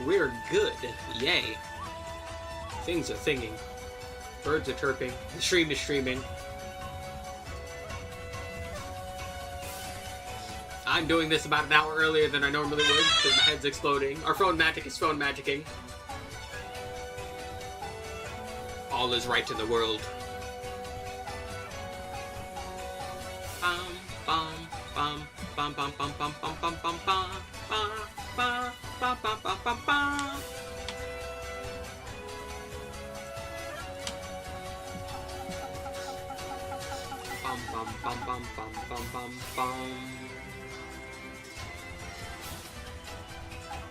We're good. Yay. Things are singing. Birds are chirping. The stream is streaming. I'm doing this about an hour earlier than I normally would because my head's exploding. Our phone magic is phone magicking. All is right in the world. Bum, bum, bum, bum, bum, bum, bum, bum, bum, bum, bum, bum, bum, bum, bum, bum, bum. Bum, bum, bum, bum, bum, bum, bum, bum.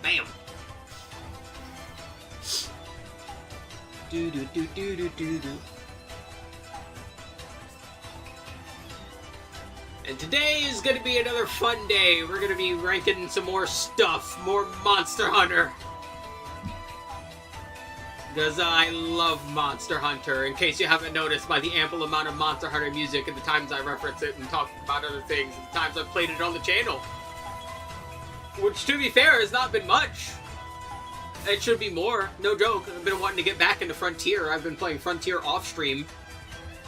Bam! Do do do do do do do. And today is gonna be another fun day. We're gonna be ranking some more stuff, more Monster Hunter. Because I love Monster Hunter, in case you haven't noticed by the ample amount of Monster Hunter music and the times I reference it and talk about other things, and the times I've played it on the channel. Which, to be fair, has not been much. It should be more. No joke. I've been wanting to get back into Frontier. I've been playing Frontier off-stream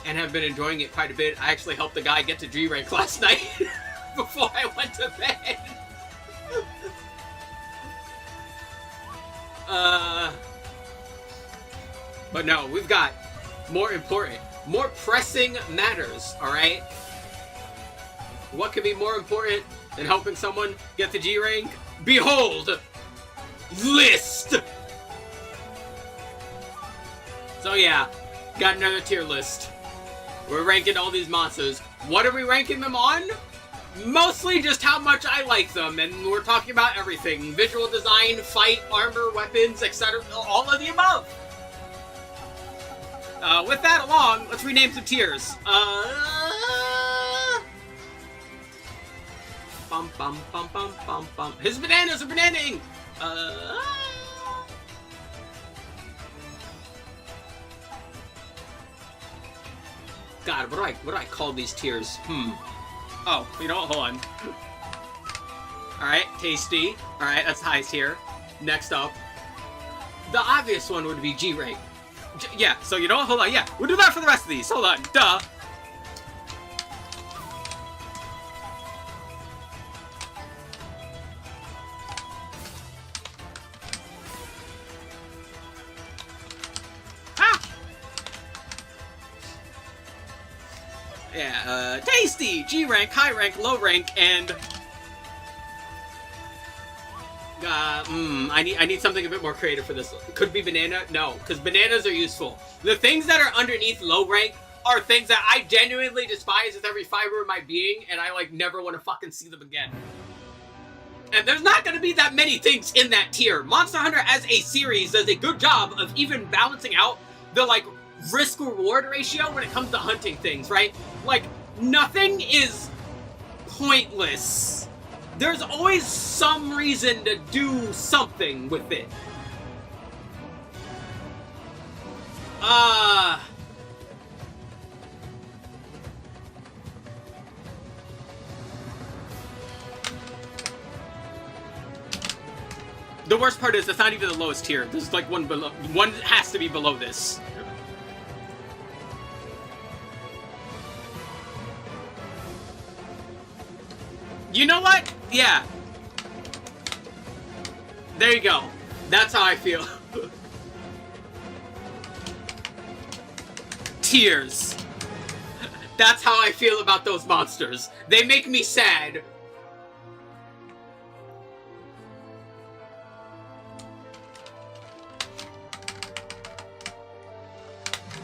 and have been enjoying it quite a bit. I actually helped the guy get to G-Rank last night before I went to bed. But no, we've got more important, more pressing matters, alright? What could be more important than helping someone get the G-Rank? Behold! List! So yeah, got another tier list. We're ranking all these monsters. What are we ranking them on? Mostly just how much I like them, and we're talking about everything. Visual design, fight, armor, weapons, etc. All of the above. With that along, let's rename some tiers. Bum bum bum bum bum bum. His bananas are bananaing! God, what do I call these tiers? Oh, you know what? Hold on. Alright, tasty. Alright, that's the highest tier. Next up. The obvious one would be G-Rank. Yeah, so you know what? Hold on, yeah. We'll do that for the rest of these. Hold on. Duh. Yeah, tasty, G-Rank, high rank, low rank, and... I need something a bit more creative for this. Could be banana? No, because bananas are useful. The things that are underneath low rank are things that I genuinely despise with every fiber of my being, and I, like, never want to fucking see them again. And there's not going to be that many things in that tier. Monster Hunter as a series does a good job of even balancing out the, like, risk-reward ratio when it comes to hunting things, right? Like, nothing is pointless. There's always some reason to do something with it. The worst part is it's not even the lowest tier. There's like one below. One has to be below this. You know what? Yeah. There you go. That's how I feel. Tears. That's how I feel about those monsters. They make me sad.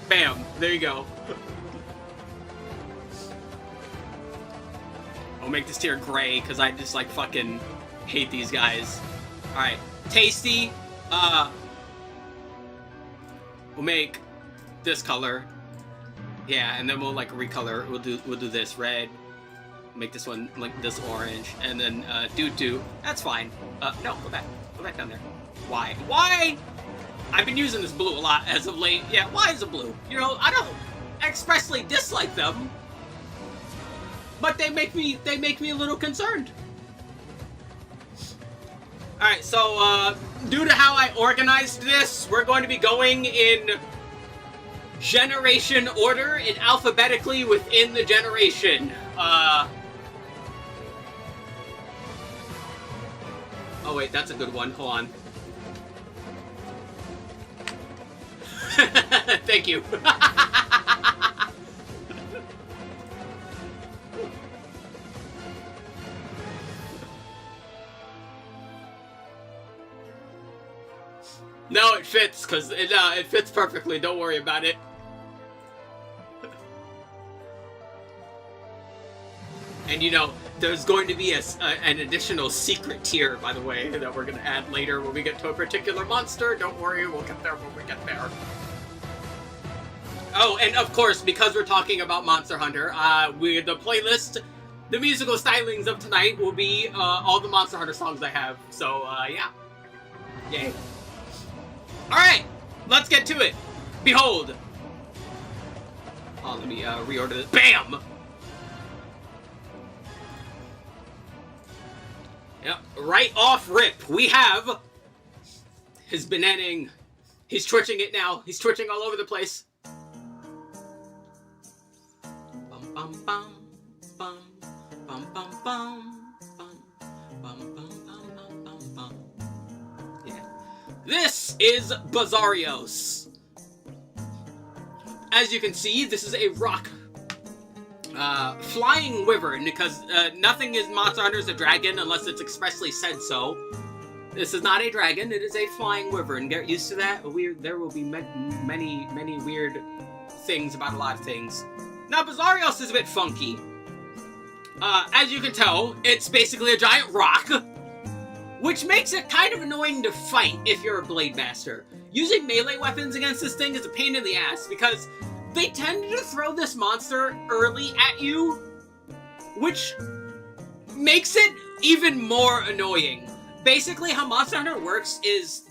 Bam. There you go. I'll make this tier gray, because I just, like, fucking hate these guys. Alright. Tasty. We'll make this color. Yeah, and then we'll, like, recolor. We'll do this red. Make this one, like, this orange. And then, doo-doo. That's fine. No, go back. Go back down there. Why? Why? I've been using this blue a lot as of late. Yeah, why is it blue? You know, I don't expressly dislike them. But they make me a little concerned. Alright, so, due to how I organized this, we're going to be going in generation order and alphabetically within the generation. Oh wait, that's a good one. Hold on. Thank you. No, it fits, because it fits perfectly. Don't worry about it. And you know, there's going to be an additional secret tier, by the way, that we're going to add later when we get to a particular monster. Don't worry, we'll get there when we get there. Oh, and of course, because we're talking about Monster Hunter, the playlist, the musical stylings of tonight will be all the Monster Hunter songs I have. So, yeah. Yay. Alright, let's get to it. Behold. Oh, let me reorder this. BAM! Yep, right off rip, we have his bananing. He's twitching it now. He's twitching all over the place. Bum bum bum bum bum bum bum bum bum bum bum bum bum. Yeah. This is Bizarrios. As you can see, this is a rock flying wyvern, because nothing in Monster Hunter is a dragon unless it's expressly said so. This is not a dragon, it is a flying wyvern. Get used to that. There will be many, many weird things about a lot of things. Now, Bizarrios is a bit funky. As you can tell, it's basically a giant rock, which makes it kind of annoying to fight if you're a Blade Master. Using melee weapons against this thing is a pain in the ass, because they tend to throw this monster early at you, which makes it even more annoying. Basically, how Monster Hunter works is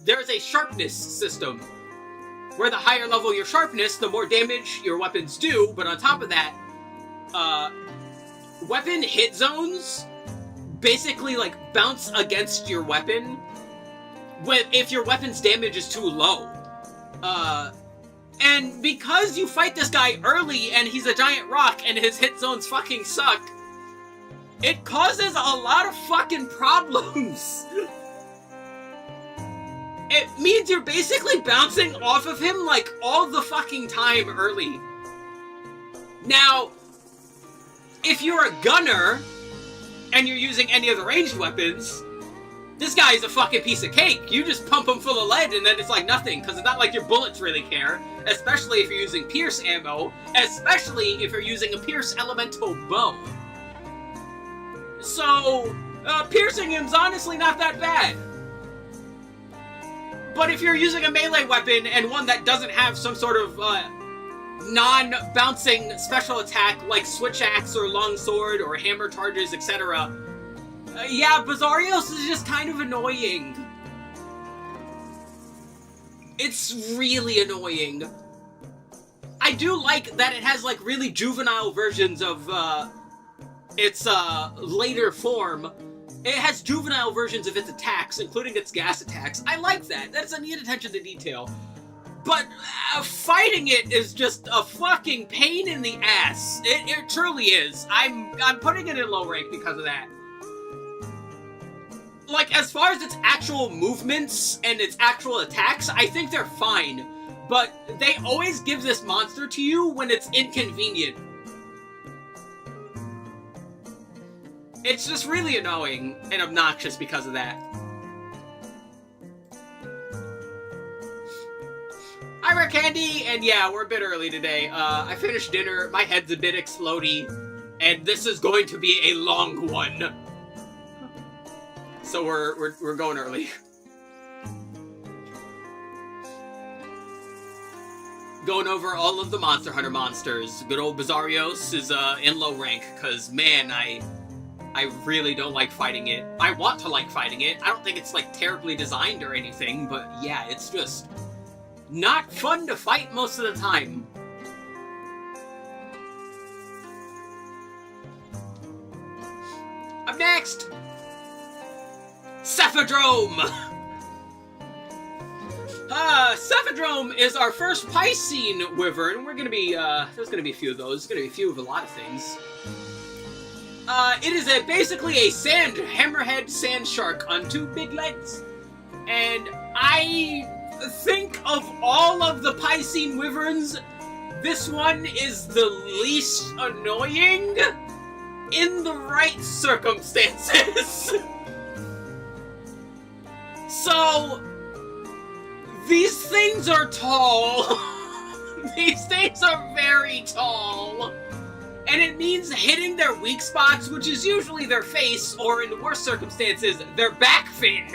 there's a sharpness system, where the higher level your sharpness, the more damage your weapons do, but on top of that, weapon hit zones basically, like, bounce against your weapon if your weapon's damage is too low. And because you fight this guy early and he's a giant rock and his hit zones fucking suck, it causes a lot of fucking problems. It means you're basically bouncing off of him, like, all the fucking time early. Now, if you're a gunner and you're using any of the ranged weapons, this guy is a fucking piece of cake. You just pump him full of lead and then it's like nothing, because it's not like your bullets really care, especially if you're using Pierce ammo, especially if you're using a Pierce elemental bow. So, piercing him's honestly not that bad. But if you're using a melee weapon and one that doesn't have some sort of non-bouncing special attack like Switch Axe or Longsword or Hammer Charges, etc., yeah, Bizarrios is just kind of annoying. It's really annoying. I do like that it has, like, really juvenile versions of its later form. It has juvenile versions of its attacks, including its gas attacks. I like that. That's a neat attention to detail. But fighting it is just a fucking pain in the ass. It truly is. I'm putting it in low rank because of that. Like, as far as its actual movements and its actual attacks, I think they're fine. But they always give this monster to you when it's inconvenient. It's just really annoying and obnoxious because of that. Hi, Rare Candy, and yeah, we're a bit early today. I finished dinner, my head's a bit explodey, and this is going to be a long one. So we're going early. Going over all of the Monster Hunter monsters. Good old Bizarrios is in low rank, because, man, I really don't like fighting it. I want to like fighting it. I don't think it's, like, terribly designed or anything, but yeah, it's just not fun to fight most of the time. Up next! Cephadrome! Cephadrome is our first Piscine Wyvern. We're gonna be, there's gonna be a few of those. There's gonna be a few of a lot of things. It is basically a hammerhead sand shark on 2 big legs. And I think of all of the Piscine Wyverns, this one is the least annoying in the right circumstances. So, these things are tall. These things are very tall. And it means hitting their weak spots, which is usually their face, or in the worst circumstances, their back fin,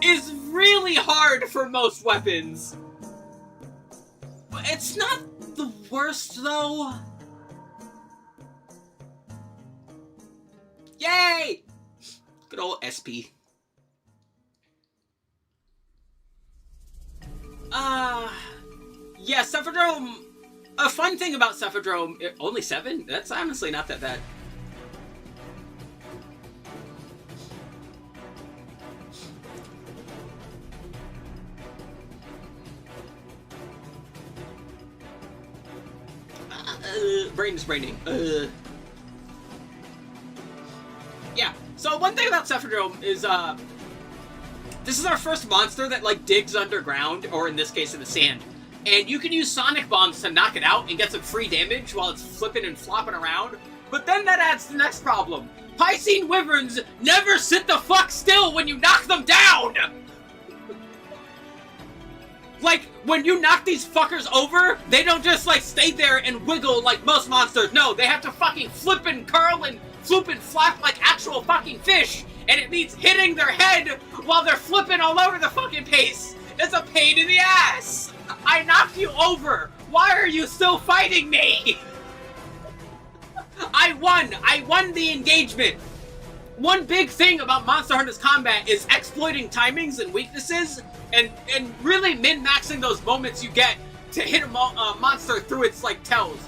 is really hard for most weapons. It's not the worst, though. Yay! Good old SP. Yeah, Cephadrome. A fun thing about Cephadrome, only 7? That's honestly not that bad. Brain is braining. Yeah, so one thing about Cephadrome is, this is our first monster that, like, digs underground, or in this case, in the sand. And you can use Sonic Bombs to knock it out and get some free damage while it's flipping and flopping around. But then that adds the next problem. Piscine Wyverns never sit the fuck still when you knock them down! Like, when you knock these fuckers over, they don't just, like, stay there and wiggle like most monsters. No, they have to fucking flip and curl and floop and flap like actual fucking fish. And it means hitting their head while they're flipping all over the fucking place. It's a pain in the ass. I knocked you over. Why are you still fighting me? I won the engagement. One big thing about Monster Hunter's combat is exploiting timings and weaknesses and really min-maxing those moments you get to hit a monster through its, like, tells.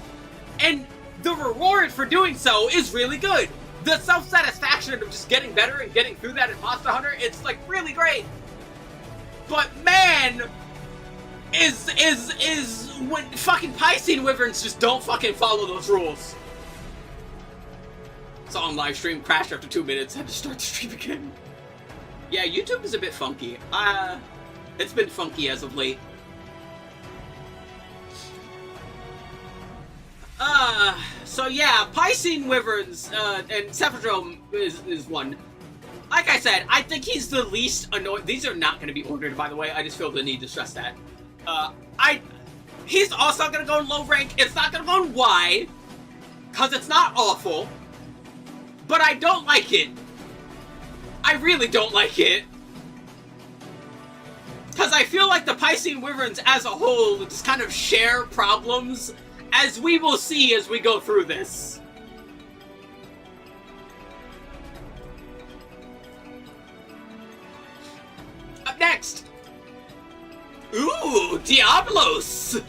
And the reward for doing so is really good. The self-satisfaction of just getting better and getting through that in Monster Hunter, it's, like, really great. But, man, is when fucking Piscine Wyverns just don't fucking follow those rules. Saw on live stream, crashed after 2 minutes, had to start the stream again. Yeah, YouTube is a bit funky. It's been funky as of late. So yeah, Piscine Wyverns, and Cephadrome is one. Like I said, I think he's the least annoying. These are not going to be ordered, by the way. I just feel the need to stress that. He's also going to go in low rank. It's not going to go in Y, because it's not awful. But I don't like it. I really don't like it. Because I feel like the Piscine Wyverns as a whole just kind of share problems, as we will see as we go through this. Up next. Ooh, Diablos!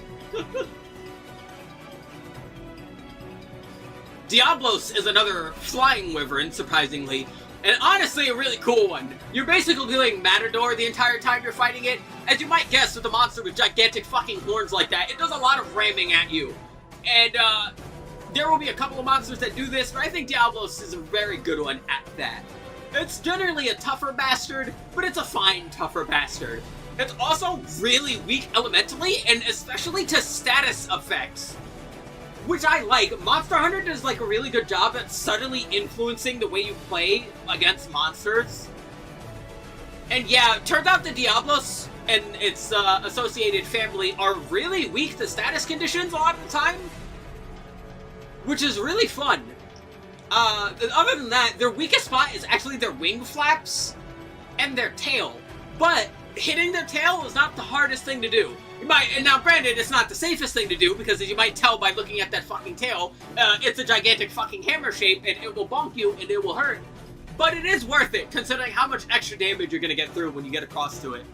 Diablos is another flying wyvern, surprisingly, and honestly a really cool one. You're basically doing Matador the entire time you're fighting it. As you might guess, with a monster with gigantic fucking horns like that, it does a lot of ramming at you. And, there will be a couple of monsters that do this, but I think Diablos is a very good one at that. It's generally a tougher bastard, but it's a fine tougher bastard. It's also really weak elementally, and especially to status effects, which I like. Monster Hunter does like a really good job at subtly influencing the way you play against monsters. And yeah, it turns out the Diablos and its associated family are really weak to status conditions a lot of the time, which is really fun. Other than that, their weakest spot is actually their wing flaps and their tail. But hitting their tail is not the hardest thing to do. You might, and now granted, it's not the safest thing to do, because as you might tell by looking at that fucking tail, it's a gigantic fucking hammer shape, and it will bonk you, and it will hurt. But it is worth it, considering how much extra damage you're gonna get through when you get across to it.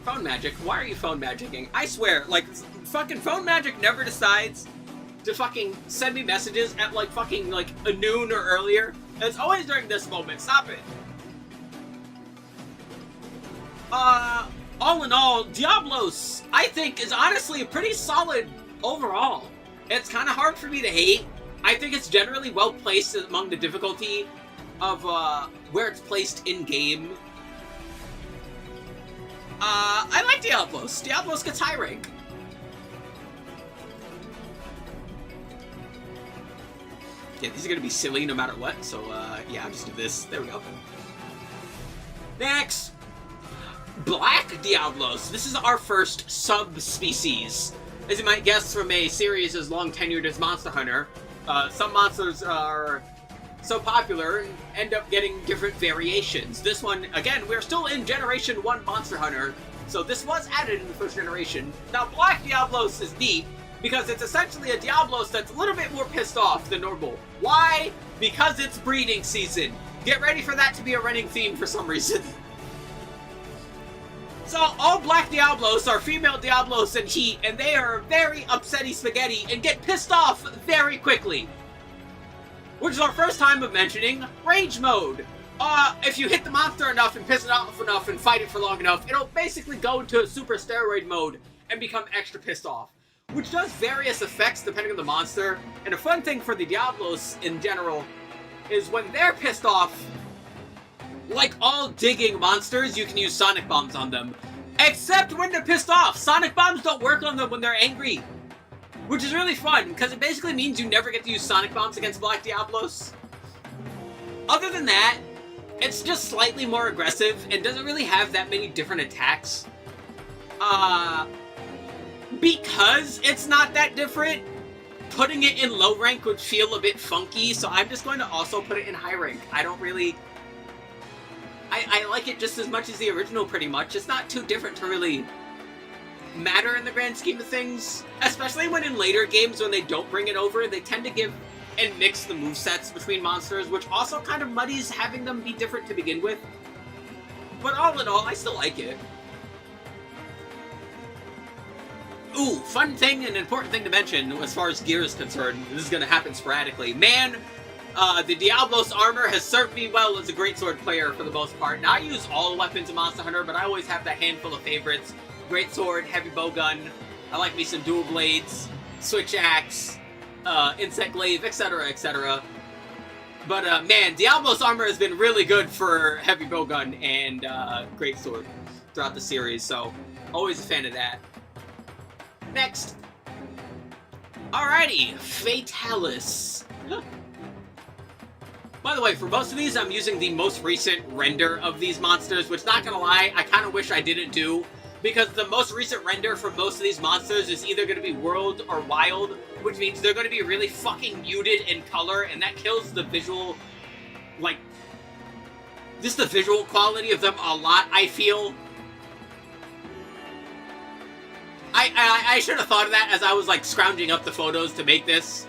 Phone magic? Why are you phone magicking? I swear, like, fucking phone magic never decides to fucking send me messages at like fucking like a noon or earlier. And it's always during this moment. Stop it. All in all, Diablos, I think, is honestly pretty solid overall. It's kind of hard for me to hate. I think it's generally well placed among the difficulty of where it's placed in game. I like Diablos. Diablos gets high rank. Yeah, these are gonna be silly no matter what, so yeah, I'll just do this. There we go. Next! Black Diablos. This is our first subspecies. As you might guess from a series as long tenured as Monster Hunter, some monsters are so popular and end up getting different variations. This one, again, we're still in Generation 1 Monster Hunter, so this was added in the first generation. Now, Black Diablos is neat because it's essentially a Diablos that's a little bit more pissed off than normal. Why? Because it's breeding season. Get ready for that to be a running theme for some reason. So, all Black Diablos are female Diablos in heat, and they are very upsetty spaghetti and get pissed off very quickly. Which is our first time of mentioning Rage Mode. If you hit the monster enough and piss it off enough and fight it for long enough, it'll basically go into Super Steroid Mode and become extra pissed off. Which does various effects depending on the monster, and a fun thing for the Diablos in general is when they're pissed off, like all digging monsters, you can use Sonic Bombs on them. Except when they're pissed off. Sonic Bombs don't work on them when they're angry. Which is really fun, because it basically means you never get to use Sonic Bombs against Black Diablos. Other than that, it's just slightly more aggressive and doesn't really have that many different attacks. Because it's not that different, putting it in low rank would feel a bit funky, so I'm just going to also put it in high rank. I don't really... I like it just as much as the original, pretty much. It's not too different to really matter in the grand scheme of things. Especially when in later games, when they don't bring it over, they tend to give and mix the movesets between monsters, which also kind of muddies having them be different to begin with. But all in all, I still like it. Ooh, fun thing and important thing to mention as far as gear is concerned. This is going to happen sporadically. Man, the Diablos armor has served me well as a greatsword player for the most part. Now I use all weapons in Monster Hunter, but I always have that handful of favorites. Greatsword, heavy bowgun, I like me some dual blades, switch axe, insect glaive, etc, etc. But man, Diablos armor has been really good for heavy bowgun and greatsword throughout the series, so always a fan of that. Next. Alrighty, Fatalis. By the way, for most of these, I'm using the most recent render of these monsters, which, not gonna lie, I kind of wish I didn't do, because the most recent render for most of these monsters is either gonna be World or Wild, which means they're gonna be really fucking muted in color, and that kills the visual, like, just the visual quality of them a lot, I feel. I should have thought of that as I was, like, scrounging up the photos to make this.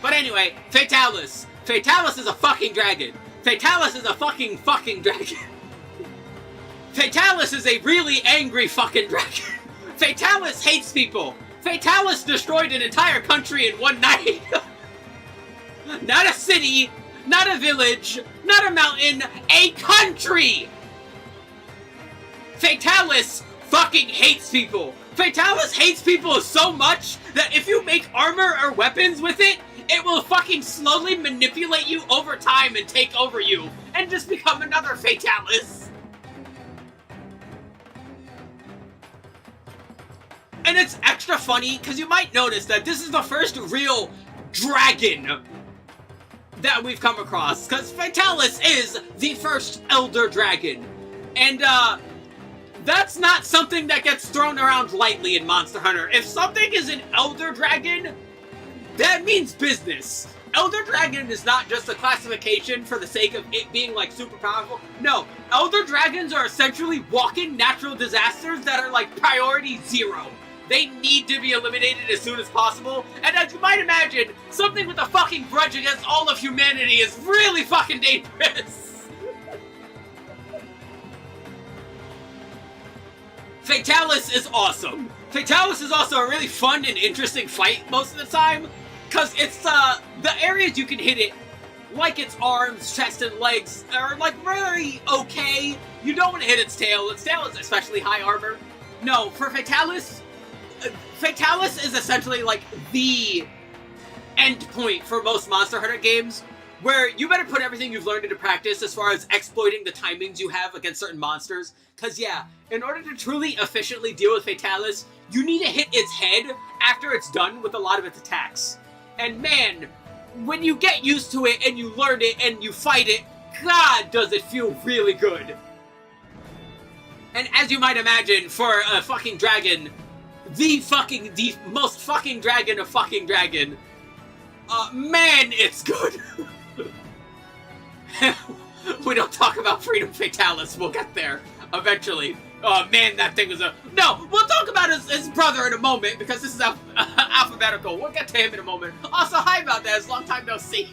But anyway, Fatalis. Fatalis is a fucking dragon. Fatalis is a fucking dragon. Fatalis is a really angry fucking dragon. Fatalis hates people. Fatalis destroyed an entire country in one night. Not a city, not a village, not a mountain, a country! Fatalis fucking hates people. Fatalis hates people so much that if you make armor or weapons with it, it will fucking slowly manipulate you over time and take over you, and just become another Fatalis. And it's extra funny, because you might notice that this is the first real dragon that we've come across, because Fatalis is the first Elder Dragon. And, that's not something that gets thrown around lightly in Monster Hunter. If something is an Elder Dragon, that means business. Elder Dragon is not just a classification for the sake of it being, like, super powerful. No, Elder Dragons are essentially walking natural disasters that are, like, priority 0. They need to be eliminated as soon as possible, and as you might imagine, something with a fucking grudge against all of humanity is really fucking dangerous. Fatalis is awesome. Fatalis is also a really fun and interesting fight most of the time, because it's the areas you can hit it, like its arms, chest, and legs, are like very okay. You don't want to hit its tail. Its tail is especially high armor. No, for Fatalis, Fatalis is essentially like the end point for most Monster Hunter games, where you better put everything you've learned into practice as far as exploiting the timings you have against certain monsters. Because yeah, in order to truly efficiently deal with Fatalis, you need to hit its head after it's done with a lot of its attacks. And man, when you get used to it and you learn it and you fight it, God, does it feel really good. And as you might imagine, for a fucking dragon, the most fucking dragon of fucking dragon, man, it's good. We don't talk about Freedom Fatalis, we'll get there eventually. Oh man, that thing was no, we'll talk about his brother in a moment, because this is alphabetical. We'll get to him in a moment. Also, hi about that, it's long time no see.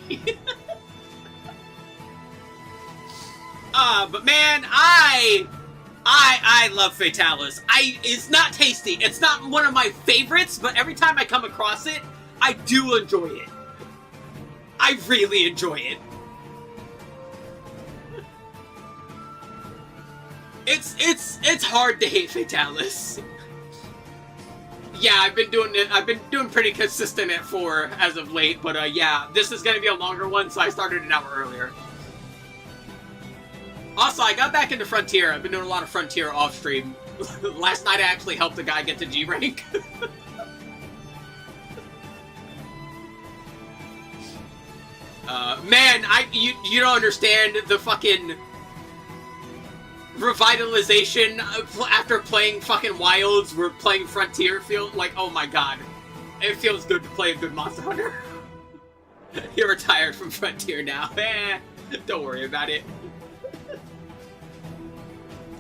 But man, I love Fatalis. It's not tasty. It's not one of my favorites, but every time I come across it, I do enjoy it. I really enjoy it. It's hard to hate Fatalis. Yeah, I've been doing pretty consistent at 4 as of late, but yeah, this is gonna be a longer one, so I started an hour earlier. Also, I got back into Frontier. I've been doing a lot of Frontier off-stream. Last night I actually helped a guy get to G rank. Man, you don't understand the fucking revitalization after playing fucking Wilds. We're playing Frontier. Feel like, oh my god, it feels good to play a good Monster Hunter. You're retired from Frontier now. Don't worry about it.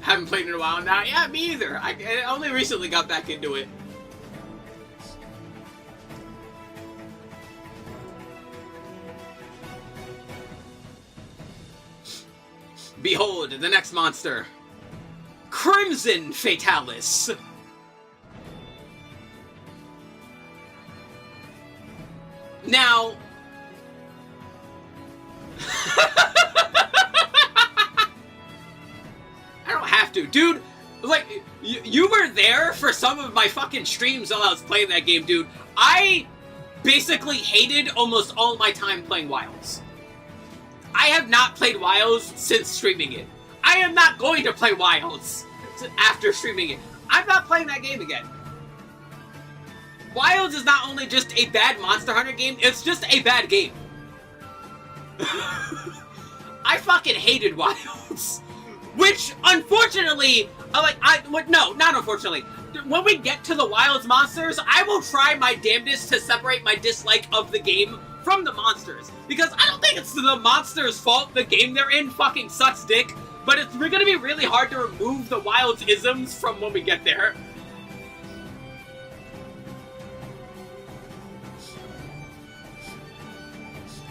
Haven't played in a while now. Yeah, me either. I only recently got back into it. Behold, the next monster. Crimson Fatalis. Now... I don't have to. Dude, like, you were there for some of my fucking streams while I was playing that game, dude. I basically hated almost all my time playing Wilds. I have not played Wilds since streaming it. I am not going to play Wilds after streaming it. I'm not playing that game again. Wilds is not only just a bad Monster Hunter game, it's just a bad game. I fucking hated Wilds. Which, unfortunately, no, not unfortunately. When we get to the Wilds monsters, I will try my damnedest to separate my dislike of the game from the monsters. Because I don't think it's the monsters' fault the game they're in fucking sucks dick, but it's gonna be really hard to remove the Wilds isms from when we get there.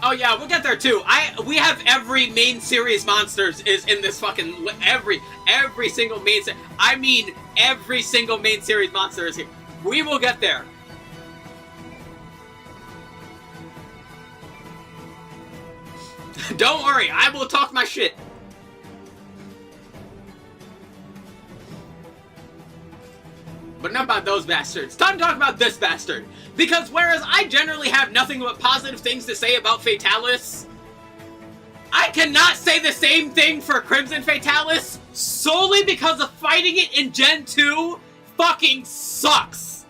Oh yeah, we'll get there too. We have every main series monsters is in this fucking every single main I mean every single main series monster is here. We will get there. Don't worry, I will talk my shit. But not about those bastards. Time to talk about this bastard. Because whereas I generally have nothing but positive things to say about Fatalis, I cannot say the same thing for Crimson Fatalis solely because of fighting it in Gen 2 fucking sucks.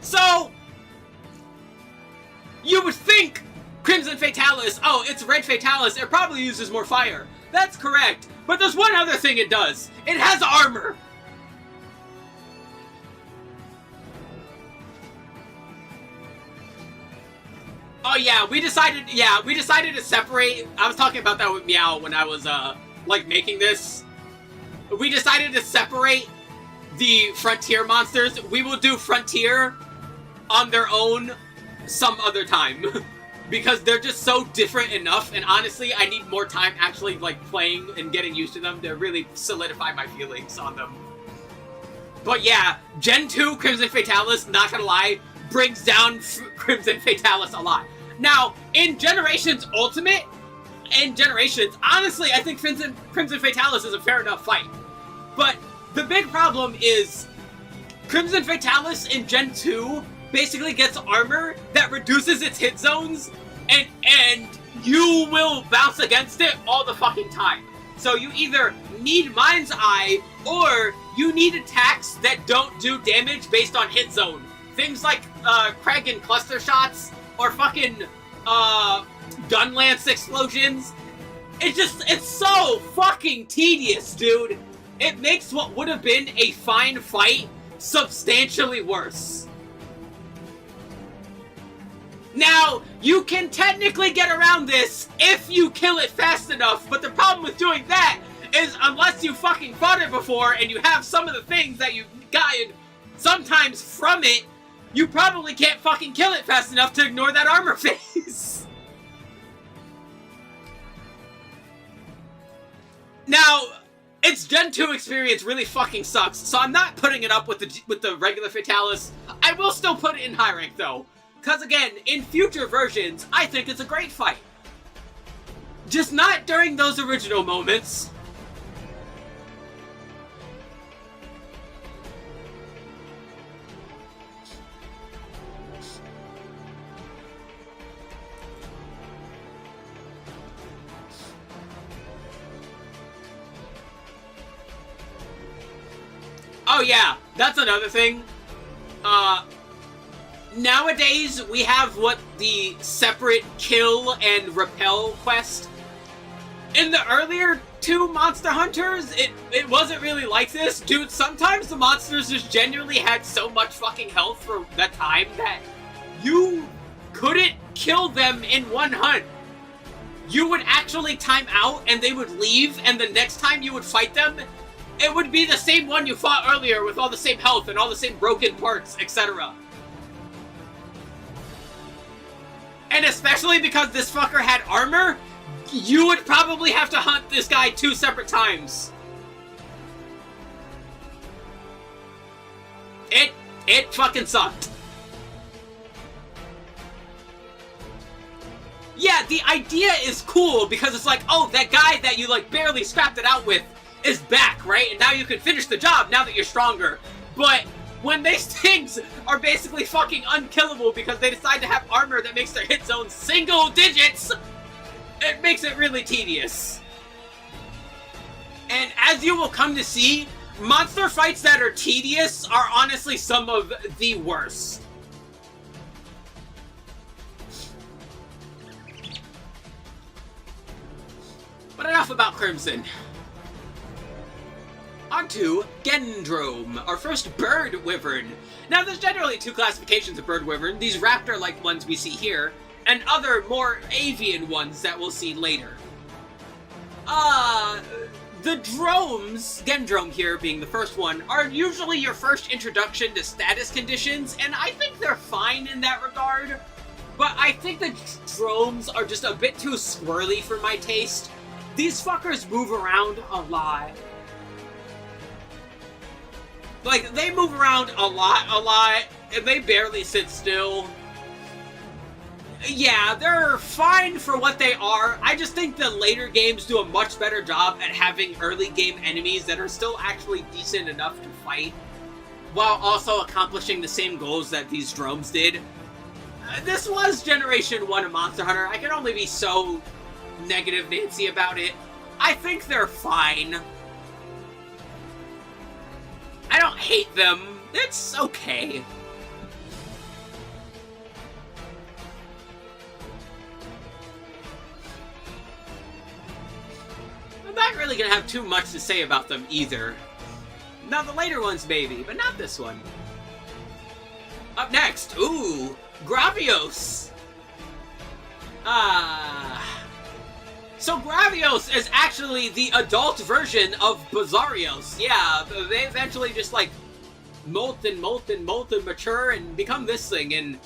So, you would think Crimson Fatalis, oh, it's Red Fatalis, it probably uses more fire. That's correct. But there's one other thing it does. It has armor. Oh yeah, we decided to separate. I was talking about that with Meow when I was like making this. We decided to separate the Frontier monsters. We will do Frontier on their own some other time. because they're just so different enough, and honestly, I need more time actually, like, playing and getting used to them to really solidify my feelings on them. But yeah, Gen 2 Crimson Fatalis, not gonna lie, brings down Crimson Fatalis a lot. Now, in Generations Ultimate, and Generations, honestly, I think Crimson Fatalis is a fair enough fight. But the big problem is Crimson Fatalis in Gen 2 basically gets armor that reduces its hit zones, and you will bounce against it all the fucking time. So you either need Mind's Eye, or you need attacks that don't do damage based on hit zone. Things like Kragan cluster shots, or fucking gun lance explosions. It's so fucking tedious, dude. It makes what would have been a fine fight substantially worse. Now, you can technically get around this if you kill it fast enough, but the problem with doing that is unless you fucking fought it before and you have some of the things that you've gotten sometimes from it, you probably can't fucking kill it fast enough to ignore that armor phase. Now, its Gen 2 experience really fucking sucks, so I'm not putting it up with the regular Fatalis. I will still put it in high rank though, because again, in future versions, I think it's a great fight. Just not during those original moments. Oh yeah, that's another thing. Nowadays, we have what the separate kill and repel quest. In the earlier two Monster Hunters, it wasn't really like this. Dude, sometimes the monsters just genuinely had so much fucking health for that time that you couldn't kill them in one hunt. You would actually time out and they would leave, and the next time you would fight them, it would be the same one you fought earlier with all the same health and all the same broken parts, etc. And especially because this fucker had armor, you would probably have to hunt this guy 2 separate times. It fucking sucked. Yeah, the idea is cool because it's like, oh, that guy that you like barely scrapped it out with is back, right? And now you can finish the job now that you're stronger. But when these things are basically fucking unkillable because they decide to have armor that makes their hit zone single digits, it makes it really tedious. And as you will come to see, monster fights that are tedious are honestly some of the worst. But enough about Crimson. Onto Gendrome, our first bird wyvern. Now, there's generally 2 classifications of bird wyvern, these raptor-like ones we see here, and other more avian ones that we'll see later. The dromes, Gendrome here being the first one, are usually your first introduction to status conditions, and I think they're fine in that regard. But I think the dromes are just a bit too squirrely for my taste. These fuckers move around a lot. Like, they move around a lot, and they barely sit still. Yeah, they're fine for what they are. I just think the later games do a much better job at having early game enemies that are still actually decent enough to fight, while also accomplishing the same goals that these drones did. This was Generation 1 of Monster Hunter. I can only be so negative Nancy about it. I think they're fine. I don't hate them. It's okay. I'm not really gonna have too much to say about them either. Now the later ones maybe, but not this one. Up next, ooh, Gravios. So Gravios is actually the adult version of Bizarrios. Yeah, they eventually just like molt and mature and become this thing. And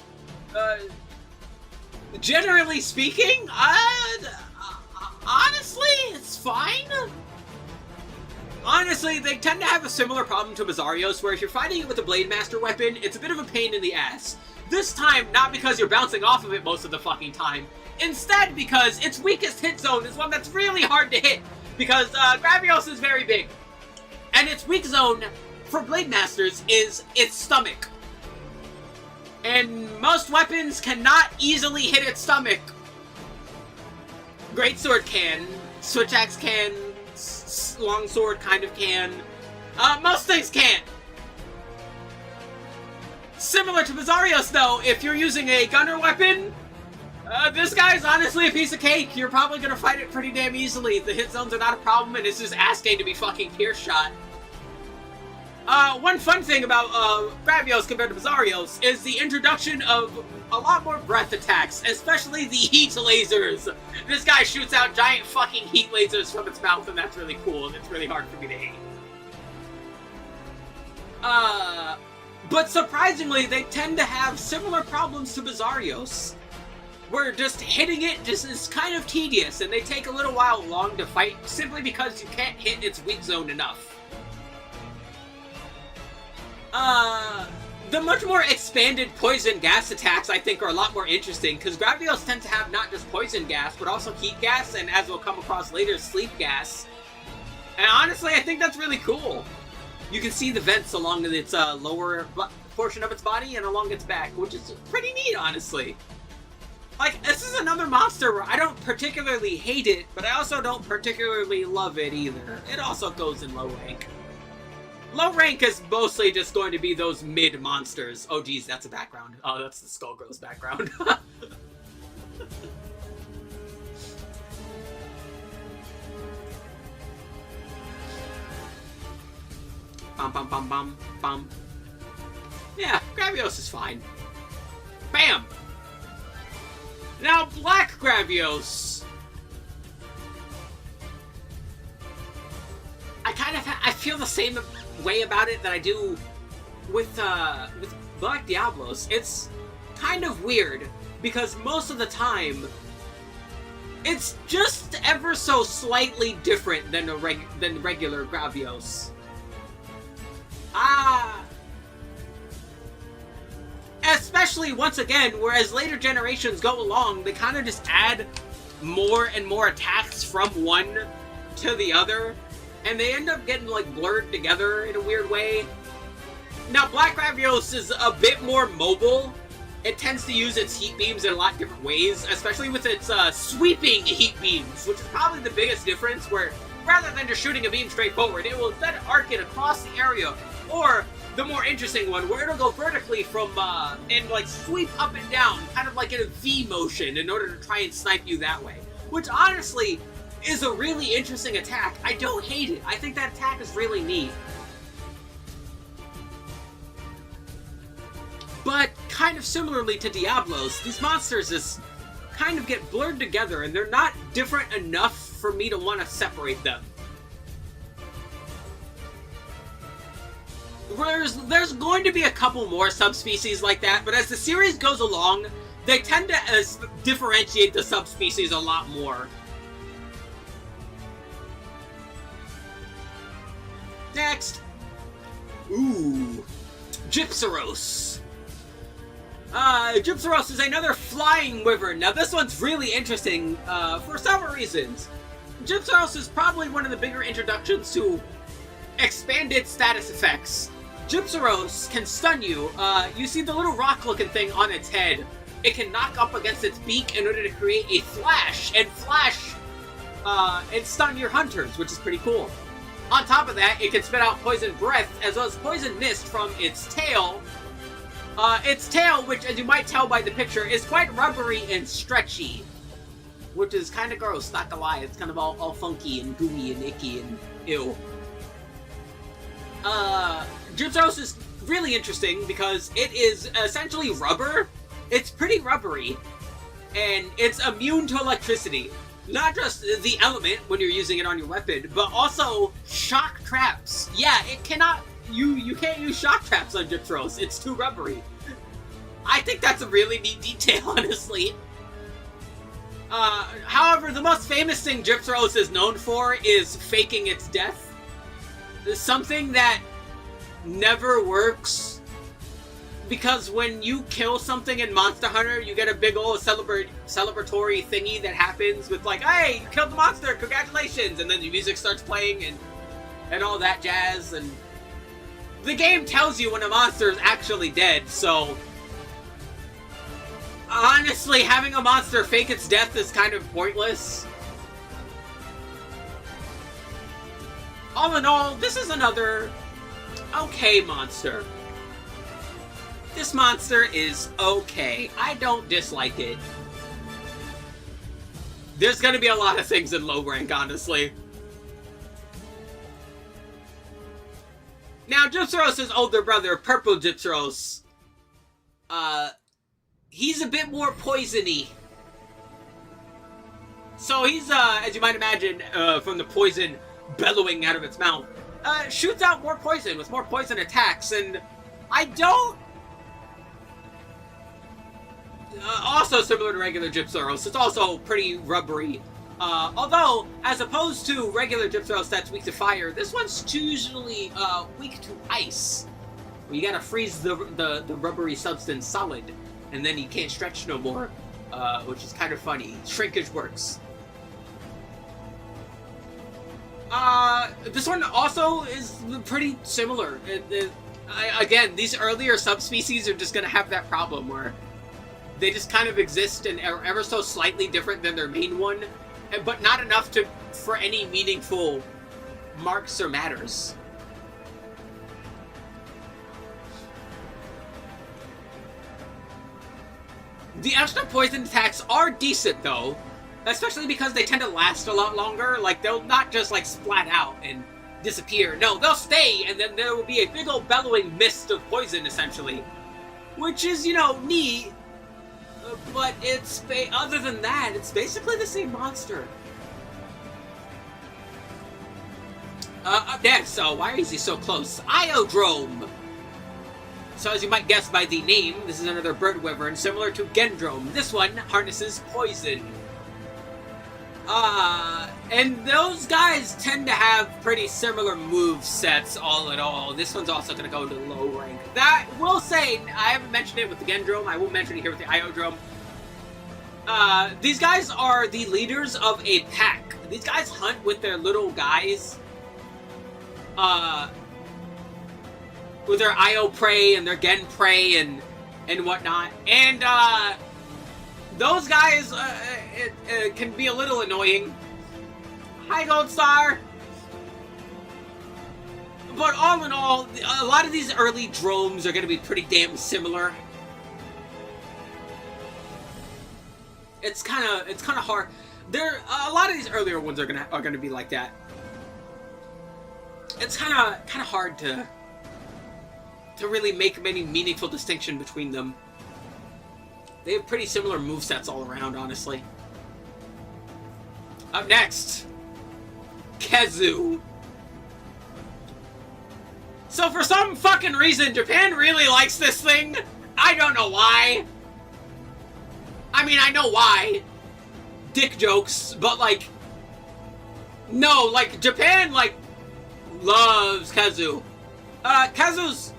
Generally speaking, honestly, it's fine. Honestly, they tend to have a similar problem to Bizarrios, where if you're fighting it with a Blade Master weapon, it's a bit of a pain in the ass. This time, not because you're bouncing off of it most of the fucking time. Instead, because its weakest hit zone is one that's really hard to hit, because Gravios is very big. And its weak zone for Blade Masters is its stomach. And most weapons cannot easily hit its stomach. Greatsword can, Switch Axe can, Longsword kind of can. Most things can't. Similar to Bizarrios, though, if you're using a gunner weapon, this guy's honestly a piece of cake. You're probably gonna fight it pretty damn easily. The hit zones are not a problem, and it's just asking to be fucking pierce shot. One fun thing about Gravios compared to Bizarrios is the introduction of a lot more breath attacks, especially the heat lasers. This guy shoots out giant fucking heat lasers from its mouth, and that's really cool, and it's really hard for me to hate. But surprisingly, they tend to have similar problems to Bizarrios, where just hitting it just is kind of tedious, and they take a little while long to fight simply because you can't hit its weak zone enough. The much more expanded poison gas attacks, I think, are a lot more interesting, because Gravios tend to have not just poison gas, but also heat gas, and as we'll come across later, sleep gas. And honestly, I think that's really cool. You can see the vents along its lower portion of its body and along its back, which is pretty neat, honestly. Like, this is another monster where I don't particularly hate it, but I also don't particularly love it either. It also goes in low rank. Low rank is mostly just going to be those mid monsters. Oh geez, that's a background. Oh, that's the Skullgirl's background. Bum bum bum bum bum. Yeah, Gravios is fine. Bam! Now, Black Gravios. I feel the same way about it that I do with Black Diablos. It's kind of weird because most of the time it's just ever so slightly different than regular Gravios. Especially once again, whereas later generations go along, they kind of just add more and more attacks from one to the other, and they end up getting like blurred together in a weird way. Now, Black Gravios is a bit more mobile. It tends to use its heat beams in a lot different ways, especially with its sweeping heat beams, which is probably the biggest difference, where rather than just shooting a beam straight forward, it will then arc it across the area, or the more interesting one, where it'll go vertically from, and like sweep up and down, kind of like in a V motion in order to try and snipe you that way. Which honestly is a really interesting attack. I don't hate it. I think that attack is really neat. But kind of similarly to Diablos, these monsters just kind of get blurred together and they're not different enough for me to want to separate them. There's going to be a couple more subspecies like that, but as the series goes along, they tend to differentiate the subspecies a lot more. Next. Ooh. Gypsaros. Gypsaros is another flying wyvern. Now this one's really interesting for several reasons. Gypsaros is probably one of the bigger introductions to expanded status effects. Gypsaros can stun you. You see the little rock-looking thing on its head. It can knock up against its beak in order to create a flash, and stun your hunters, which is pretty cool. On top of that, it can spit out poison breath, as well as poison mist from its tail. Its tail, which, as you might tell by the picture, is quite rubbery and stretchy. Which is kind of gross, not gonna lie. It's kind of all funky and gooey and icky and ew. Gypsaros is really interesting because it is essentially rubber. It's pretty rubbery, and it's immune to electricity. Not just the element when you're using it on your weapon, but also shock traps. Yeah, it cannot. You can't use shock traps on Gypsaros. It's too rubbery. I think that's a really neat detail, honestly. However, the most famous thing Gypsyros is known for is faking its death. Something that never works, because when you kill something in Monster Hunter, you get a big old celebratory thingy that happens with like, hey, you killed the monster, congratulations, and then the music starts playing and all that jazz, and the game tells you when a monster is actually dead, so honestly, having a monster fake its death is kind of pointless. All in all, this is another okay monster. This monster is okay. I don't dislike it. There's gonna be a lot of things in low rank, honestly. Now, Gypsyros' older brother, Purple Gypsyros, he's a bit more poisony. So he's, as you might imagine, from the poison bellowing out of its mouth, shoots out more poison with more poison attacks, and I don't... also similar to regular Gypsyros, it's also pretty rubbery. Although, as opposed to regular Gypsyros that's weak to fire, this one's usually weak to ice. You gotta freeze the rubbery substance solid, and then you can't stretch no more, which is kind of funny. Shrinkage works. This one also is pretty similar. Again, these earlier subspecies are just gonna have that problem where they just kind of exist and are ever so slightly different than their main one, but not enough for any meaningful marks or matters. The extra poison attacks are decent though, especially because they tend to last a lot longer. Like, they'll not just like splat out and disappear. No, they'll stay, and then there will be a big old bellowing mist of poison essentially, which is, you know, neat. But it's, other than that, it's basically the same monster. Yeah, so why is he so close? Iodrome! So as you might guess by the name, this is another bird wyvern similar to Gendrome. This one harnesses poison. And those guys tend to have pretty similar move sets all in all. This one's also going to go into low rank. That will say, I haven't mentioned it with the Gendrome, I will mention it here with the Iodrome. These guys are the leaders of a pack. These guys hunt with their little guys. With their Io prey and their Gen prey and whatnot. And, those guys, it can be a little annoying. Hi, Gold Star! But all in all, a lot of these early dromes are going to be pretty damn similar. It's kind of hard. A lot of these earlier ones are gonna be like that. It's kind of hard to really make any meaningful distinction between them. They have pretty similar movesets all around, honestly. Up next, Kezu. So for some fucking reason, Japan really likes this thing. I don't know why. I mean, I know why. Dick jokes, but like... No, like, Japan, like, loves Kezu. Kezu's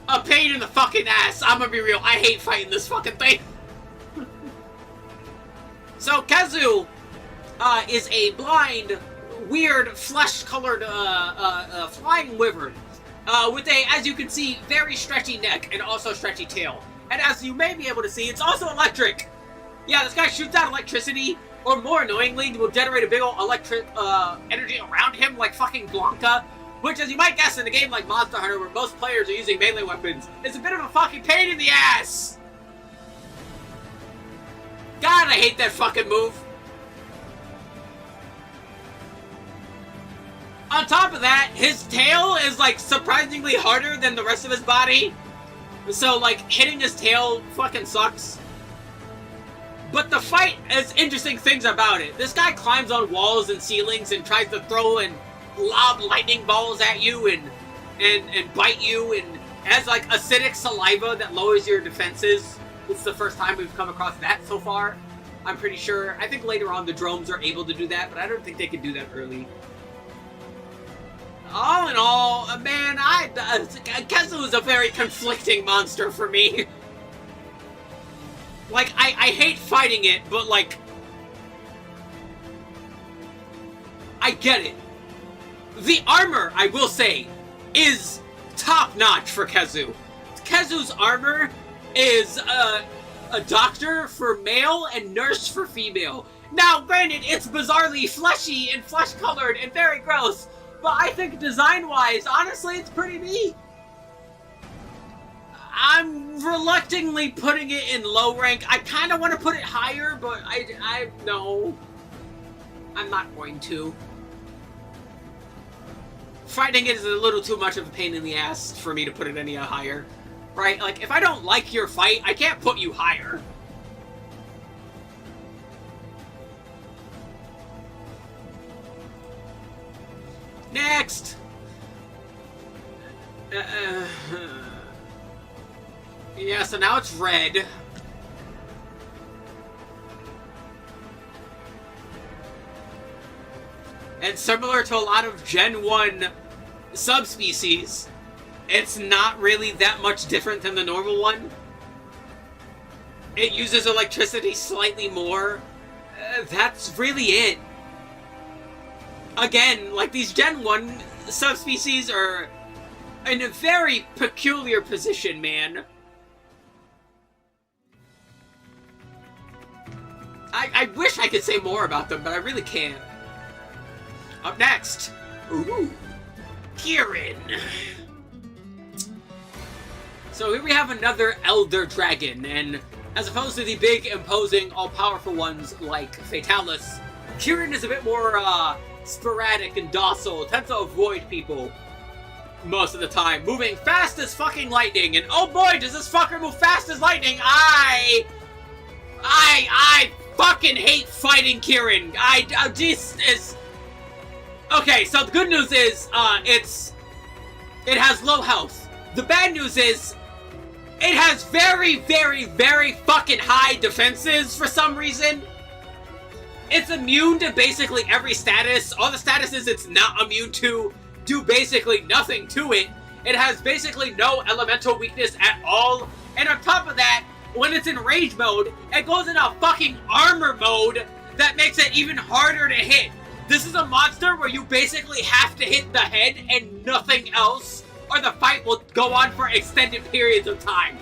a pain in the fucking ass. I'm gonna be real. I hate fighting this fucking thing. So, Kezu is a blind, weird, flesh-colored flying wyvern with a, as you can see, very stretchy neck and also stretchy tail. And as you may be able to see, it's also electric. Yeah, this guy shoots out electricity, or more annoyingly, will generate a big old electric energy around him like fucking Blanca. Which, as you might guess, in a game like Monster Hunter, where most players are using melee weapons, is a bit of a fucking pain in the ass! God, I hate that fucking move. On top of that, his tail is, like, surprisingly harder than the rest of his body. So, like, hitting his tail fucking sucks. But the fight has interesting things about it. This guy climbs on walls and ceilings and tries to throw and lob lightning balls at you and bite you, and has, like, acidic saliva that lowers your defenses. It's the first time we've come across that so far. I'm pretty sure. I think later on the drones are able to do that, but I don't think they could do that early. All in all, man, Kezu is a very conflicting monster for me. Like, I hate fighting it, but, like, I get it. The armor, I will say, is top-notch for Kezu. Kezu's armor is a doctor for male and nurse for female. Now, granted, it's bizarrely fleshy and flesh-colored and very gross, but I think design-wise, honestly, it's pretty neat. I'm reluctantly putting it in low rank. I kind of want to put it higher, but no. I'm not going to. Fighting it is a little too much of a pain in the ass for me to put it any higher. Right? Like, if I don't like your fight, I can't put you higher. Next! Yeah, so now it's red. And similar to a lot of Gen 1 subspecies, it's not really that much different than the normal one. It uses electricity slightly more. That's really it. Again, like, these Gen 1 subspecies are in a very peculiar position, man. I wish I could say more about them, but I really can't. Up next, ooh, Kirin. So here we have another Elder Dragon, and as opposed to the big, imposing, all-powerful ones like Fatalis, Kirin is a bit more, sporadic and docile, tends to avoid people most of the time, moving fast as fucking lightning, and oh boy, does this fucker move fast as lightning! I fucking hate fighting Kirin. This is... Okay, so the good news is, it has low health. The bad news is, it has very, very, very fucking high defenses for some reason. It's immune to basically every status. All the statuses it's not immune to do basically nothing to it. It has basically no elemental weakness at all. And on top of that, when it's in rage mode, it goes in a fucking armor mode that makes it even harder to hit. This is a monster where you basically have to hit the head and nothing else, or the fight will go on for extended periods of time.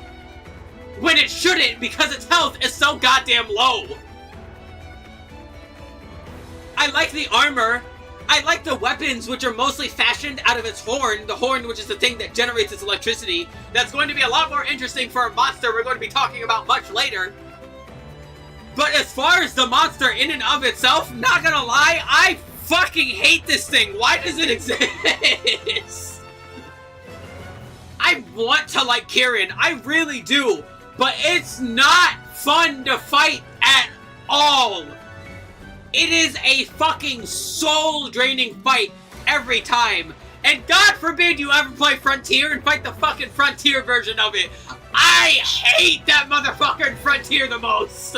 When it shouldn't, because its health is so goddamn low. I like the armor. I like the weapons, which are mostly fashioned out of its horn. The horn, which is the thing that generates its electricity. That's going to be a lot more interesting for a monster we're going to be talking about much later. But as far as the monster in and of itself, not gonna lie, I fucking hate this thing. Why does it exist? I want to like Kirin. I really do. But it's not fun to fight at all. It is a fucking soul-draining fight every time. And God forbid you ever play Frontier and fight the fucking Frontier version of it. I hate that motherfucking Frontier the most.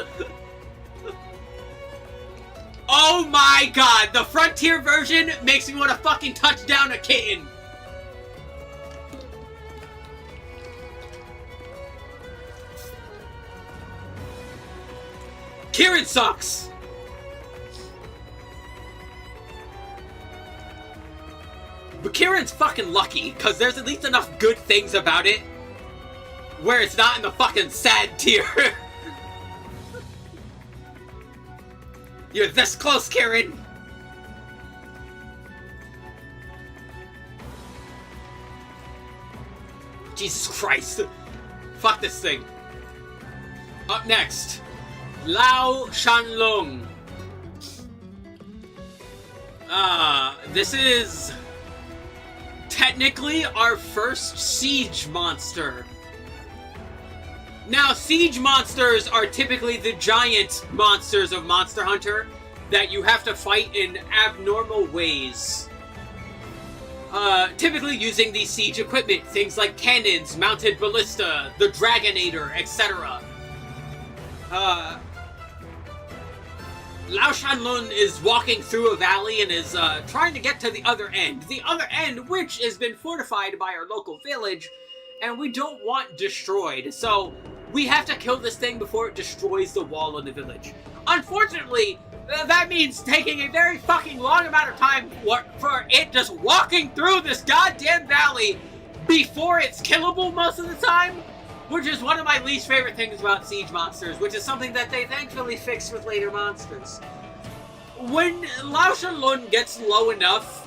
Oh my god, the Frontier version makes me want to fucking touch down a kitten. Kirin sucks. But Kirin's fucking lucky, because there's at least enough good things about it where it's not in the fucking sad tier. You're this close, Kirin! Jesus Christ. Fuck this thing. Up next, Lao Shanlong. This is technically our first siege monster. Now, siege monsters are typically the giant monsters of Monster Hunter that you have to fight in abnormal ways. Typically using the siege equipment, things like cannons, mounted ballista, the Dragonator, etc. Lao Shanlun is walking through a valley and is trying to get to the other end. The other end, which has been fortified by our local village, and we don't want destroyed. So we have to kill this thing before it destroys the wall in the village. Unfortunately, that means taking a very fucking long amount of time for it just walking through this goddamn valley before it's killable most of the time, which is one of my least favorite things about siege monsters, which is something that they thankfully fixed with later monsters. When Lao Shanlun gets low enough,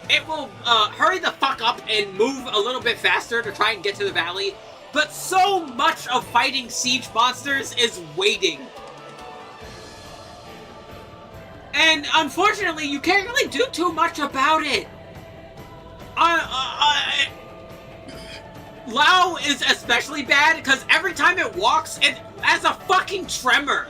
it will hurry the fuck up and move a little bit faster to try and get to the valley, but so much of fighting siege monsters is waiting. And unfortunately, you can't really do too much about it. Lao is especially bad because every time it walks, it has a fucking tremor.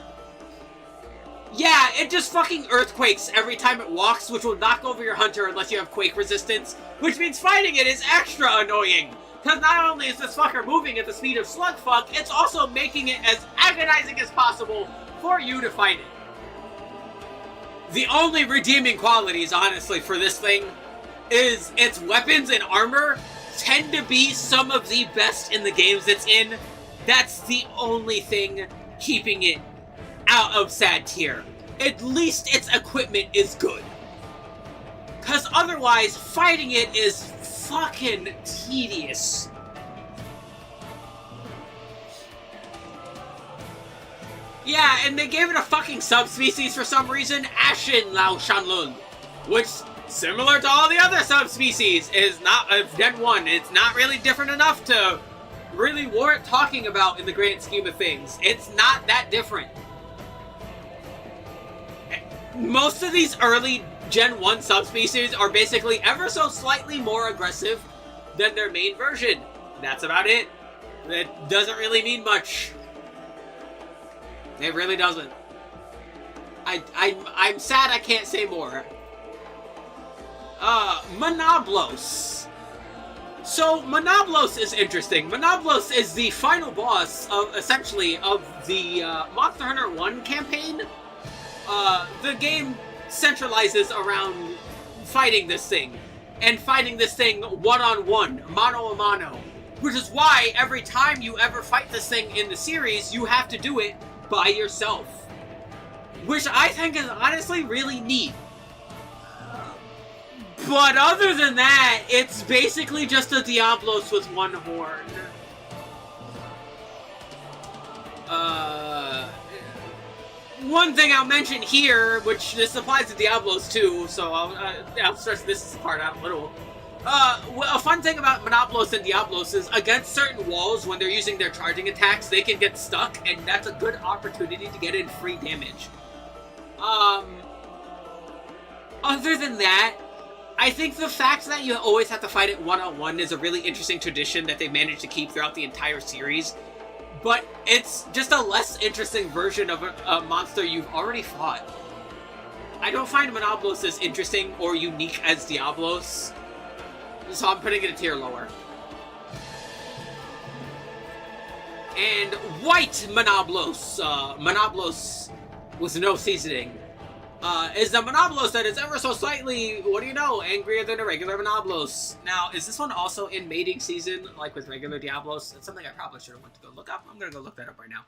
Yeah, it just fucking earthquakes every time it walks, which will knock over your hunter unless you have quake resistance, which means fighting it is extra annoying. Because not only is this fucker moving at the speed of Slugfuck, it's also making it as agonizing as possible for you to fight it. The only redeeming qualities, honestly, for this thing is its weapons and armor tend to be some of the best in the games it's in. That's the only thing keeping it out of sad tier. At least its equipment is good. Because otherwise, fighting it is fucking tedious. Yeah, and they gave it a fucking subspecies for some reason, Ashen Lao Shanlun, which, similar to all the other subspecies, is not of Gen 1. It's not really different enough to really warrant talking about in the grand scheme of things. It's not that different. Most of these early Gen 1 subspecies are basically ever so slightly more aggressive than their main version. That's about it. That doesn't really mean much. It really doesn't. I'm sad I can't say more. Monoblos. So, Monoblos is interesting. Monoblos is the final boss, essentially, of the Monster Hunter 1 campaign. The game centralizes around fighting this thing. And fighting this thing one-on-one, mano-a-mano. Which is why every time you ever fight this thing in the series, you have to do it by yourself. Which I think is honestly really neat. But other than that, it's basically just a Diablos with one horn. One thing I'll mention here, which this applies to Diablos too, so I'll stress this part out a little. A fun thing about Monoblos and Diablos is against certain walls, when they're using their charging attacks, they can get stuck, and that's a good opportunity to get in free damage. Other than that, I think the fact that you always have to fight it one-on-one is a really interesting tradition that they managed to keep throughout the entire series. But it's just a less interesting version of a monster you've already fought. I don't find Monoblos as interesting or unique as Diablos, so I'm putting it a tier lower. And White Monoblos, Monoblos with no seasoning, is the Monoblos that is ever so slightly, what do you know, angrier than a regular Monoblos. Now, is this one also in mating season, like with regular Diablos? It's something I probably should have went to go look up. I'm gonna go look that up right now.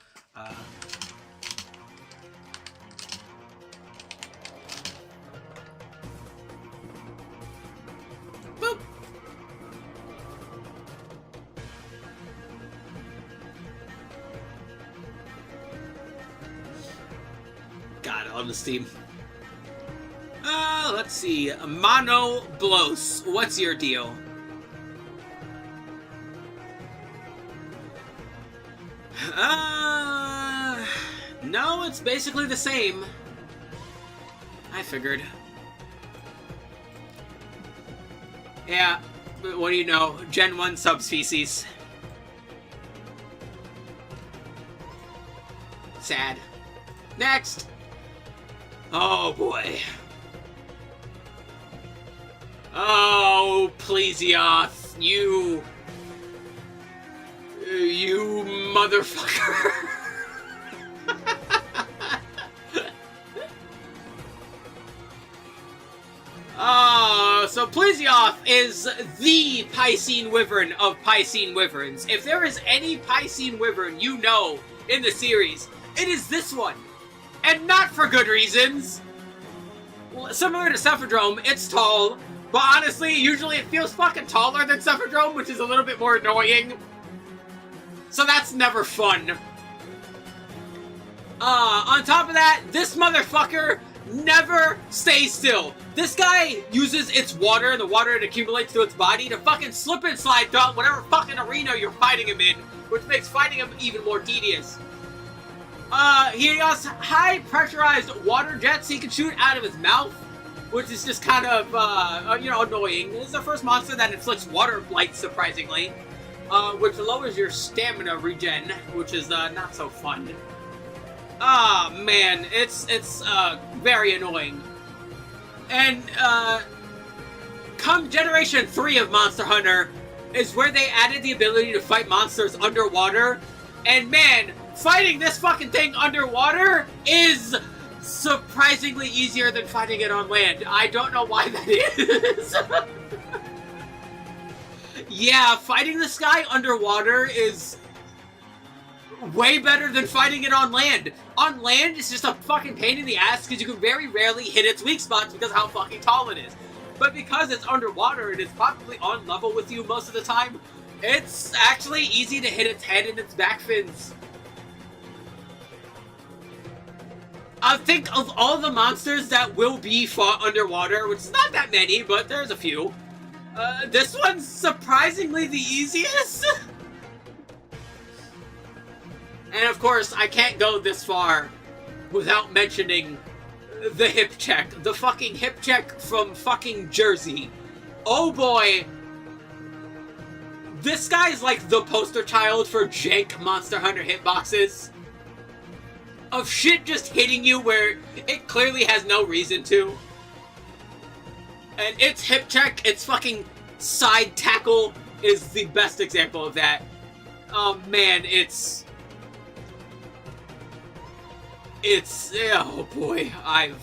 Boop! Got it on the Steam. Let's see. Monoblos. What's your deal? No, it's basically the same. I figured. Yeah, but what do you know? Gen 1 subspecies. Sad. Next! Oh boy. Oh, Plesioth, you motherfucker. Plesioth is the Piscine Wyvern of Piscine Wyverns. If there is any Piscine Wyvern you know in the series, it is this one. And not for good reasons. Similar to Cephadrome, it's tall, but honestly, usually it feels fucking taller than Cephadrome, which is a little bit more annoying. So that's never fun. On top of that, this motherfucker never stays still. This guy uses its water, the water it accumulates to its body, to fucking slip and slide throughout whatever fucking arena you're fighting him in, which makes fighting him even more tedious. He has high pressurized water jets he can shoot out of his mouth, which is just kind of, annoying. This is the first monster that inflicts water blight, surprisingly, which lowers your stamina regen, which is, not so fun. Ah, man, it's very annoying. And, come Generation 3 of Monster Hunter is where they added the ability to fight monsters underwater, and man, fighting this fucking thing underwater is surprisingly easier than fighting it on land. I don't know why that is. Yeah, fighting this guy underwater is way better than fighting it on land. On land, it's just a fucking pain in the ass because you can very rarely hit its weak spots because of how fucking tall it is. But because it's underwater and it's probably on level with you most of the time, it's actually easy to hit its head and its back fins. I think of all the monsters that will be fought underwater, which is not that many, but there's a few, this one's surprisingly the easiest. And of course, I can't go this far without mentioning the hip check. The fucking hip check from fucking Jersey. Oh boy. This guy's like the poster child for jank Monster Hunter hitboxes. Of shit just hitting you where it clearly has no reason to. And its hip check, its fucking side tackle is the best example of that. Oh man, it's oh boy, I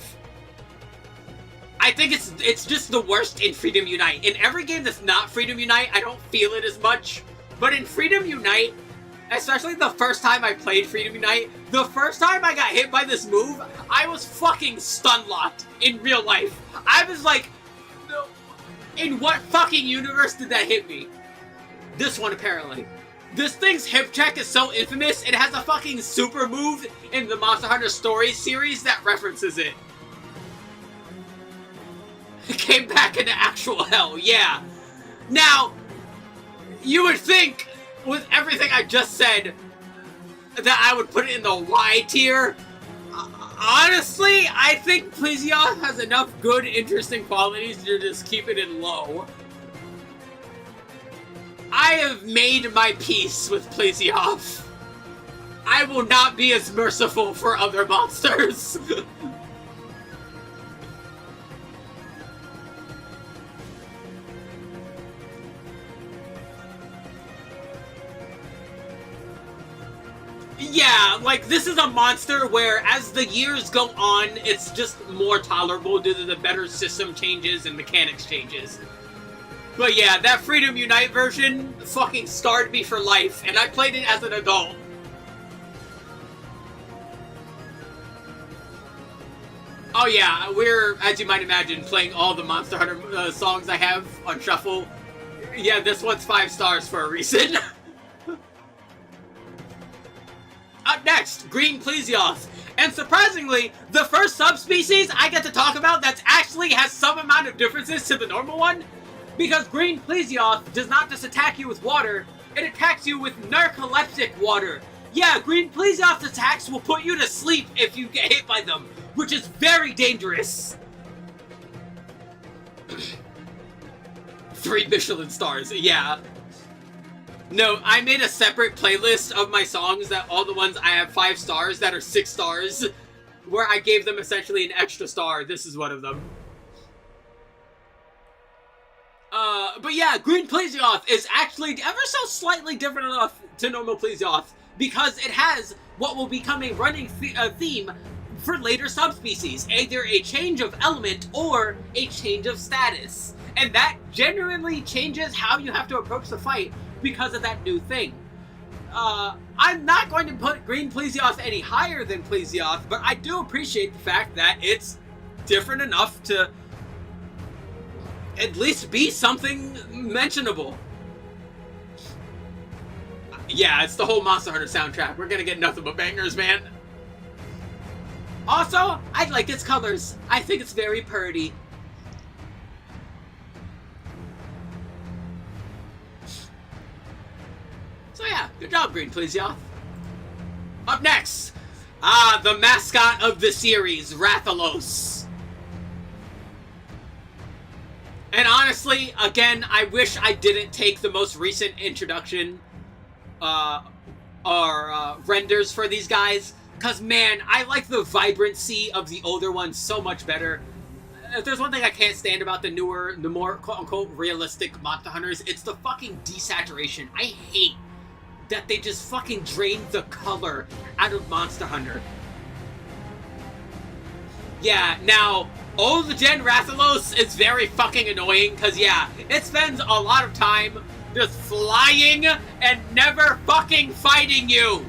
think it's just the worst in Freedom Unite. In every game that's not Freedom Unite, I don't feel it as much. But in Freedom Unite, especially the first time I played Freedom Unite, the first time I got hit by this move, I was fucking stun-locked in real life. I was like, in what fucking universe did that hit me? This one, apparently. This thing's hip check is so infamous, it has a fucking super move in the Monster Hunter Stories series that references it. It came back into actual hell, yeah. Now, you would think, with everything I just said, that I would put it in the Y tier. Honestly, I think Plesioth has enough good, interesting qualities to just keep it in low. I have made my peace with Plesioth. I will not be as merciful for other monsters. Yeah, like, this is a monster where, as the years go on, it's just more tolerable due to the better system changes and mechanics changes. But yeah, that Freedom Unite version fucking scarred me for life, and I played it as an adult. Oh yeah, we're, as you might imagine, playing all the Monster Hunter songs I have on shuffle. Yeah, this one's 5 stars for a reason. Up next, Green Plesioth. And surprisingly, the first subspecies I get to talk about that actually has some amount of differences to the normal one, because Green Plesioth does not just attack you with water, it attacks you with narcoleptic water. Yeah, Green Plesioth's attacks will put you to sleep if you get hit by them, which is very dangerous. 3 Michelin stars, yeah. No, I made a separate playlist of my songs that all the ones I have 5 stars that are 6 stars, where I gave them essentially an extra star. This is one of them. But yeah, Green Plesioth is actually ever so slightly different enough to normal Plesioth, because it has what will become a running theme for later subspecies, either a change of element or a change of status. And that genuinely changes how you have to approach the fight because of that new thing. I'm not going to put Green Plesioth any higher than Plesioth, but I do appreciate the fact that it's different enough to at least be something mentionable. Yeah, it's the whole Monster Hunter soundtrack. We're gonna get nothing but bangers, man. Also, I like its colors. I think it's very pretty. So yeah, good job, Green Plesioth. Up next, the mascot of the series, Rathalos. And honestly, again, I wish I didn't take the most recent introduction or renders for these guys, because man, I like the vibrancy of the older ones so much better. If there's one thing I can't stand about the more quote-unquote realistic Monster Hunters, it's the fucking desaturation. I hate that they just fucking drained the color out of Monster Hunter. Yeah, now, old gen Rathalos is very fucking annoying, because yeah, it spends a lot of time just flying and never fucking fighting you.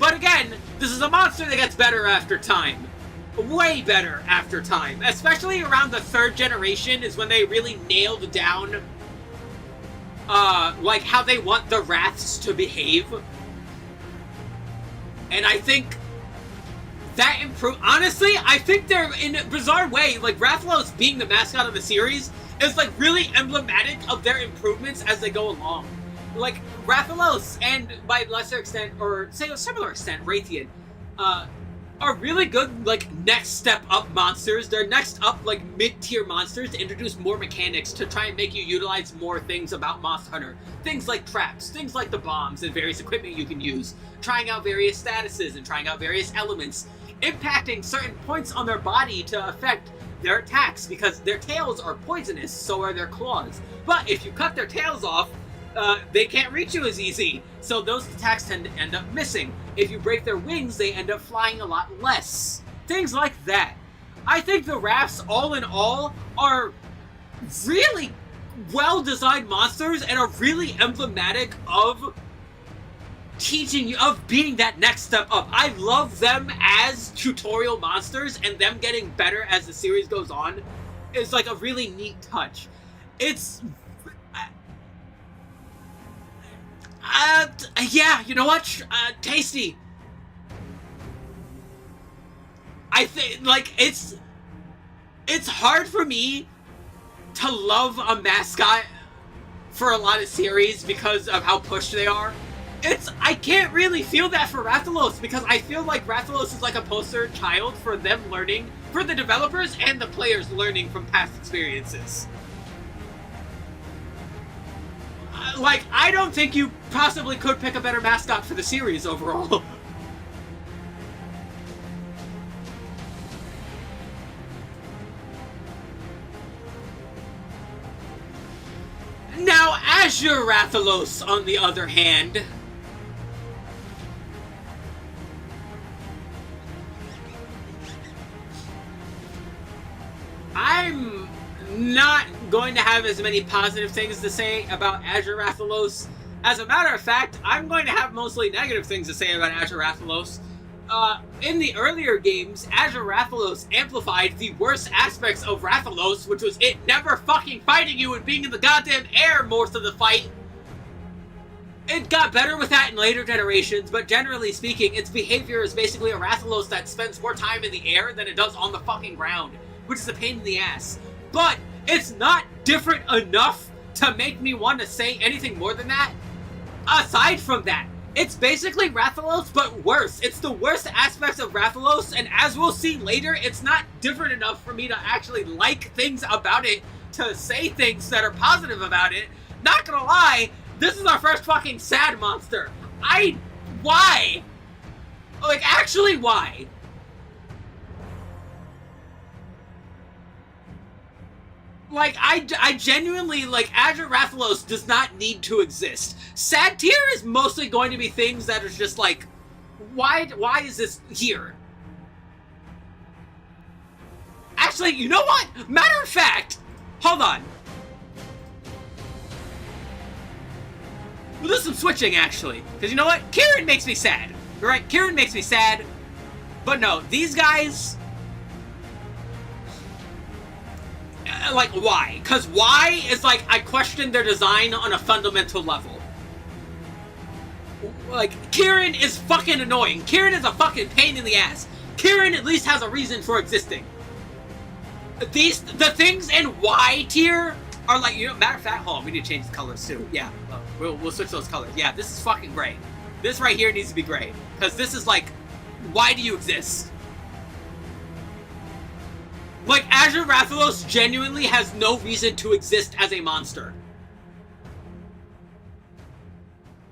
But again, this is a monster that gets better after time. Way better after time. Especially around the 3rd generation is when they really nailed down like how they want the Wraths to behave. And I think that honestly, I think they're, in a bizarre way, like Rathalos being the mascot of the series is like really emblematic of their improvements as they go along. Like Rathalos and by lesser extent, or say a similar extent, Raytheon, are really good, like, next step up monsters. They're next up, like, mid-tier monsters to introduce more mechanics to try and make you utilize more things about Monster Hunter. Things like traps, things like the bombs and various equipment you can use, trying out various statuses and trying out various elements, impacting certain points on their body to affect their attacks, because their tails are poisonous, so are their claws. But if you cut their tails off, they can't reach you as easy, so those attacks tend to end up missing. If you break their wings, they end up flying a lot less. Things like that. I think the Wraths, all in all, are really well-designed monsters and are really emblematic of teaching you, of being that next step up. I love them as tutorial monsters, and them getting better as the series goes on is like a really neat touch. It's... yeah, you know what? Tasty. I think, like, it's hard for me to love a mascot for a lot of series because of how pushed they are. I can't really feel that for Rathalos, because I feel like Rathalos is like a poster child for them learning, for the developers and the players learning from past experiences. Like, I don't think you possibly could pick a better mascot for the series overall. Now, Azure Rathalos, on the other hand, I'm not going to have as many positive things to say about Azure Rathalos. As a matter of fact, I'm going to have mostly negative things to say about Azure Rathalos. In the earlier games, Azure Rathalos amplified the worst aspects of Rathalos, which was it never fucking fighting you and being in the goddamn air most of the fight. It got better with that in later generations, but generally speaking, its behavior is basically a Rathalos that spends more time in the air than it does on the fucking ground, which is a pain in the ass. But it's not different enough to make me want to say anything more than that. Aside from that, it's basically Rathalos, but worse. It's the worst aspects of Rathalos, and as we'll see later, it's not different enough for me to actually like things about it, to say things that are positive about it. Not gonna lie, this is our first fucking sad monster. Why? Like, actually, why? Like, I genuinely, like, Azure Rathalos does not need to exist. Sad tier is mostly going to be things that are just like, why is this here? Actually, you know what? Matter of fact, Hold on. We'll do some switching, actually. Because you know what? Kieran makes me sad. Right? Kieran makes me sad. But no, these guys... like, why? Because why is, like, I question their design on a fundamental level. Like, Kieran is fucking annoying. Kieran is a fucking pain in the ass. Kieran at least has a reason for existing. The things in Y tier are like, you know, matter of fact, hold on, we need to change the colors too. Yeah, we'll switch those colors. Yeah, this is fucking gray. This right here needs to be gray. Because this is like, why do you exist? Like, Azure Rathalos genuinely has no reason to exist as a monster.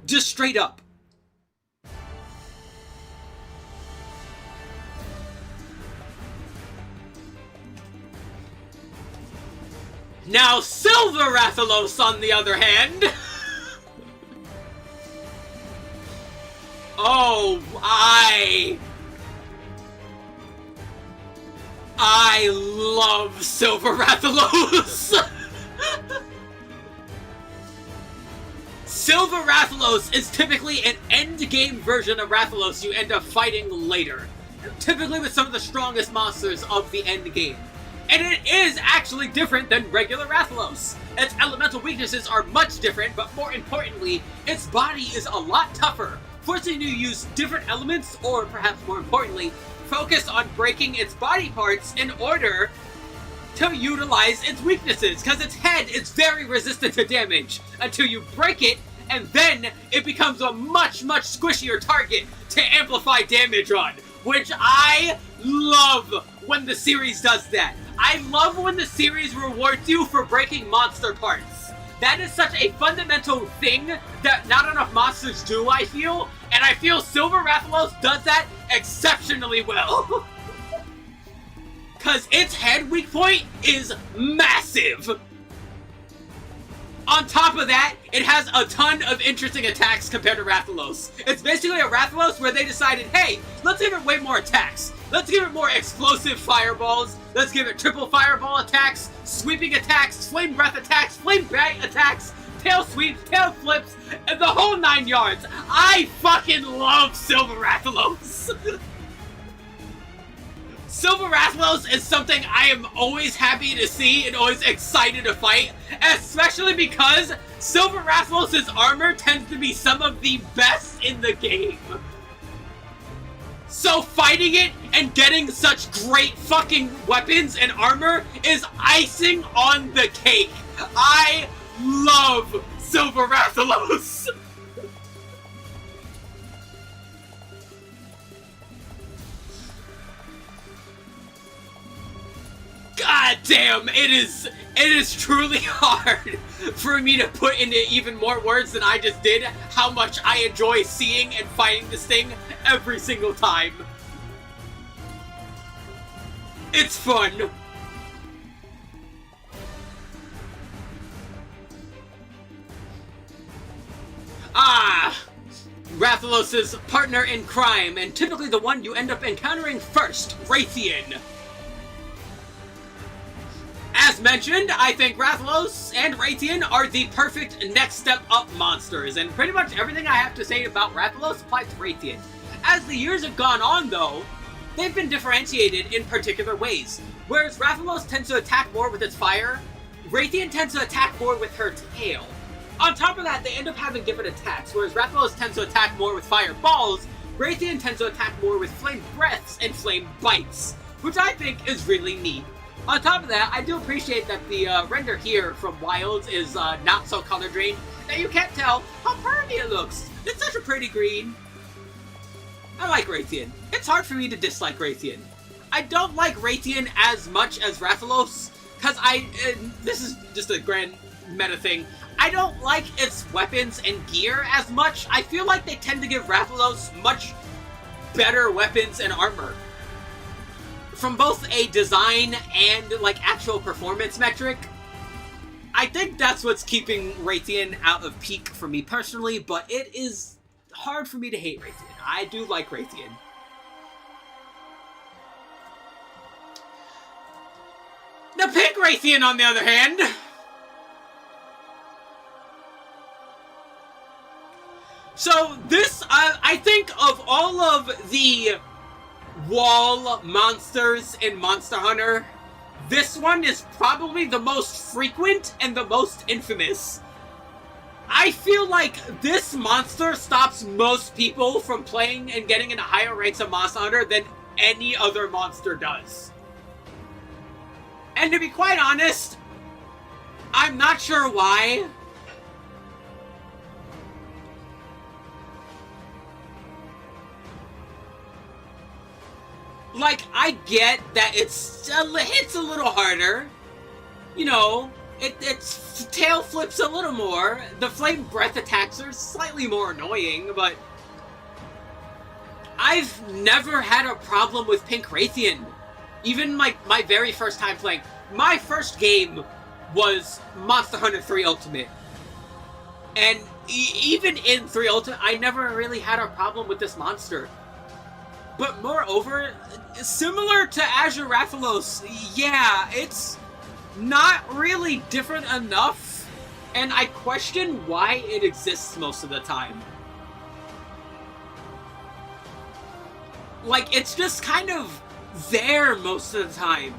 Just straight up. Now, Silver Rathalos, on the other hand... oh, I love Silver Rathalos! Silver Rathalos is typically an endgame version of Rathalos you end up fighting later. Typically with some of the strongest monsters of the endgame. And it is actually different than regular Rathalos. Its elemental weaknesses are much different, but more importantly, its body is a lot tougher, forcing you to use different elements, or perhaps more importantly, focus on breaking its body parts in order to utilize its weaknesses, because its head is very resistant to damage until you break it, and then it becomes a much, much squishier target to amplify damage on, which I love when the series does that. I love when the series rewards you for breaking monster parts. That is such a fundamental thing that not enough monsters do, I feel, and I feel Silver Rathalos does that exceptionally well. Because its head weak point is massive. On top of that, it has a ton of interesting attacks compared to Rathalos. It's basically a Rathalos where they decided, hey, let's give it way more attacks. Let's give it more explosive fireballs. Let's give it triple fireball attacks, sweeping attacks, flame breath attacks, flame bang attacks, tail sweeps, tail flips, and the whole 9 yards. I fucking love Silver Rathalos. Silver Rathalos is something I am always happy to see and always excited to fight, especially because Silver Rathalos' armor tends to be some of the best in the game. So fighting it and getting such great fucking weapons and armor is icing on the cake. I love Silver Rathalos. God damn, it is truly hard for me to put into even more words than I just did how much I enjoy seeing and fighting this thing every single time. It's fun. Rathalos' partner in crime, and typically the one you end up encountering first, Raytheon. As mentioned, I think Rathalos and Raytheon are the perfect next step up monsters, and pretty much everything I have to say about Rathalos applies to Raytheon. As the years have gone on, though, they've been differentiated in particular ways. Whereas Rathalos tends to attack more with its fire, Raytheon tends to attack more with her tail. On top of that, they end up having different attacks, whereas Rathalos tends to attack more with fireballs, Raytheon tends to attack more with flame breaths and flame bites, which I think is really neat. On top of that, I do appreciate that the render here from Wilds is not so color drained that you can't tell how pretty it looks. It's such a pretty green. I like Raytheon. It's hard for me to dislike Raytheon. I don't like Raytheon as much as Rathalos, because this is just a grand meta thing, I don't like its weapons and gear as much. I feel like they tend to give Rathalos much better weapons and armor. From both a design and, like, actual performance metric, I think that's what's keeping Raytheon out of peak for me personally, but it is hard for me to hate Raytheon. I do like Raytheon. The Pink Raytheon, on the other hand, so this, I think of all of the wall monsters in Monster Hunter, this one is probably the most frequent and the most infamous. I feel like this monster stops most people from playing and getting into higher ranks of Monster Hunter than any other monster does. And to be quite honest, I'm not sure why. Like, I get that it hits a little harder. You know, its tail flips a little more. The flame breath attacks are slightly more annoying, but I've never had a problem with Pink Raytheon. Even like my very first time playing. My first game was Monster Hunter 3 Ultimate. And even in 3 Ultimate, I never really had a problem with this monster. But moreover, similar to Azure Rathalos, yeah, it's not really different enough, and I question why it exists most of the time. Like, it's just kind of there most of the time.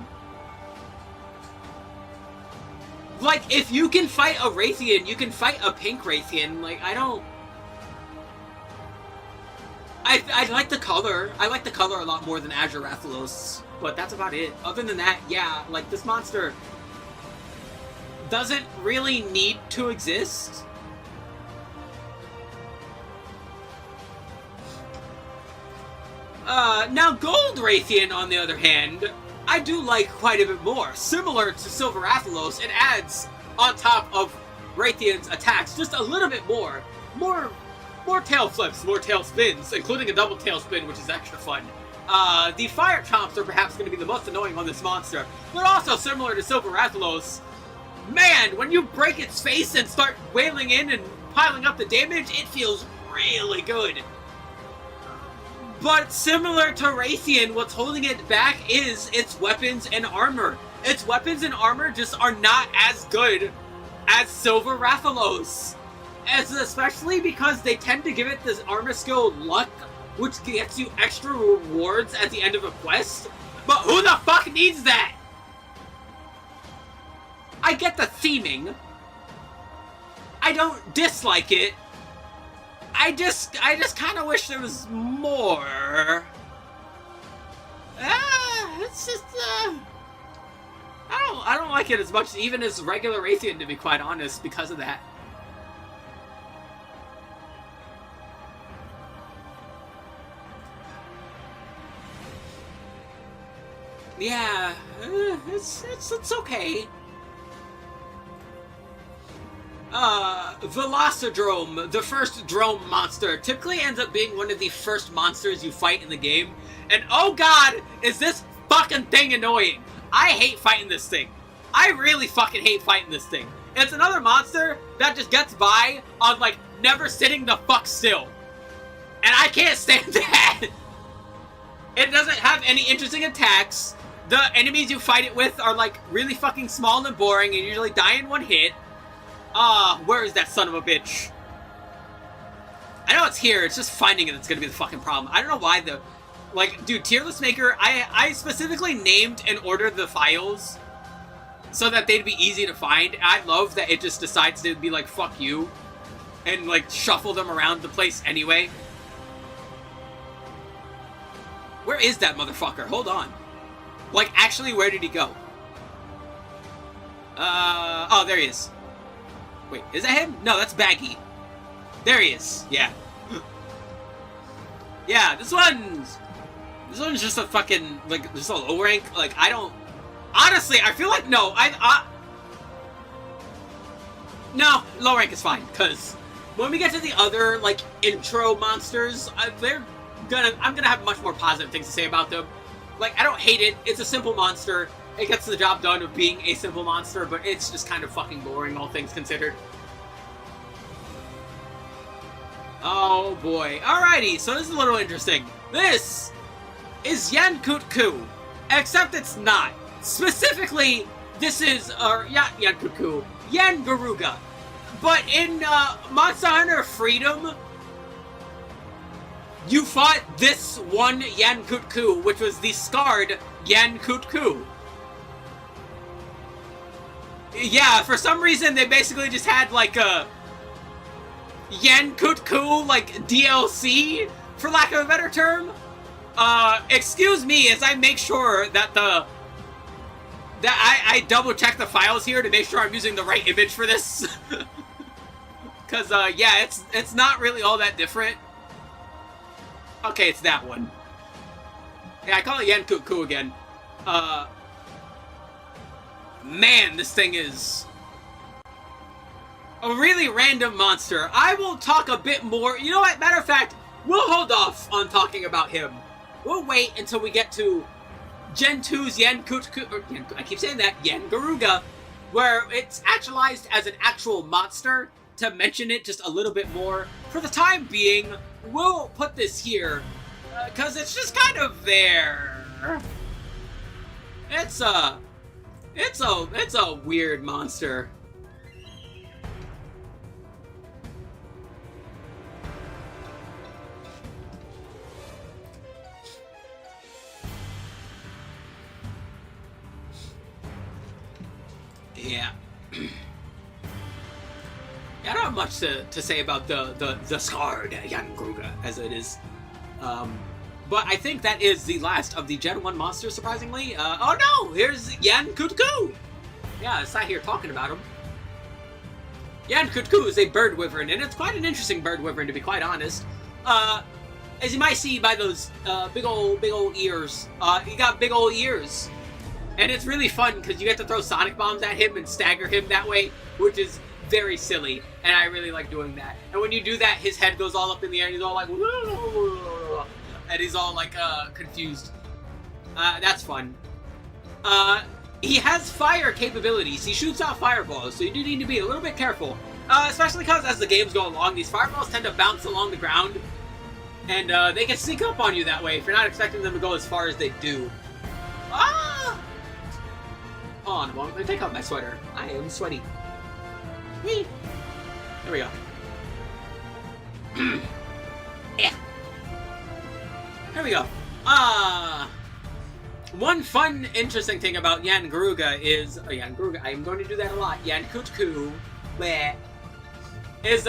Like, if you can fight a Raytheon, you can fight a Pink Raytheon. Like, I like the color. I like the color a lot more than Azure Rathalos, but that's about it. Other than that, yeah, like, this monster doesn't really need to exist. Now Gold Raytheon, on the other hand, I do like quite a bit more. Similar to Silver Rathalos, it adds on top of Raytheon's attacks just a little bit more. More tail flips, more tail spins, including a double tail spin, which is extra fun. The fire chomps are perhaps going to be the most annoying on this monster, but also similar to Silver Rathalos. Man, when you break its face and start wailing in and piling up the damage, it feels really good. But similar to Raytheon, what's holding it back is its weapons and armor. Its weapons and armor just are not as good as Silver Rathalos. Especially because they tend to give it this armor skill luck, which gets you extra rewards at the end of a quest. But who the fuck needs that? I get the theming. I don't dislike it. I just kind of wish there was more. It's just, I don't like it as much, even as regular Raytheon, to be quite honest, because of that. Yeah, it's okay. Velocidrome, the first drome monster, typically ends up being one of the first monsters you fight in the game. And oh god, is this fucking thing annoying. I hate fighting this thing. I really fucking hate fighting this thing. It's another monster that just gets by on, like, never sitting the fuck still. And I can't stand that. It doesn't have any interesting attacks. The enemies you fight it with are, like, really fucking small and boring and usually die in one hit. Where is that son of a bitch? I know it's here, it's just finding it that's gonna be the fucking problem. I don't know why the... Like, dude, Tier List Maker, I specifically named and ordered the files so that they'd be easy to find. I love that it just decides to be like, fuck you, and, like, shuffle them around the place anyway. Where is that motherfucker? Hold on. Like, actually, where did he go? Oh, there he is. Wait, is that him? No, that's Baggy. There he is. Yeah. Yeah, this one's just a fucking, like, just a low rank. Like, I don't... Honestly, I feel like, no, no, low rank is fine, because when we get to the other, like, intro monsters, I'm gonna have much more positive things to say about them. Like, I don't hate it. It's a simple monster. It gets the job done of being a simple monster, but it's just kind of fucking boring, all things considered. Oh boy. Alrighty, so this is a little interesting. This is Yankutku, except it's not. Specifically, this is, yeah, Yankuku, Yangaruga. But in, Monster Hunter Freedom, you fought this one Yankutku, which was the scarred Yankutku. Yeah, for some reason, they basically just had, like, a Yankutku, like, DLC, for lack of a better term. Excuse me as I make sure that I double check the files here to make sure I'm using the right image for this. Cause, yeah, it's not really all that different. Okay, it's that one. Yeah, I call it Yankuku again. Man, this thing is a really random monster. I will talk a bit more. You know what? Matter of fact, we'll hold off on talking about him. We'll wait until we get to Gen 2's Yankutku, I keep saying that, Yangaruga, where it's actualized as an actual monster, to mention it just a little bit more. For the time being, we'll put this here, because it's just kind of there. It's a weird monster. Yeah. I don't have much to say about the scarred Yangaruga, as it is. But I think that is the last of the Gen 1 monsters, surprisingly. Oh no! Here's Yankutku! Yeah, I sat here talking about him. Yankutku is a bird wyvern, and it's quite an interesting bird wyvern, to be quite honest. As you might see by those big old ears, he got big old ears. And it's really fun, because you get to throw sonic bombs at him and stagger him that way, which is very silly, and I really like doing that. And when you do that, his head goes all up in the air, and he's all like, whoa, and he's all like confused. That's fun. He has fire capabilities. He shoots out fireballs, so you do need to be a little bit careful. Especially because as the games go along, these fireballs tend to bounce along the ground, and they can sneak up on you that way if you're not expecting them to go as far as they do. Ah! Hold on a moment. Let me take off my sweater. I am sweaty. Whee! There we go. Yeah. There we go. One fun, interesting thing about Yangaruga is... Yangaruga, I'm going to do that a lot. Yankutku, bleh, is,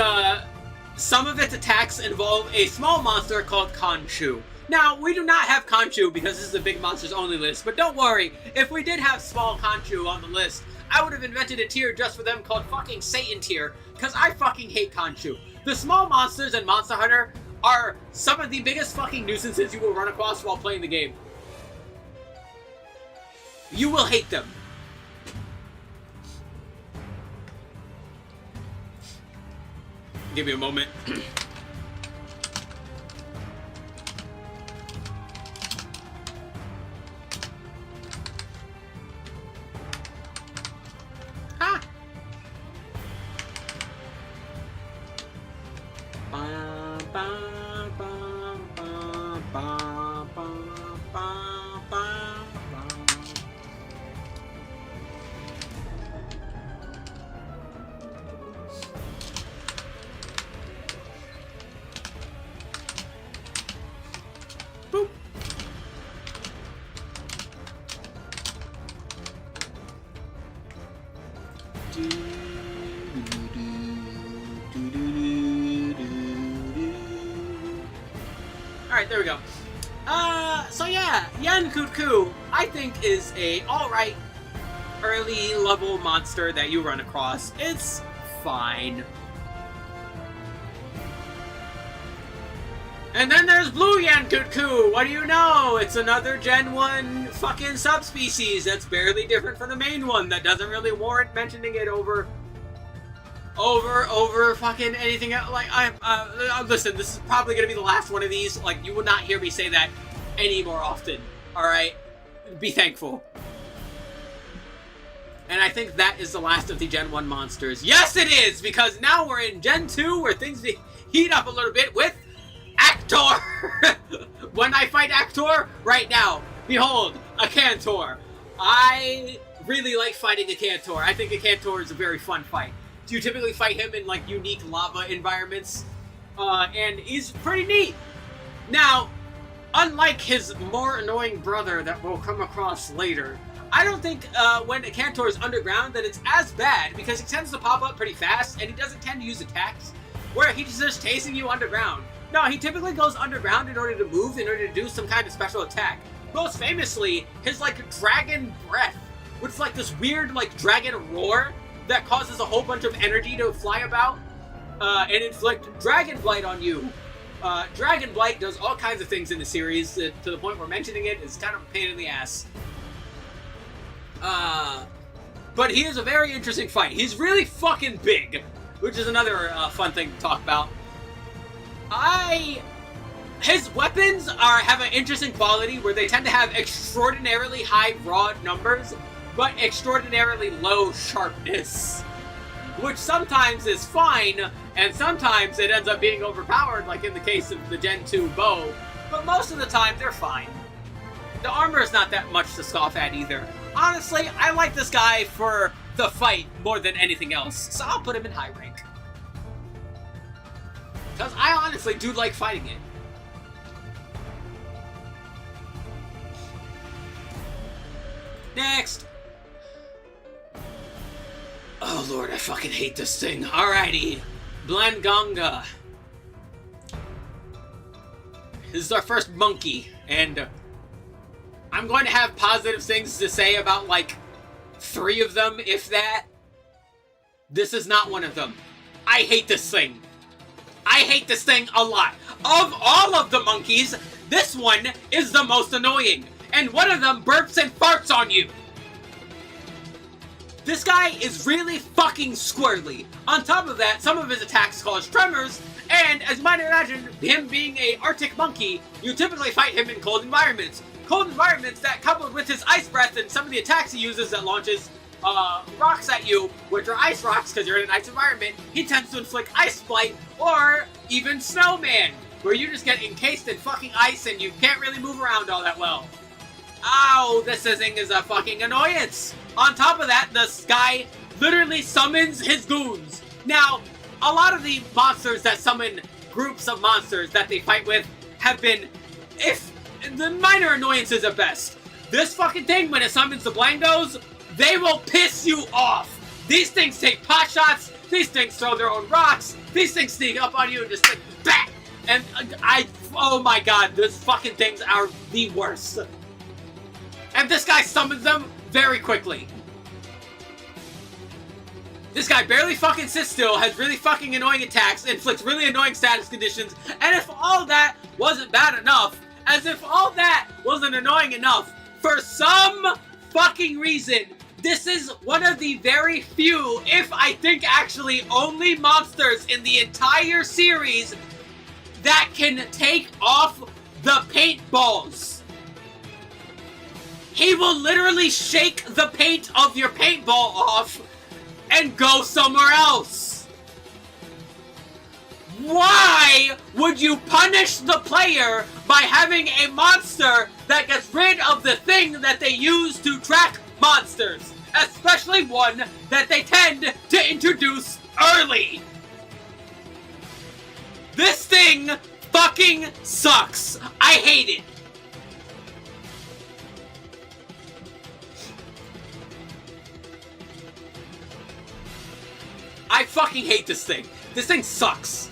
some of its attacks involve a small monster called Khonshu. Now, we do not have Khonshu because this is a big monsters only list, but don't worry, if we did have small Khonshu on the list, I would have invented a tier just for them called fucking Satan tier, because I fucking hate Khonshu. The small monsters in Monster Hunter are some of the biggest fucking nuisances you will run across while playing the game. You will hate them. Give me a moment. Ah! Ba, ba, ba, ba, ba, ba, ba, ba. Boop. Alright, there we go. So yeah, Yankutku, I think, is a alright early level monster that you run across. It's fine. And then there's Blue Yankutku. What do you know? It's another Gen 1 fucking subspecies that's barely different from the main one that doesn't really warrant mentioning it over fucking anything else. Like, listen, this is probably gonna be the last one of these. Like, you will not hear me say that any more often. Alright? Be thankful. And I think that is the last of the Gen 1 monsters. Yes, it is! Because now we're in Gen 2 where things heat up a little bit with Actor! When I fight Actor, right now, behold, a Cantor. I really like fighting a Cantor. I think a Cantor is a very fun fight. You typically fight him in like unique lava environments, and he's pretty neat. Now, unlike his more annoying brother that we'll come across later, I don't think when a Cantor is underground that it's as bad, because he tends to pop up pretty fast and he doesn't tend to use attacks where he's just chasing you underground. No, he typically goes underground in order to move, in order to do some kind of special attack. Most famously, his like dragon breath, which is like this weird like dragon roar that causes a whole bunch of energy to fly about and inflict Dragon Blight on you. Dragon Blight does all kinds of things in the series to the point where mentioning it is kind of a pain in the ass. But he is a very interesting fight. He's really fucking big, which is another fun thing to talk about. His weapons have an interesting quality where they tend to have extraordinarily high raw numbers, but extraordinarily low sharpness, which sometimes is fine, and sometimes it ends up being overpowered, like in the case of the Gen 2 bow, but most of the time they're fine. The armor is not that much to scoff at either. Honestly, I like this guy for the fight more than anything else, so I'll put him in high rank. Because I honestly do like fighting it. Next! Oh lord, I fucking hate this thing. Alrighty. Blangonga. This is our first monkey, and I'm going to have positive things to say about, like, 3 of them, if that. This is not one of them. I hate this thing. I hate this thing a lot. Of all of the monkeys, this one is the most annoying. And one of them burps and farts on you. This guy is really fucking squirrely. On top of that, some of his attacks cause tremors, and as you might imagine, him being a Arctic monkey, you typically fight him in cold environments. Cold environments that, coupled with his ice breath and some of the attacks he uses that launches rocks at you, which are ice rocks because you're in an ice environment, he tends to inflict ice blight, or even snowman, where you just get encased in fucking ice and you can't really move around all that well. Ow, this thing is a fucking annoyance. On top of that, this guy literally summons his goons. Now, a lot of the monsters that summon groups of monsters that they fight with have been, if the minor annoyances at best. This fucking thing, when it summons the Blangos, they will piss you off. These things take pot shots, these things throw their own rocks, these things sneak up on you and just like, BAH! And oh my god, those fucking things are the worst. And this guy summons them very quickly. This guy barely fucking sits still, has really fucking annoying attacks, inflicts really annoying status conditions, and if all that wasn't bad enough, as if all that wasn't annoying enough, for some fucking reason, this is one of the very few, if I think actually only monsters in the entire series that can take off the paintballs. He will literally shake the paint of your paintball off and go somewhere else. Why would you punish the player by having a monster that gets rid of the thing that they use to track monsters? Especially one that they tend to introduce early. This thing fucking sucks. I hate it. I fucking hate this thing. This thing sucks.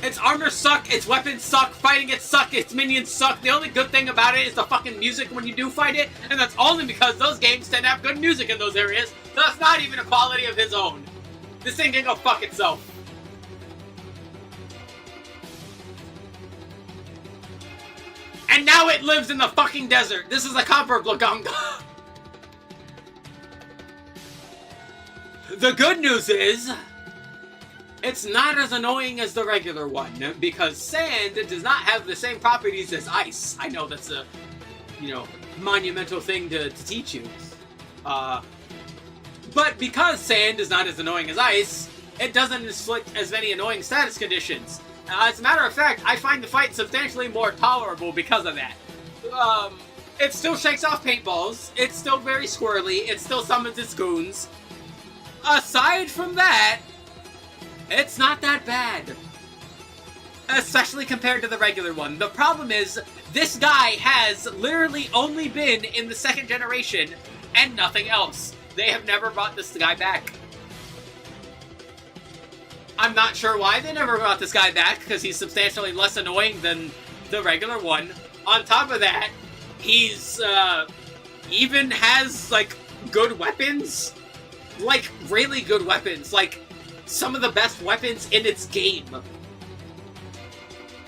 Its armor suck, its weapons suck, fighting it suck, its minions suck. The only good thing about it is the fucking music when you do fight it, and that's only because those games tend to have good music in those areas, so that's not even a quality of his own. This thing can go fuck itself. And now it lives in the fucking desert. This is a copper Blagonga. The good news is, it's not as annoying as the regular one, because sand does not have the same properties as ice. I know that's a, monumental thing to teach you. But because sand is not as annoying as ice, it doesn't inflict as many annoying status conditions. As a matter of fact, I find the fight substantially more tolerable because of that. It still shakes off paintballs. It's still very squirrely. It still summons its goons. Aside from that, it's not that bad. Especially compared to the regular one. The problem is, this guy has literally only been in the 2nd generation and nothing else. They have never brought this guy back. I'm not sure why they never brought this guy back, because he's substantially less annoying than the regular one. On top of that, he's, even has, like, good weapons. Like, really good weapons. Like, some of the best weapons in its game.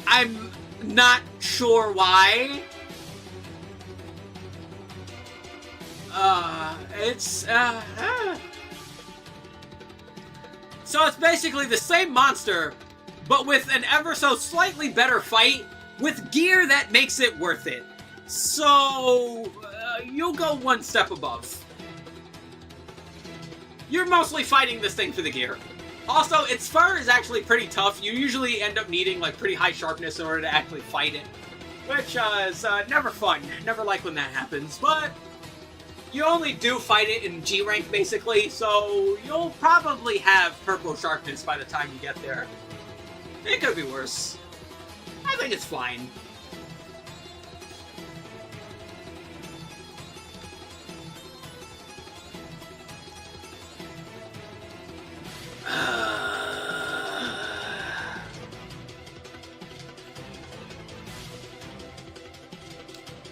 I'm not sure why. So it's basically the same monster, but with an ever so slightly better fight, with gear that makes it worth it. So, you'll go one step above. You're mostly fighting this thing for the gear. Also, its fur is actually pretty tough. You usually end up needing, like, pretty high sharpness in order to actually fight it. Which, is, never fun. Never like when that happens. But, you only do fight it in G rank, basically, so you'll probably have purple sharpness by the time you get there. It could be worse. I think it's fine.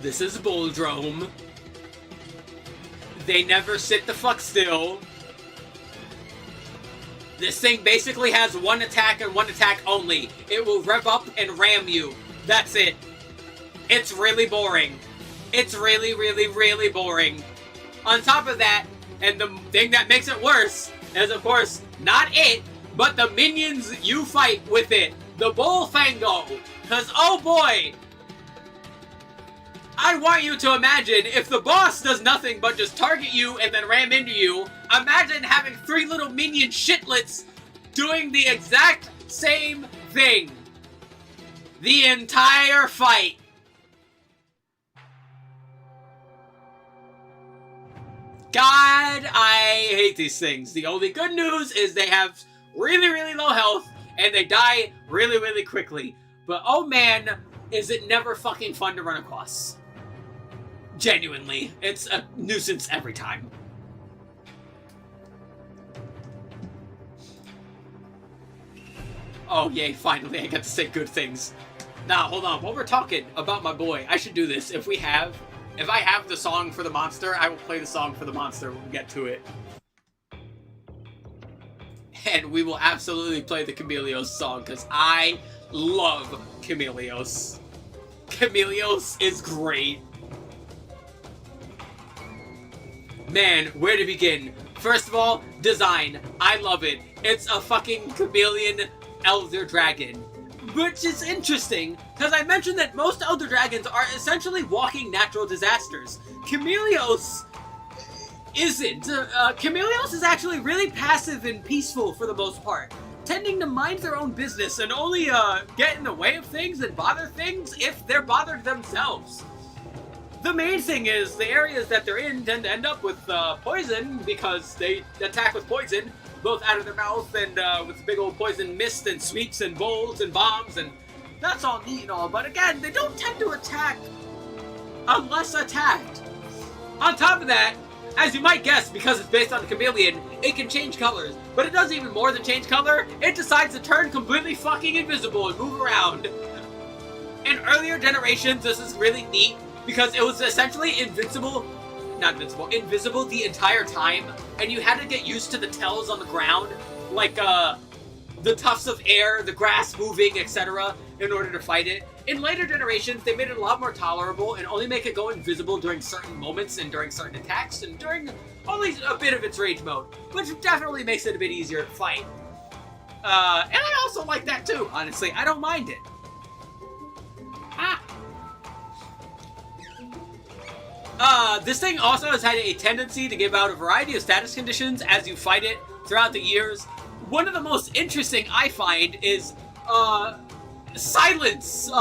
This is Bulldrome. They never sit the fuck still. This thing basically has one attack and one attack only. It will rev up and ram you. That's it. It's really boring. It's really, really, really boring. On top of that, and the thing that makes it worse is, of course, not it, but the minions you fight with it. The Bullfango. Because, oh boy, I want you to imagine if the boss does nothing but just target you and then ram into you. Imagine having 3 little minion shitlets doing the exact same thing. The entire fight. God, I hate these things. The only good news is they have really, really low health and they die really, really quickly. But oh man, is it never fucking fun to run across. Genuinely, it's a nuisance every time. Oh yay, finally I get to say good things. Now, hold on, while we're talking about my boy, I should do this. If I have the song for the monster, I will play the song for the monster when we get to it. And we will absolutely play the Chameleos song, because I love Chameleos. Chameleos is great. Man, where to begin? First of all, design. I love it. It's a fucking chameleon elder dragon. Which is interesting, because I mentioned that most elder dragons are essentially walking natural disasters. Chameleos isn't. Chameleos is actually really passive and peaceful for the most part, tending to mind their own business and only get in the way of things and bother things if they're bothered themselves. The main thing is the areas that they're in tend to end up with poison because they attack with poison, both out of their mouth and with big old poison mist and sweeps and bowls and bombs, and that's all neat and all, but again, they don't tend to attack unless attacked. On top of that, as you might guess, because it's based on the chameleon, it can change colors, but it does even more than change color. It decides to turn completely fucking invisible and move around. In earlier generations, this is really neat, because it was essentially invisible the entire time, and you had to get used to the tells on the ground, like the tufts of air, the grass moving, etc., in order to fight it. In later generations, they made it a lot more tolerable and only make it go invisible during certain moments and during certain attacks and during only a bit of its rage mode, which definitely makes it a bit easier to fight. And I also like that too, honestly. I don't mind it. This thing also has had a tendency to give out a variety of status conditions as you fight it throughout the years. One of the most interesting I find is, silence.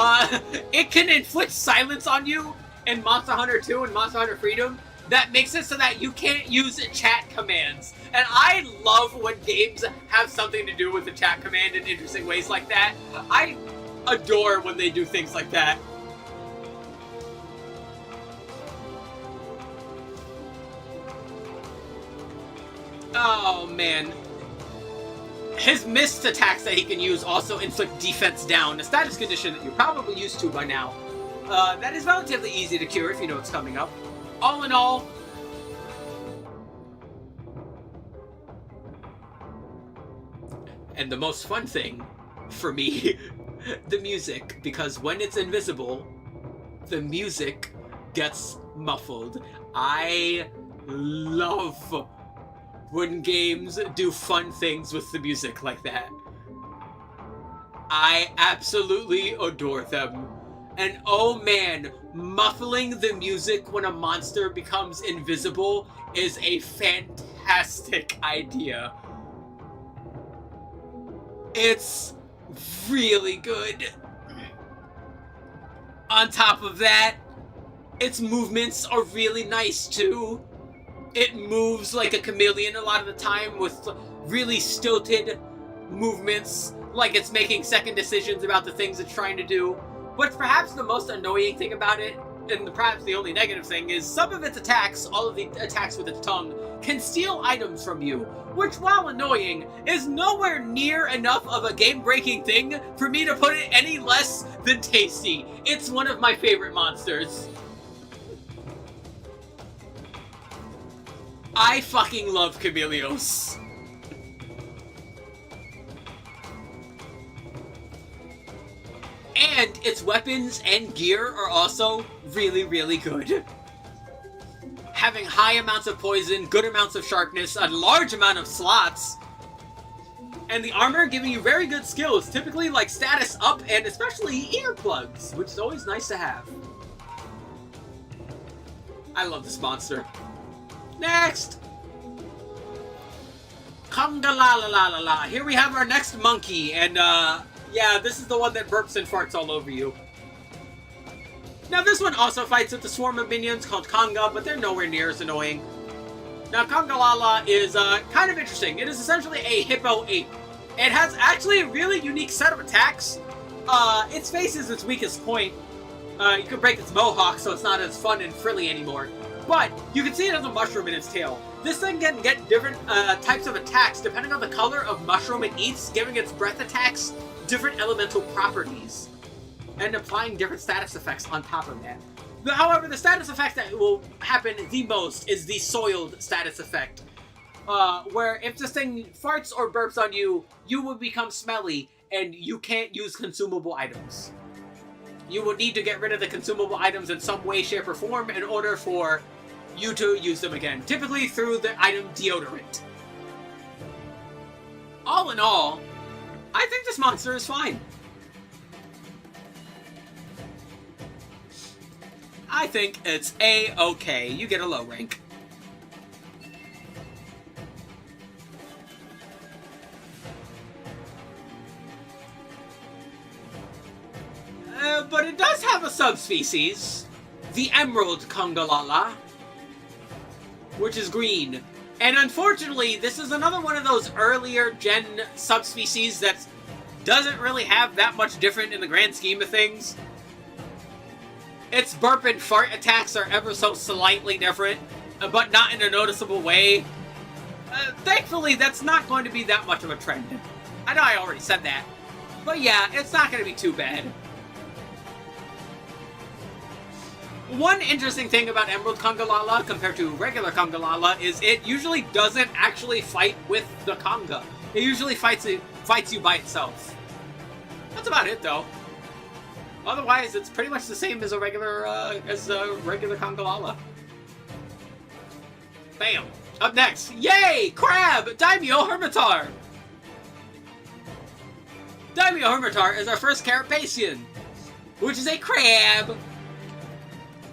It can inflict silence on you in Monster Hunter 2 and Monster Hunter Freedom that makes it so that you can't use chat commands. And I love when games have something to do with the chat command in interesting ways like that. I adore when they do things like that. Oh, man. His missed attacks that he can use also inflict defense down, a status condition that you're probably used to by now. That is relatively easy to cure if you know it's coming up. All in all, and the most fun thing for me, the music, because when it's invisible, the music gets muffled. I love when games do fun things with the music like that. I absolutely adore them. And oh man, muffling the music when a monster becomes invisible is a fantastic idea. It's really good. On top of that, its movements are really nice too. It moves like a chameleon a lot of the time with really stilted movements, like it's making second decisions about the things it's trying to do. But perhaps the most annoying thing about it, and perhaps the only negative thing, is some of its attacks, all of the attacks with its tongue, can steal items from you, which, while annoying, is nowhere near enough of a game-breaking thing for me to put it any less than tasty. It's one of my favorite monsters. I fucking love Chameleos. And its weapons and gear are also really, really good. Having high amounts of poison, good amounts of sharpness, a large amount of slots, and the armor giving you very good skills, typically like status up and especially earplugs, which is always nice to have. I love this monster. Next! Conga la la la la la. Here we have our next monkey, and yeah, this is the one that burps and farts all over you. Now this one also fights with a swarm of minions called Conga, but they're nowhere near as annoying. Now Conga la la is kind of interesting. It is essentially a hippo ape. It has actually a really unique set of attacks. Its face is its weakest point. You can break its mohawk so it's not as fun and frilly anymore. But you can see it has a mushroom in its tail. This thing can get different types of attacks depending on the color of mushroom it eats, giving its breath attacks different elemental properties, and applying different status effects on top of that. However, the status effect that will happen the most is the soiled status effect, where if this thing farts or burps on you, you will become smelly, and you can't use consumable items. You will need to get rid of the consumable items in some way, shape, or form in order for you to use them again, typically through the item deodorant. All in all, I think this monster is fine. I think it's A-okay. You get a low rank. But it does have a subspecies, the Emerald Congalala, which is green. And unfortunately, this is another one of those earlier gen subspecies that doesn't really have that much different in the grand scheme of things. Its burp and fart attacks are ever so slightly different, but not in a noticeable way. Thankfully, that's not going to be that much of a trend. I know I already said that, but yeah, it's not going to be too bad. One interesting thing about Emerald Congalala compared to regular Congalala is it usually doesn't actually fight with the Conga. It usually fights you by itself. That's about it, though. Otherwise, it's pretty much the same as a regular Congalala. Bam! Up next, yay! Crab! Daimyo Hermitar! Daimyo Hermitar is our first Carapacean, which is a crab.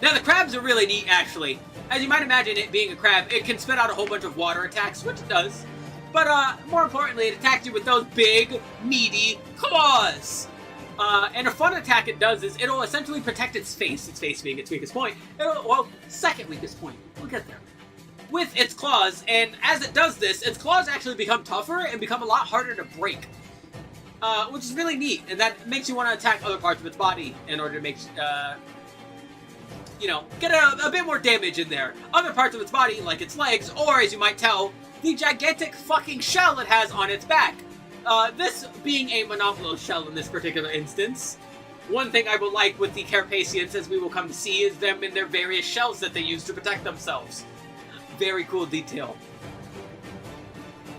Now, the crabs are really neat, actually. As you might imagine, it being a crab, it can spit out a whole bunch of water attacks, which it does. But, more importantly, it attacks you with those big, meaty claws. And a fun attack it does is it'll essentially protect its face being its weakest point. Well, second weakest point. We'll get there. With its claws, and as it does this, its claws actually become tougher and become a lot harder to break. Which is really neat, and that makes you want to attack other parts of its body in order to make, you know, get a bit more damage in there. Other parts of its body, like its legs, or as you might tell, the gigantic fucking shell it has on its back. This being a Monopoly shell in this particular instance. One thing I would like with the Carapacians, as we will come to see, is them in their various shells that they use to protect themselves. Very cool detail.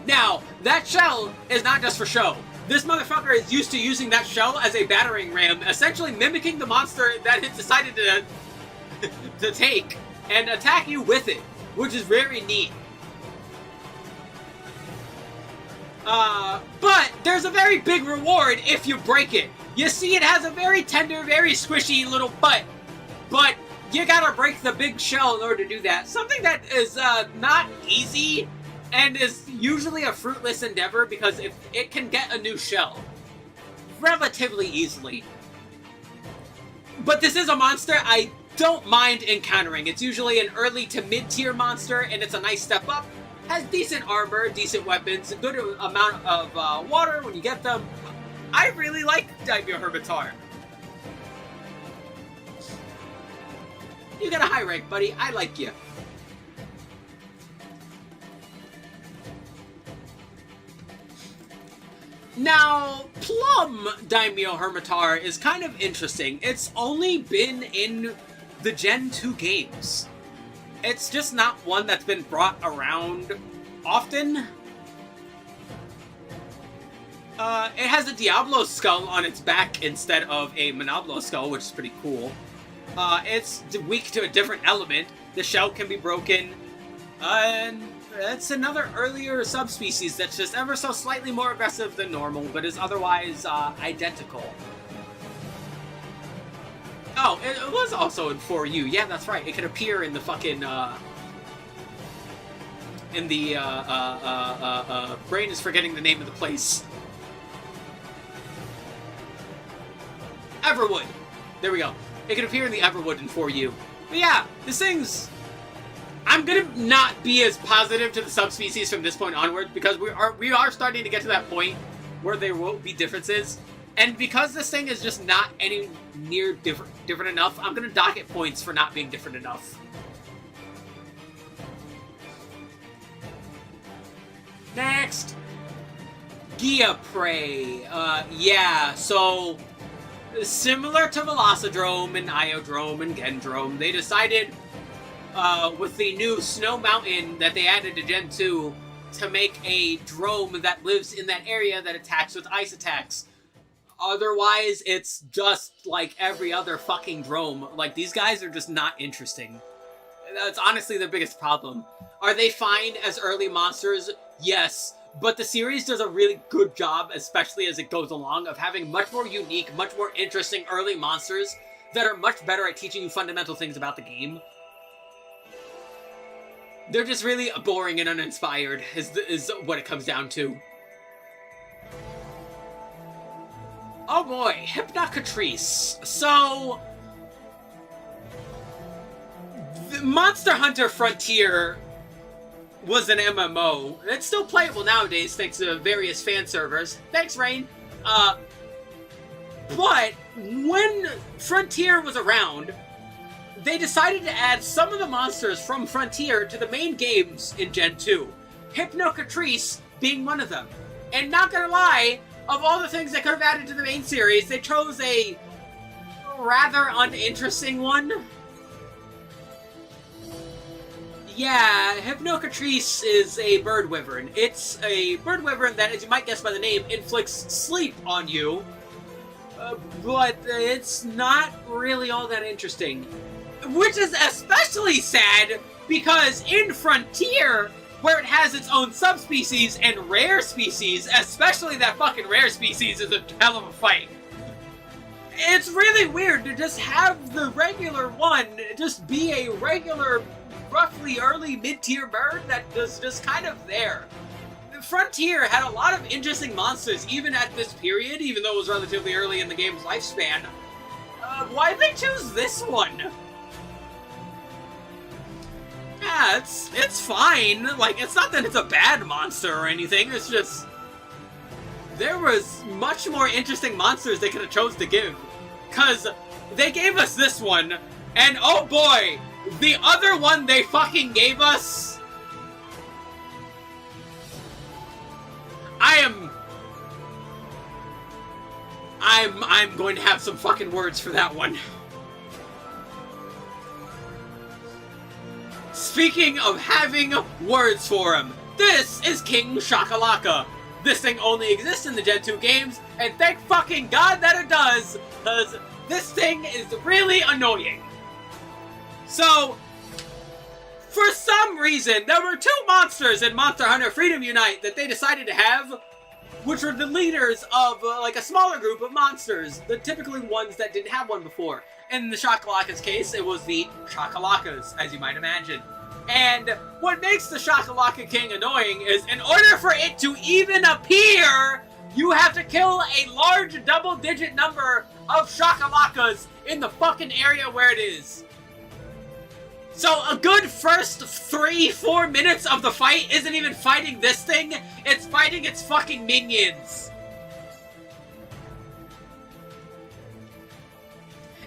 Now, that shell is not just for show. This motherfucker is used to using that shell as a battering ram, essentially mimicking the monster that it decided to take and attack you with it, which is very neat. But there's a very big reward if you break it. You see, it has a very tender, very squishy little butt, but you gotta break the big shell in order to do that. Something that is not easy and is usually a fruitless endeavor because it can get a new shell relatively easily. But this is a monster I don't mind encountering. It's usually an early to mid-tier monster, and it's a nice step up. Has decent armor, decent weapons, a good amount of water when you get them. I really like Daimyo Hermitar. You got a high rank, buddy. I like you. Now, Plum Daimyo Hermitar is kind of interesting. It's only been in the Gen 2 games. It's just not one that's been brought around often. It has a Diablo skull on its back instead of a Monoblo skull, which is pretty cool. It's weak to a different element. The shell can be broken. And it's another earlier subspecies that's just ever so slightly more aggressive than normal, but is otherwise identical. Oh, it was also in 4U. Yeah, that's right. It could appear in the fucking, brain is forgetting the name of the place. Everwood. There we go. It could appear in the Everwood in 4U. But yeah, this thing's... I'm gonna not be as positive to the subspecies from this point onward, because we are starting to get to that point where there will be differences. And because this thing is just not any near different enough, I'm gonna dock it points for not being different enough. Next! Giaprey. Yeah, so... similar to Velocidrome and Iodrome and Gendrome, they decided, with the new Snow Mountain that they added to Gen 2, to make a drome that lives in that area that attacks with ice attacks. Otherwise, it's just like every other fucking drome. Like, these guys are just not interesting. That's honestly the biggest problem. Are they fine as early monsters? Yes. But the series does a really good job, especially as it goes along, of having much more unique, much more interesting early monsters that are much better at teaching you fundamental things about the game. They're just really boring and uninspired, is what it comes down to. Oh boy, Hypnocatrice. So... Monster Hunter Frontier was an MMO. It's still playable nowadays thanks to various fan servers. Thanks, Rain. But when Frontier was around, they decided to add some of the monsters from Frontier to the main games in Gen 2. Hypnocatrice being one of them. And not gonna lie, of all the things they could have added to the main series, they chose a rather uninteresting one. Yeah, Hypnocatrice is a bird wyvern. It's a bird wyvern that, as you might guess by the name, inflicts sleep on you. But it's not really all that interesting. Which is especially sad, because in Frontier, where it has its own subspecies and rare species, especially that fucking rare species is a hell of a fight. It's really weird to just have the regular one just be a regular, roughly early mid-tier bird that is just kind of there. Frontier had a lot of interesting monsters even at this period, even though it was relatively early in the game's lifespan. Why'd they choose this one? Yeah, it's fine. Like, it's not that it's a bad monster or anything, it's just... There was much more interesting monsters they could have chose to give. Cause they gave us this one, and oh boy, the other one they fucking gave us... I'm going to have some fucking words for that one. Speaking of having words for him, this is King Shakalaka. This thing only exists in the Gen 2 games, and thank fucking God that it does, because this thing is really annoying. So, for some reason, there were two monsters in Monster Hunter Freedom Unite that they decided to have, which were the leaders of, like, a smaller group of monsters, the typically ones that didn't have one before. In the Shakalaka's case, it was the Shakalakas, as you might imagine. And what makes the Shakalaka King annoying is, in order for it to even appear, you have to kill a large double-digit number of Shakalakas in the fucking area where it is. So a good first 3-4 minutes of the fight isn't even fighting this thing, it's fighting its fucking minions.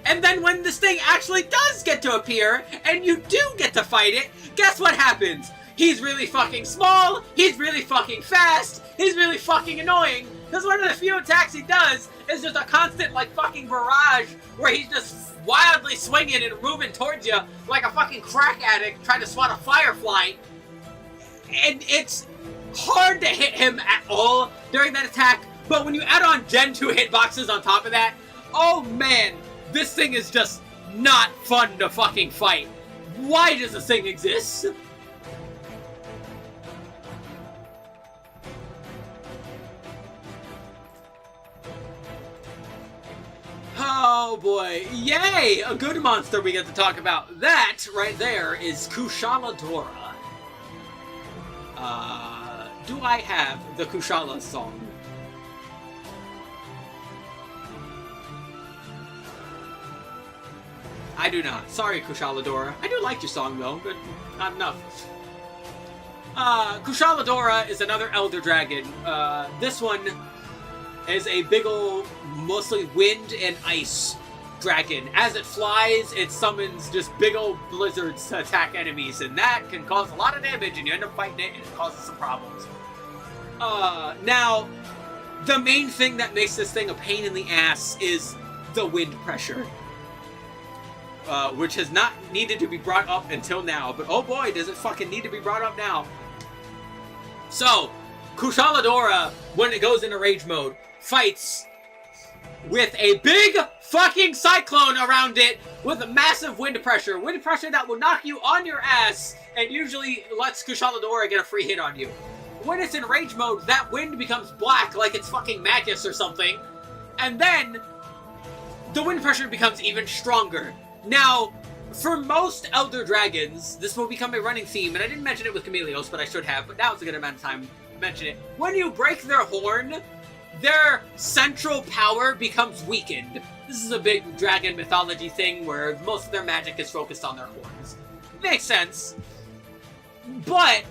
And then when this thing actually does get to appear, and you do get to fight it, guess what happens? He's really fucking small, he's really fucking fast, he's really fucking annoying, because one of the few attacks he does is just a constant, like, fucking barrage, where he's just wildly swinging and moving towards you like a fucking crack addict trying to swat a firefly. And it's hard to hit him at all during that attack, but when you add on Gen 2 hitboxes on top of that, oh man, this thing is just not fun to fucking fight. Why does this thing exist? Oh boy, yay! A good monster we get to talk about. That right there is Kushala Dora. Do I have the Kushala song? I do not. Sorry, Kushala Dora. I do like your song though, but not enough. Kushala Dora is another Elder Dragon. This one is a big ol', mostly wind and ice dragon. As it flies, it summons just big old blizzards to attack enemies, and that can cause a lot of damage, and you end up fighting it, and it causes some problems. Now, the main thing that makes this thing a pain in the ass is the wind pressure. Which has not needed to be brought up until now, but oh boy, does it fucking need to be brought up now. So, Kushala Dora, when it goes into rage mode, fights with a big fucking cyclone around it with a massive wind pressure that will knock you on your ass and usually lets Kushala Dora get a free hit on you. When it's in rage mode, that wind becomes black like it's fucking Magus or something, and then the wind pressure becomes even stronger. Now, for most Elder Dragons, this will become a running theme, and I didn't mention it with Chameleos, but I should have, but now it's a good amount of time to mention it. When you break their horn, their central power becomes weakened. This is a big dragon mythology thing where most of their magic is focused on their horns. Makes sense. But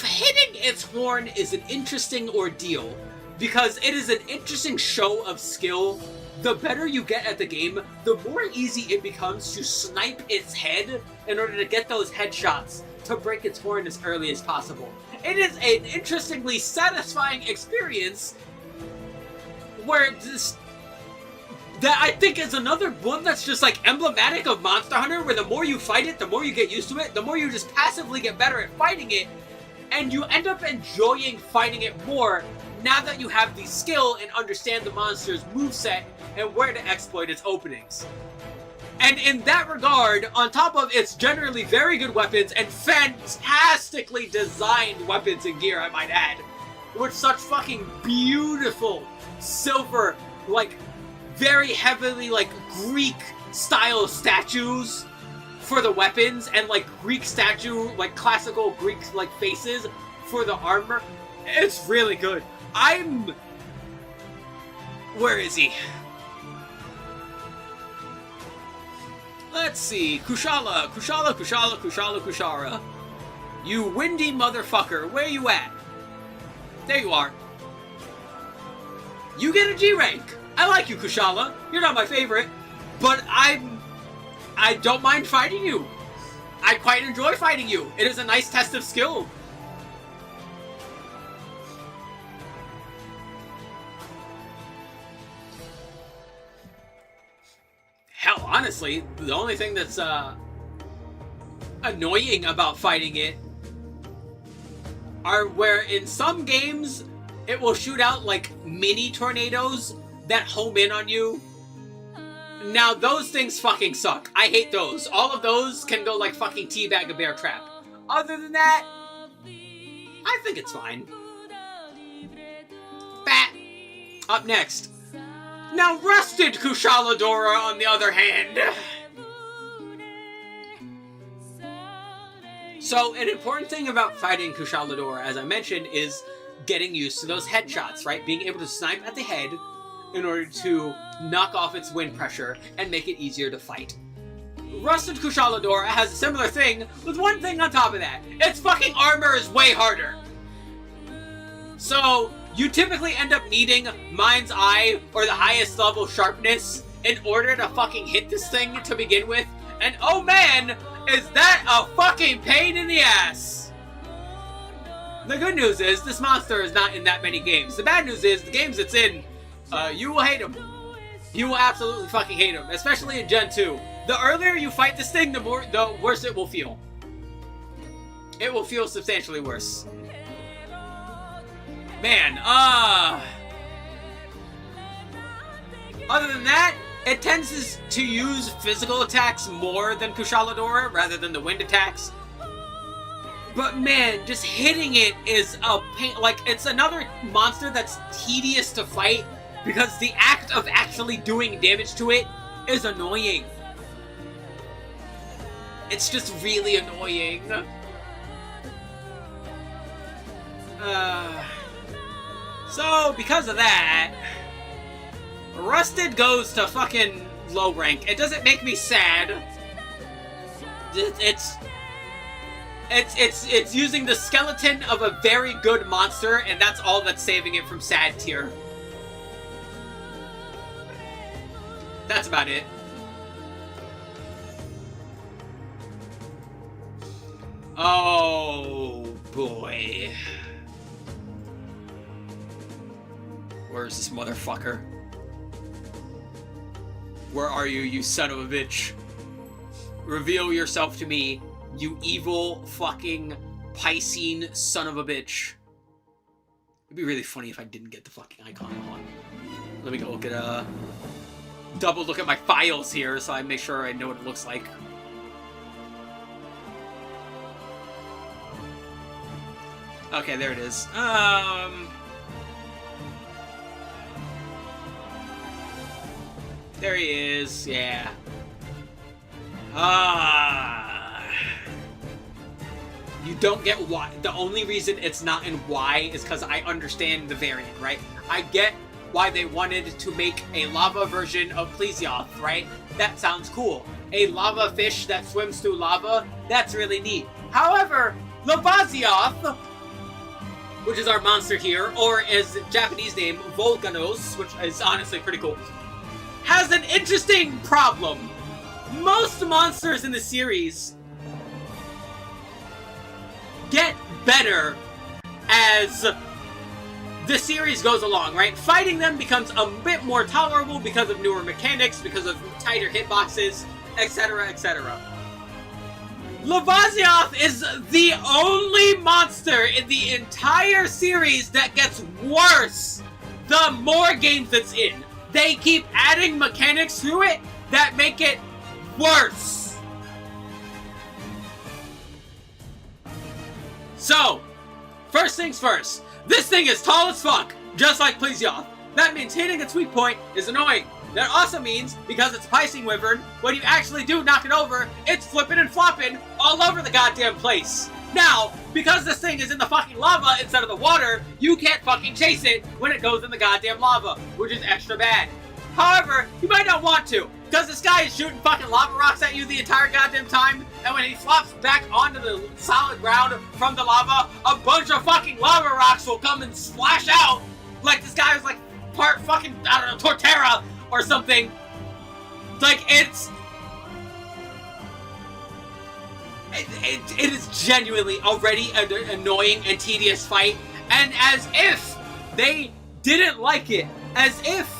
hitting its horn is an interesting ordeal because it is an interesting show of skill. The better you get at the game, the more easy it becomes to snipe its head in order to get those headshots to break its horn as early as possible. It is an interestingly satisfying experience where that I think is another one that's just like emblematic of Monster Hunter, where the more you fight it, the more you get used to it, the more you just passively get better at fighting it, and you end up enjoying fighting it more now that you have the skill and understand the monster's moveset and where to exploit its openings. And in that regard, on top of its generally very good weapons and fantastically designed weapons and gear, I might add, with such fucking beautiful silver, like, very heavily, like, Greek-style statues for the weapons and like Greek statue, like classical Greek like faces for the armor. It's really good. Where is he? Let's see. Kushala. You windy motherfucker. Where you at? There you are. You get a G rank. I like you, Kushala. You're not my favorite, but I don't mind fighting you. I quite enjoy fighting you. It is a nice test of skill. Hell, honestly, the only thing that's annoying about fighting it are where in some games it will shoot out like mini tornadoes that home in on you. Now those things fucking suck. I hate those. All of those can go like fucking teabag a bear trap. Other than that, I think it's fine. Bat. Up next. Now Rusted Kushaladora, on the other hand. So, an important thing about fighting Kushaladora, as I mentioned, is getting used to those headshots, right? Being able to snipe at the head in order to knock off its wind pressure and make it easier to fight. Rusted Kushaladora has a similar thing, with one thing on top of that. Its fucking armor is way harder. So, you typically end up needing Mind's Eye or the highest level sharpness in order to fucking hit this thing to begin with. And oh man, is that a fucking pain in the ass! The good news is, this monster is not in that many games. The bad news is, the games it's in, you will hate him. You will absolutely fucking hate him, especially in Gen 2. The earlier you fight this thing, the worse it will feel. It will feel substantially worse. Man, other than that, it tends to use physical attacks more than Kushaladora, rather than the wind attacks. But man, just hitting it is a pain. Like, it's another monster that's tedious to fight, because the act of actually doing damage to it is annoying. It's just really annoying. So, because of that, Rusted goes to fucking low rank. It doesn't make me sad. It's using the skeleton of a very good monster, and that's all that's saving it from sad tier. That's about it. Oh boy. Where's this motherfucker? Where are you, you son of a bitch? Reveal yourself to me, you evil fucking Piscine son of a bitch. It'd be really funny if I didn't get the fucking icon on. Let me go look at double look at my files here so I make sure I know what it looks like. Okay, there it is. There he is, yeah. You don't get why. The only reason it's not in Y is because I understand the variant, right? I get why they wanted to make a lava version of Plesioth, right? That sounds cool. A lava fish that swims through lava, that's really neat. However, Lavazioth, which is our monster here, or as Japanese name, Volcanos, which is honestly pretty cool, has an interesting problem. Most monsters in the series get better as the series goes along, right? Fighting them becomes a bit more tolerable because of newer mechanics, because of tighter hitboxes, etc., etc. Lavazioth is the only monster in the entire series that gets worse the more games it's in. They keep adding mechanics to it that make it worse. So, first things first. This thing is tall as fuck, just like Plesioth. That means hitting its weak point is annoying. That also means, because it's a Piscine Wyvern, when you actually do knock it over, it's flipping and flopping all over the goddamn place. Now, because this thing is in the fucking lava instead of the water, you can't fucking chase it when it goes in the goddamn lava, which is extra bad. However, you might not want to, because this guy is shooting fucking lava rocks at you the entire goddamn time, and when he flops back onto the solid ground from the lava, a bunch of fucking lava rocks will come and splash out, like this guy was like part fucking, I don't know, Torterra or something. Like, it is genuinely already an annoying and tedious fight, and as if they didn't like it, as if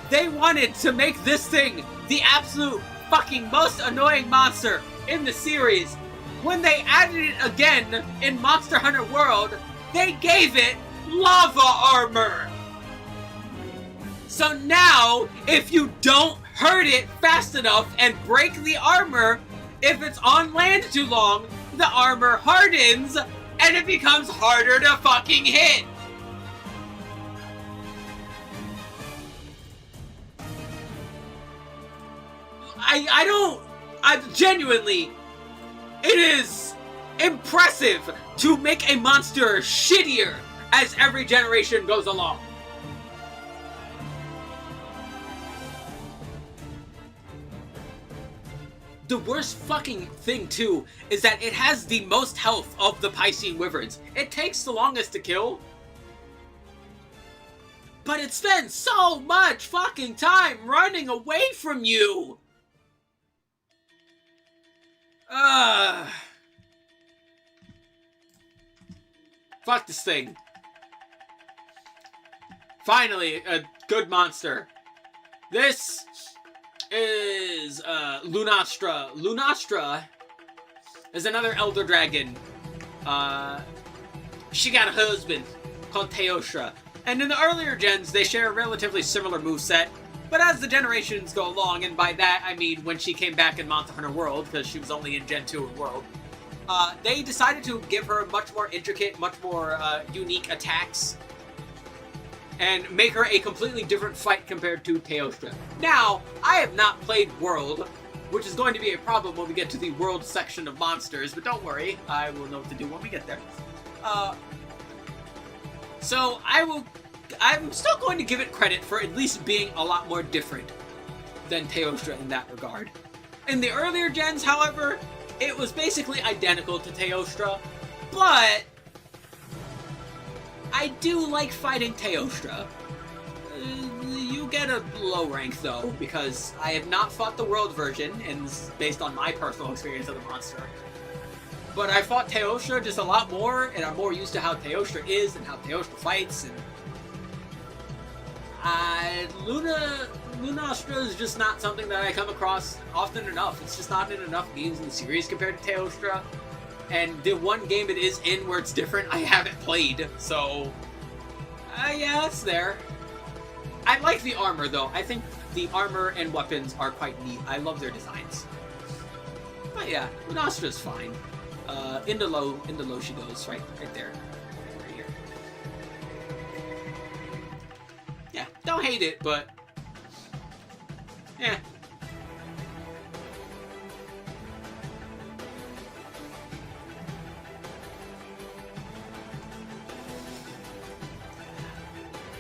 they wanted to make this thing the absolute fucking most annoying monster in the series, when they added it again in Monster Hunter World, they gave it lava armor. So now, if you don't hurt it fast enough and break the armor, if it's on land too long, the armor hardens and it becomes harder to fucking hit. Genuinely, it is impressive to make a monster shittier as every generation goes along. The worst fucking thing, too, is that it has the most health of the Piscine Wyverns. It takes the longest to kill, but it spends so much fucking time running away from you. Fuck this thing. Finally, a good monster. This is Lunastra. Lunastra is another Elder Dragon. She got a husband called Teostra. And in the earlier gens, they share a relatively similar moveset. But as the generations go along, and by that I mean when she came back in Monster Hunter World, because she was only in Gen 2 in World, they decided to give her much more intricate, much more unique attacks, and make her a completely different fight compared to Teostra. Now, I have not played World, which is going to be a problem when we get to the World section of monsters, but don't worry, I will know what to do when we get there. So I'm still going to give it credit for at least being a lot more different than Teostra in that regard. In the earlier gens, however, it was basically identical to Teostra, but I do like fighting Teostra. You get a low rank though, because I have not fought the world version, and this is based on my personal experience of the monster. But I fought Teostra just a lot more, and I'm more used to how Teostra is and how Teostra fights, and Lunastra is just not something that I come across often enough. It's just not in enough games in the series compared to Teostra. And the one game it is in where it's different, I haven't played. So, yeah, it's there. I like the armor, though. I think the armor and weapons are quite neat. I love their designs. But yeah, Lunastra's fine. Into low she goes, right there. Right here. Yeah, don't hate it, but yeah.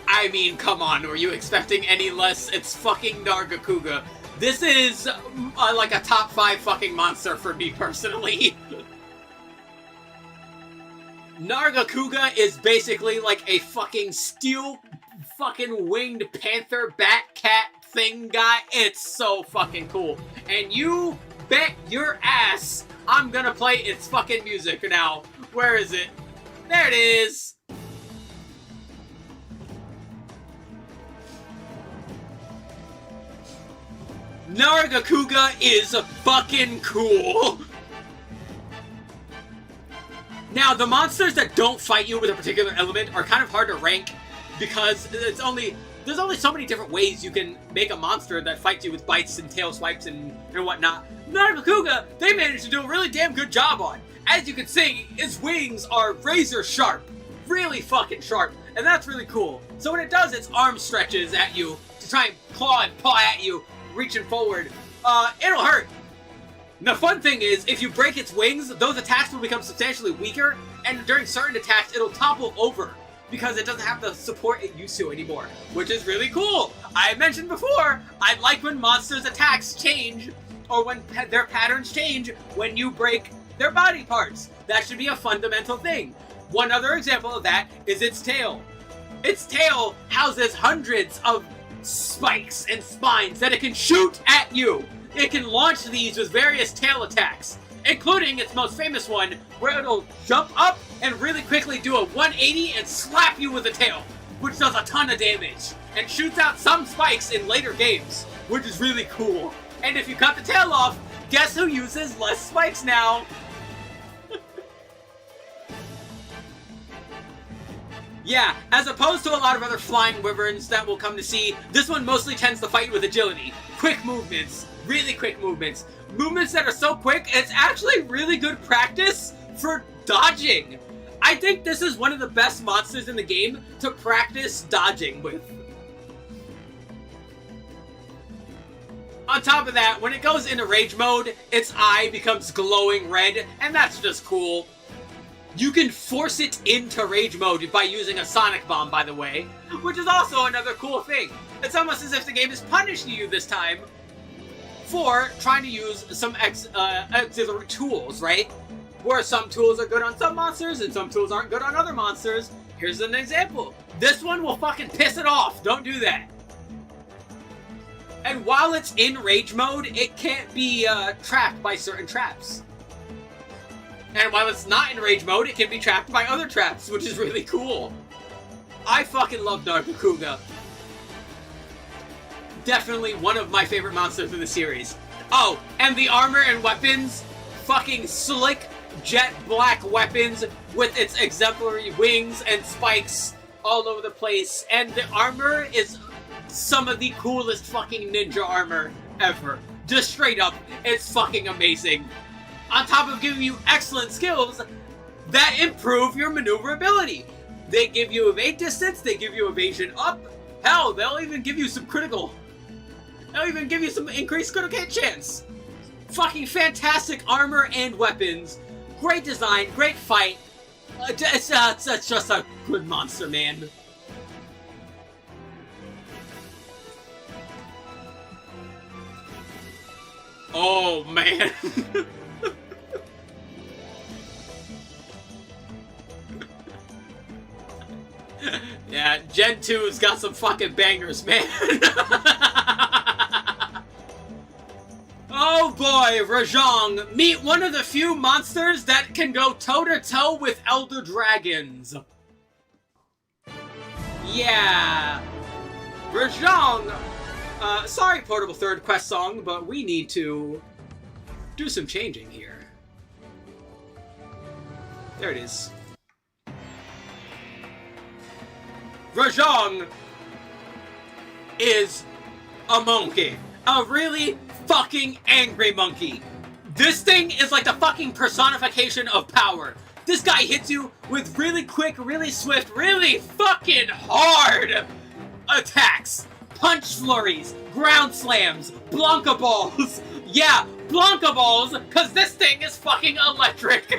I mean, come on, were you expecting any less? It's fucking Nargacuga. This is like a top 5 fucking monster for me personally. Nargacuga is basically like a fucking steel fucking winged panther bat cat thing guy. It's so fucking cool. And you bet your ass I'm gonna play its fucking music now. Where is it? There it is. Nargacuga is fucking cool. Now, the monsters that don't fight you with a particular element are kind of hard to rank because there's only so many different ways you can make a monster that fights you with bites and tail swipes and whatnot. Nargacuga, they managed to do a really damn good job on. As you can see, its wings are razor sharp. Really fucking sharp. and that's really cool. So when it does its arm stretches at you to try and claw and paw at you, reaching forward, it'll hurt. The fun thing is, if you break its wings, those attacks will become substantially weaker, and during certain attacks, it'll topple over because it doesn't have the support it used to anymore, which is really cool. I mentioned before, I like when monsters' attacks change, or when their patterns change when you break their body parts. That should be a fundamental thing. One other example of that is its tail. Its tail houses hundreds of spikes and spines that it can shoot at you. It can launch these with various tail attacks, including its most famous one, where it'll jump up and really quickly do a 180 and slap you with the tail, which does a ton of damage, and shoots out some spikes in later games, which is really cool. And if you cut the tail off, guess who uses less spikes now? Yeah, as opposed to a lot of other flying wyverns that we'll come to see, this one mostly tends to fight with agility. Quick movements, really quick movements. Movements that are so quick, it's actually really good practice for dodging. I think this is one of the best monsters in the game to practice dodging with. On top of that, when it goes into rage mode, its eye becomes glowing red, and that's just cool. You can force it into rage mode by using a sonic bomb, by the way, which is also another cool thing. It's almost as if the game is punishing you this time for trying to use some auxiliary tools, right? Where some tools are good on some monsters and some tools aren't good on other monsters. Here's an example. This one will fucking piss it off. Don't do that. And while it's in rage mode, it can't be trapped by certain traps. And while it's not in rage mode, it can be trapped by other traps, which is really cool. I fucking love Nargacuga. Definitely one of my favorite monsters in the series. Oh, and the armor and weapons, fucking slick, jet black weapons with its exemplary wings and spikes all over the place. And the armor is some of the coolest fucking ninja armor ever. Just straight up, it's fucking amazing. On top of giving you excellent skills that improve your maneuverability. They give you evade distance, they give you evasion up. Hell, they'll even give you some critical. They'll even give you some increased critical hit chance. Fucking fantastic armor and weapons. Great design, great fight. It's just a good monster, man. Oh, man. Yeah, Gen 2's got some fucking bangers, man. Oh boy, Rajang. Meet one of the few monsters that can go toe-to-toe with Elder Dragons. Yeah. Rajang. Sorry, Portable Third Quest song, but we need to do some changing here. There it is. Rajang is a monkey. A really fucking angry monkey. This thing is like the fucking personification of power. This guy hits you with really quick, really swift, really fucking hard attacks. Punch flurries, ground slams, Blanca balls. Yeah, Blanca balls, because this thing is fucking electric.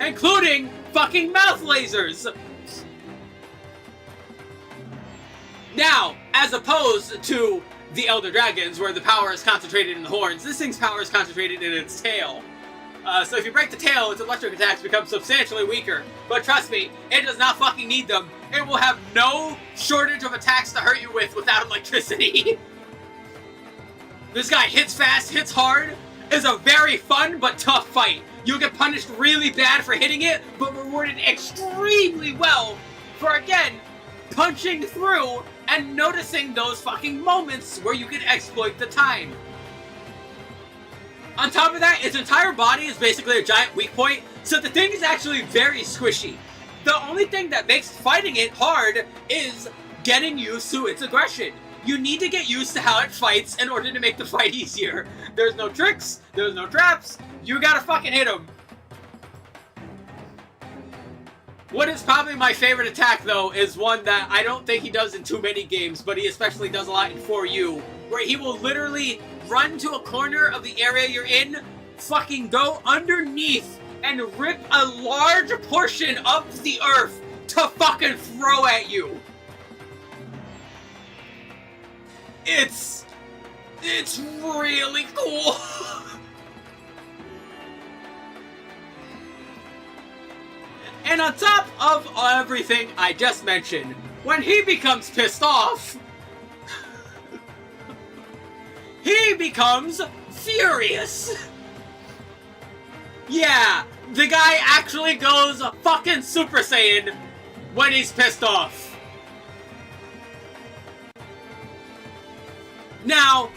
Including fucking mouth lasers. Now, as opposed to the Elder Dragons, where the power is concentrated in the horns, this thing's power is concentrated in its tail. So if you break the tail, its electric attacks become substantially weaker. But trust me, it does not fucking need them. It will have no shortage of attacks to hurt you with without electricity. This guy hits fast, hits hard, is a very fun but tough fight. You'll get punished really bad for hitting it, but rewarded extremely well for, again, punching through and noticing those fucking moments where you can exploit the time. On top of that, its entire body is basically a giant weak point, so the thing is actually very squishy. The only thing that makes fighting it hard is getting used to its aggression. You need to get used to how it fights in order to make the fight easier. There's no tricks, there's no traps, you gotta fucking hit him. What is probably my favorite attack, though, is one that I don't think he does in too many games, but he especially does a lot in 4U, where he will literally run to a corner of the area you're in, fucking go underneath, and rip a large portion of the earth to fucking throw at you. It's really cool. And on top of everything I just mentioned, when he becomes pissed off, he becomes furious. Yeah, the guy actually goes fucking Super Saiyan when he's pissed off. Now,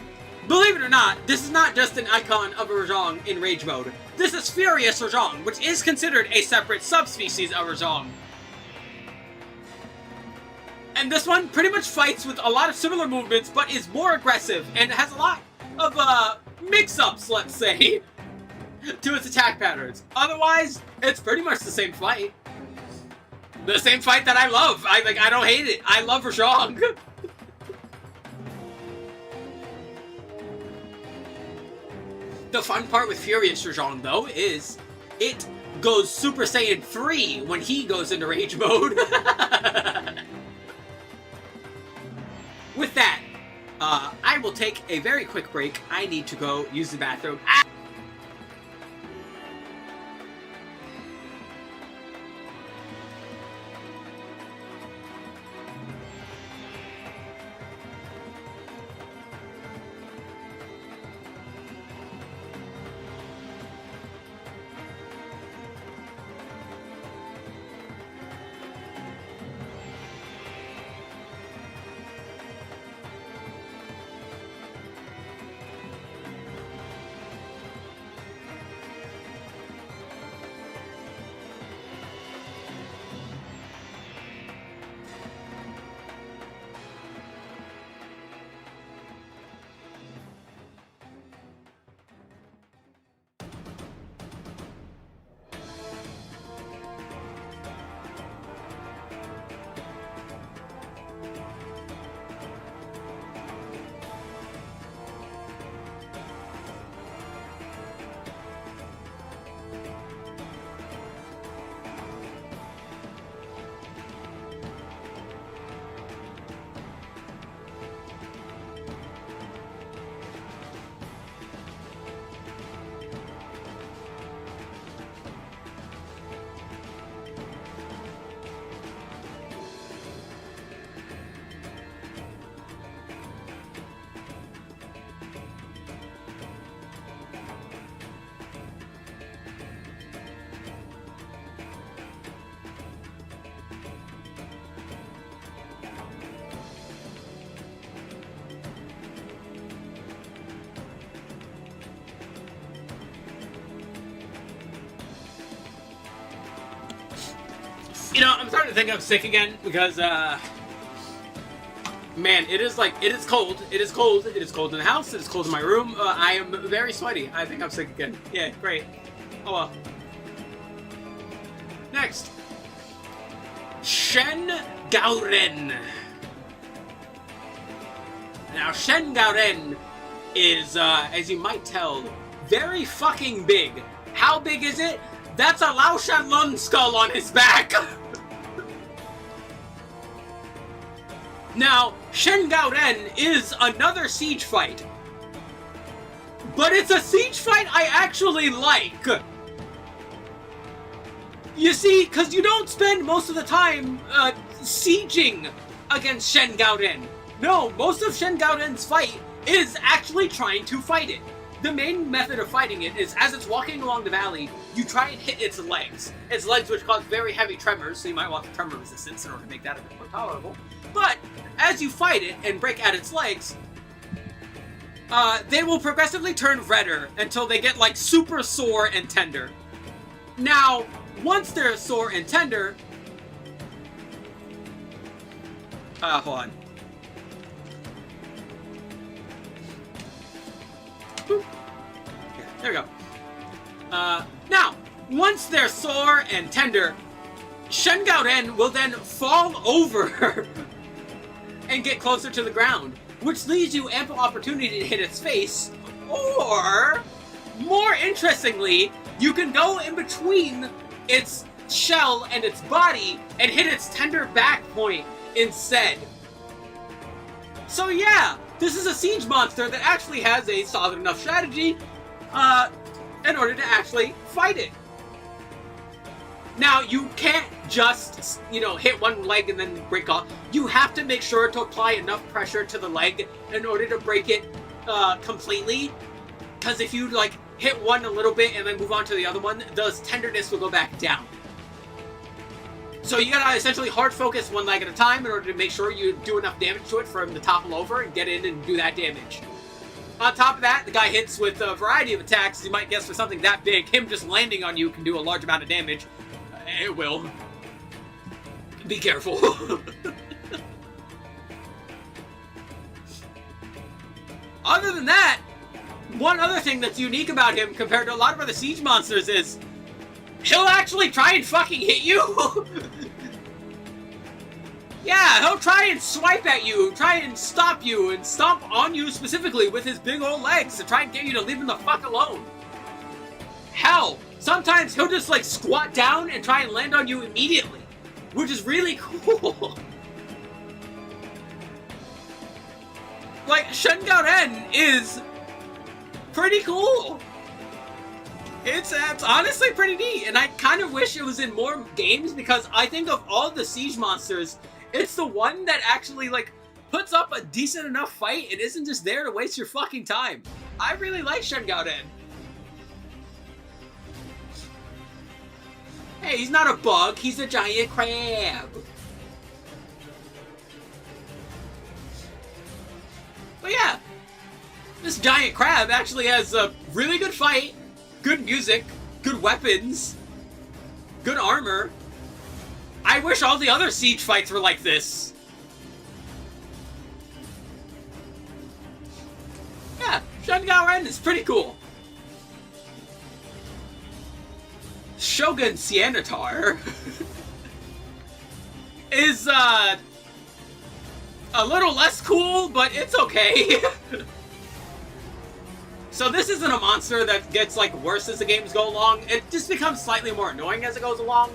believe it or not, this is not just an icon of a Rajang in Rage Mode. This is Furious Rajang, which is considered a separate subspecies of Rajang. And this one pretty much fights with a lot of similar movements, but is more aggressive, and has a lot of, mix-ups, let's say, to its attack patterns. Otherwise, it's pretty much the same fight. The same fight that I love. I don't hate it. I love Rajang. The fun part with Furious Rajang, though, is it goes Super Saiyan 3 when he goes into Rage Mode. With that, I will take a very quick break. I need to go use the bathroom. You know, I'm starting to think I'm sick again because, man, it is cold. It is cold. It is cold in the house. It is cold in my room. I am very sweaty. I think I'm sick again. Yeah, great. Oh well. Next. Shen Gaoren. Now, Shen Gaoren is, as you might tell, very fucking big. How big is it? That's a Lao Shanlun skull on his back! Now, Shen Gaoren is another siege fight. But it's a siege fight I actually like. You see, because you don't spend most of the time, sieging against Shen Gaoren. No, most of Shen Gaoren's fight is actually trying to fight it. The main method of fighting it is, as it's walking along the valley, you try and hit its legs. Its legs, which cause very heavy tremors, so you might want the tremor resistance in order to make that a bit more tolerable. But, as you fight it and break at its legs, they will progressively turn redder until they get, like, super sore and tender. Now, once they're sore and tender... hold on. Boop. Yeah, there we go. Now, once they're sore and tender, Shen Gaoren will then fall over and get closer to the ground, which leaves you ample opportunity to hit its face, or, more interestingly, you can go in between its shell and its body and hit its tender back point instead. So yeah, this is a siege monster that actually has a solid enough strategy in order to actually fight it. Now, you can't just, hit one leg and then break off. You have to make sure to apply enough pressure to the leg in order to break it completely. Because if you, hit one a little bit and then move on to the other one, the tenderness will go back down. So you gotta essentially hard focus one leg at a time in order to make sure you do enough damage to it for him to topple over and get in and do that damage. On top of that, the guy hits with a variety of attacks. You might guess for something that big, him just landing on you can do a large amount of damage. It will. Be careful. Other than that, one other thing that's unique about him compared to a lot of other siege monsters is he'll actually try and fucking hit you. Yeah, he'll try and swipe at you, try and stop you, and stomp on you specifically with his big old legs to try and get you to leave him the fuck alone. Hell, sometimes he'll just squat down and try and land on you immediately, which is really cool. Shen Gaoren is pretty cool. It's honestly pretty neat, and I kind of wish it was in more games because I think of all the siege monsters, it's the one that actually puts up a decent enough fight and isn't just there to waste your fucking time. I really like Shen Gaoren. Hey, he's not a bug, he's a giant crab. But yeah, this giant crab actually has a really good fight, good music, good weapons, good armor. I wish all the other siege fights were like this. Yeah, Shen Gaoren is pretty cool. Shogun Sienitar is a little less cool, but it's okay. So this isn't a monster that gets worse as the games go along. It just becomes slightly more annoying as it goes along.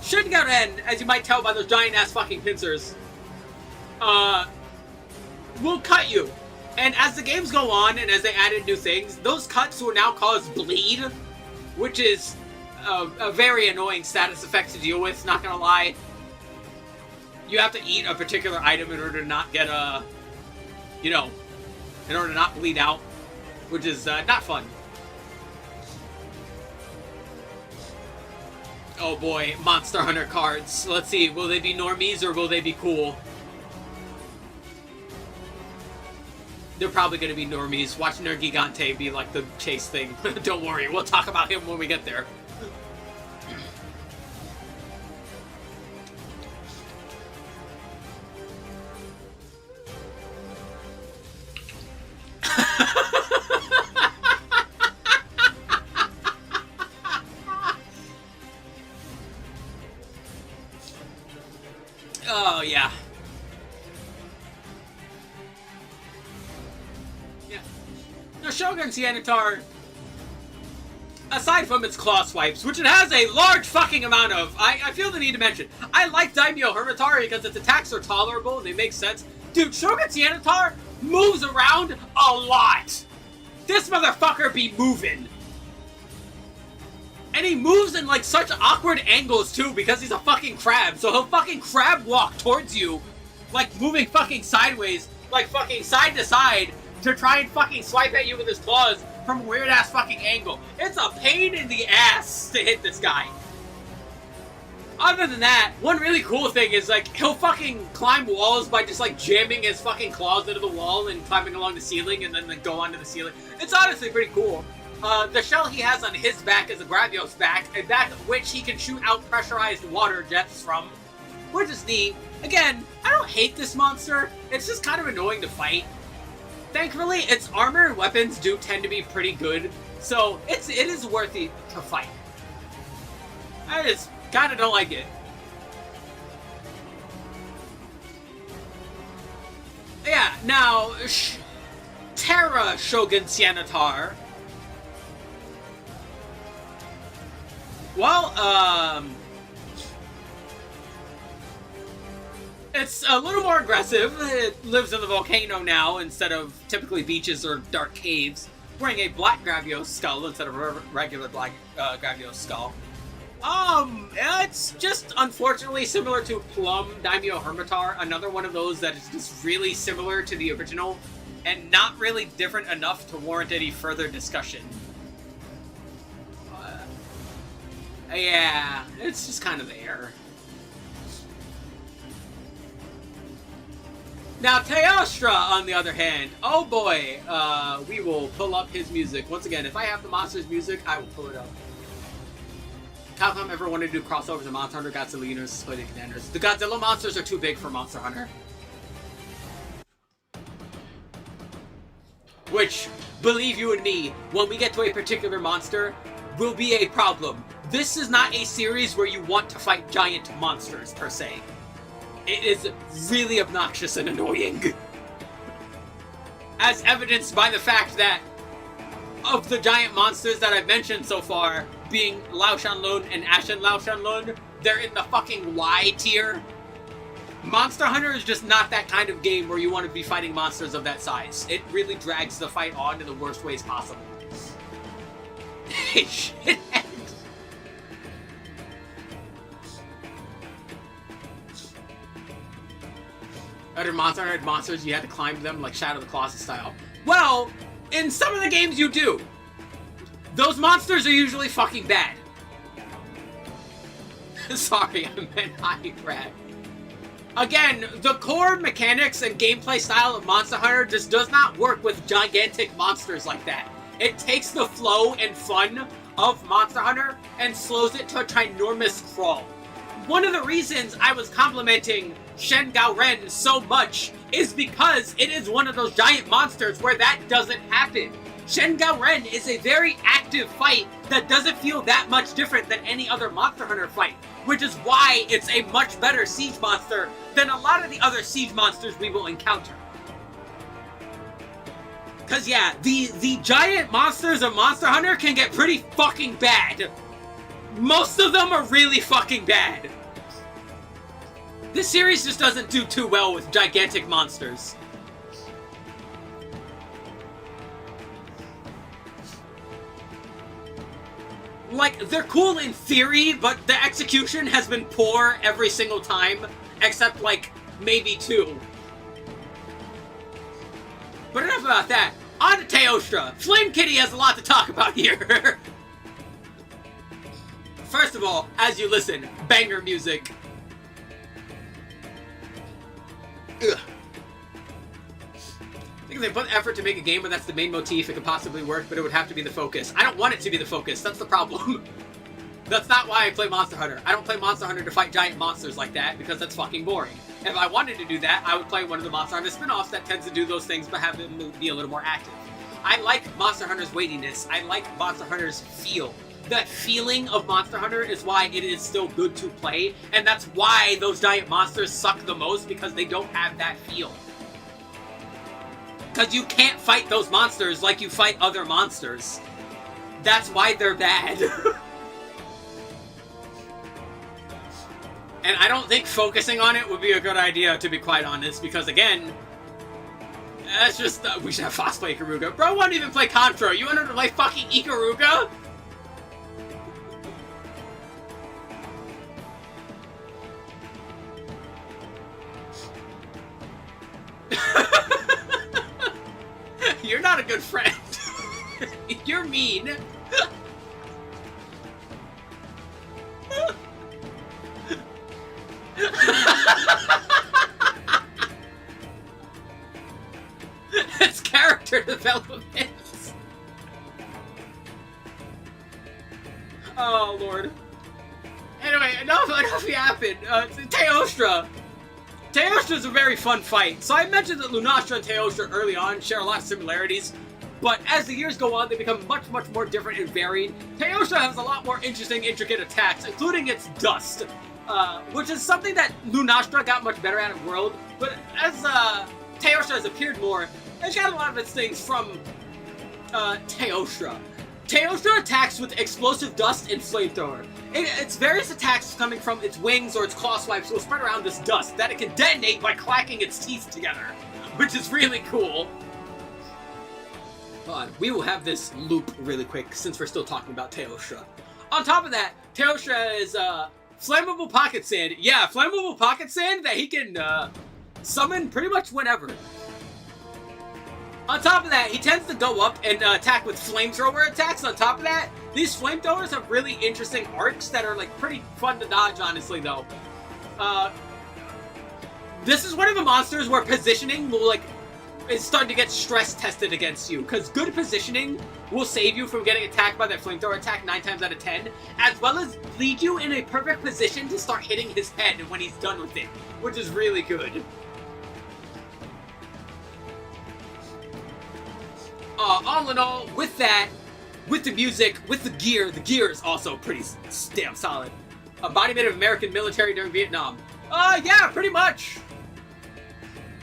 Shen Gaoren, as you might tell by those giant ass fucking pincers, will cut you. And as the games go on and as they added new things, those cuts will now cause bleed, which is a very annoying status effect to deal with, not gonna lie. You have to eat a particular item in order to not get in order to not bleed out, which is not fun. Oh boy, Monster Hunter cards. Let's see, will they be normies or will they be cool? They're probably gonna be normies. Watch Nergigante be the chase thing. Don't worry, we'll talk about him when we get there. Oh, yeah. Yeah. Now, Shogun Sienitar, aside from its claw swipes, which it has a large fucking amount of, I feel the need to mention, I like Daimyo Hermitari because its attacks are tolerable and they make sense. Dude, Shogun Sienitar moves around a lot. This motherfucker be moving. And he moves in such awkward angles too because he's a fucking crab. So he'll fucking crab walk towards you, moving fucking sideways, fucking side to side to try and fucking swipe at you with his claws from a weird ass fucking angle. It's a pain in the ass to hit this guy. Other than that, one really cool thing is he'll fucking climb walls by just jamming his fucking claws into the wall and climbing along the ceiling and then go onto the ceiling. It's honestly pretty cool. The shell he has on his back is a Gravios back, and that which he can shoot out pressurized water jets from, which is neat. Again, I don't hate this monster, it's just kind of annoying to fight. Thankfully, its armor and weapons do tend to be pretty good, so it is worthy to fight. I just kind of don't like it. Yeah, now, Terra Shogun Sianatar. Well, it's a little more aggressive. It lives in the volcano now instead of typically beaches or dark caves, wearing a black Gravios skull instead of a regular black Gravios skull. It's just unfortunately similar to Plum Daimyo Hermitar, another one of those that is just really similar to the original and not really different enough to warrant any further discussion. Yeah, it's just kind of there. Now, Teostra, on the other hand, oh boy, we will pull up his music. Once again, if I have the monster's music, I will pull it up. Capcom ever wanted to do crossovers of Monster Hunter, Godzilla Universe, Play the Contenders. The Godzilla monsters are too big for Monster Hunter. Which, believe you and me, when we get to a particular monster, will be a problem. This is not a series where you want to fight giant monsters, per se. It is really obnoxious and annoying. As evidenced by the fact that of the giant monsters that I've mentioned so far, being Lao Shanlun and Ashen Lao Shanlun, they're in the fucking Y tier. Monster Hunter is just not that kind of game where you want to be fighting monsters of that size. It really drags the fight on in the worst ways possible. Shit. Other Monster Hunter monsters, you had to climb them like Shadow of the Colossus style. Well, in some of the games you do. Those monsters are usually fucking bad. Sorry, I meant high rat. Again, the core mechanics and gameplay style of Monster Hunter just does not work with gigantic monsters like that. It takes the flow and fun of Monster Hunter and slows it to a ginormous crawl. One of the reasons I was complimenting Shen Gao Ren so much is because it is one of those giant monsters where that doesn't happen. Shen Gao Ren is a very active fight that doesn't feel that much different than any other Monster Hunter fight, which is why it's a much better siege monster than a lot of the other siege monsters we will encounter. Cause yeah, the giant monsters of Monster Hunter can get pretty fucking bad. Most of them are really fucking bad. This series just doesn't do too well with gigantic monsters. Like, they're cool in theory, but the execution has been poor every single time, except, like, maybe 2. But enough about that. On to Teostra. Flame Kitty has a lot to talk about here. First of all, as you listen, banger music. Ugh. I think if they put effort to make a game where that's the main motif, it could possibly work, but it would have to be the focus. I don't want it to be the focus. That's the problem. That's not why I play Monster Hunter. I don't play Monster Hunter to fight giant monsters like that, because that's fucking boring. If I wanted to do that, I would play one of the Monster Hunter spin-offs that tends to do those things, but have them be a little more active. I like Monster Hunter's weightiness. I like Monster Hunter's feel. That feeling of Monster Hunter is why it is still good to play, and that's why those giant monsters suck the most, because they don't have that feel. Because you can't fight those monsters like you fight other monsters. That's why they're bad. And I don't think focusing on it would be a good idea, to be quite honest, because again, that's just, we should have Fox play Ikaruga. Bro won't even play Contra. You want him to play fucking Ikaruga? You're not a good friend. You're mean. It's character development. Oh, Lord. Anyway, enough yapping. Teostra. Teostra's a very fun fight. So I mentioned that Lunastra and Teostra early on share a lot of similarities, but as the years go on, they become much, much more different and varied. Teostra has a lot more interesting, intricate attacks, including its dust, which is something that Lunastra got much better at in World, but as Teostra has appeared more, it's got a lot of its things from Teostra. Teostra attacks with explosive dust and flamethrower. Its various attacks coming from its wings or its claw swipes will spread around this dust that it can detonate by clacking its teeth together, which is really cool. We will have this loop really quick since we're still talking about Teostra. On top of that, Teostra is flammable pocket sand. Yeah, flammable pocket sand that he can summon pretty much whenever. On top of that, he tends to go up and attack with flamethrower attacks. On top of that, these flamethrowers have really interesting arcs that are like pretty fun to dodge, honestly, though. This is one of the monsters where positioning will is starting to get stress tested against you, because good positioning will save you from getting attacked by that flamethrower attack 9 times out of 10, as well as lead you in a perfect position to start hitting his head when he's done with it, which is really good. All in all, with that, with the music, with the gear is also pretty damn solid. A body made of American military during Vietnam. Yeah, pretty much.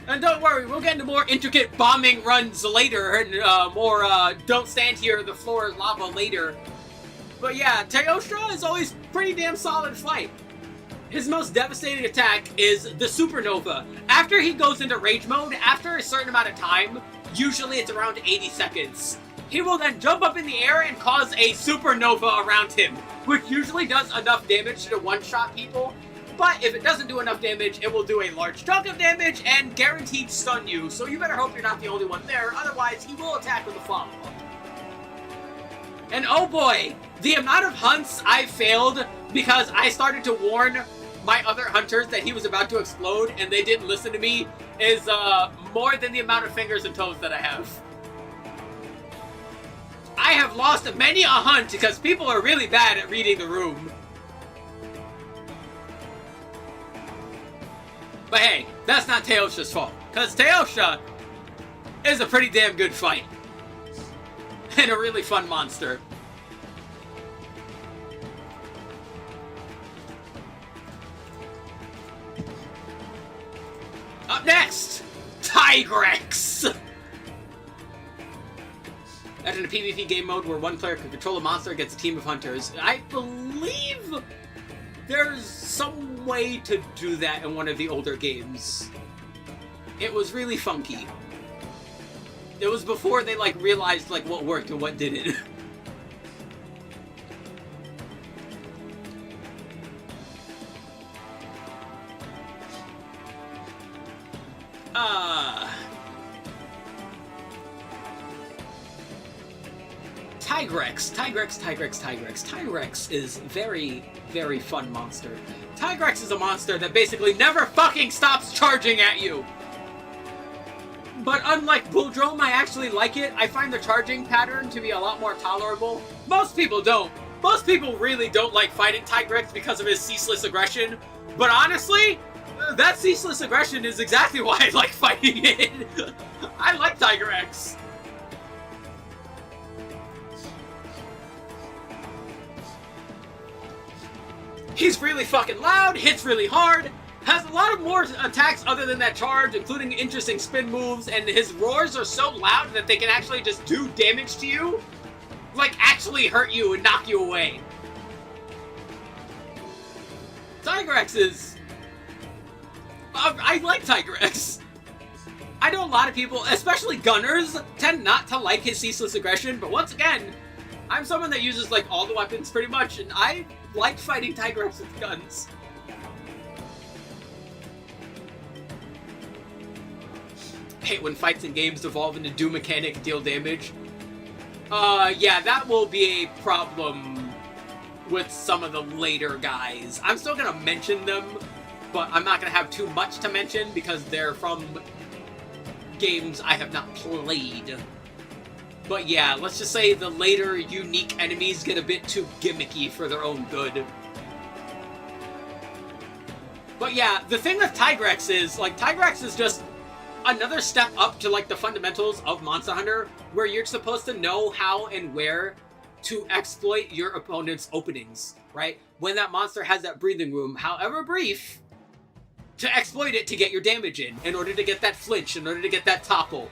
And don't worry, we'll get into more intricate bombing runs later, and more don't stand here, the floor is lava later. But yeah, Teostra is always pretty damn solid fight. His most devastating attack is the Supernova. After he goes into rage mode, after a certain amount of time, usually it's around 80 seconds, he will then jump up in the air and cause a supernova around him, which usually does enough damage to one-shot people. But if it doesn't do enough damage, it will do a large chunk of damage and guaranteed stun you, so you better hope you're not the only one there, otherwise he will attack with a follow-up. And oh boy, the amount of hunts I failed because I started to warn my other hunters that he was about to explode and they didn't listen to me is more than the amount of fingers and toes that I have. I have lost many a hunt because people are really bad at reading the room. But hey, that's not Teostra's fault, because Teostra is a pretty damn good fight. And a really fun monster. Up next, Tigrex! After the PvP game mode where one player can control a monster against a team of hunters, I believe there's some way to do that in one of the older games. It was really funky. It was before they realized what worked and what didn't. Tigrex is very, very fun monster. Tigrex is a monster that basically never fucking stops charging at you. But unlike Bulldrome, I actually like it. I find the charging pattern to be a lot more tolerable. Most people don't. Most people really don't like fighting Tigrex because of his ceaseless aggression. But honestly, that ceaseless aggression is exactly why I like fighting it. I like Tigrex. He's really fucking loud, hits really hard, has a lot of more attacks other than that charge, including interesting spin moves, and his roars are so loud that they can actually just do damage to you. Actually hurt you and knock you away. Tigrex is... I like Tigrex. I know a lot of people, especially gunners, tend not to like his ceaseless aggression, but once again, I'm someone that uses all the weapons pretty much, and I like fighting Tigrex with guns. Hate when fights in games evolve into do mechanic deal damage. Yeah, that will be a problem with some of the later guys. I'm still gonna mention them, but I'm not gonna have too much to mention because they're from games I have not played. But yeah, let's just say the later unique enemies get a bit too gimmicky for their own good. But yeah, the thing with Tigrex is just another step up to the fundamentals of Monster Hunter, where you're supposed to know how and where to exploit your opponent's openings, right? When that monster has that breathing room, however brief, to exploit it to get your damage in order to get that flinch, in order to get that topple.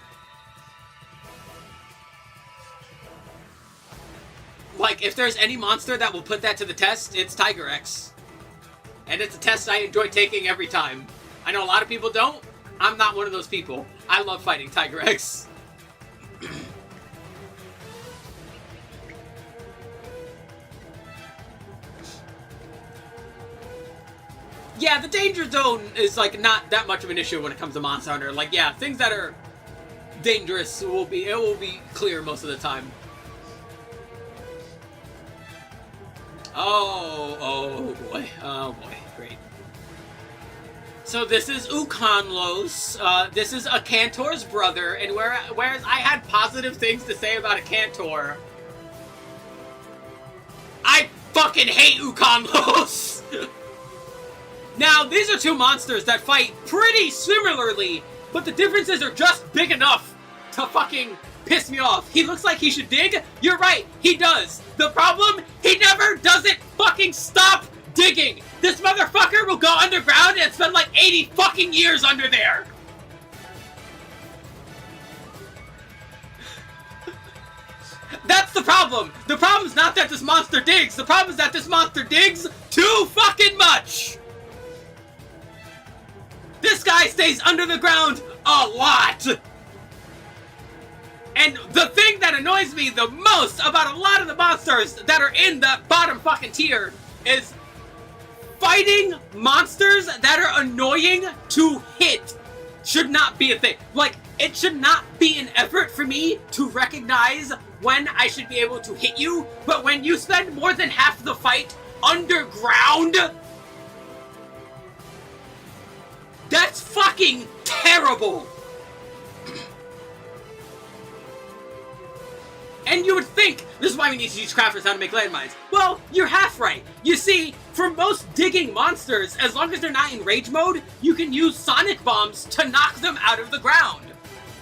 Like, if there's any monster that will put that to the test, it's Tiger X. And it's a test I enjoy taking every time. I know a lot of people don't. I'm not one of those people. I love fighting Tiger X. Yeah, the danger zone is, like, not that much of an issue when it comes to Monster Hunter. Like, yeah, things that are dangerous will be clear most of the time. Oh boy, great. So this is Ukanlos. This is a Cantor's brother, and whereas I had positive things to say about a Cantor, I fucking hate Ukanlos! Now, these are two monsters that fight pretty similarly, but the differences are just big enough to fucking piss me off. He looks like he should dig. You're right, he does. The problem, he never doesn't fucking stop digging. This motherfucker will go underground and spend like 80 fucking years under there. That's the problem. The problem's not that this monster digs. The problem is that this monster digs too fucking much. This guy stays under the ground a lot. And the thing that annoys me the most about a lot of the monsters that are in the bottom fucking tier is fighting monsters that are annoying to hit should not be a thing. Like, it should not be an effort for me to recognize when I should be able to hit you, but when you spend more than half the fight underground, that's fucking terrible. And you would think, this is why we need to teach crafters how to make landmines. Well, you're half right. You see, for most digging monsters, as long as they're not in rage mode, you can use sonic bombs to knock them out of the ground.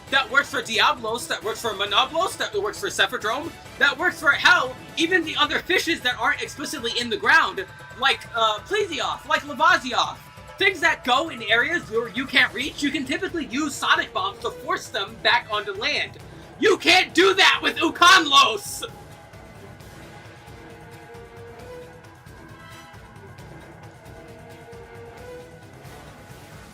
That works for Diablos, that works for Monoblos, that works for Cephadrome, that works for, hell, even the other fishes that aren't explicitly in the ground, like Plesioth, like Lavazioth. Things that go in areas where you can't reach, you can typically use sonic bombs to force them back onto land. You can't do that with Ukanlos!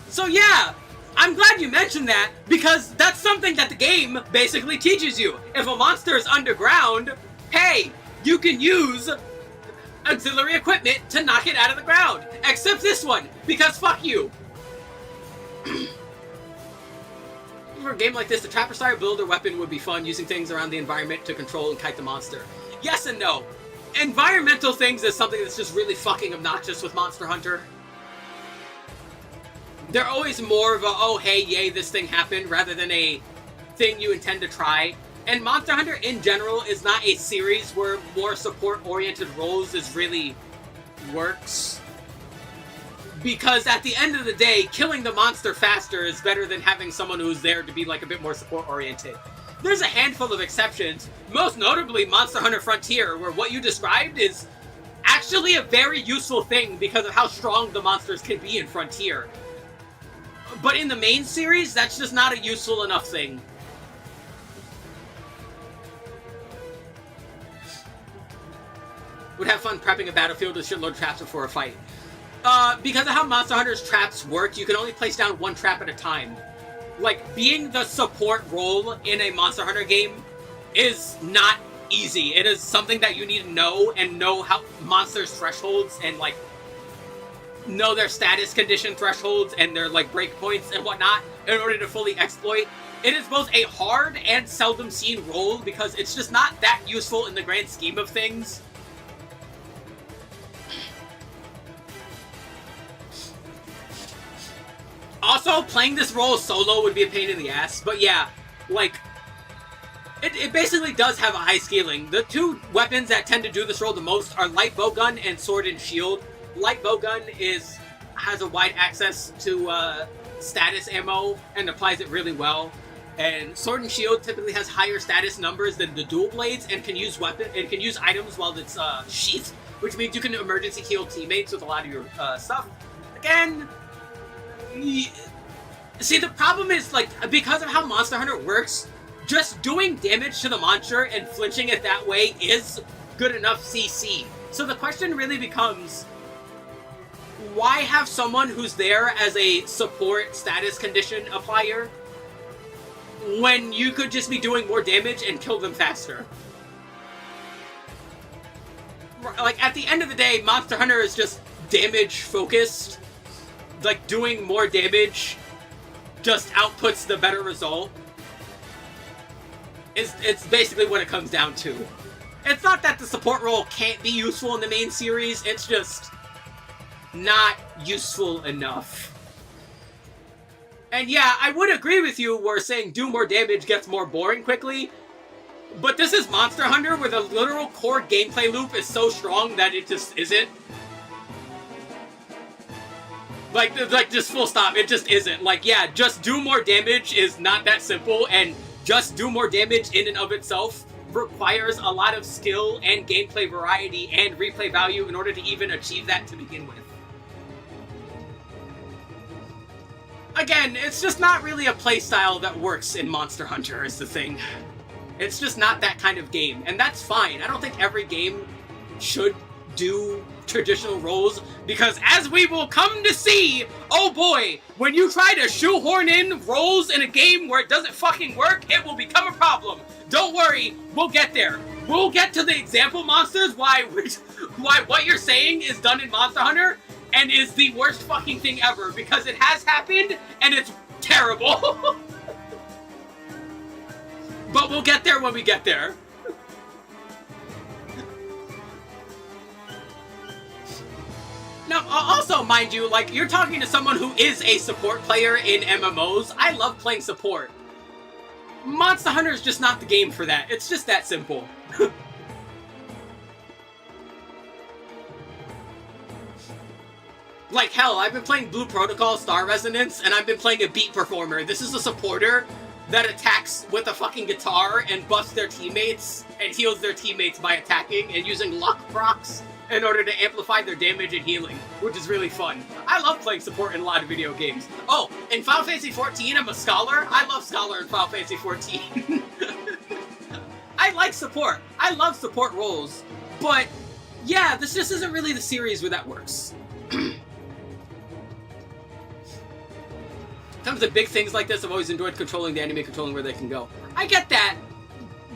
So yeah, I'm glad you mentioned that, because that's something that the game basically teaches you. If a monster is underground, hey, you can use auxiliary equipment to knock it out of the ground. Except this one, because fuck you. For a game like this, the Trapper style build or weapon would be fun, using things around the environment to control and kite the monster. Yes and no. Environmental things is something that's just really fucking obnoxious with Monster Hunter. They're always more of a, oh hey, yay, this thing happened, rather than a thing you intend to try. And Monster Hunter in general is not a series where more support-oriented roles is really works. Because at the end of the day, killing the monster faster is better than having someone who's there to be like a bit more support-oriented. There's a handful of exceptions, most notably Monster Hunter Frontier, where what you described is actually a very useful thing because of how strong the monsters can be in Frontier. But in the main series, that's just not a useful enough thing. Would have fun prepping a battlefield with shitload of traps before a fight. Because of how Monster Hunter's traps work, you can only place down one trap at a time. Like, being the support role in a Monster Hunter game is not easy. It is something that you need to know, and know how monsters' thresholds, and, like, know their status condition thresholds, and their, like, breakpoints and whatnot, in order to fully exploit. It is both a hard and seldom seen role, because it's just not that useful in the grand scheme of things. Also, playing this role solo would be a pain in the ass, but yeah, like, it basically does have a high scaling. The two weapons that tend to do this role the most are Light Bowgun and Sword and Shield. Light Bowgun has a wide access to status ammo and applies it really well, and Sword and Shield typically has higher status numbers than the dual blades and can use items while it's sheathed, which means you can emergency heal teammates with a lot of your stuff. Again, See, the problem is, like, because of how Monster Hunter works, just doing damage to the monster and flinching it that way is good enough CC. So the question really becomes, why have someone who's there as a support status condition applier when you could just be doing more damage and kill them faster? Like, at the end of the day, Monster Hunter is just damage focused. Like, doing more damage just outputs the better result. It's basically what it comes down to. It's not that the support role can't be useful in the main series, it's just not useful enough. And yeah, I would agree with you where saying do more damage gets more boring quickly, but this is Monster Hunter where the literal core gameplay loop is so strong that it just isn't. Like, just full stop, it just isn't. Like, yeah, just do more damage is not that simple, and just do more damage in and of itself requires a lot of skill and gameplay variety and replay value in order to even achieve that to begin with. Again, it's just not really a playstyle that works in Monster Hunter is the thing. It's just not that kind of game, and that's fine. I don't think every game should do traditional roles, because as we will come to see, oh boy, when you try to shoehorn in roles in a game where it doesn't fucking work, it will become a problem. Don't worry, we'll get there. We'll get to the example monsters why what you're saying is done in Monster Hunter and is the worst fucking thing ever, because it has happened and it's terrible. But we'll get there when we get there. Now, also, mind you, like, you're talking to someone who is a support player in MMOs. I love playing support. Monster Hunter is just not the game for that. It's just that simple. Like, hell, I've been playing Blue Protocol Star Resonance, and I've been playing a beat performer. This is a supporter that attacks with a fucking guitar and buffs their teammates and heals their teammates by attacking and using luck procs in order to amplify their damage and healing, which is really fun. I love playing support in a lot of video games. Oh, in Final Fantasy XIV, I'm a scholar. I love scholar in Final Fantasy XIV. I like support. I love support roles. But, yeah, this just isn't really the series where that works. Comes to big things like this, I've always enjoyed controlling the enemy, controlling where they can go. I get that,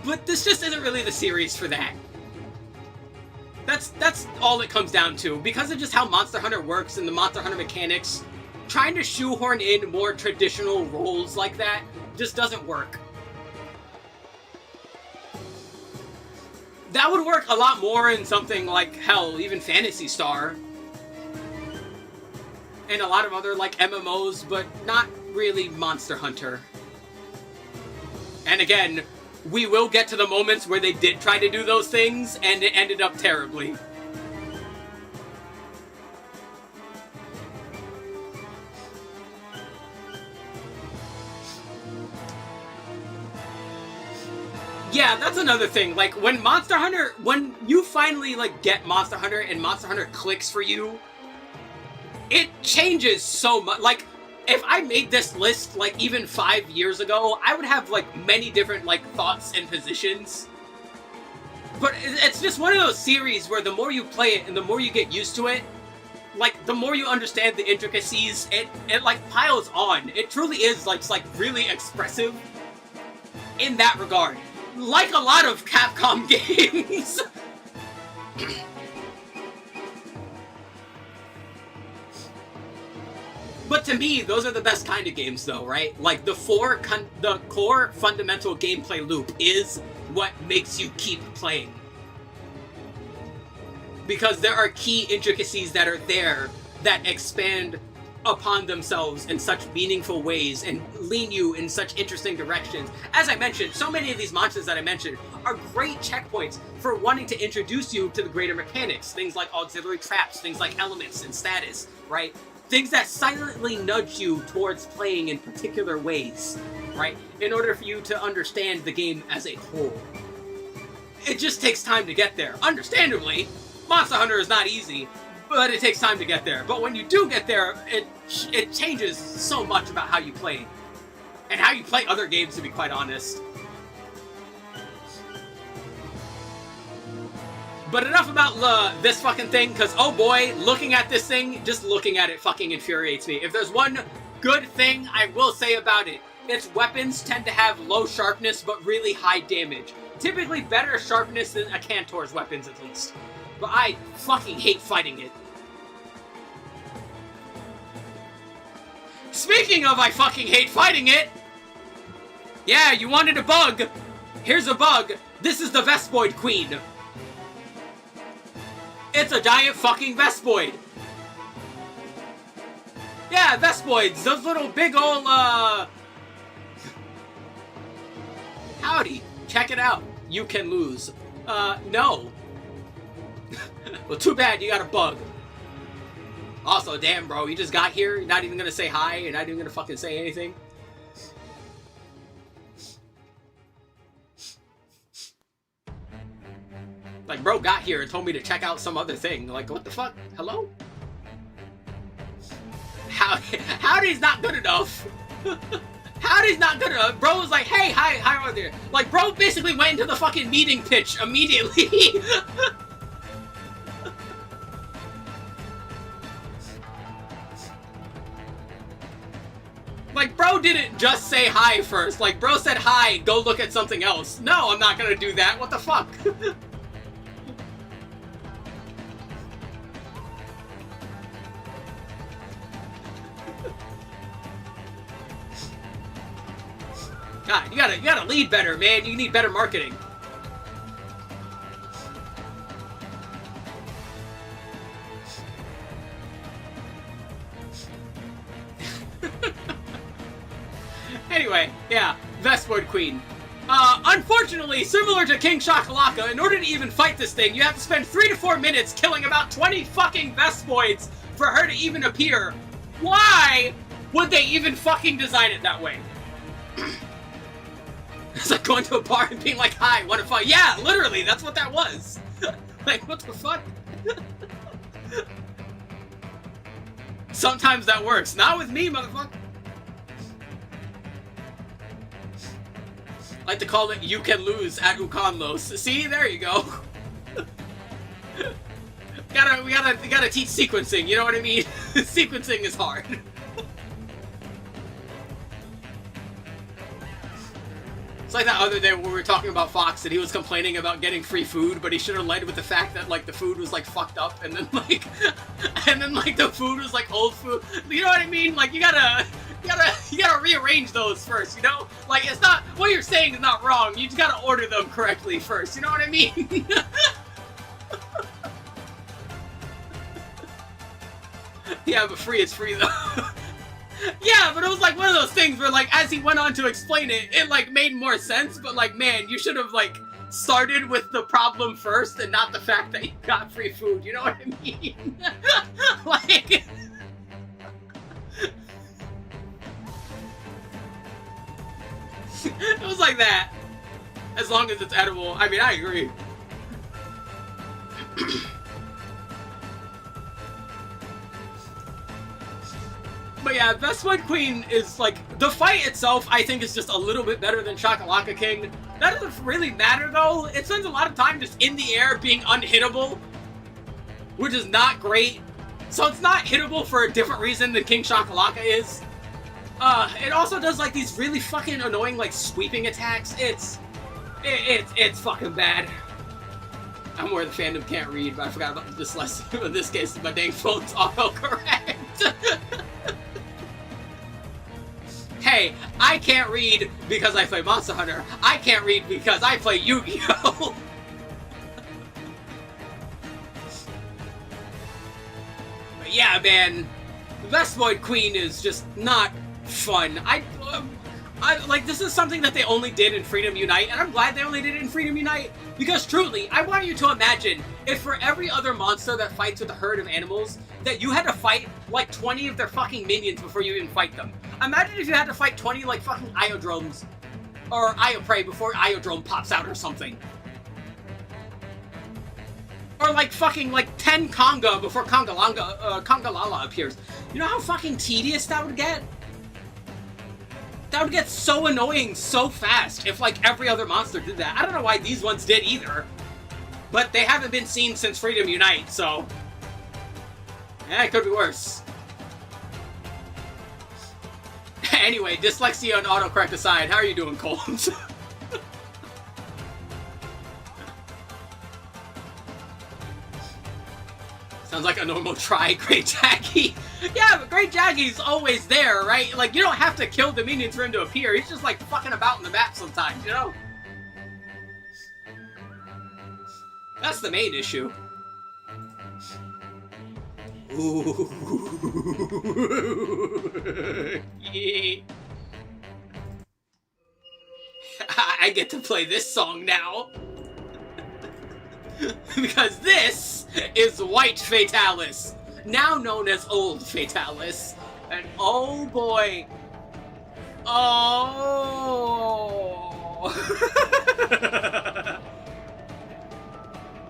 but this just isn't really the series for that. That's all it comes down to. Because of just how Monster Hunter works and the Monster Hunter mechanics, trying to shoehorn in more traditional roles like that just doesn't work. That would work a lot more in something like, hell, even Phantasy Star. And a lot of other, like, MMOs, but not really Monster Hunter. And again, we will get to the moments where they did try to do those things, and it ended up terribly. Yeah, that's another thing. Like, when Monster Hunter, when you finally, like, get Monster Hunter and Monster Hunter clicks for you, it changes so much. Like, if I made this list, like, even 5 years ago, I would have, like, many different, like, thoughts and positions. But it's just one of those series where the more you play it and the more you get used to it, like, the more you understand the intricacies, it like, piles on. It truly is, like really expressive in that regard. Like a lot of Capcom games. But to me, those are the best kind of games, though, right? Like, the core fundamental gameplay loop is what makes you keep playing. Because there are key intricacies that are there that expand upon themselves in such meaningful ways and lean you in such interesting directions. As I mentioned, so many of these monsters that I mentioned are great checkpoints for wanting to introduce you to the greater mechanics. Things like auxiliary traps, things like elements and status, right? Things that silently nudge you towards playing in particular ways, right? In order for you to understand the game as a whole. It just takes time to get there. Understandably, Monster Hunter is not easy, but it takes time to get there. But when you do get there, it changes so much about how you play. And how you play other games, to be quite honest. But enough about this fucking thing, because oh boy, looking at this thing, just looking at it fucking infuriates me. If there's one good thing I will say about it, its weapons tend to have low sharpness but really high damage. Typically better sharpness than a Cantor's weapons, at least. But I fucking hate fighting it. Speaking of I fucking hate fighting it, yeah, you wanted a bug. Here's a bug. This is the Vespoid Queen. It's a giant fucking Vespoid. Yeah, Vespoids. Those little big ol', Howdy. Check it out. You can lose. No. Well, too bad you got a bug. Also, damn, bro. You just got here. You're not even gonna say hi. You're not even gonna fucking say anything. Like, bro got here and told me to check out some other thing. Like, what the fuck? Hello? Howdy's not good enough. Howdy's not good enough. Bro was like, hey, hi are there. Like, bro basically went into the fucking meeting pitch immediately. Like, bro didn't just say hi first. Like, bro said hi, go look at something else. No, I'm not gonna do that. What the fuck? God, you gotta lead better, man. You need better marketing. Anyway, yeah, Vespoid Queen. Unfortunately, similar to King Shakalaka, in order to even fight this thing, you have to spend 3 to 4 minutes killing about 20 fucking Vespoids for her to even appear. Why would they even fucking design it that way? It's like going to a bar and being like, hi, wanna fight? Yeah, literally, that's what that was. Like, what the fuck? Sometimes that works. Not with me, motherfucker. I like to call it you can lose at Ukanlos. See, there you go. we gotta teach sequencing, you know what I mean? Sequencing is hard. It's like that other day when we were talking about Fox and he was complaining about getting free food, but he should have led with the fact that like the food was like fucked up and then like the food was like old food. You know what I mean? Like you gotta rearrange those first, you know? Like it's not what you're saying is not wrong. You just gotta order them correctly first. You know what I mean? Yeah, but free is free though. Yeah, but it was like one of those things where like as he went on to explain it, it like made more sense, but like man, you should have like started with the problem first and not the fact that you got free food, you know what I mean? Like it was like that. As long as it's edible. I mean, I agree. But yeah, Vespoid Queen is like, the fight itself I think is just a little bit better than Shakalaka King. That doesn't really matter though. It spends a lot of time just in the air being unhittable, which is not great. So it's not hittable for a different reason than King Shakalaka is. It also does like these really fucking annoying like sweeping attacks. It's fucking bad. I'm where the fandom can't read, but I forgot about this lesson. In this case, my dang phone's autocorrect. Hey, I can't read because I play Monster Hunter. I can't read because I play Yu-Gi-Oh! But yeah, man, Vespoid Queen is just not fun. I like, this is something that they only did in Freedom Unite, and I'm glad they only did it in Freedom Unite, because truly, I want you to imagine if for every other monster that fights with a herd of animals, that you had to fight like 20 of their fucking minions before you even fight them. Imagine if you had to fight 20 like fucking Iodromes, or Ioprey before Iodrome pops out or something. Or like fucking like 10 Conga before Congalala appears. You know how fucking tedious that would get? That would get so annoying so fast if like every other monster did that. I don't know why these ones did either. But they haven't been seen since Freedom Unite, so... yeah, it could be worse. Anyway, dyslexia and autocorrect aside, how are you doing, Coles? Sounds like a normal try, Great Jaggy. Yeah, but Great Jaggy's always there, right? Like, you don't have to kill the minions for him to appear. He's just, like, fucking about in the map sometimes, you know? That's the main issue. Ooh. I get to play this song now. Because this is White Fatalis, now known as Old Fatalis. And oh boy. Oh.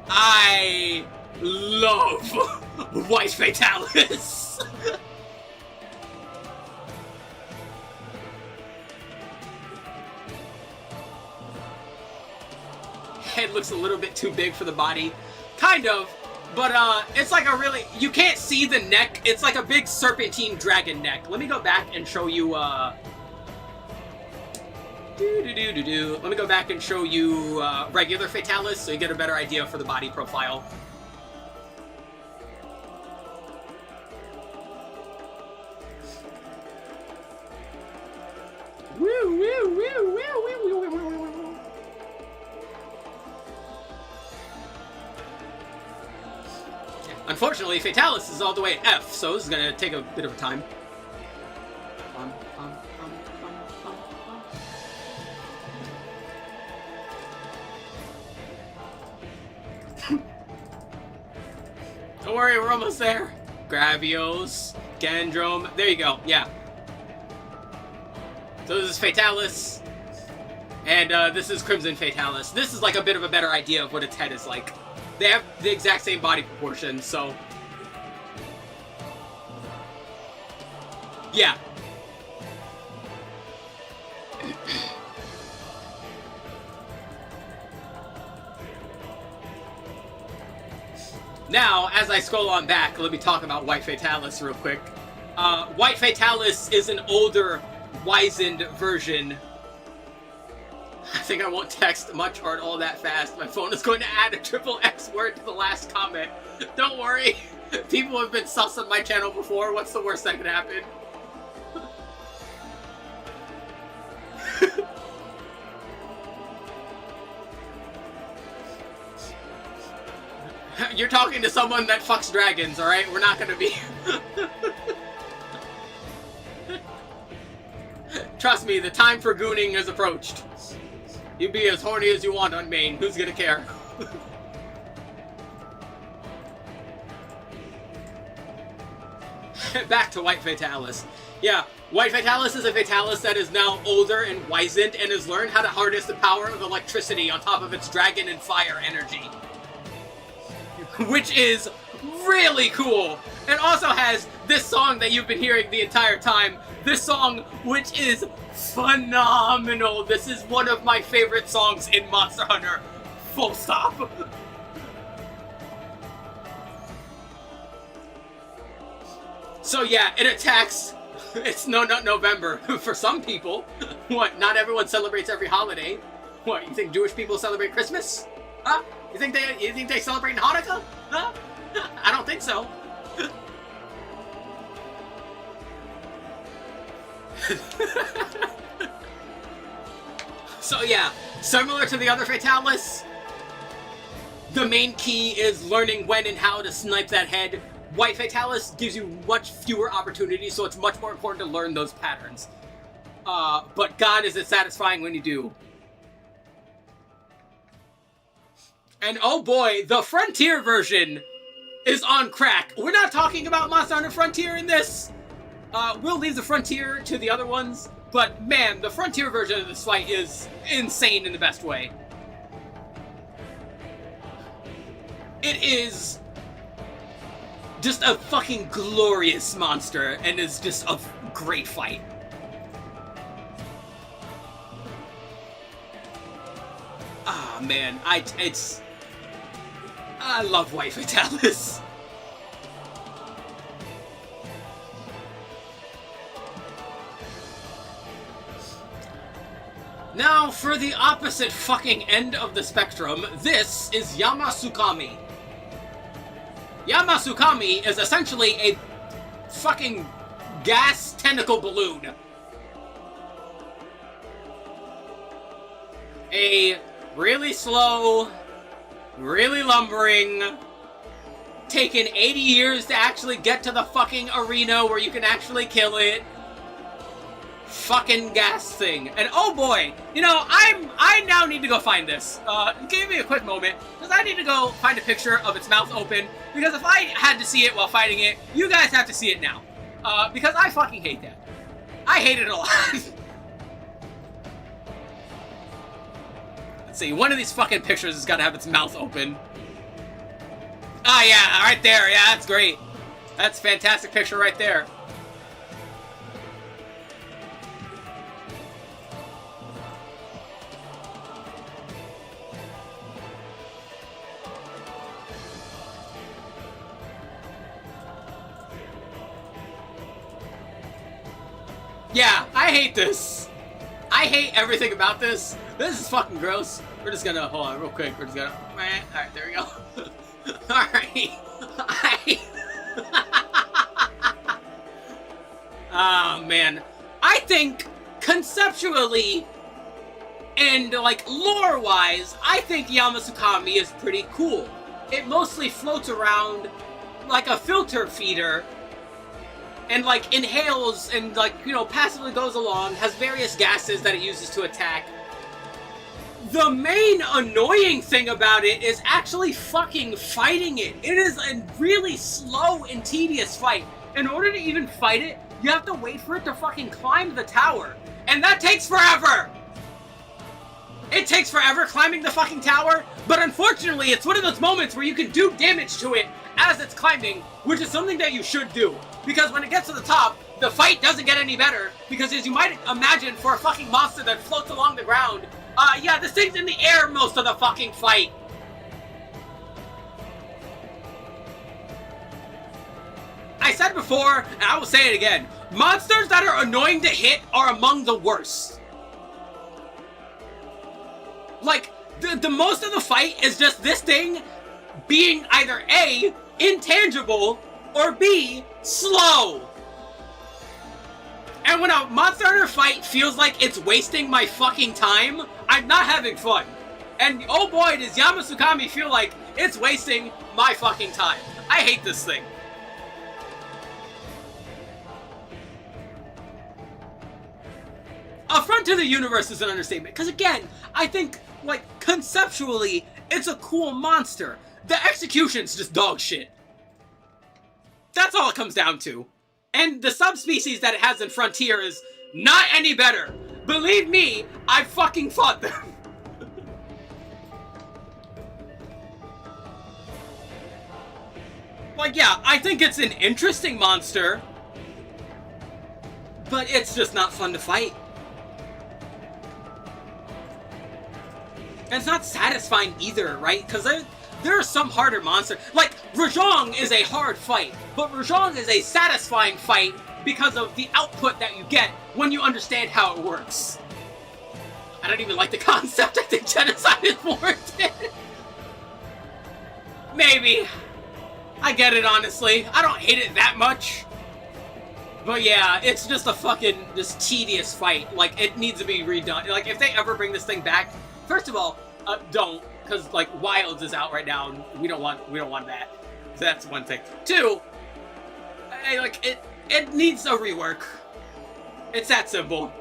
I love White Fatalis. Head looks a little bit too big for the body. Kind of, but it's like a really... you can't see the neck. It's like a big serpentine dragon neck. Let me go back and show you, Let me go back and show you regular Fatalis so you get a better idea for the body profile. Woo, woo, woo, woo, woo, woo, woo, woo. Unfortunately, Fatalis is all the way at F, so this is gonna take a bit of time. Don't worry, we're almost there. Gravios, Gandrome, there you go, yeah. So this is Fatalis, and this is Crimson Fatalis. This is like a bit of a better idea of what its head is like. They have the exact same body proportions, so... yeah. Now, as I scroll on back, let me talk about White Fatalis real quick. White Fatalis is an older, wizened version. I think I won't text much or all that fast. My phone is going to add a triple X word to the last comment. Don't worry. People have been sus on my channel before. What's the worst that could happen? You're talking to someone that fucks dragons, alright? We're not gonna be... Trust me, the time for gooning has approached. You be as horny as you want on main. Who's gonna care? Back to White Fatalis. Yeah, White Fatalis is a Fatalis that is now older and wizened and has learned how to harness the power of electricity on top of its dragon and fire energy. Which is really cool. It also has this song that you've been hearing the entire time. This song, which is phenomenal. This is one of my favorite songs in Monster Hunter. Full stop. So yeah, it attacks. It's not November for some people. What? Not everyone celebrates every holiday. What? You think Jewish people celebrate Christmas? Huh? You think they celebrate Hanukkah? Huh? I don't think so. So yeah, similar to the other Fatalis, the main key is learning when and how to snipe that head. White Fatalis gives you much fewer opportunities, so it's much more important to learn those patterns. But God, is it satisfying when you do. And oh boy, the Frontier version is on crack. We're not talking about Monster Hunter Frontier in this. We'll leave the Frontier to the other ones, but man, the Frontier version of this fight is insane in the best way. It is just a fucking glorious monster and is just a great fight. Ah, man, I love White Vitalis. Now, for the opposite fucking end of the spectrum, this is Yamasukami. Yamasukami is essentially a fucking gas tentacle balloon. A really slow, really lumbering, taken 80 years to actually get to the fucking arena where you can actually kill it. Fucking gas thing. And oh boy, you know, I now need to go find this. Give me a quick moment, because I need to go find a picture of its mouth open, because if I had to see it while fighting it, you guys have to see it now. Because I fucking hate that. I hate it a lot. Let's see, one of these fucking pictures has got to have its mouth open. Oh yeah, right there, yeah, that's great. That's a fantastic picture right there. Yeah, I hate this. I hate everything about this. This is fucking gross. We're just gonna, hold on real quick. We're just gonna, alright, there we go. Alright. Oh, man. I think, conceptually, and, like, lore-wise, I think Yamasukami is pretty cool. It mostly floats around like a filter feeder, and, like, inhales and, like, you know, passively goes along, has various gases that it uses to attack. The main annoying thing about it is actually fucking fighting it. It is a really slow and tedious fight. In order to even fight it, you have to wait for it to fucking climb the tower. And that takes forever! It takes forever climbing the fucking tower, but unfortunately, it's one of those moments where you can do damage to it as it's climbing, which is something that you should do. Because when it gets to the top, the fight doesn't get any better, because as you might imagine for a fucking monster that floats along the ground, yeah, this thing's in the air most of the fucking fight. I said before, and I will say it again, monsters that are annoying to hit are among the worst. Like, the most of the fight is just this thing being either A, intangible, or B, slow. And when a Monster Hunter fight feels like it's wasting my fucking time, I'm not having fun. And oh boy, does Yamasukami feel like it's wasting my fucking time. I hate this thing. Affront to the universe is an understatement, because again, I think, like, conceptually, it's a cool monster. The execution's just dog shit. That's all it comes down to. And the subspecies that it has in Frontier is not any better. Believe me, I fucking fought them. Like, yeah, I think it's an interesting monster, but it's just not fun to fight. And it's not satisfying either, right? Because there are some harder monsters. Like, Rajong is a hard fight, but Rajong is a satisfying fight because of the output that you get when you understand how it works. I don't even like the concept. I think genocide is warranted. Maybe. I get it, honestly. I don't hate it that much. But yeah, it's just a fucking just tedious fight. Like, it needs to be redone. Like, if they ever bring this thing back, first of all, don't, because like Wilds is out right now, and we don't want that. So that's one thing. Two, like it needs a rework. It's that simple.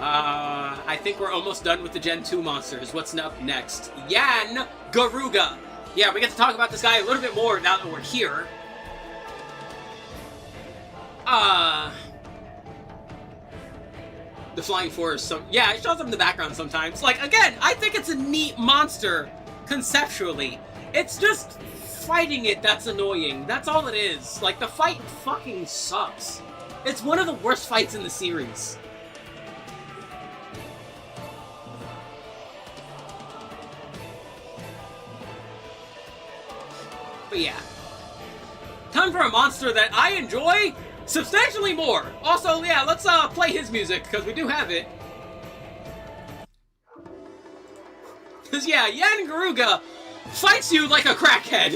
I think we're almost done with the Gen 2 monsters. What's up next? Yan Garuga. Yeah, we get to talk about this guy a little bit more now that we're here. The flying forest, so yeah, it shows up in the background sometimes. Like, again, I think it's a neat monster, conceptually. It's just fighting it that's annoying. That's all it is. Like, the fight fucking sucks. It's one of the worst fights in the series. But yeah. Time for a monster that I enjoy substantially more. Also, yeah, let's play his music, because we do have it. Because, yeah, Yen Garuga fights you like a crackhead.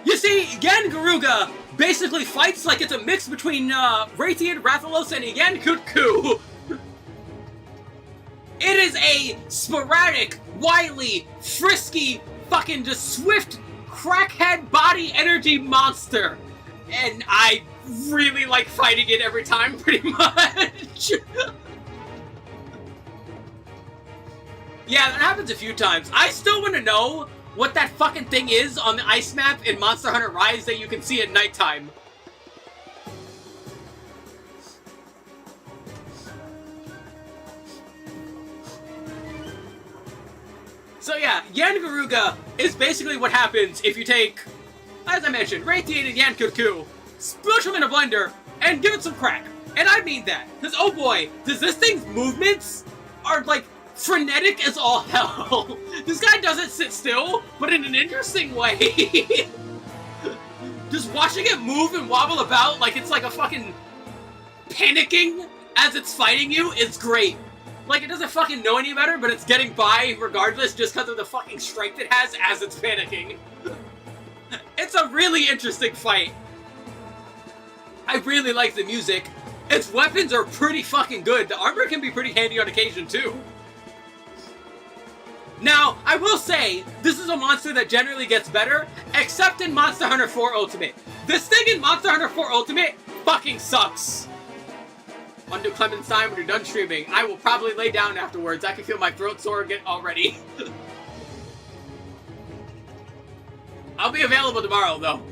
You see, Yen Garuga basically fights like it's a mix between Raytheon, Rathalos, and Yen Kutku. It is a sporadic, wily, frisky, fucking just swift, crackhead body energy monster. And I really like fighting it every time, pretty much. Yeah, that happens a few times. I still want to know what that fucking thing is on the ice map in Monster Hunter Rise that you can see at nighttime. So yeah, Yen Garuga is basically what happens if you take, as I mentioned, Raytheon and Yen Kutku, smush them in a blender, and give it some crack. And I mean that, because oh boy, does this thing's movements are like frenetic as all hell. This guy doesn't sit still, but in an interesting way. Just watching it move and wobble about like it's like a fucking panicking as it's fighting you is great. Like, it doesn't fucking know any better, but it's getting by regardless just because of the fucking strength it has as it's panicking. It's a really interesting fight. I really like the music. Its weapons are pretty fucking good. The armor can be pretty handy on occasion, too. Now, I will say, this is a monster that generally gets better, except in Monster Hunter 4 Ultimate. This thing in Monster Hunter 4 Ultimate fucking sucks. Undo Clementine when you're done streaming. I will probably lay down afterwards. I can feel my throat sore again already. I'll be available tomorrow, though.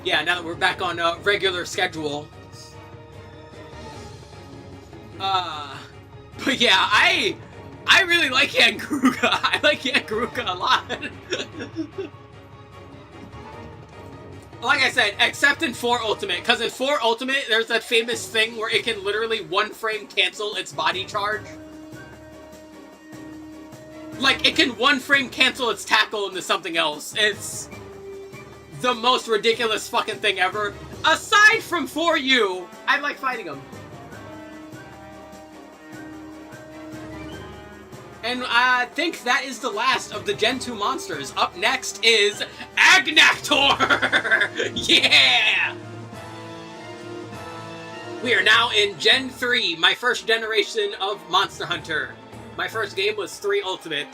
Yeah, now that we're back on a regular schedule. But yeah, I really like Yen Garuga. I like Yen Garuga a lot. Like I said, except in 4 Ultimate, because in 4 Ultimate, there's that famous thing where it can literally one frame cancel its body charge. Like, it can one frame cancel its tackle into something else. It's the most ridiculous fucking thing ever. Aside from 4U, I like fighting them. And I think that is the last of the Gen 2 monsters. Up next is Agnactor! Yeah! We are now in Gen 3, my first generation of Monster Hunter. My first game was 3 Ultimate.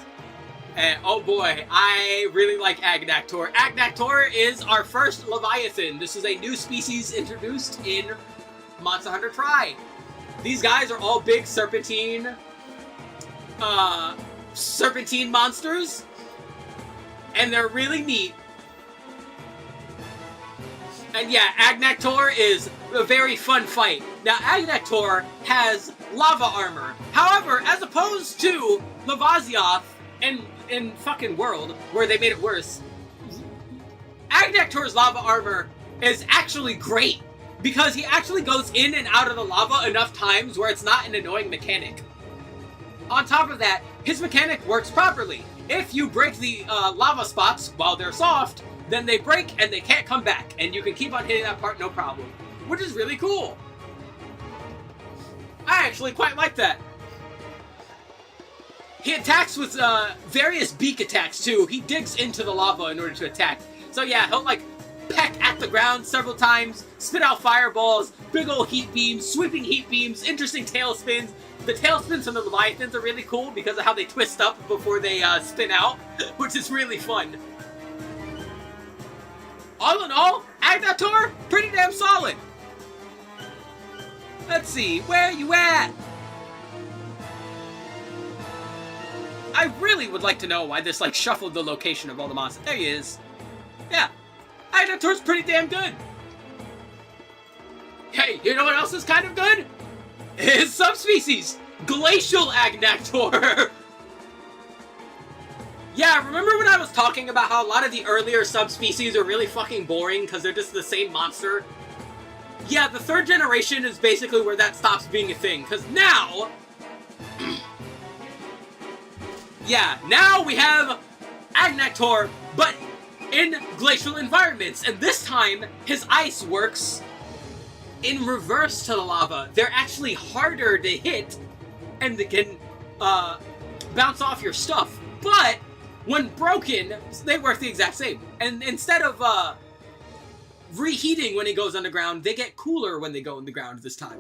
And oh boy, I really like Agnactor. Agnactor is our first Leviathan. This is a new species introduced in Monster Hunter Tri. These guys are all big serpentine monsters, and they're really neat. And yeah, Agnactor is a very fun fight. Now, Agnactor has lava armor. However, as opposed to Lavazioth in fucking World, where they made it worse, Agnactor's lava armor is actually great, because he actually goes in and out of the lava enough times where it's not an annoying mechanic. On top of that, his mechanic works properly. If you break the lava spots while they're soft, then they break and they can't come back, and you can keep on hitting that part no problem, which is really cool. I actually quite like that. He attacks with various beak attacks too. He digs into the lava in order to attack. So yeah, he'll like peck at the ground several times, spit out fireballs, big ol' heat beams, sweeping heat beams, interesting tail spins. The tailspins from the Leviathans are really cool because of how they twist up before they spin out, which is really fun. All in all, Agnactor, pretty damn solid. Let's see, where you at? I really would like to know why this like shuffled the location of all the monsters. There he is. Yeah, Agnaktor's pretty damn good. Hey, you know what else is kind of good? His subspecies, Glacial Agnaktor. Yeah, remember when I was talking about how a lot of the earlier subspecies are really fucking boring because they're just the same monster? Yeah, the third generation is basically where that stops being a thing, because now... yeah, now we have Agnaktor, but in glacial environments, and this time, his ice works in reverse to the lava. They're actually harder to hit, and they can bounce off your stuff, but when broken, they work the exact same. And instead of reheating when he goes underground, they get cooler when they go in the ground this time.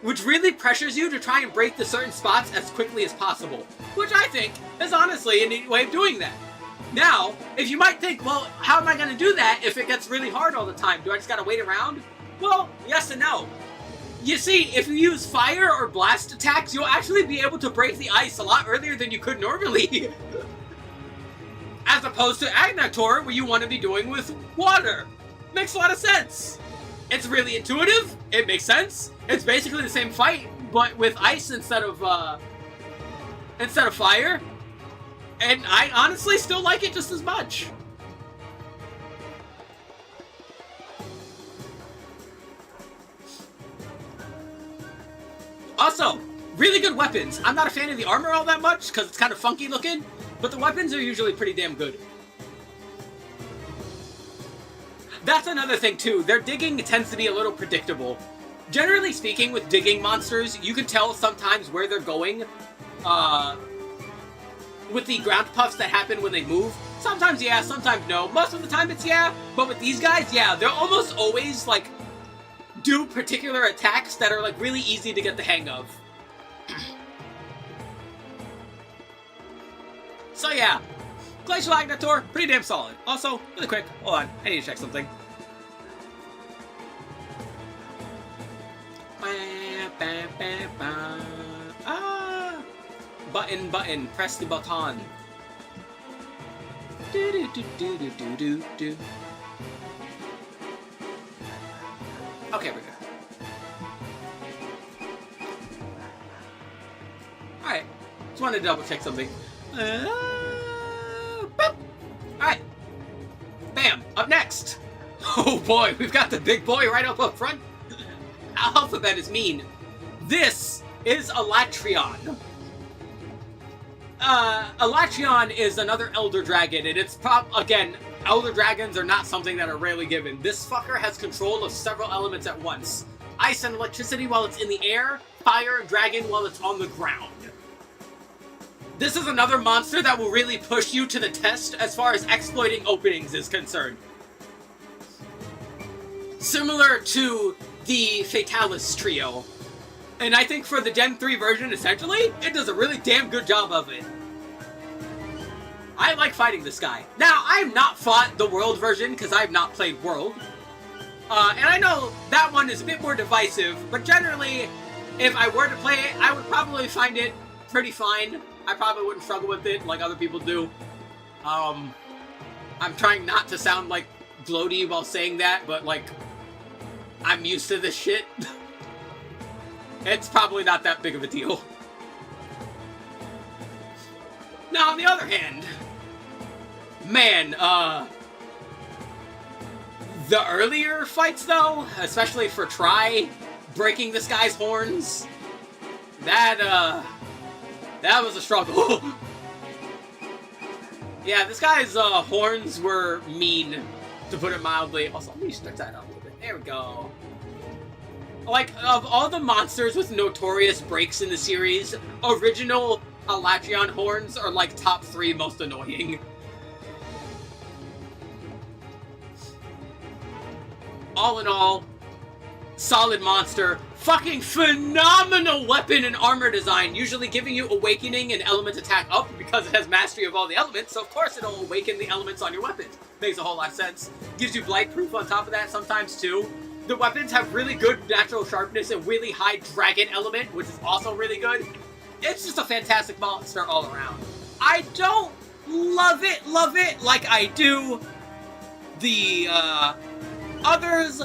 Which really pressures you to try and break the certain spots as quickly as possible. Which I think is honestly a neat way of doing that. Now, if you might think, well, how am I going to do that if it gets really hard all the time? Do I just got to wait around? Well, yes and no. You see, if you use fire or blast attacks, you'll actually be able to break the ice a lot earlier than you could normally. As opposed to Agnaktor, where you want to be doing with water. Makes a lot of sense. It's really intuitive, it makes sense. It's basically the same fight, but with ice instead of fire. And I honestly still like it just as much. Also, really good weapons. I'm not a fan of the armor all that much, because it's kind of funky looking, but the weapons are usually pretty damn good. That's another thing too, their digging tends to be a little predictable. Generally speaking, with digging monsters, you can tell sometimes where they're going, with the ground puffs that happen when they move. Sometimes yeah, sometimes no. Most of the time it's yeah, but with these guys, yeah, they're almost always, like, do particular attacks that are, like, really easy to get the hang of. So yeah, Glacial Agnaktor, pretty damn solid. Also, really quick, hold on, I need to check something. Ah! Button, press the button. Do. Okay, we're good. Alright, just wanted to double check something. Alright. Bam, up next. Oh boy, we've got the big boy right up front. Alphabet is mean. This is Alatreon. Alatreon is another Elder Dragon, and it's again, Elder Dragons are not something that are rarely given. This fucker has control of several elements at once. Ice and electricity while it's in the air, fire and dragon while it's on the ground. This is another monster that will really push you to the test as far as exploiting openings is concerned. Similar to the Fatalis trio. And I think for the Gen 3 version, essentially, it does a really damn good job of it. I like fighting this guy. Now, I have not fought the World version, because I have not played World. And I know that one is a bit more divisive, but generally, if I were to play it, I would probably find it pretty fine. I probably wouldn't struggle with it like other people do. I'm trying not to sound, like, gloaty while saying that, but, like, I'm used to this shit. It's probably not that big of a deal. Now, on the other hand, man, the earlier fights, though, especially for Tri, breaking this guy's horns, that was a struggle. Yeah, this guy's, horns were mean, to put it mildly. Also, let me stretch that out a little bit. There we go. Like, of all the monsters with notorious breaks in the series, original Alatreon horns are, like, top 3 most annoying. All in all, solid monster. Fucking phenomenal weapon and armor design, usually giving you awakening and element attack up because it has mastery of all the elements, so of course it'll awaken the elements on your weapons. Makes a whole lot of sense. Gives you blight proof on top of that sometimes too. The weapons have really good natural sharpness and really high dragon element, which is also really good. It's just a fantastic monster all around. I don't love it like I do The others,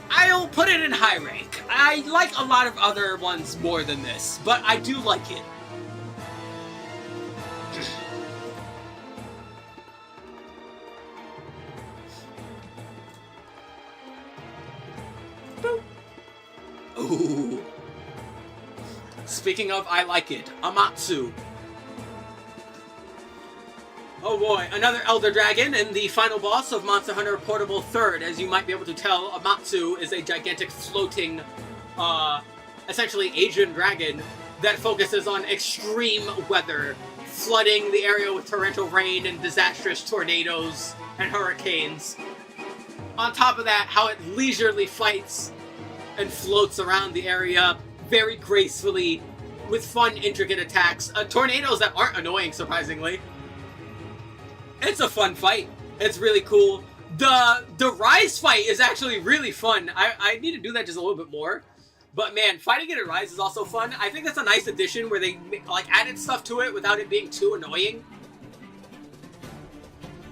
I'll put it in high rank. I like a lot of other ones more than this, but I do like it. Ooh. Speaking of I like it, Amatsu. Oh boy, another Elder Dragon and the final boss of Monster Hunter Portable 3rd. As you might be able to tell, Amatsu is a gigantic floating, essentially Asian dragon that focuses on extreme weather, flooding the area with torrential rain and disastrous tornadoes and hurricanes. On top of that, how it leisurely fights and floats around the area very gracefully with fun, intricate attacks. Tornadoes that aren't annoying, surprisingly. It's a fun fight. It's really cool. The Rise fight is actually really fun. I need to do that just a little bit more. But man, fighting it at Rise is also fun. I think that's a nice addition where they like added stuff to it without it being too annoying.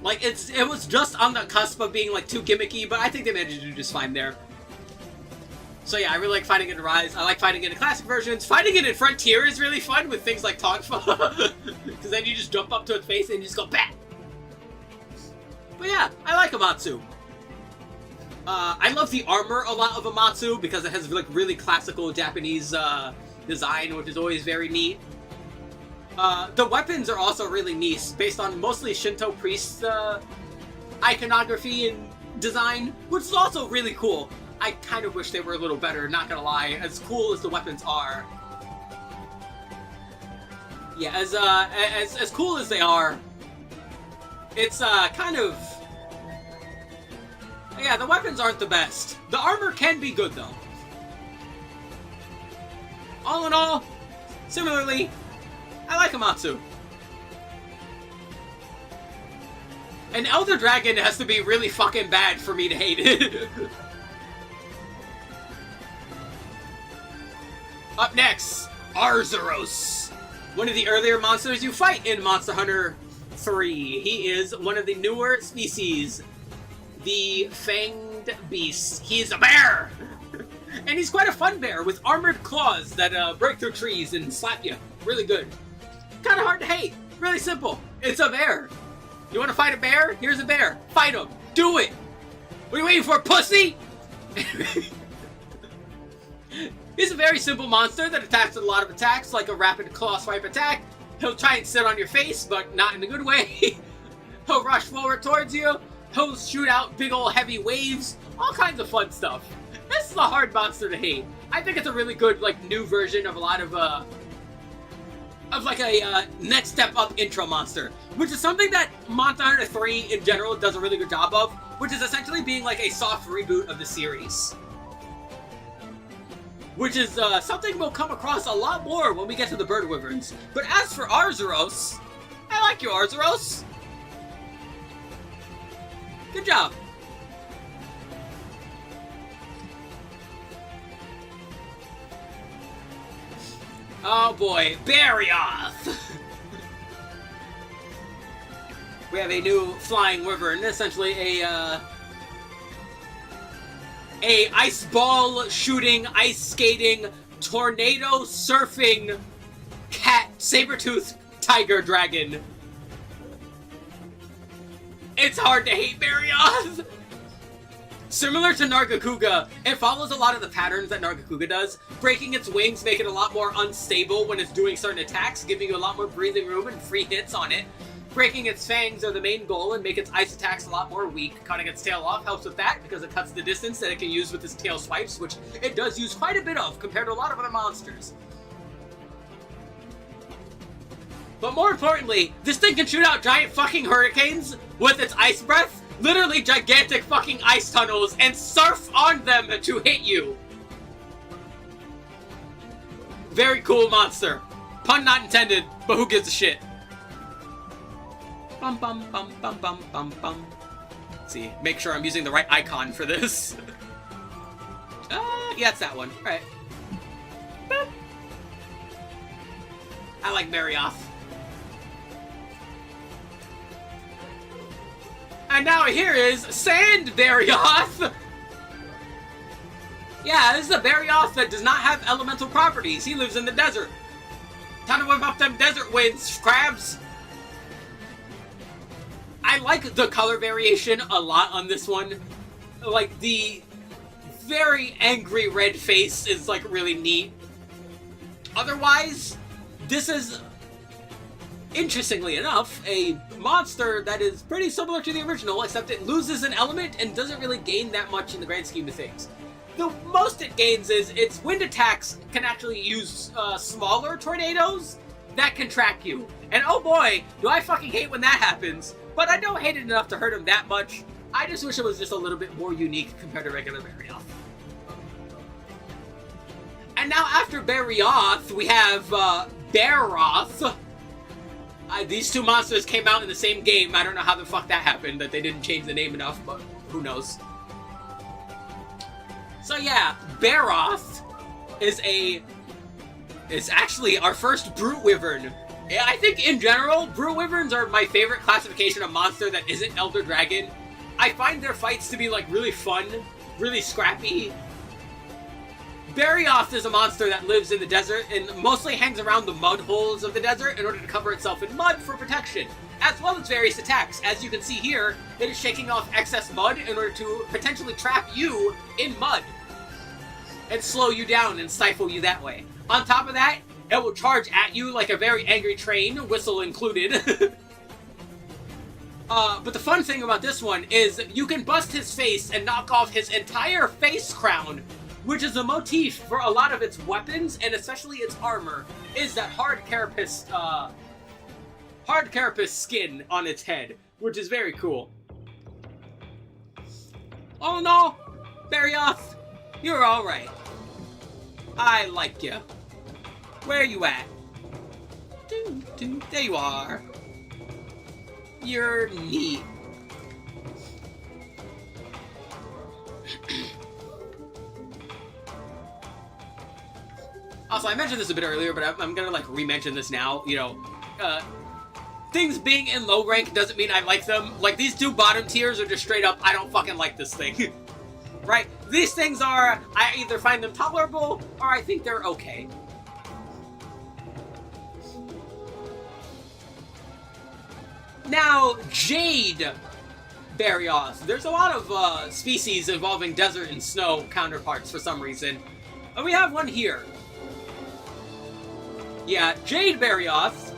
Like it was just on the cusp of being like too gimmicky, but I think they managed to do just fine there. So yeah, I really like fighting it in Rise. I like fighting it in classic versions. Fighting it in Frontier is really fun with things like Tongfa. Because then you just jump up to its face and you just go BAT! But yeah, I like Amatsu. I love the armor a lot of Amatsu because it has like really classical Japanese design, which is always very neat. The weapons are also really neat, based on mostly Shinto priest iconography and design, which is also really cool. I kind of wish they were a little better, not gonna lie, as cool as the weapons are. Yeah, as cool as they are, it's kind of... Yeah, the weapons aren't the best. The armor can be good, though. All in all, similarly, I like Amatsu. An Elder Dragon has to be really fucking bad for me to hate it. Up next, Arzuros. One of the earlier monsters you fight in Monster Hunter 3. He is one of the newer species, the Fanged Beast. He is a bear! And he's quite a fun bear with armored claws that break through trees and slap you. Really good. Kind of hard to hate. Really simple. It's a bear. You want to fight a bear? Here's a bear. Fight him. Do it. What are you waiting for, pussy? He's a very simple monster that attacks with a lot of attacks, like a rapid claw swipe attack. He'll try and sit on your face, but not in a good way. He'll rush forward towards you. He'll shoot out big old heavy waves. All kinds of fun stuff. This is a hard monster to hate. I think it's a really good, like, new version of a lot of a next step up intro monster, which is something that Monster Hunter 3 in general does a really good job of, which is essentially being like a soft reboot of the series. Which is something we'll come across a lot more when we get to the Bird Wyverns. But as for Arzuros, I like you, Arzuros. Good job. Oh boy, Barioth! We have a new flying wyvern, essentially a ice ball shooting, ice skating, tornado surfing cat saber-toothed tiger dragon. It's hard to hate Barioth! Similar to Nargacuga, it follows a lot of the patterns that Nargacuga does. Breaking its wings make it a lot more unstable when it's doing certain attacks, giving you a lot more breathing room and free hits on it. Breaking its fangs are the main goal and make its ice attacks a lot more weak. Cutting its tail off helps with that because it cuts the distance that it can use with its tail swipes, which it does use quite a bit of compared to a lot of other monsters. But more importantly, this thing can shoot out giant fucking hurricanes with its ice breath. Literally gigantic fucking ice tunnels, and surf on them to hit you. Very cool monster. Pun not intended, but who gives a shit? Bum bum bum bum bum bum bum. Let's see, make sure I'm using the right icon for this. Yeah, it's that one. All right. Boop. I like Barioth. And now here is Sand Barioth! Yeah, this is a Barioth that does not have elemental properties. He lives in the desert. Time to whip up them desert winds, crabs! I like the color variation a lot on this one. Like, the very angry red face is, like, really neat. Otherwise, this is, interestingly enough, a monster that is pretty similar to the original, except it loses an element and doesn't really gain that much in the grand scheme of things. The most it gains is its wind attacks can actually use smaller tornadoes that can track you. And oh boy, do I fucking hate when that happens. But I don't hate it enough to hurt him that much. I just wish it was just a little bit more unique compared to regular Barioth. And now after Barioth, we have Baroth. These two monsters came out in the same game. I don't know how the fuck that happened, that they didn't change the name enough, but who knows. So yeah, Baroth is actually our first Brute Wyvern. I think in general, Brute Wyverns are my favorite classification of monster that isn't Elder Dragon. I find their fights to be like really fun, really scrappy. Barioth is a monster that lives in the desert and mostly hangs around the mud holes of the desert in order to cover itself in mud for protection, as well as various attacks. As you can see here, it is shaking off excess mud in order to potentially trap you in mud and slow you down and stifle you that way. On top of that, it will charge at you like a very angry train, whistle included. But the fun thing about this one is you can bust his face and knock off his entire face crown, which is a motif for a lot of its weapons, and especially its armor, is that hard carapace skin on its head, which is very cool. Oh no, Barioth, you're alright. I like you. Where are you at? There you are. You're neat. Also, I mentioned this a bit earlier, but I'm gonna like re-mention this now. You know, things being in low rank doesn't mean I like them. Like, these two bottom tiers are just straight up, I don't fucking like this thing. Right? These things are, I either find them tolerable, or I think they're okay. Now, Jade Barioth. There's a lot of species involving desert and snow counterparts for some reason. And we have one here. Yeah, Jade Barioth,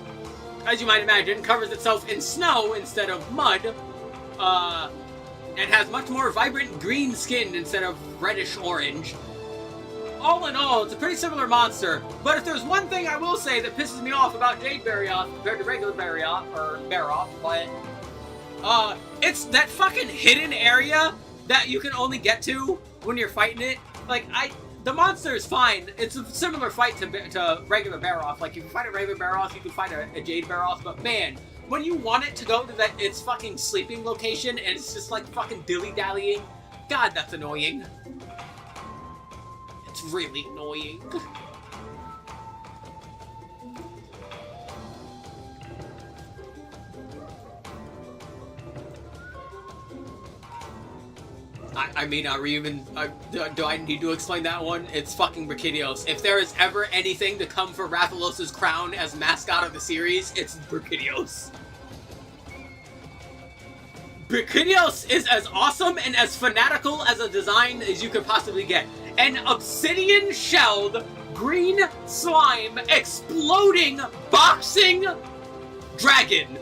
as you might imagine, covers itself in snow instead of mud. And has much more vibrant green skin instead of reddish orange. All in all, it's a pretty similar monster, but if there's one thing I will say that pisses me off about Jade Barioth compared to regular Barioth, or Baroth, but it's that fucking hidden area that you can only get to when you're fighting it. Like, the monster is fine. It's a similar fight to regular Baroth. Like, if you fight a regular Baroth, you can fight a Jade Baroth, but man, when you want it to go to its fucking sleeping location and it's just like fucking dilly-dallying, God, that's annoying. It's really annoying. I may not even... do I need to explain that one? It's fucking Brachydios. If there is ever anything to come for Rathalos' crown as mascot of the series, it's Brachydios. Brachydios is as awesome and as fanatical as a design as you could possibly get. An obsidian-shelled, green slime, exploding, boxing dragon.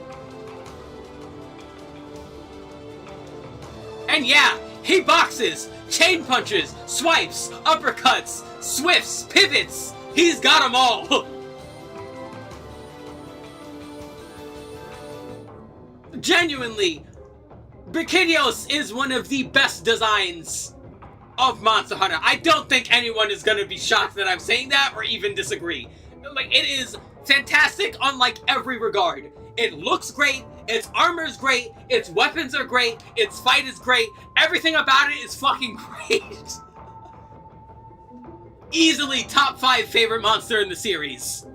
And yeah, he boxes, chain punches, swipes, uppercuts, swifts, pivots. He's got them all. Genuinely, Brachydios is one of the best designs of Monster Hunter. I don't think anyone is going to be shocked that I'm saying that or even disagree. Like, it is fantastic on, like, every regard. It looks great, its armor is great, its weapons are great, its fight is great, everything about it is fucking great. Easily top 5 favorite monster in the series.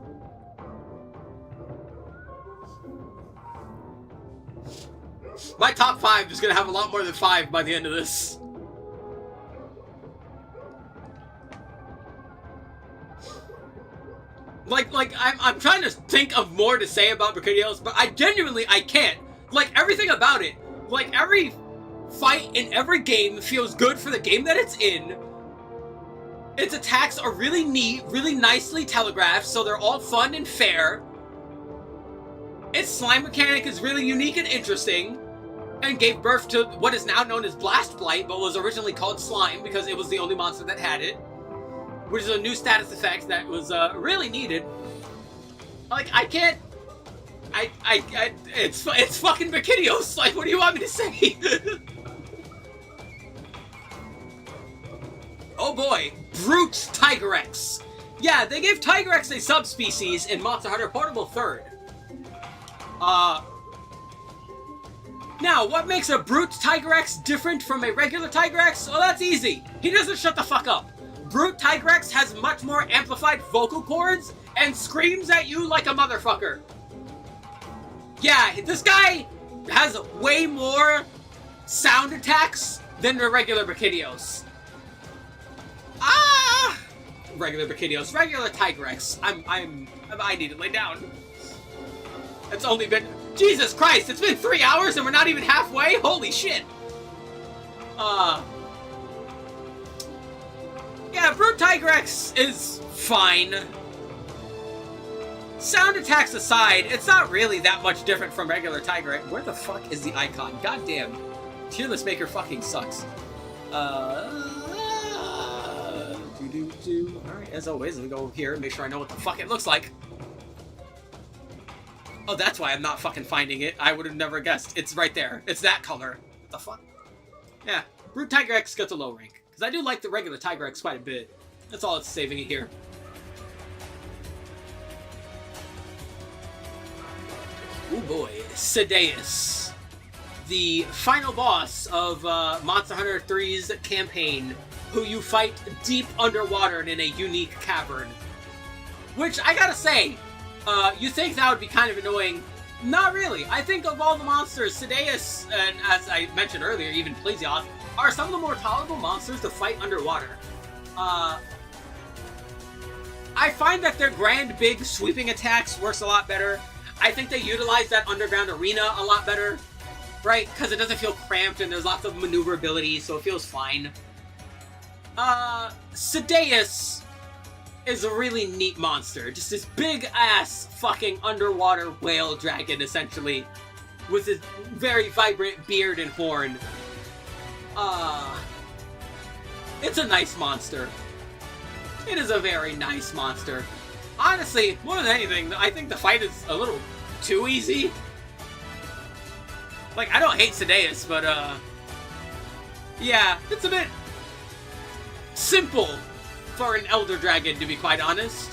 My top 5 is gonna have a lot more than 5 by the end of this. Like, I'm trying to think of more to say about Brachydios, but I can't. Like, everything about it, like, every fight in every game feels good for the game that it's in. Its attacks are really neat, really nicely telegraphed, so they're all fun and fair. Its slime mechanic is really unique and interesting, and gave birth to what is now known as Blast Blight, but was originally called Slime because it was the only monster that had it. Which is a new status effect that was really needed. Like, I can't... it's fucking Brachydios. Like, what do you want me to say? Oh boy, Brute Tigrex. Yeah, they gave Tigrex a subspecies in Monster Hunter Portable 3rd. Now, what makes a Brute Tigrex different from a regular Tigrex? Well, that's easy. He doesn't shut the fuck up. Brute Tigrex has much more amplified vocal cords and screams at you like a motherfucker. Yeah, this guy has way more sound attacks than the regular Brachydios. Regular Brachydios, regular Tigrex. I need to lay down. It's only been, Jesus Christ, it's been 3 hours and we're not even halfway? Holy shit. Yeah, Brute Tigrex is fine. Sound attacks aside, it's not really that much different from regular Tigrex. Where the fuck is the icon? Goddamn. Tearless Maker fucking sucks. Alright, as always, let me go over here and make sure I know what the fuck it looks like. Oh, that's why I'm not fucking finding it. I would have never guessed. It's right there. It's that color. What the fuck? Yeah, Brute Tigrex gets a low rank. Because I do like the regular Tigrex quite a bit. That's all it's saving it here. Oh boy, Sedeus. The final boss of Monster Hunter 3's campaign, who you fight deep underwater and in a unique cavern. Which, I gotta say, you think that would be kind of annoying. Not really. I think of all the monsters, Sedeus, and as I mentioned earlier, even Plesioth, are some of the more tolerable monsters to fight underwater. I find that their grand, big, sweeping attacks works a lot better. I think they utilize that underground arena a lot better, right? Because it doesn't feel cramped and there's lots of maneuverability, so it feels fine. Sedeus is a really neat monster. Just this big-ass fucking underwater whale dragon, essentially, with his very vibrant beard and horn. It's a nice monster. It is a very nice monster. Honestly, more than anything, I think the fight is a little too easy. Like, I don't hate Sedeus, but, yeah, it's a bit simple for an Elder Dragon, to be quite honest.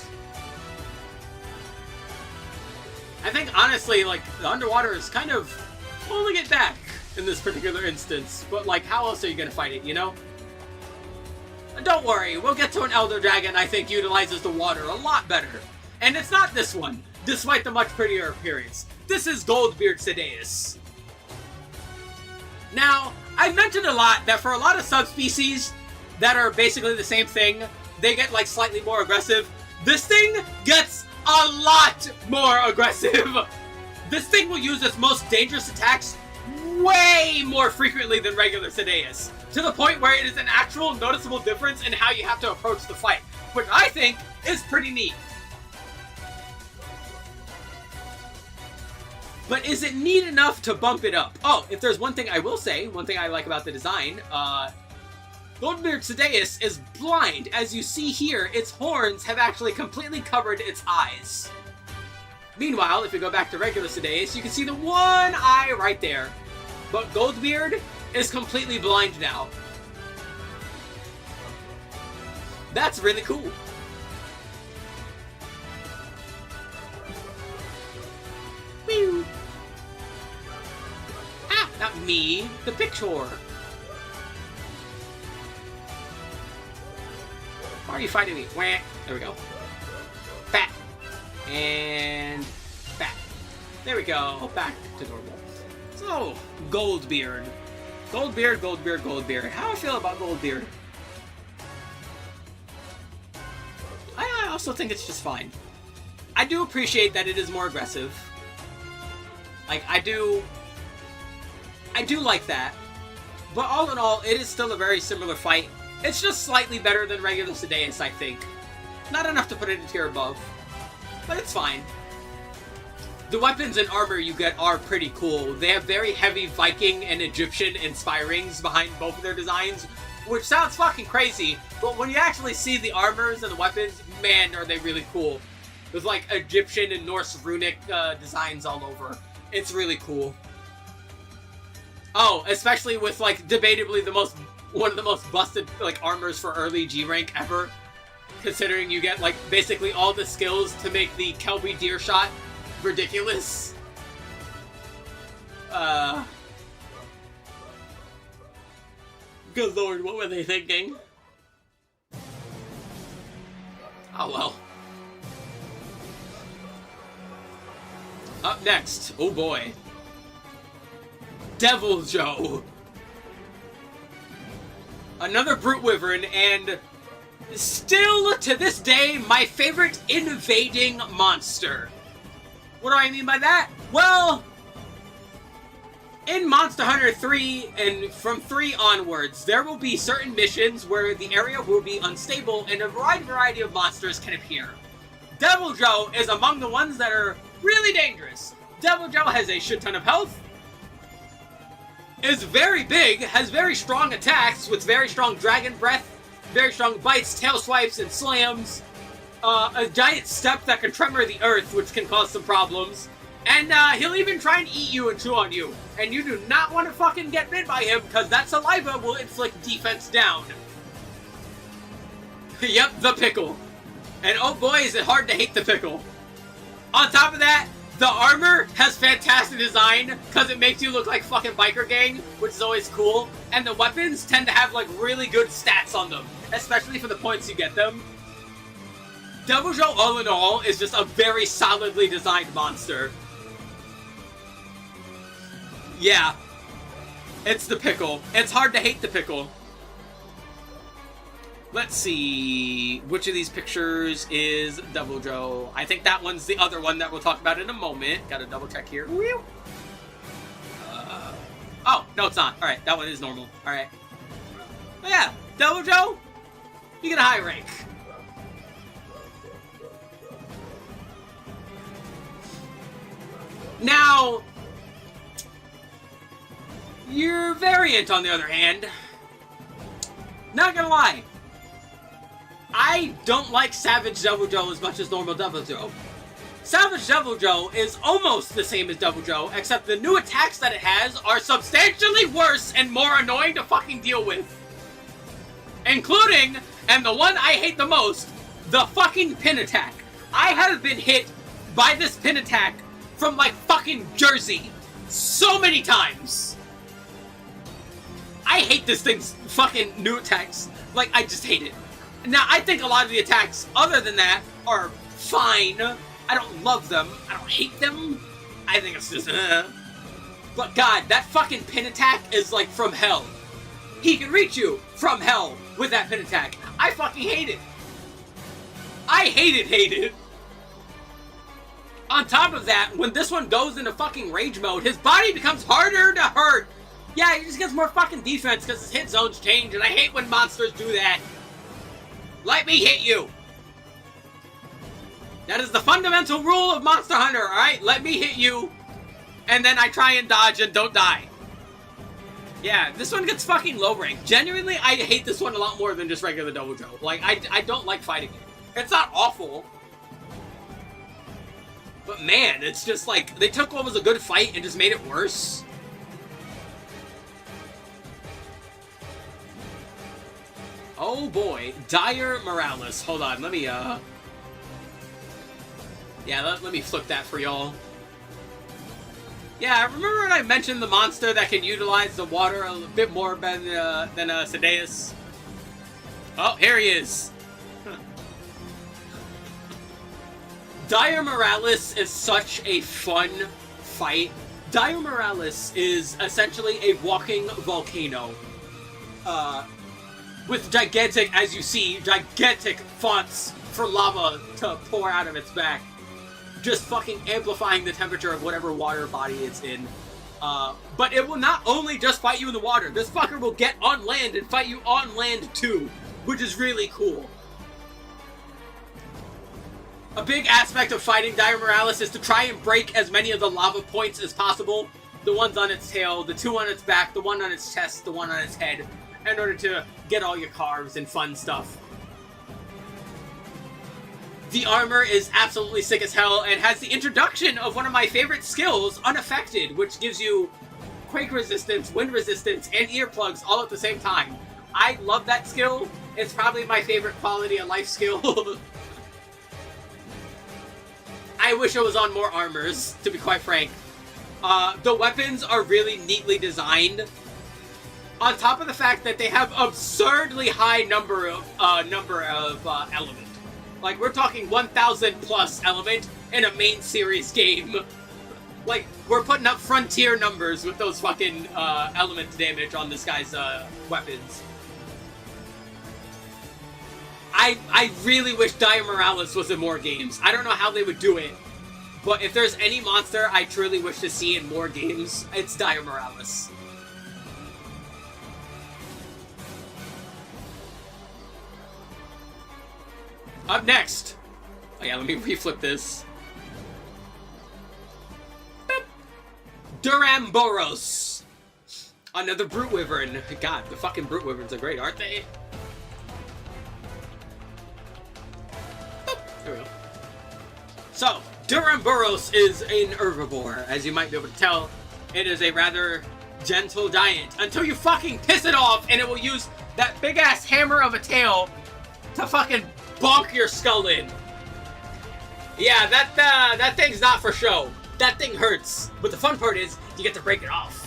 I think, honestly, like, the underwater is kind of pulling it back in this particular instance. But, like, how else are you gonna fight it, you know? Don't worry, we'll get to an Elder Dragon I think utilizes the water a lot better. And it's not this one, despite the much prettier appearance. This is Goldbeard Sedeus. Now, I've mentioned a lot that for a lot of subspecies that are basically the same thing, they get, like, slightly more aggressive. This thing gets a lot more aggressive. This thing will use its most dangerous attacks way more frequently than regular Sedeus, to the point where it is an actual noticeable difference in how you have to approach the fight, which I think is pretty neat. But is it neat enough to bump it up? Oh, if there's one thing I will say, one thing I like about the design, Goldbeard Sedeus is blind. As you see here, its horns have actually completely covered its eyes. Meanwhile, if you go back to regular Sedeus, you can see the one eye right there. But Goldbeard is completely blind now. That's really cool. Whew. Ah, not me, the picture. Why are you fighting me? Wah. There we go. Bat. And bat. There we go. Back to normal. So Oh, Goldbeard. Goldbeard, Goldbeard, Goldbeard. How do I feel about Goldbeard? I also think it's just fine. I do appreciate that it is more aggressive. Like, I do like that. But all in all, it is still a very similar fight. It's just slightly better than regular Sedeus, I think. Not enough to put it a tier above. But it's fine. The weapons and armor you get are pretty cool. They have very heavy Viking and Egyptian inspirings behind both of their designs, which sounds fucking crazy, but when you actually see the armors and the weapons, man, are they really cool. With like Egyptian and Norse runic designs all over. It's really cool. Oh, especially with like debatably one of the most busted like armors for early G rank ever. Considering you get like basically all the skills to make the Kelby deer shot ridiculous. Good lord, what were they thinking? Oh well. Up next, oh boy. Devil Joe. Another Brute Wyvern, and still to this day, my favorite invading monster. What do I mean by that? Well, in Monster Hunter 3, and from 3 onwards, there will be certain missions where the area will be unstable and a wide variety of monsters can appear. Devil Joe is among the ones that are really dangerous. Devil Joe has a shit ton of health, is very big, has very strong attacks with very strong dragon breath, very strong bites, tail swipes, and slams, a giant step that can tremor the earth, which can cause some problems, and he'll even try and eat you and chew on you, and you do not want to fucking get bit by him, because that saliva will inflict defense down. Yep, the pickle. And oh boy, is it hard to hate the pickle. On top of that, the armor has fantastic design, because it makes you look like fucking biker gang, which is always cool, and the weapons tend to have like really good stats on them, especially for the points you get them. Devil Joe, all in all, is just a very solidly designed monster. Yeah. It's the pickle. It's hard to hate the pickle. Let's see. Which of these pictures is Devil Joe? I think that one's the other one that we'll talk about in a moment. Gotta double check here. Oh, no, it's not. Alright, that one is normal. Alright. But yeah, Devil Joe, you get a high rank. Now, your variant, on the other hand, not gonna lie, I don't like Savage Devil Joe as much as normal Devil Joe. Savage Devil Joe is almost the same as Devil Joe, except the new attacks that it has are substantially worse and more annoying to fucking deal with. Including, and the one I hate the most, the fucking pin attack. I have been hit by this pin attack from like fucking Jersey so many times. I hate this thing's fucking new attacks. Like, I just hate it. Now, I think a lot of the attacks other than that are fine. I don't love them. I don't hate them. I think it's just, But God, that fucking pin attack is like from hell. He can reach you from hell with that pin attack. I fucking hate it. I hate it. On top of that, when this one goes into fucking rage mode, his body becomes harder to hurt. Yeah, he just gets more fucking defense because his hit zones change, and I hate when monsters do that. Let me hit you. That is the fundamental rule of Monster Hunter, alright? Let me hit you, and then I try and dodge and don't die. Yeah, this one gets fucking low rank. Genuinely, I hate this one a lot more than just regular Devil Joe. Like, I don't like fighting it. It's not awful. But man, it's just like, they took what was a good fight and just made it worse. Oh boy, Dire Morales. Hold on, let me, yeah, let me flip that for y'all. Yeah, remember when I mentioned the monster that can utilize the water a bit more than Sedeus? Oh, here he is. Dire Morales is such a fun fight. Dio Morales is essentially a walking volcano. With gigantic, as you see, gigantic fonts for lava to pour out of its back. Just fucking amplifying the temperature of whatever water body it's in. But it will not only just fight you in the water, this fucker will get on land and fight you on land too, which is really cool. A big aspect of fighting Dio Morales is to try and break as many of the lava points as possible. The ones on its tail, the two on its back, the one on its chest, the one on its head, in order to get all your carves and fun stuff. The armor is absolutely sick as hell and has the introduction of one of my favorite skills, Unaffected, which gives you quake resistance, wind resistance, and earplugs all at the same time. I love that skill. It's probably my favorite quality of life skill. I wish it was on more armors, to be quite frank. The weapons are really neatly designed. On top of the fact that they have absurdly high number of element. Like, we're talking 1,000 plus element in a main series game. Like, we're putting up frontier numbers with those fucking element damage on this guy's weapons. I really wish Dio Morales was in more games. I don't know how they would do it, but if there's any monster I truly wish to see in more games, it's Dio Morales. Up next. Oh yeah, let me reflip this. Boop. Duramboros. Another Brute Wyvern. God, the fucking Brute Wyverns are great, aren't they? Boop. There we go. So, Duramboros is an herbivore. As you might be able to tell, it is a rather gentle giant. Until you fucking piss it off and it will use that big-ass hammer of a tail to fucking bonk your skull in. Yeah, that thing's not for show. That thing hurts. But the fun part is, you get to break it off.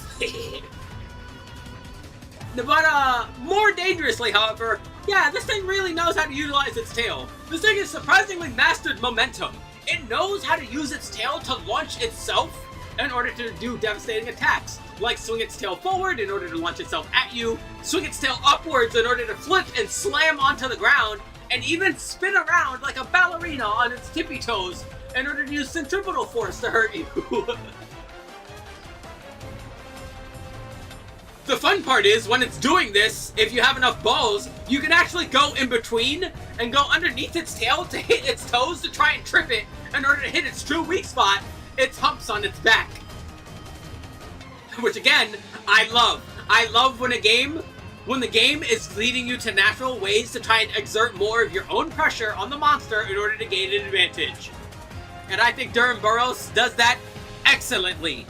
But, more dangerously, however, yeah, this thing really knows how to utilize its tail. This thing has surprisingly mastered momentum. It knows how to use its tail to launch itself in order to do devastating attacks. Like swing its tail forward in order to launch itself at you, swing its tail upwards in order to flip and slam onto the ground, and even spin around like a ballerina on its tippy toes in order to use centripetal force to hurt you. The fun part is, when it's doing this, if you have enough balls, you can actually go in between and go underneath its tail to hit its toes to try and trip it in order to hit its true weak spot, its humps on its back. Which again, I love. I love when the game is leading you to natural ways to try and exert more of your own pressure on the monster in order to gain an advantage. And I think Duramboros does that excellently.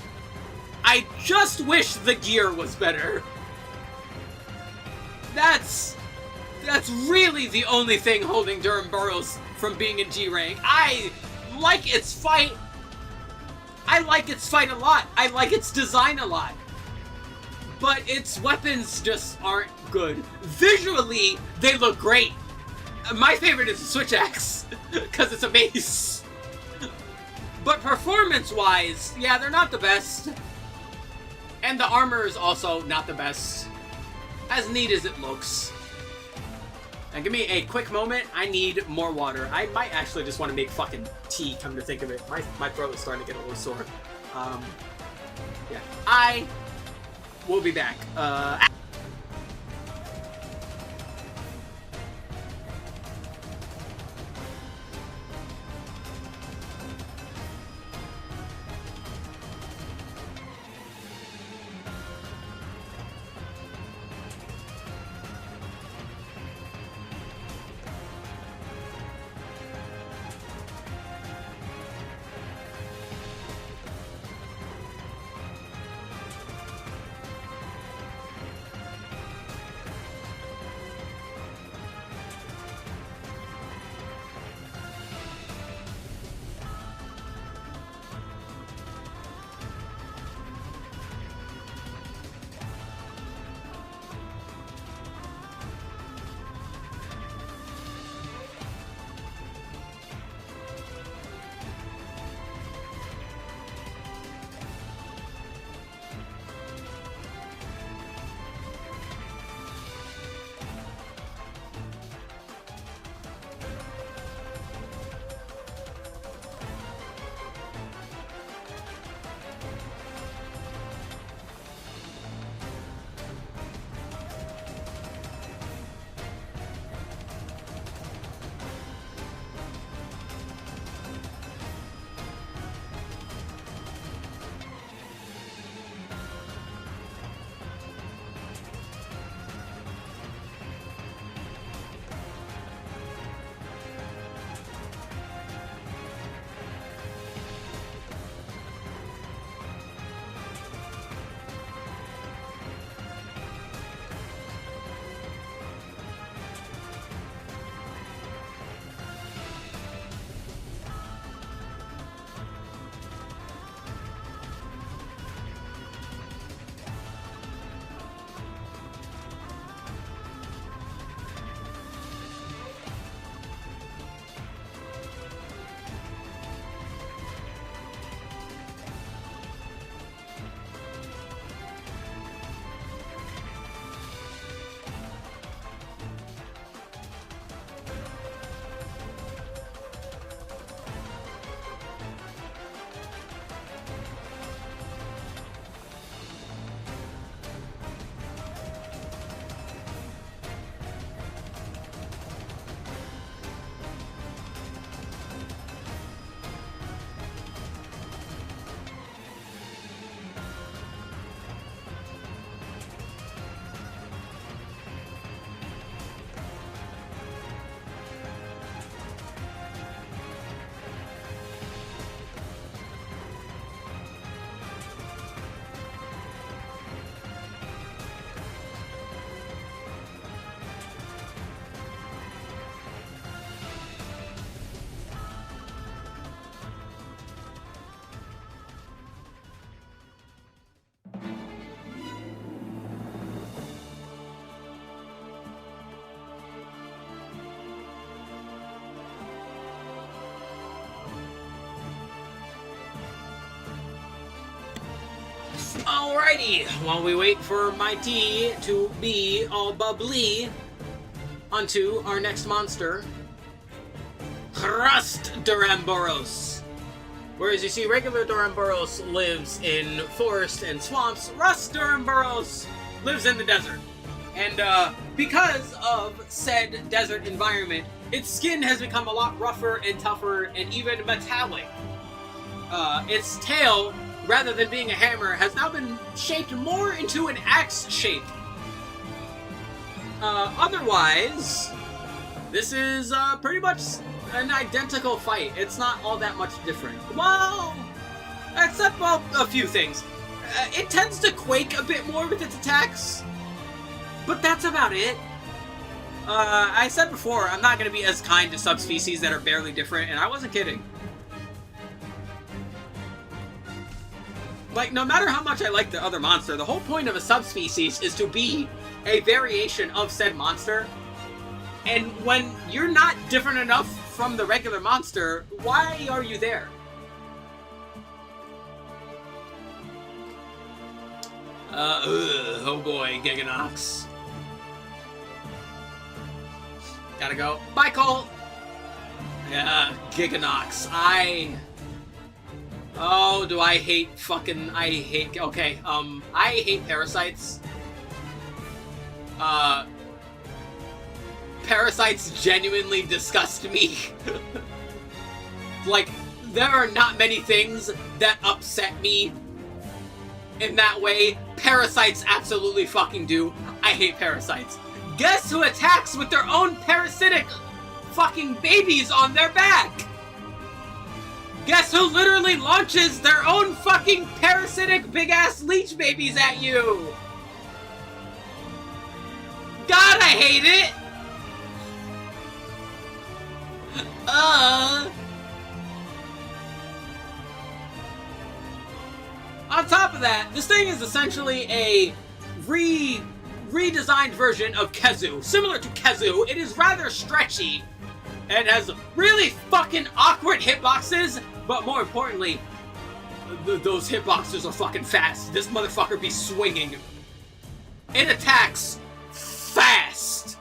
I just wish the gear was better. That's really the only thing holding Duramboros from being in G rank. I like its fight. I like its fight a lot. I like its design a lot. But its weapons just aren't good. Visually, they look great. My favorite is the Switch Axe, because it's a mace. But performance-wise, yeah, they're not the best. And the armor is also not the best. As neat as it looks. Now give me a quick moment. I need more water. I might actually just want to make fucking tea, come to think of it. My throat is starting to get a little sore. Yeah. I will be back. Alrighty, while we wait for my tea to be all bubbly, onto our next monster, Rust Duramboros. Whereas you see, regular Duramboros lives in forest and swamps, Rust Duramboros lives in the desert. And because of said desert environment, its skin has become a lot rougher and tougher and even metallic. Its tail, rather than being a hammer, has now been shaped more into an axe shape. Otherwise, this is pretty much an identical fight. It's not all that much different. Well, except, well, a few things. It tends to quake a bit more with its attacks, but that's about it. I said before, I'm not going to be as kind to subspecies that are barely different, and I wasn't kidding. Like, no matter how much I like the other monster, the whole point of a subspecies is to be a variation of said monster. And when you're not different enough from the regular monster, why are you there? Oh boy, Giganox. Gotta go. Bye, Colt! Yeah, Giganox. Oh, do I hate fucking... I hate parasites. Parasites genuinely disgust me. Like, there are not many things that upset me in that way. Parasites absolutely fucking do. I hate parasites. Guess who attacks with their own parasitic fucking babies on their back? Guess who literally launches their own fucking parasitic big-ass leech babies at you? God, I hate it! On top of that, this thing is essentially a redesigned version of Kezu. Similar to Kezu, it is rather stretchy and has really fucking awkward hitboxes, but more importantly, those hitboxes are fucking fast. This motherfucker be swinging. It attacks fast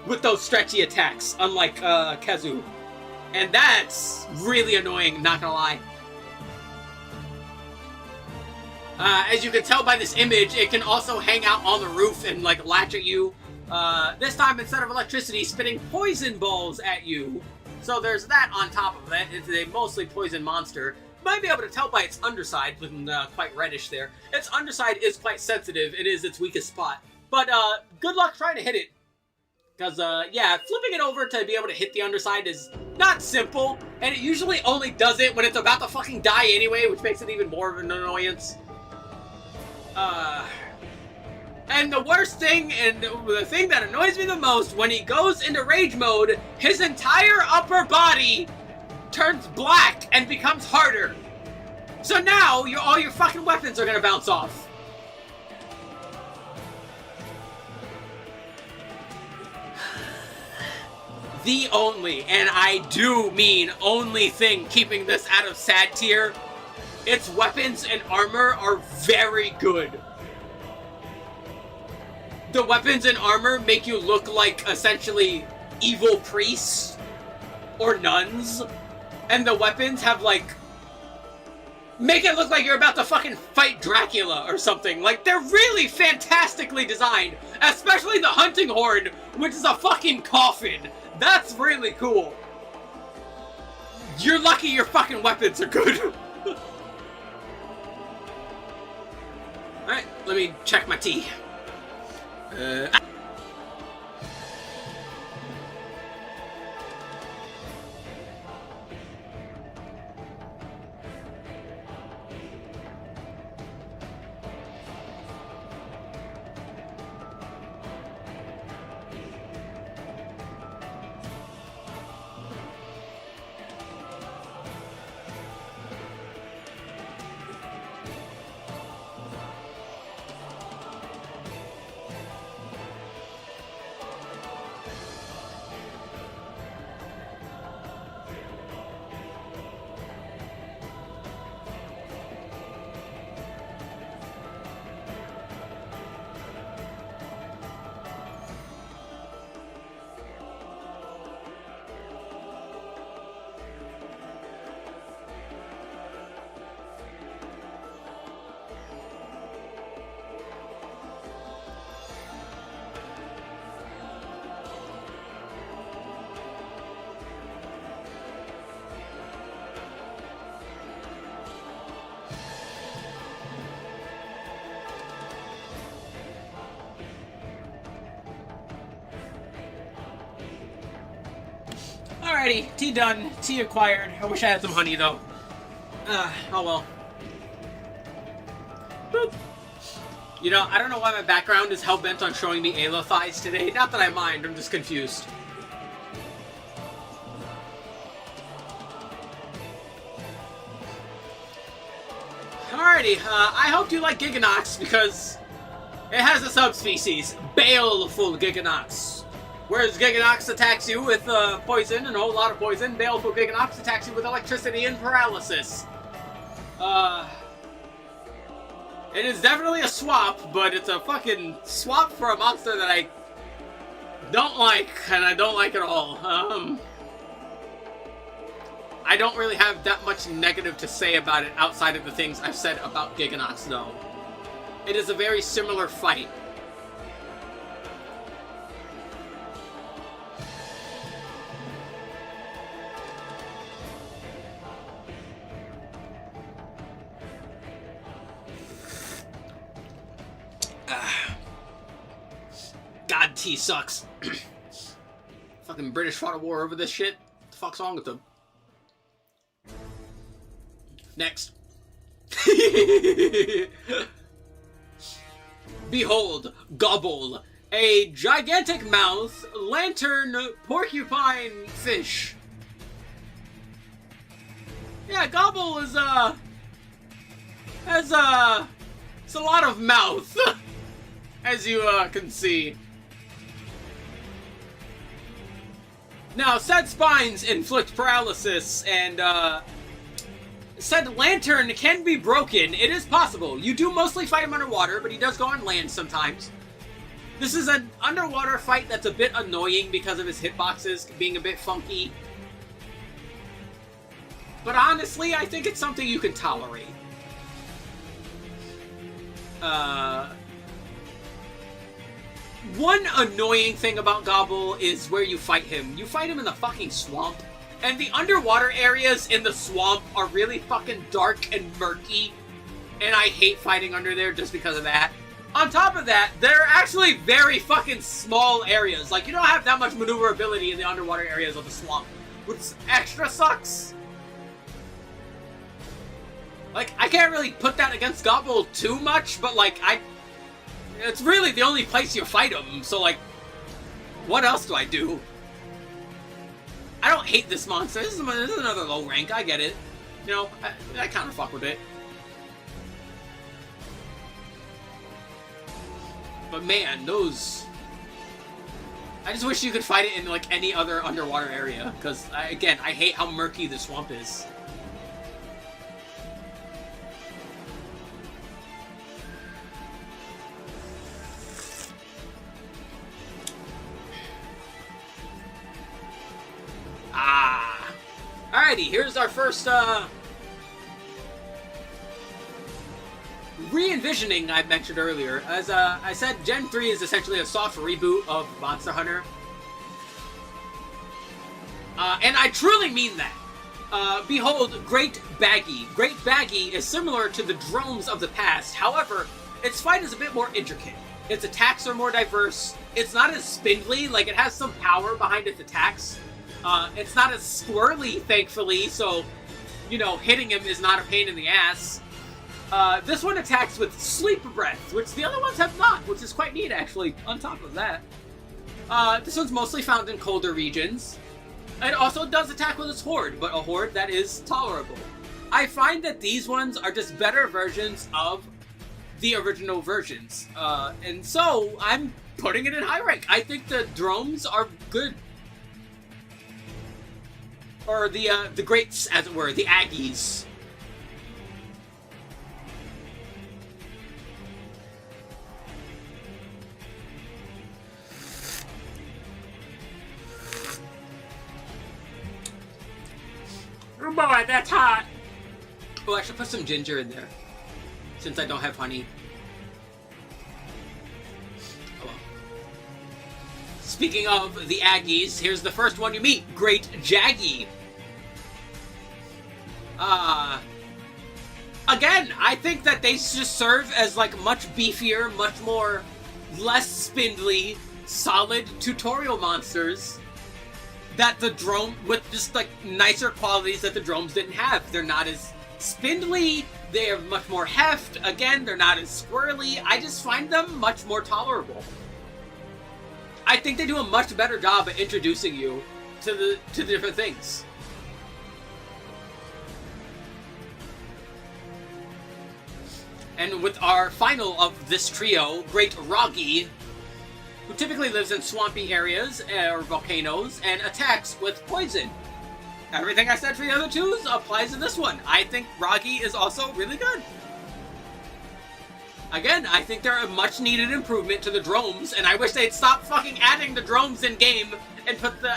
with those stretchy attacks, unlike Kezu. And that's really annoying, not gonna lie. As you can tell by this image, it can also hang out on the roof and, like, latch at you. This time, instead of electricity, spitting poison balls at you. So there's that on top of that. It's a mostly poison monster. You might be able to tell by its underside, looking quite reddish there. Its underside is quite sensitive. It is its weakest spot. But good luck trying to hit it. Because, yeah, flipping it over to be able to hit the underside is not simple. And it usually only does it when it's about to fucking die anyway, which makes it even more of an annoyance. And the worst thing, and the thing that annoys me the most, when he goes into rage mode, his entire upper body turns black and becomes harder. So now, all your fucking weapons are gonna bounce off. The only, and I do mean only thing keeping this out of sad tier, its weapons and armor are very good. The weapons and armor make you look like, essentially, evil priests or nuns. And the weapons have, like, make it look like you're about to fucking fight Dracula or something. Like, they're really fantastically designed. Especially the hunting horn, which is a fucking coffin. That's really cool. You're lucky your fucking weapons are good. Alright, let me check my tea. Alrighty, tea done. Tea acquired. I wish I had some honey, though. Oh well. Boop. You know, I don't know why my background is hell-bent on showing me Ayla thighs today. Not that I mind, I'm just confused. Alrighty, I hope you like Giganox, because it has a subspecies, Baleful Giganox. Whereas Giganox attacks you with poison and a whole lot of poison, Baleful Giganox attacks you with electricity and paralysis. It is definitely a swap, but it's a fucking swap for a monster that I don't like, and I don't like at all. I don't really have that much negative to say about it outside of the things I've said about Giganox, though. It is a very similar fight. God, tea sucks. Fucking British fought a war over this shit. What the fuck's wrong with them? Next. Behold, Gobble, a gigantic mouth, lantern, porcupine fish. Yeah, Gobble is, has, it's a lot of mouth, as you, can see. Now, said spines inflict paralysis, and, said lantern can be broken. It is possible. You do mostly fight him underwater, but he does go on land sometimes. This is an underwater fight that's a bit annoying because of his hitboxes being a bit funky. But honestly, I think it's something you can tolerate. One annoying thing about Gobble is where you fight him. You fight him in the fucking swamp. And the underwater areas in the swamp are really fucking dark and murky. And I hate fighting under there just because of that. On top of that, they're actually very fucking small areas. Like, you don't have that much maneuverability in the underwater areas of the swamp. Which extra sucks. Like, I can't really put that against Gobble too much, but like, it's really the only place you fight him, so like, what else do I do? I don't hate this monster. This is another low rank. I get it. You know, I kind of fuck with it. But man, those... I just wish you could fight it in like any other underwater area. Because, again, I hate how murky the swamp is. Alrighty, here's our first, re-envisioning I mentioned earlier. As, I said, Gen 3 is essentially a soft reboot of Monster Hunter. And I truly mean that. Behold, Great Baggy. Great Baggy is similar to the drones of the past. However, its fight is a bit more intricate. Its attacks are more diverse. It's not as spindly, like it has some power behind its attacks. It's not as squirrely, thankfully, so, you know, hitting him is not a pain in the ass. This one attacks with Sleep Breath, which the other ones have not, which is quite neat, actually, on top of that. This one's mostly found in colder regions. It also does attack with its Horde, but a Horde that is tolerable. I find that these ones are just better versions of the original versions. And so, I'm putting it in high rank. I think the drones are good. Or the greats, as it were, the Aggies. Oh boy, that's hot! Oh, I should put some ginger in there, since I don't have honey. Oh well. Speaking of the Aggies, here's the first one you meet, Great Jaggy. Again, I think that they just serve as like much beefier, much more less spindly, solid tutorial monsters that the drone, with just like nicer qualities that the drones didn't have. They're not as spindly, they have much more heft, again, they're not as squirrely. I just find them much more tolerable. I think they do a much better job at introducing you to the different things. And with our final of this trio, Great Roggy, who typically lives in swampy areas or volcanoes and attacks with poison. Everything I said for the other two applies to this one. I think Roggy is also really good. Again, I think they're a much needed improvement to the drones, and I wish they'd stop fucking adding the drones in game and put the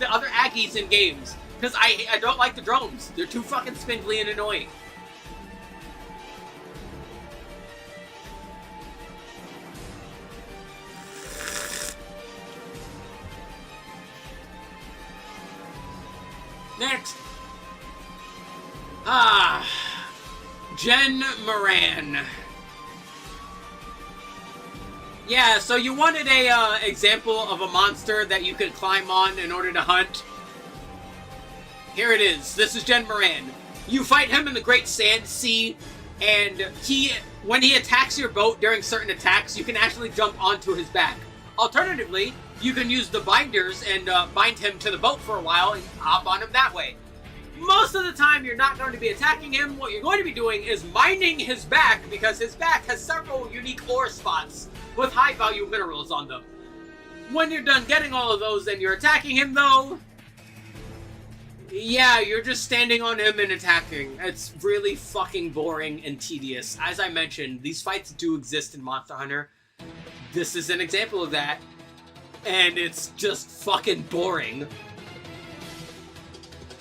other Aggies in games. Because I don't like the drones. They're too fucking spindly and annoying. Next. Jen Moran. Yeah, so you wanted a example of a monster that you could climb on in order to hunt. Here it is. This is Jen Moran. You fight him in the Great Sand Sea, and when he attacks your boat during certain attacks, you can actually jump onto his back. Alternatively, you can use the binders and bind him to the boat for a while and hop on him that way. Most of the time, you're not going to be attacking him. What you're going to be doing is mining his back, because his back has several unique ore spots with high-value minerals on them. When you're done getting all of those and you're attacking him, though, yeah, you're just standing on him and attacking. It's really fucking boring and tedious. As I mentioned, these fights do exist in Monster Hunter. This is an example of that. And it's just fucking boring.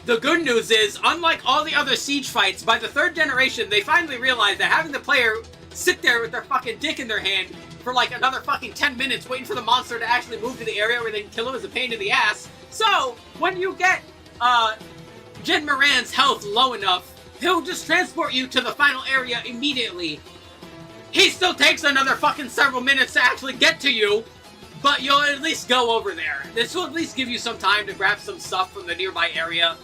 The good news is, unlike all the other Siege fights, by the third generation, they finally realized that having the player sit there with their fucking dick in their hand for like another fucking 10 minutes waiting for the monster to actually move to the area where they can kill him is a pain in the ass. So, when you get Jen Moran's health low enough, he'll just transport you to the final area immediately. He still takes another fucking several minutes to actually get to you, but you'll at least go over there. This will at least give you some time to grab some stuff from the nearby area.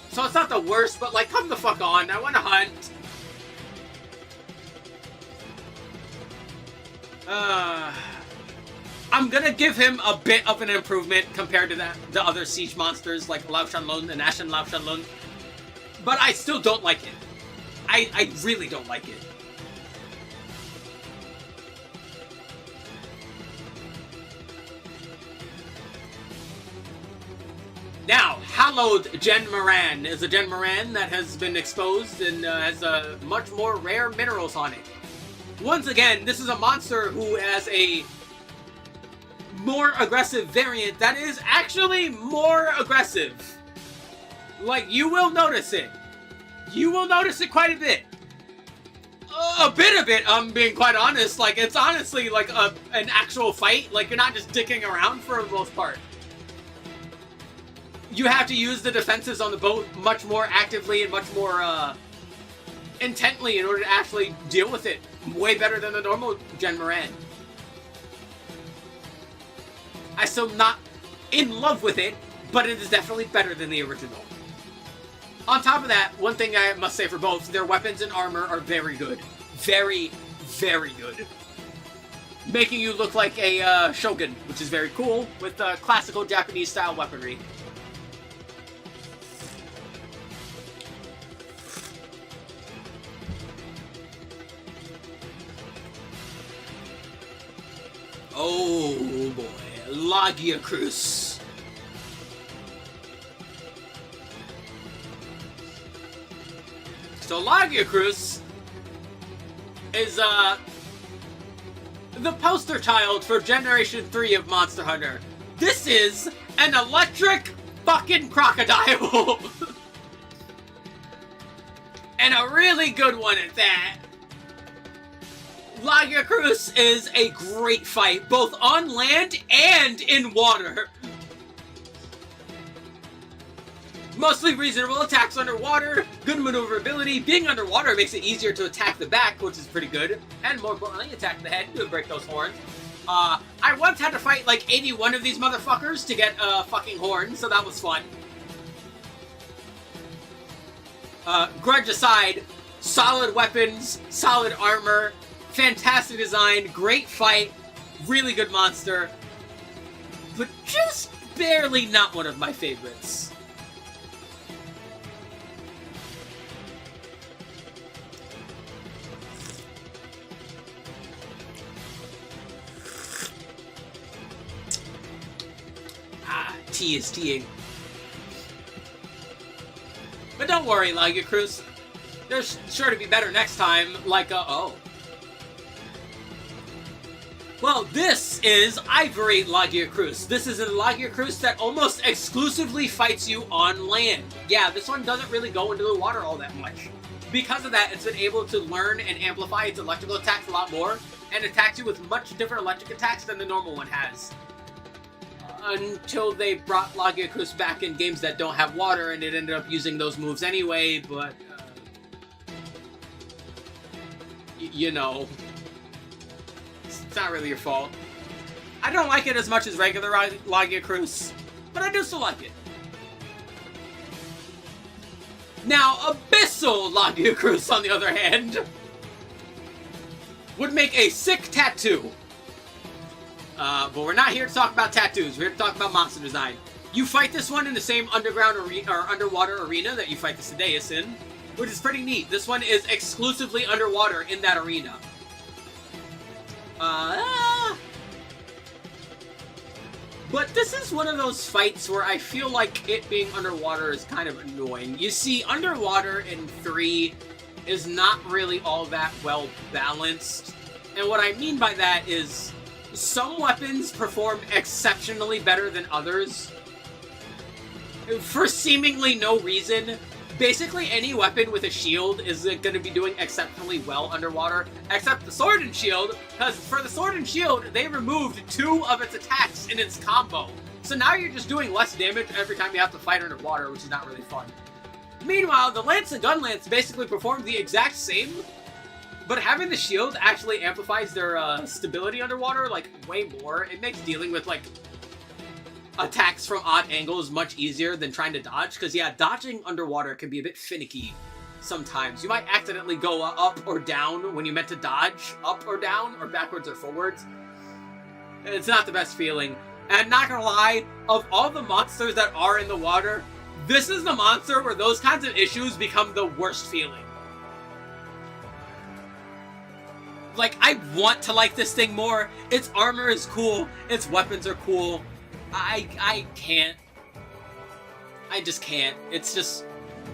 So it's not the worst, but like, come the fuck on, I want to hunt. I'm gonna give him a bit of an improvement compared to the other Siege monsters like Lao Shanlun and Ashen Lao Shanlun. But I still don't like it. I really don't like it. Now, Hallowed Jen Moran is a Jen Moran that has been exposed and has much more rare minerals on it. Once again, this is a monster who has a more aggressive variant that is actually more aggressive. Like, you will notice it. You will notice it quite a bit. A bit of it, I'm being quite honest. Like, it's honestly like an actual fight. Like, you're not just dicking around for the most part. You have to use the defenses on the boat much more actively and much more intently in order to actually deal with it. Way better than the normal Jen Moran. I'm still not in love with it, but it is definitely better than the original. On top of that, one thing I must say for both, their weapons and armor are very good. Very, very good. Making you look like a shogun, which is very cool, with classical Japanese-style weaponry. Oh boy, Lagiacrus. So Lagiacrus is the poster child for Generation 3 of Monster Hunter. This is an electric fucking crocodile. And a really good one at that. Lagiacrus is a great fight, both on land and in water. Mostly reasonable attacks underwater, good maneuverability. Being underwater makes it easier to attack the back, which is pretty good. And more importantly, attack the head to break those horns. I once had to fight like 81 of these motherfuckers to get a fucking horn, so that was fun. Grudge aside, solid weapons, solid armor, fantastic design, great fight, really good monster, but just barely not one of my favorites. Tea is teaing. But don't worry, Lagiacruz. There's sure to be better next time, like oh. Well, this is Ivory Lagiacruz. This is a Lagiacruz that almost exclusively fights you on land. Yeah, this one doesn't really go into the water all that much. Because of that, it's been able to learn and amplify its electrical attacks a lot more, and attacks you with much different electric attacks than the normal one has. Until they brought Lagiacruz back in games that don't have water, and it ended up using those moves anyway, but... you know... It's not really your fault. I don't like it as much as regular Lagiacruz, but I do still like it. Now, Abyssal Lagiacruz, on the other hand, would make a sick tattoo. But we're not here to talk about tattoos. We're here to talk about monster design. You fight this one in the same underground arena or underwater arena that you fight the Sideus in, which is pretty neat. This one is exclusively underwater in that arena. But this is one of those fights where I feel like it being underwater is kind of annoying. You see, underwater in 3 is not really all that well balanced. And what I mean by that is some weapons perform exceptionally better than others for seemingly no reason. Basically, any weapon with a shield is going to be doing exceptionally well underwater, except the sword and shield, because for the sword and shield, they removed 2 of its attacks in its combo. So now you're just doing less damage every time you have to fight underwater, which is not really fun. Meanwhile, the Lance and Gun Lance basically perform the exact same, but having the shield actually amplifies their stability underwater, like, way more. It makes dealing with, like, attacks from odd angles much easier than trying to dodge, because yeah, dodging underwater can be a bit finicky sometimes. You might accidentally go up or down when you meant to dodge up or down, or backwards or forwards. It's not the best feeling. And not gonna lie, of all the monsters that are in the water, this is the monster where those kinds of issues become the worst feeling. Like, I want to like this thing more. Its armor is cool, its weapons are cool. I can't. I just can't. It's just...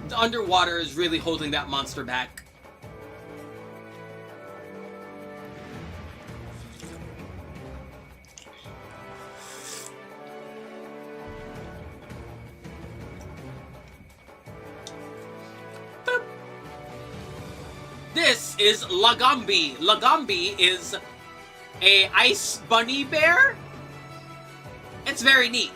the underwater is really holding that monster back. Boop. This is Lagombi. Lagombi is a ice bunny bear. It's very neat.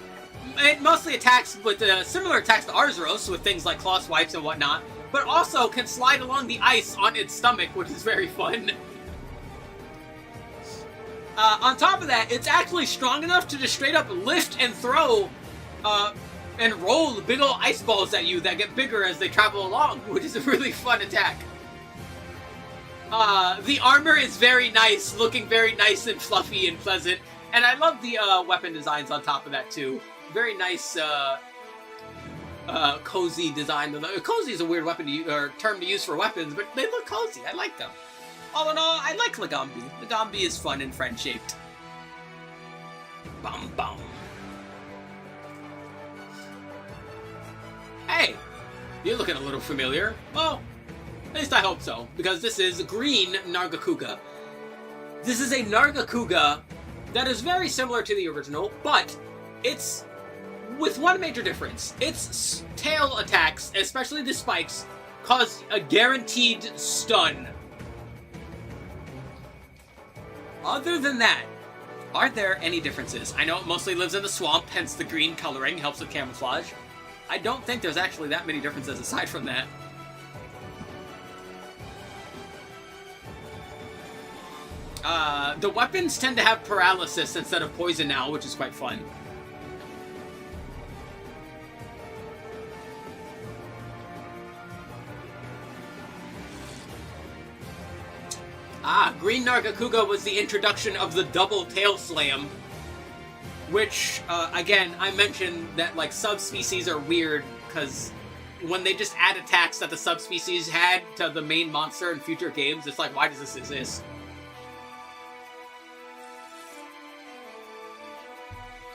It mostly attacks with similar attacks to Arzuros, with things like claw swipes and whatnot, but also can slide along the ice on its stomach, which is very fun. On top of that, it's actually strong enough to just straight up lift and throw and roll big ol' ice balls at you that get bigger as they travel along, which is a really fun attack. The armor is very nice, looking very nice and fluffy and pleasant. And I love the weapon designs on top of that, too. Very nice, cozy design. Cozy is a weird weapon to use, or term to use for weapons, but they look cozy. I like them. All in all, I like Lagombi. Lagombi is fun and friend-shaped. Bum bum. Hey! You're looking a little familiar. Well, at least I hope so, because this is Green Nargacuga. This is a Nargacuga that is very similar to the original, but it's with one major difference. Its tail attacks, especially the spikes, cause a guaranteed stun. Other than that, are there any differences? I know it mostly lives in the swamp, hence the green coloring helps with camouflage. I don't think there's actually that many differences aside from that. The weapons tend to have paralysis instead of poison now, which is quite fun. Green Nargacuga was the introduction of the double tail slam, which, again, I mentioned that, like, subspecies are weird, because when they just add attacks that the subspecies had to the main monster in future games, it's like, why does this exist?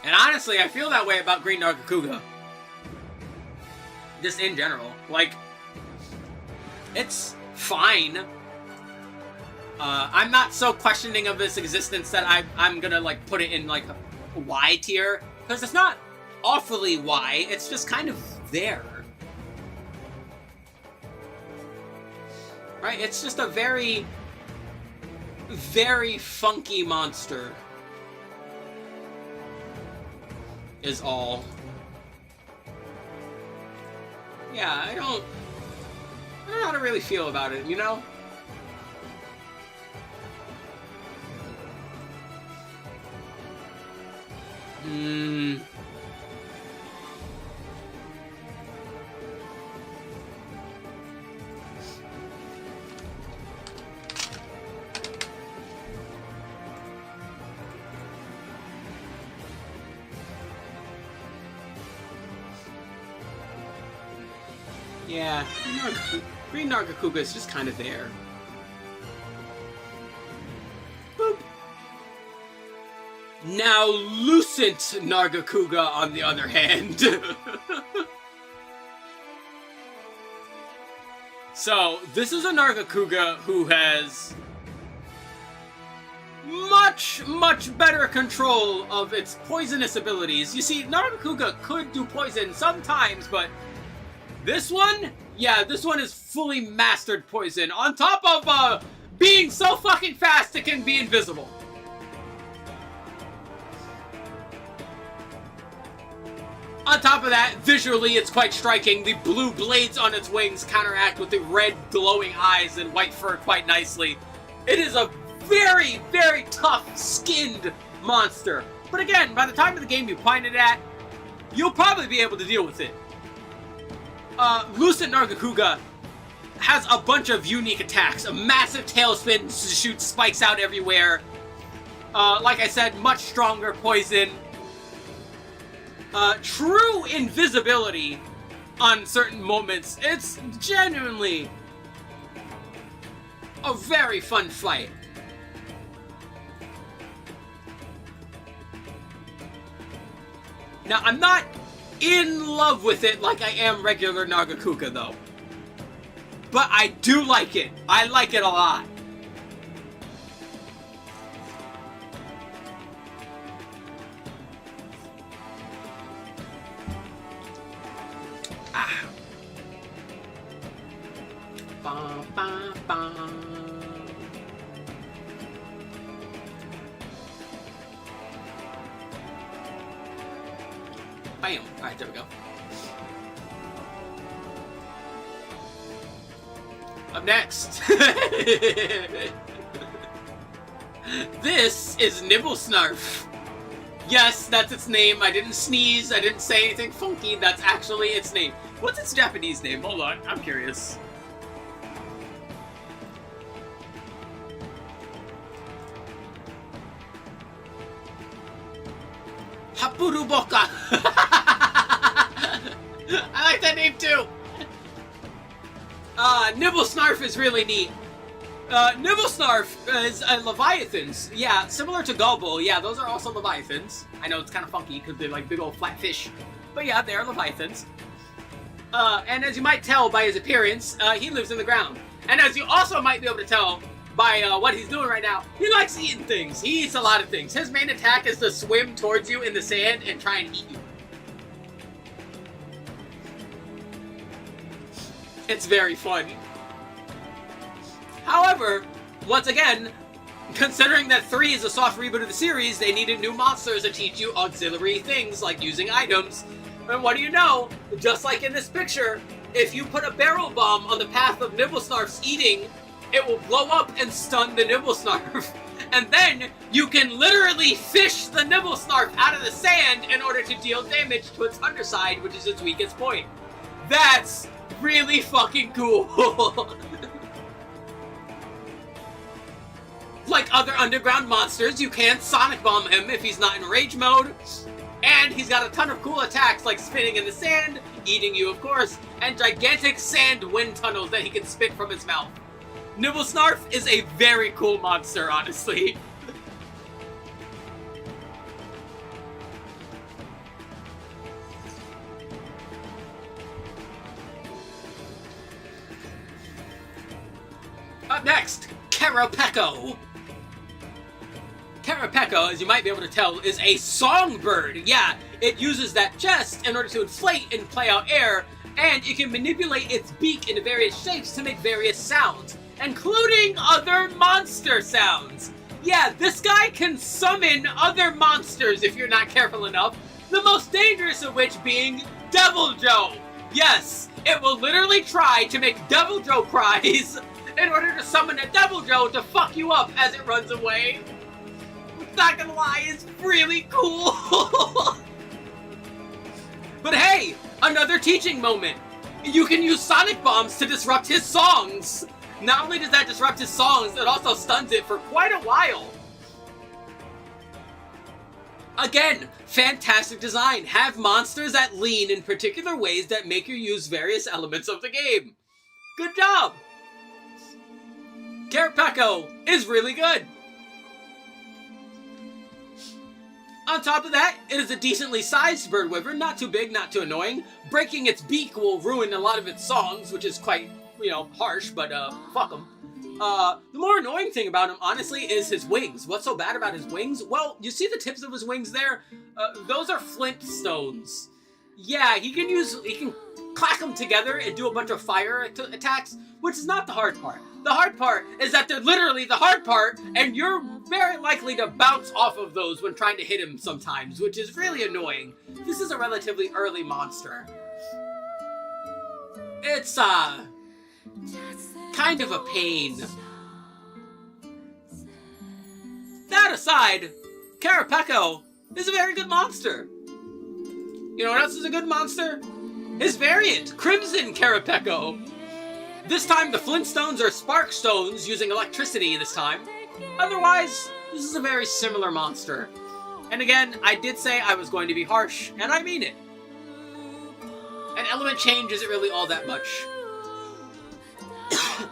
And honestly, I feel that way about Green Nargacuga. Just in general. Like, it's fine. I'm not so questioning of its existence that I'm gonna, like, put it in, like, a Y tier. Because it's not awfully Y, it's just kind of there. Right? It's just a very, very funky monster. Is all. Yeah, I don't know how to really feel about it, you know? Yeah, Green Nargacuga is just kind of there. Boop. Now, Lucent Nargacuga, on the other hand. So, this is a Nargacuga who has much, much better control of its poisonous abilities. You see, Nargacuga could do poison sometimes, but this one? Yeah, this one is fully mastered poison. On top of, being so fucking fast it can be invisible. On top of that, visually it's quite striking. The blue blades on its wings counteract with the red glowing eyes and white fur quite nicely. It is a very, very tough, skinned monster. But again, by the time of the game you find it at, you'll probably be able to deal with it. Lucent Nargacuga has a bunch of unique attacks. A massive tailspin shoots spikes out everywhere. Like I said, much stronger poison. True invisibility on certain moments. It's genuinely a very fun fight. Now, I'm not in love with it like I am regular Nargacuga, though. But I do like it. I like it a lot. Ah. Ba, ba, ba. Bam. Alright, there we go. Up next. This is Nibblesnarf. Yes, that's its name. I didn't sneeze. I didn't say anything funky. That's actually its name. What's its Japanese name? Hold on. I'm curious. Hapuruboka. I like that name too. Nibblesnarf is really neat. Nibblesnarf is Leviathans. Yeah, similar to Gobble. Yeah, those are also Leviathans. I know it's kind of funky because they're like big old flat fish. But yeah, they are Leviathans. And as you might tell by his appearance, he lives in the ground. And as you also might be able to tell by what he's doing right now, he likes eating things. He eats a lot of things. His main attack is to swim towards you in the sand and try and eat you. It's very fun. However, once again, considering that 3 is a soft reboot of the series, they needed new monsters to teach you auxiliary things like using items. And what do you know? Just like in this picture, if you put a barrel bomb on the path of Nibblesnarf's eating, it will blow up and stun the Nibblesnarf. and then you can literally fish the Nibblesnarf out of the sand in order to deal damage to its underside, which is its weakest point. That's really fucking cool. Like other underground monsters, you can Sonic Bomb him if he's not in rage mode. And he's got a ton of cool attacks like spinning in the sand, eating you of course, and gigantic sand wind tunnels that he can spit from his mouth. Nibblesnarf is a very cool monster, honestly. Up next, Carapeco. Carapeco, as you might be able to tell, is a songbird. Yeah, it uses that chest in order to inflate and play out air, and it can manipulate its beak into various shapes to make various sounds, including other monster sounds. Yeah, this guy can summon other monsters if you're not careful enough, the most dangerous of which being Devil Joe. Yes, it will literally try to make Devil Joe cries in order to summon a Devil Joe to fuck you up as it runs away. Not gonna lie, it's really cool. But hey, another teaching moment. You can use Sonic Bombs to disrupt his songs. Not only does that disrupt his songs, it also stuns it for quite a while. Again, fantastic design. Have monsters that lean in particular ways that make you use various elements of the game. Good job. Carapeco is really good. On top of that, it is a decently sized bird wyvern, not too big, not too annoying. Breaking its beak will ruin a lot of its songs, which is quite, harsh, but fuck him. The more annoying thing about him, honestly, is his wings. What's so bad about his wings? Well, you see the tips of his wings there? Those are flint stones. Yeah, he can clack them together and do a bunch of fire attacks, which is not the hard part. The hard part is that they're literally the hard part, and you're very likely to bounce off of those when trying to hit him sometimes, which is really annoying. This is a relatively early monster. It's, kind of a pain. That aside, Carapeco is a very good monster. You know what else is a good monster? His variant, Crimson Carapeco. This time the Flintstones are spark stones using electricity this time. Otherwise, this is a very similar monster. And again, I did say I was going to be harsh, and I mean it. An element change isn't really all that much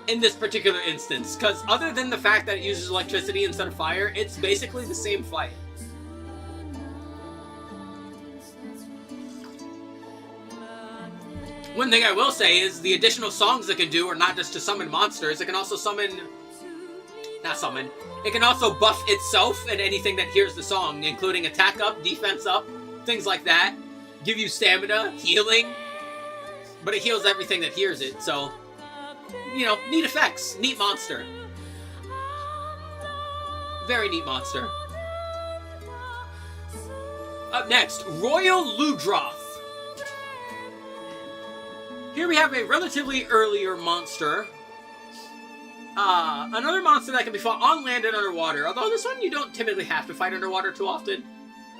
in this particular instance, because other than the fact that it uses electricity instead of fire, it's basically the same fight. One thing I will say is the additional songs it can do are not just to summon monsters, it can also it can also buff itself and anything that hears the song, including attack up, defense up, things like that. Give you stamina, healing, but it heals everything that hears it, so, neat effects, neat monster. Very neat monster. Up next, Royal Ludroth. Here we have a relatively earlier monster. Another monster that can be fought on land and underwater. Although this one you don't typically have to fight underwater too often.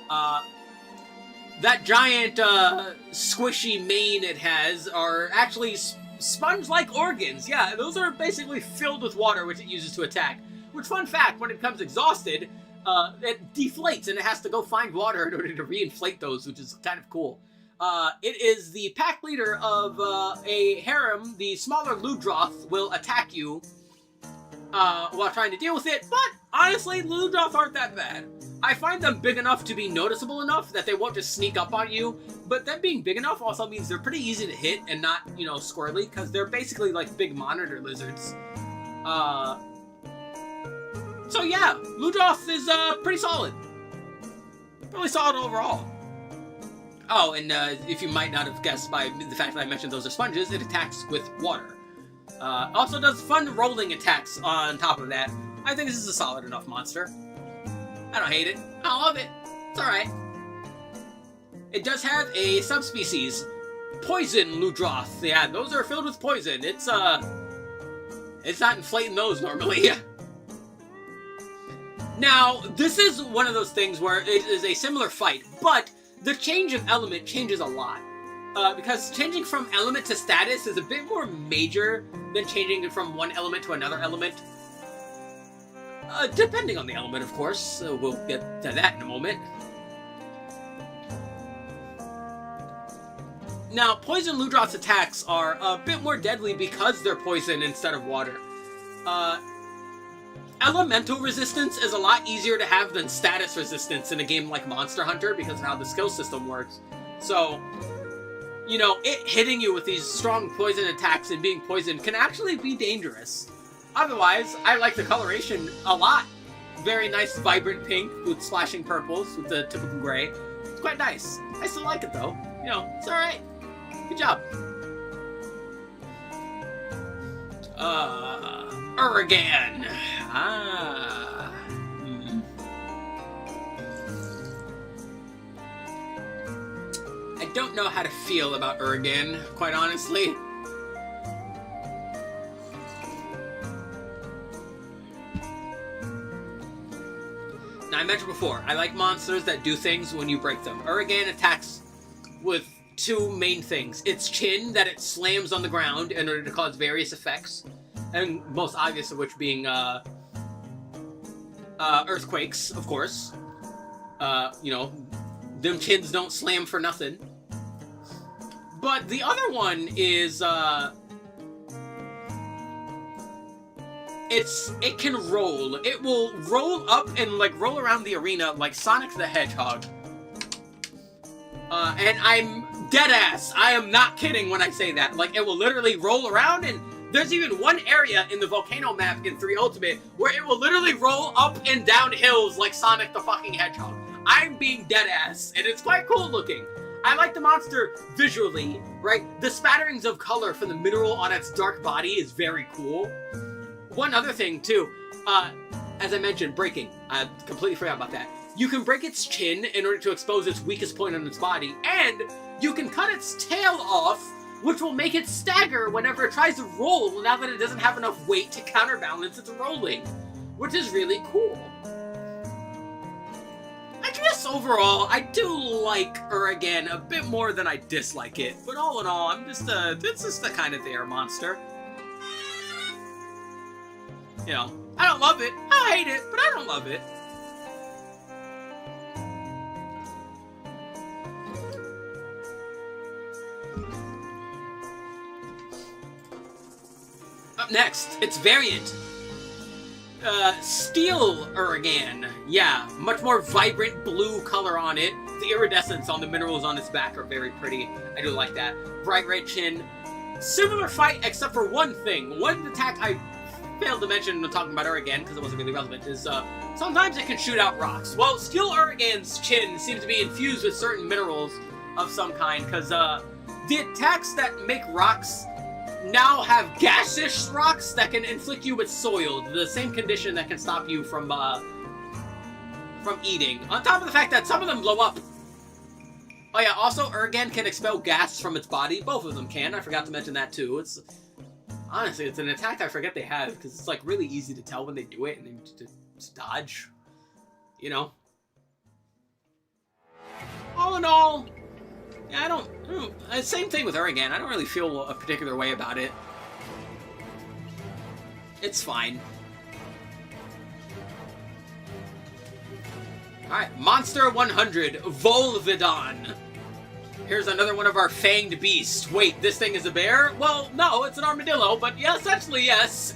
That giant, squishy mane it has are actually sponge-like organs. Yeah, those are basically filled with water, which it uses to attack. Which, fun fact, when it becomes exhausted, it deflates and it has to go find water in order to reinflate those, which is kind of cool. It is the pack leader of a harem. The smaller Ludroth will attack you while trying to deal with it, but honestly, Ludroth aren't that bad. I find them big enough to be noticeable enough that they won't just sneak up on you, but them being big enough also means they're pretty easy to hit and not, squirrely, because they're basically like big monitor lizards. So yeah, Ludroth is pretty solid. Really solid overall. Oh, and if you might not have guessed by the fact that I mentioned those are sponges, it attacks with water. Also does fun rolling attacks on top of that. I think this is a solid enough monster. I don't hate it. I love it. It's alright. It does have a subspecies, Poison Ludroth. Yeah, those are filled with poison. It's not inflating those normally. Now, this is one of those things where it is a similar fight, but the change of element changes a lot. Because changing from element to status is a bit more major than changing it from one element to another element. Depending on the element, of course. We'll get to that in a moment. Now, Poison Ludroth's attacks are a bit more deadly because they're poison instead of water. Elemental resistance is a lot easier to have than status resistance in a game like Monster Hunter because of how the skill system works. So, you know, it hitting you with these strong poison attacks and being poisoned can actually be dangerous. Otherwise, I like the coloration a lot. Very nice, vibrant pink with splashing purples with the typical gray. It's quite nice. I still like it though. You know, it's alright. Good job. Uragan. I don't know how to feel about Uragan, quite honestly. Now, I mentioned before, I like monsters that do things when you break them. Uragan attacks with two main things. Its chin, that it slams on the ground in order to cause various effects, and most obvious of which being earthquakes, of course. You know, them chins don't slam for nothing. But the other one is it can roll. It will roll up and like roll around the arena like Sonic the Hedgehog. And I'm dead ass. I am not kidding when I say that. Like, it will literally roll around, and there's even one area in the volcano map in 3 Ultimate where it will literally roll up and down hills like Sonic the fucking Hedgehog. I'm being dead ass, and it's quite cool looking. I like the monster visually, right? The spatterings of color from the mineral on its dark body is very cool. One other thing, too, as I mentioned, breaking. I completely forgot about that. You can break its chin in order to expose its weakest point on its body, and you can cut its tail off, which will make it stagger whenever it tries to roll now that it doesn't have enough weight to counterbalance its rolling, which is really cool. I guess overall, I do like Uragan a bit more than I dislike it, but all in all, it's just a kind of there monster. You know, I don't love it, I hate it, but I don't love it. Up next, its variant. Steel Uragan. Yeah, much more vibrant blue color on it. The iridescence on the minerals on its back are very pretty. I do like that. Bright red chin. Similar fight, except for one thing. One attack I failed to mention when talking about Uragan, because it wasn't really relevant, is sometimes it can shoot out rocks. Well, Steel Uragan's chin seems to be infused with certain minerals of some kind, because the attacks that make rocks now have gaseous rocks that can inflict you with soiled, the same condition that can stop you from eating. On top of the fact that some of them blow up. Oh yeah, also Uragan can expel gas from its body. Both of them can. I forgot to mention that too. It's honestly, it's an attack I forget they have because it's like really easy to tell when they do it and then just dodge. You know. All in all, yeah, I don't same thing with Uragan. I don't really feel a particular way about it. It's fine. Alright, Monster 100, Volvidon. Here's another one of our fanged beasts. Wait, this thing is a bear? Well, no, it's an armadillo, but yeah, essentially yes.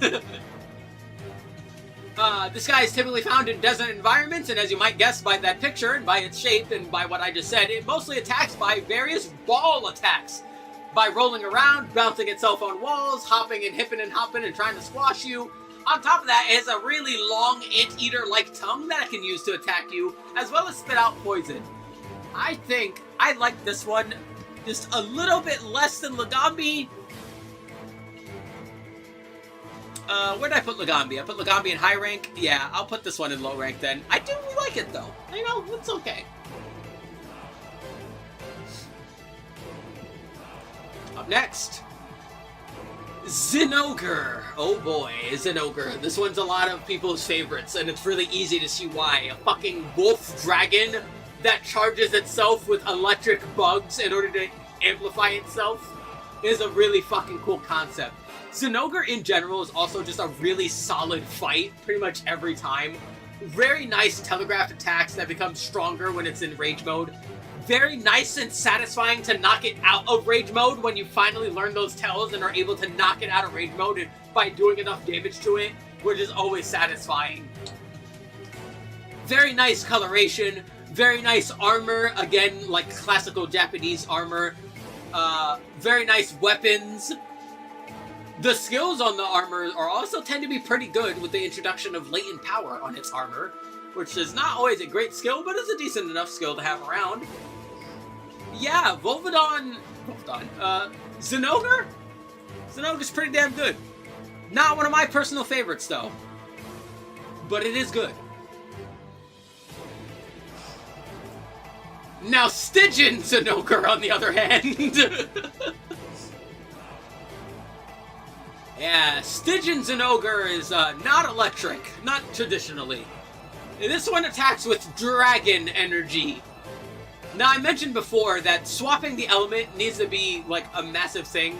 This guy is typically found in desert environments, and as you might guess by that picture, and by its shape, and by what I just said, it mostly attacks by various ball attacks. By rolling around, bouncing itself on walls, hopping and hipping and hopping and trying to squash you. On top of that, it has a really long anteater-like tongue that it can use to attack you, as well as spit out poison. I think I like this one just a little bit less than Lagambi. Where did I put Lagambi? I put Lagambi in high rank. Yeah, I'll put this one in low rank then. I do really like it though. You know, it's okay. Up next, Zinogre. Oh boy, Zinogre. This one's a lot of people's favorites, and it's really easy to see why. A fucking wolf dragon that charges itself with electric bugs in order to amplify itself is a really fucking cool concept. Zinogre in general is also just a really solid fight, pretty much every time. Very nice telegraphed attacks that become stronger when it's in rage mode. Very nice and satisfying to knock it out of rage mode when you finally learn those tells and are able to knock it out of rage mode by doing enough damage to it, which is always satisfying. Very nice coloration, very nice armor, again, like classical Japanese armor. Very nice weapons. The skills on the armor are also tend to be pretty good with the introduction of latent power on its armor, which is not always a great skill, but is a decent enough skill to have around. Yeah, Zinogre? Zinogre's pretty damn good. Not one of my personal favorites, though. But it is good. Now, Stygian Zinogre, on the other hand. Yeah, Stygian Zinogre is not electric, not traditionally. This one attacks with dragon energy. Now, I mentioned before that swapping the element needs to be, like, a massive thing.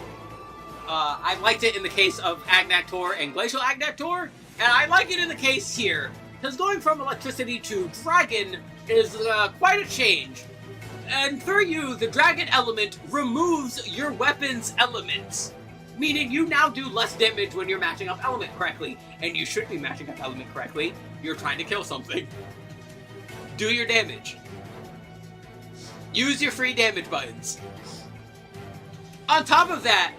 I liked it in the case of Agnactor and Glacial Agnactor, and I like it in the case here, because going from electricity to dragon is quite a change. And for you, the dragon element removes your weapon's elements, meaning you now do less damage when you're matching up element correctly, and you should be matching up element correctly. You're trying to kill something. Do your damage. Use your free damage buttons. On top of that,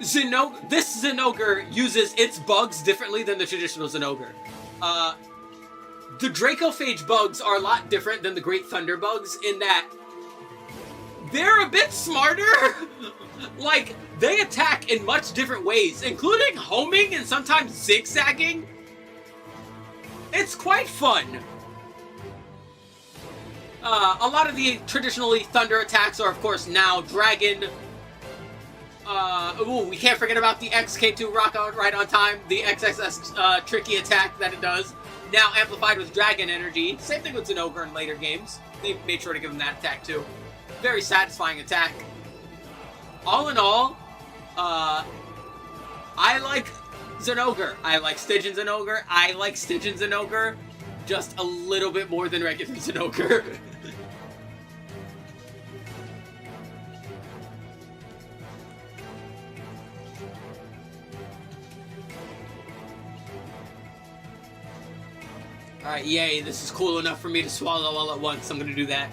this Zinogre uses its bugs differently than the traditional Zinogre. The Dracophage bugs are a lot different than the Great Thunder bugs in that they're a bit smarter. Like, they attack in much different ways, including homing and sometimes zigzagging. It's quite fun. A lot of the traditionally thunder attacks are, of course, now dragon. We can't forget about the XK2 rock out right on time. The XXS tricky attack that it does. Now amplified with dragon energy. Same thing with Zinogre in later games. They made sure to give him that attack too. Very satisfying attack. All in all, I like Zinogre. I like Stygian Zinogre. I like Stygian Zinogre just a little bit more than regular Zinogre. Alright, yay, this is cool enough for me to swallow all at once. I'm gonna do that.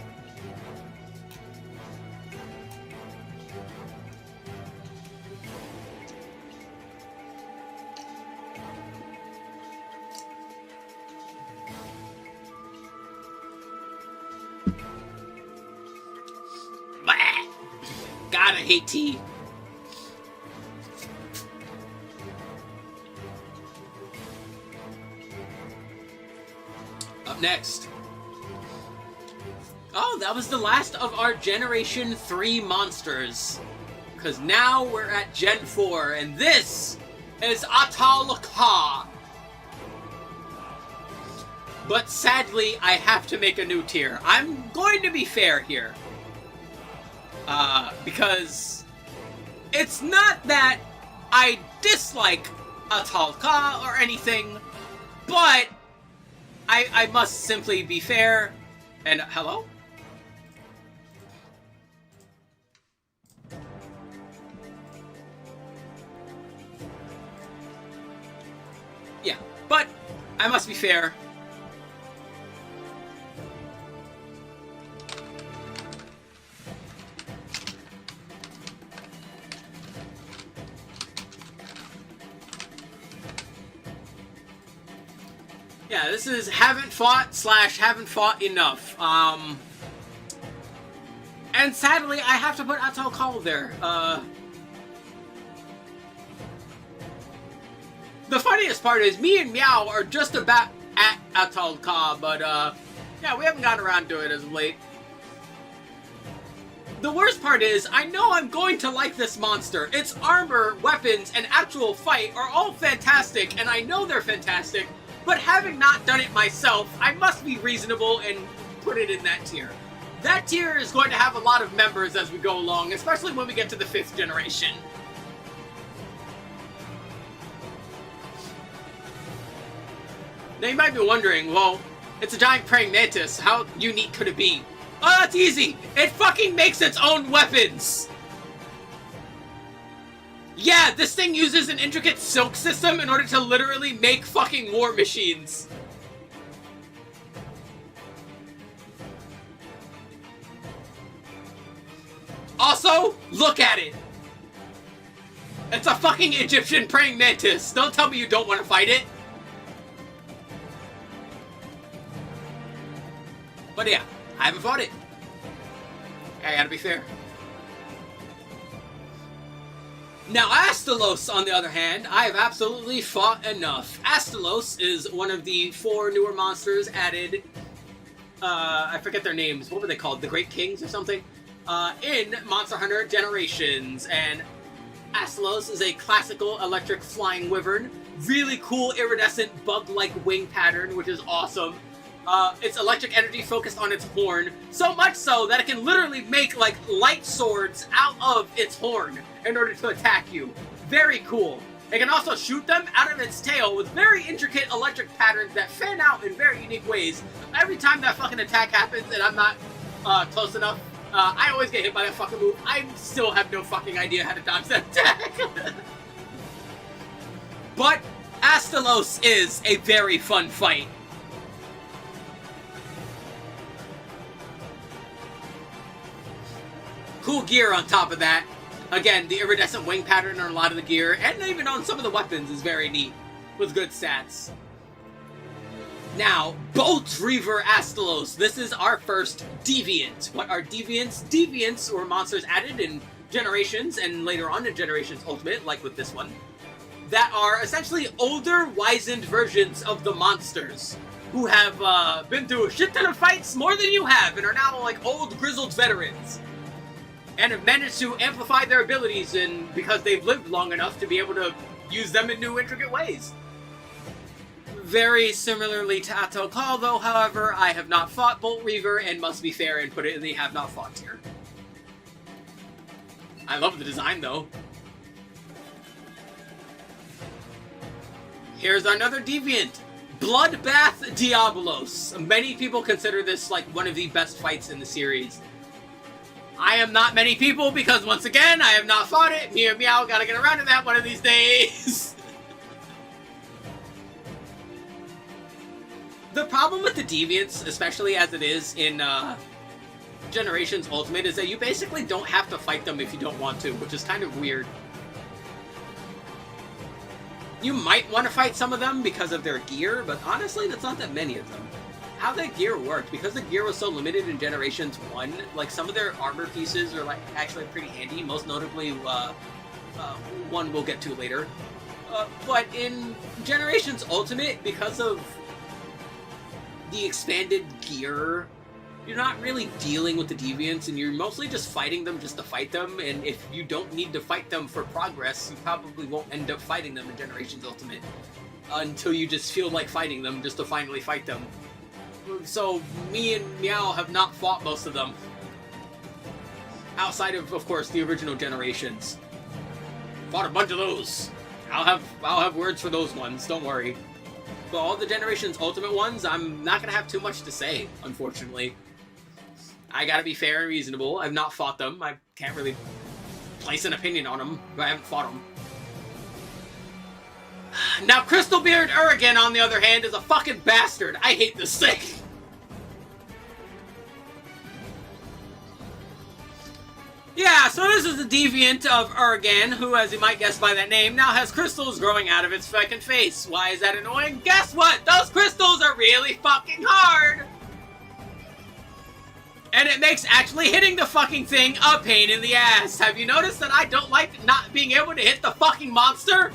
God, I hate tea. Up next. Oh, that was the last of our Generation 3 monsters. Because now we're at Gen 4, and this is Atal Ka. But sadly, I have to make a new tier. I'm going to be fair here. Because it's not that I dislike Atal Ka or anything, but I must simply be fair. And hello? Yeah, but I must be fair. Yeah, this is haven't fought enough. And sadly, I have to put Atal Ka there. The funniest part is me and Meow are just about at Atal Ka, but yeah, we haven't gotten around to it as of late. The worst part is, I know I'm going to like this monster. Its armor, weapons, and actual fight are all fantastic, and I know they're fantastic, but having not done it myself, I must be reasonable and put it in that tier. That tier is going to have a lot of members as we go along, especially when we get to the 5th generation. Now you might be wondering, well, it's a giant praying mantis, how unique could it be? Oh, that's easy! It fucking makes its own weapons! Yeah, this thing uses an intricate silk system in order to literally make fucking war machines. Also, look at it! It's a fucking Egyptian praying mantis! Don't tell me you don't want to fight it! But yeah, I haven't fought it. I gotta be fair. Now, Astalos, on the other hand, I have absolutely fought enough. Astalos is one of the 4 newer monsters added. I forget their names. What were they called? The Great Kings or something? In Monster Hunter Generations. And Astalos is a classical electric flying wyvern. Really cool iridescent bug-like wing pattern, which is awesome. It's electric energy focused on its horn, so much so that it can literally make, like, light swords out of its horn in order to attack you. Very cool. It can also shoot them out of its tail with very intricate electric patterns that fan out in very unique ways. Every time that fucking attack happens and I'm not close enough, I always get hit by that fucking move. I still have no fucking idea how to dodge that attack. But Astalos is a very fun fight. Cool gear on top of that. Again, the iridescent wing pattern on a lot of the gear, and even on some of the weapons, is very neat, with good stats. Now, Bolt Reaver Astalos. This is our first Deviant. What are Deviants? Deviants were monsters added in Generations, and later on in Generations Ultimate, like with this one, that are essentially older, wizened versions of the monsters, who have been through a shit ton of fights, more than you have, and are now like old, grizzled veterans. And have managed to amplify their abilities because they've lived long enough to be able to use them in new, intricate ways. Very similarly to Atto Call, though, however, I have not fought Bolt Reaver and must be fair and put it in the have not fought tier. I love the design, though. Here's another Deviant. Bloodbath Diabolos. Many people consider this like one of the best fights in the series. I am not many people because, once again, I have not fought it. Meow, gotta get around to that one of these days. The problem with the Deviants, especially as it is in Generations Ultimate, is that you basically don't have to fight them if you don't want to, which is kind of weird. You might want to fight some of them because of their gear, but honestly, that's not that many of them. How that gear worked, because the gear was so limited in Generations 1, like, some of their armor pieces are, like, actually pretty handy, most notably, one we'll get to later. But in Generations Ultimate, because of the expanded gear, you're not really dealing with the Deviants, and you're mostly just fighting them just to fight them, and if you don't need to fight them for progress, you probably won't end up fighting them in Generations Ultimate until you just feel like fighting them just to finally fight them. So, me and Meow have not fought most of them. Outside of course, the original Generations. Fought a bunch of those. I'll have words for those ones, don't worry. But all the Generations Ultimate ones, I'm not gonna have too much to say, unfortunately. I gotta be fair and reasonable. I've not fought them. I can't really place an opinion on them, but I haven't fought them. Now, Crystalbeard Urigan, on the other hand, is a fucking bastard. I hate this thing. Yeah, so this is the Deviant of Urigan, who, as you might guess by that name, now has crystals growing out of its fucking face. Why is that annoying? Guess what? Those crystals are really fucking hard! And it makes actually hitting the fucking thing a pain in the ass. Have you noticed that I don't like not being able to hit the fucking monster?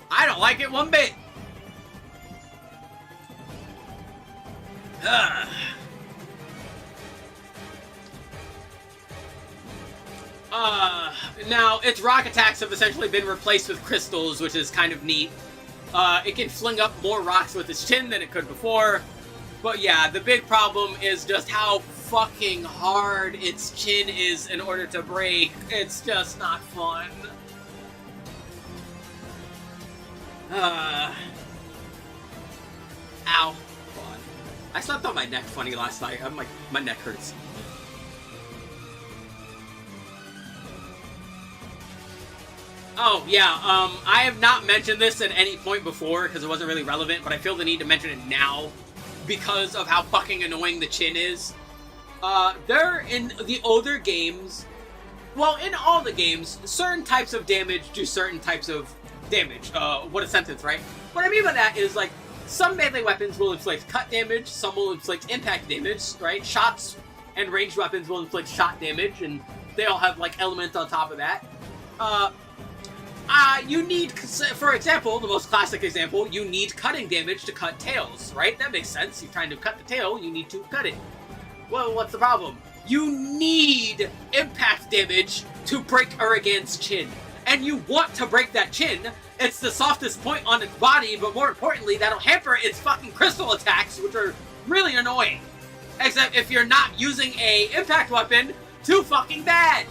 I don't like it one bit. Now, its rock attacks have essentially been replaced with crystals, which is kind of neat. It can fling up more rocks with its chin than it could before. But yeah, the big problem is just how fucking hard its chin is in order to break. It's just not fun. Ow. God. I slept on my neck funny last night. I'm like, my neck hurts. Oh, yeah, I have not mentioned this at any point before because it wasn't really relevant, but I feel the need to mention it now because of how fucking annoying the chin is. There, in the older games, well, in all the games, certain types of damage do certain types of damage. What a sentence, right? What I mean by that is, like, some melee weapons will inflict cut damage, some will inflict impact damage, right? Shots and ranged weapons will inflict shot damage, and they all have, like, elements on top of that. You need, for example, the most classic example, you need cutting damage to cut tails, right? That makes sense. You're trying to cut the tail, you need to cut it. Well, what's the problem? You need impact damage to break Uragan's chin. And you want to break that chin. It's the softest point on its body, but more importantly, that'll hamper its fucking crystal attacks, which are really annoying. Except if you're not using a impact weapon, too fucking bad.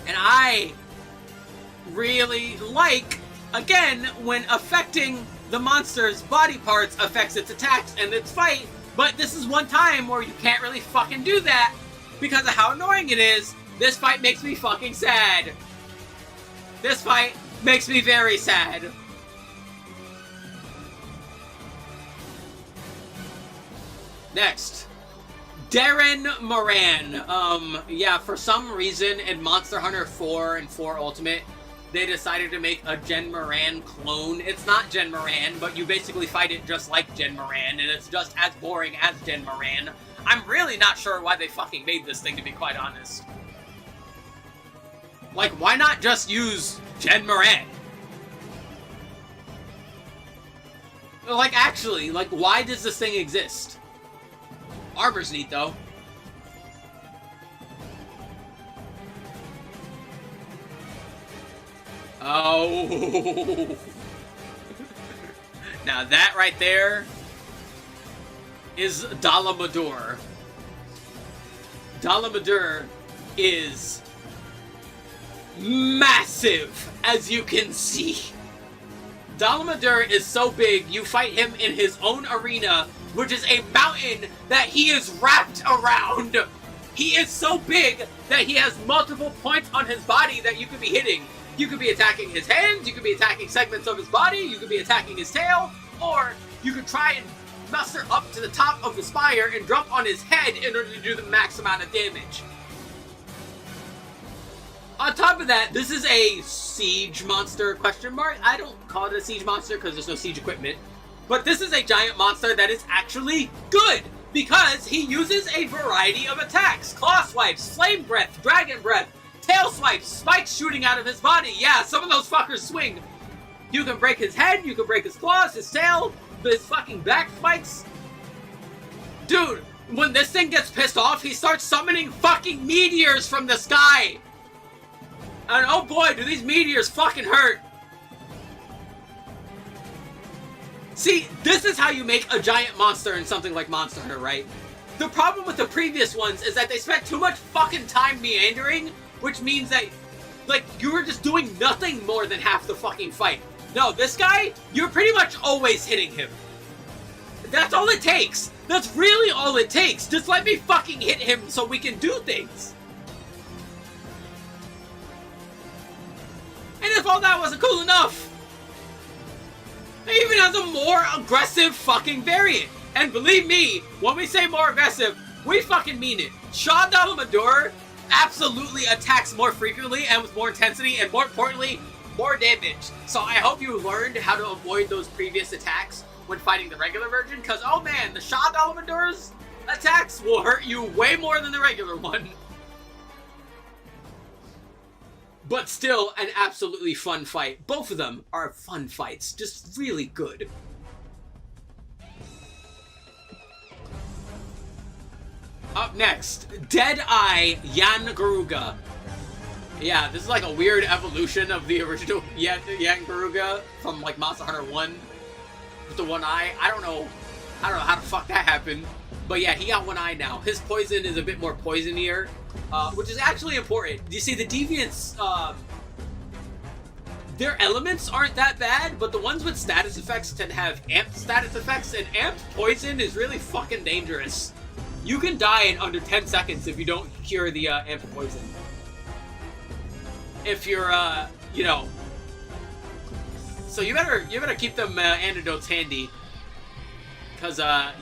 And I really like, again, when affecting the monster's body parts affects its attacks and its fight, but this is one time where you can't really fucking do that because of how annoying it is. This fight makes me fucking sad. This fight makes me very sad. Next. Darren Moran. Yeah, for some reason in Monster Hunter 4 and 4 Ultimate, they decided to make a Jen Moran clone. It's not Jen Moran, but you basically fight it just like Jen Moran, and it's just as boring as Jen Moran. I'm really not sure why they fucking made this thing, to be quite honest. Like, why not just use Jen Moran? Like, actually, like, why does this thing exist? Armor's neat, though. Oh. Now that right there is Dalamadur. Dalamadur is massive, as you can see. Dalamadur is so big, you fight him in his own arena, which is a mountain that he is wrapped around. He is so big that he has multiple points on his body that you could be hitting. You could be attacking his hands, you could be attacking segments of his body, you could be attacking his tail, or you could try and muster up to the top of the spire and jump on his head in order to do the max amount of damage. On top of that, this is a siege monster, question mark. I don't call it a siege monster because there's no siege equipment. But this is a giant monster that is actually good because he uses a variety of attacks. Claw swipes, flame breath, dragon breath, tail swipes, spikes shooting out of his body. Yeah, some of those fuckers swing. You can break his head, you can break his claws, his tail, his fucking back spikes. Dude, when this thing gets pissed off, he starts summoning fucking meteors from the sky. And oh boy, do these meteors fucking hurt. See, this is how you make a giant monster in something like Monster Hunter, right? The problem with the previous ones is that they spent too much fucking time meandering, which means that, like, you were just doing nothing more than half the fucking fight. No, this guy, you're pretty much always hitting him. That's all it takes. That's really all it takes. Just let me fucking hit him so we can do things. And if all that wasn't cool enough, it even has a more aggressive fucking variant. And believe me, when we say more aggressive, we fucking mean it. Shah Dalamadur absolutely attacks more frequently and with more intensity and, more importantly, more damage. So I hope you learned how to avoid those previous attacks when fighting the regular version, because oh man, the Shah Dalamadur's attacks will hurt you way more than the regular one. But still, an absolutely fun fight. Both of them are fun fights. Just really good. Up next, Deadeye Yan Garuga. Yeah, this is like a weird evolution of the original Yan Garuga from like Monster Hunter 1 with the one eye. I don't know how the fuck that happened. But yeah, he got one eye now. His poison is a bit more poisonier, which is actually important. You see, the deviants, their elements aren't that bad, but the ones with status effects tend to have amped status effects, and amped poison is really fucking dangerous. You can die in under 10 seconds if you don't cure the amped poison. If you're, you know... So you better keep them antidotes handy. Because,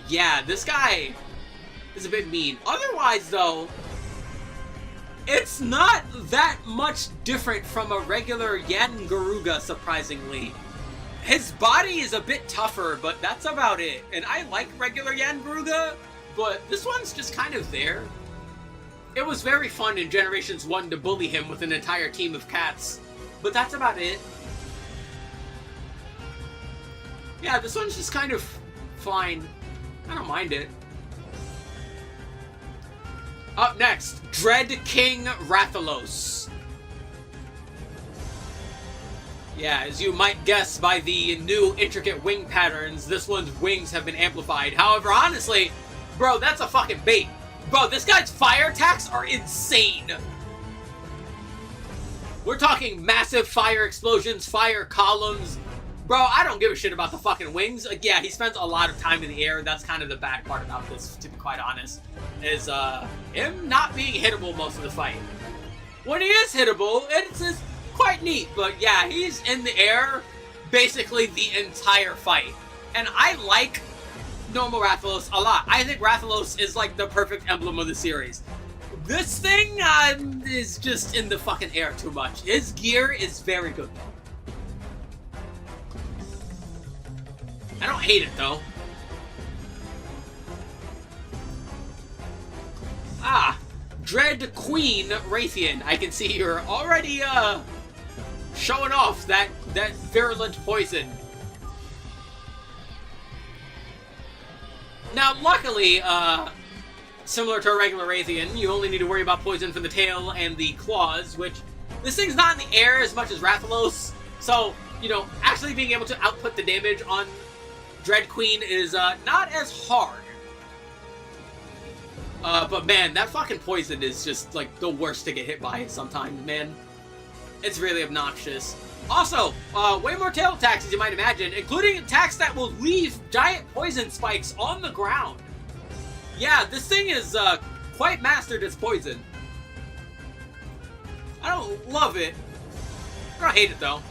yeah, this guy is a bit mean. Otherwise, though, it's not that much different from a regular Yan Garuga, surprisingly. His body is a bit tougher, but that's about it. And I like regular Yan Garuga, but this one's just kind of there. It was very fun in Generations 1 to bully him with an entire team of cats, but that's about it. Yeah, this one's just kind of fine. I don't mind it. Up next, Dread King Rathalos. Yeah, as you might guess by the new intricate wing patterns, this one's wings have been amplified. However, honestly, bro, that's a fucking bait. Bro, this guy's fire attacks are insane. We're talking massive fire explosions, fire columns. Bro, I don't give a shit about the fucking wings. Like, yeah, he spends a lot of time in the air. That's kind of the bad part about this, to be quite honest, is him not being hittable most of the fight. When he is hittable, it's quite neat. But yeah, he's in the air basically the entire fight. And I like normal Rathalos a lot. I think Rathalos is like the perfect emblem of the series. This thing is just in the fucking air too much. His gear is very good though. I don't hate it, though. Ah, Dread Queen Raytheon. I can see you're already, showing off that virulent poison. Now, luckily, similar to a regular Raytheon, you only need to worry about poison from the tail and the claws, which this thing's not in the air as much as Rathalos, so, you know, actually being able to output the damage on Dread Queen is not as hard. But man, that fucking poison is just like the worst to get hit by sometimes, man. It's really obnoxious. Also, way more tail attacks as you might imagine, including attacks that will leave giant poison spikes on the ground. Yeah, this thing is quite mastered its poison. I don't love it. I don't hate it though.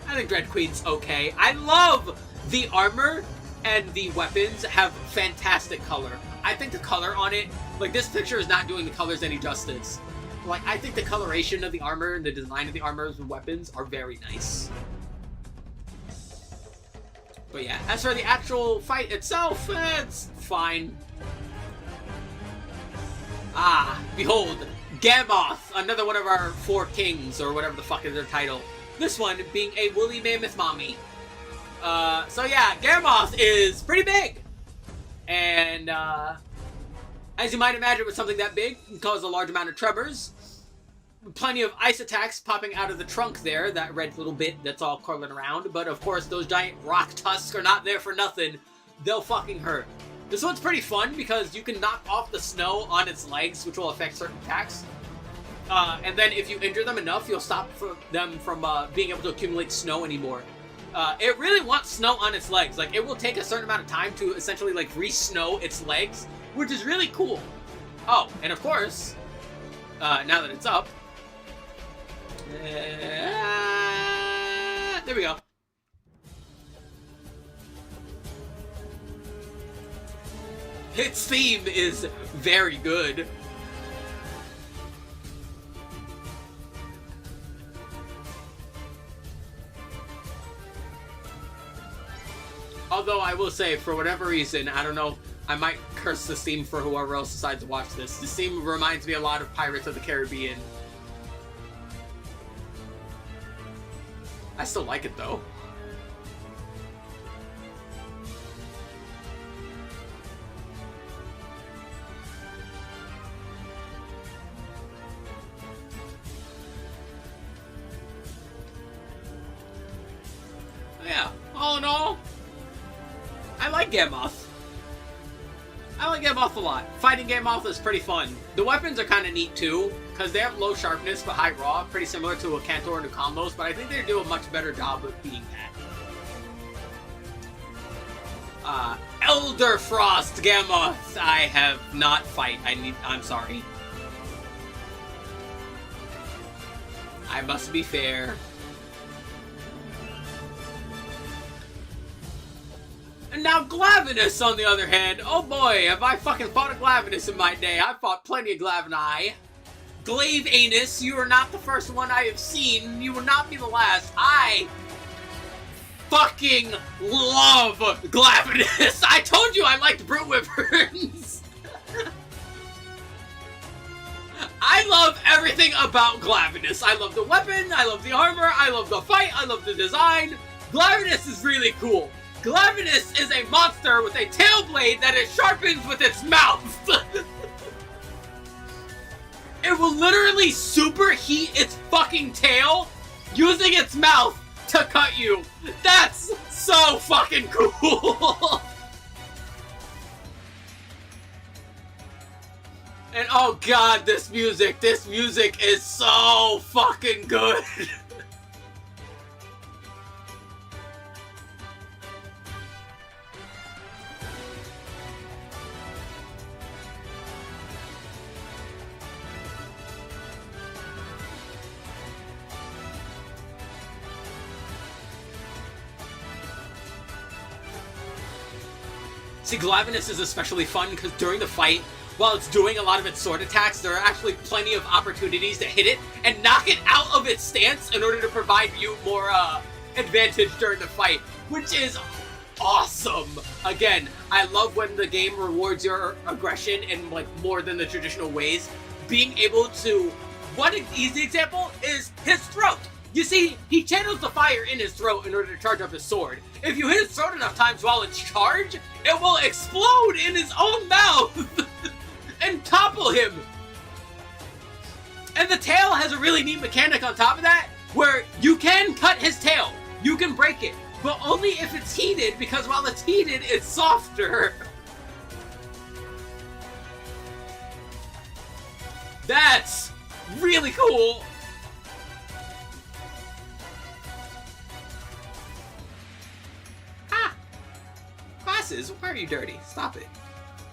I think Dread Queen's okay. I love the armor and the weapons have fantastic color. I think the color on it, like this picture is not doing the colors any justice. Like, I think the coloration of the armor and the design of the armors and weapons are very nice. But yeah, as for the actual fight itself, it's fine. Ah, behold, Gammoth, another one of our 4 kings, or whatever the fuck is their title. This one being a woolly mammoth mommy. So yeah, Gammoth is pretty big. And, as you might imagine with something that big, can cause a large amount of tremors. Plenty of ice attacks popping out of the trunk there, that red little bit that's all curling around. But of course, those giant rock tusks are not there for nothing. They'll fucking hurt. This one's pretty fun because you can knock off the snow on its legs, which will affect certain attacks. And then if you injure them enough, you'll stop them from being able to accumulate snow anymore. It really wants snow on its legs. Like, it will take a certain amount of time to essentially, like, re-snow its legs, which is really cool. Oh, and of course, now that it's up, there we go. Its theme is very good. Although I will say, for whatever reason, I don't know, I might curse this theme for whoever else decides to watch this. This theme reminds me a lot of Pirates of the Caribbean. I still like it though. all in all, I like Gammoth. I like Gammoth a lot. Fighting Gammoth is pretty fun. The weapons are kind of neat too, because they have low sharpness but high raw, pretty similar to a Cantor and a combos, but I think they do a much better job of being that. Elder Frost Gammoth. I have not fight. I'm sorry. I must be fair. And now Glavenus, on the other hand. Oh boy, have I fucking fought a Glavenus in my day. I've fought plenty of Glaveni. Glaive Anus, you are not the first one I have seen. You will not be the last. I fucking love Glavenus. I told you I liked Brute Wyverns. I love everything about Glavenus. I love the weapon, I love the armor, I love the fight, I love the design. Glavenus is really cool. Glavenus is a monster with a tail blade that it sharpens with its mouth. It will literally superheat its fucking tail using its mouth to cut you. That's so fucking cool. And oh god, this music is so fucking good. See, Glavenus is especially fun because during the fight, while it's doing a lot of its sword attacks, there are actually plenty of opportunities to hit it and knock it out of its stance in order to provide you more advantage during the fight, which is awesome. Again, I love when the game rewards your aggression in like more than the traditional ways. Being able to, one easy example is his throat. You see, he channels the fire in his throat in order to charge up his sword. If you hit his throat enough times while it's charged, it will explode in his own mouth and topple him. And the tail has a really neat mechanic on top of that, where you can cut his tail. You can break it, but only if it's heated, because while it's heated, it's softer. That's really cool. Glasses, why are you dirty? Stop it.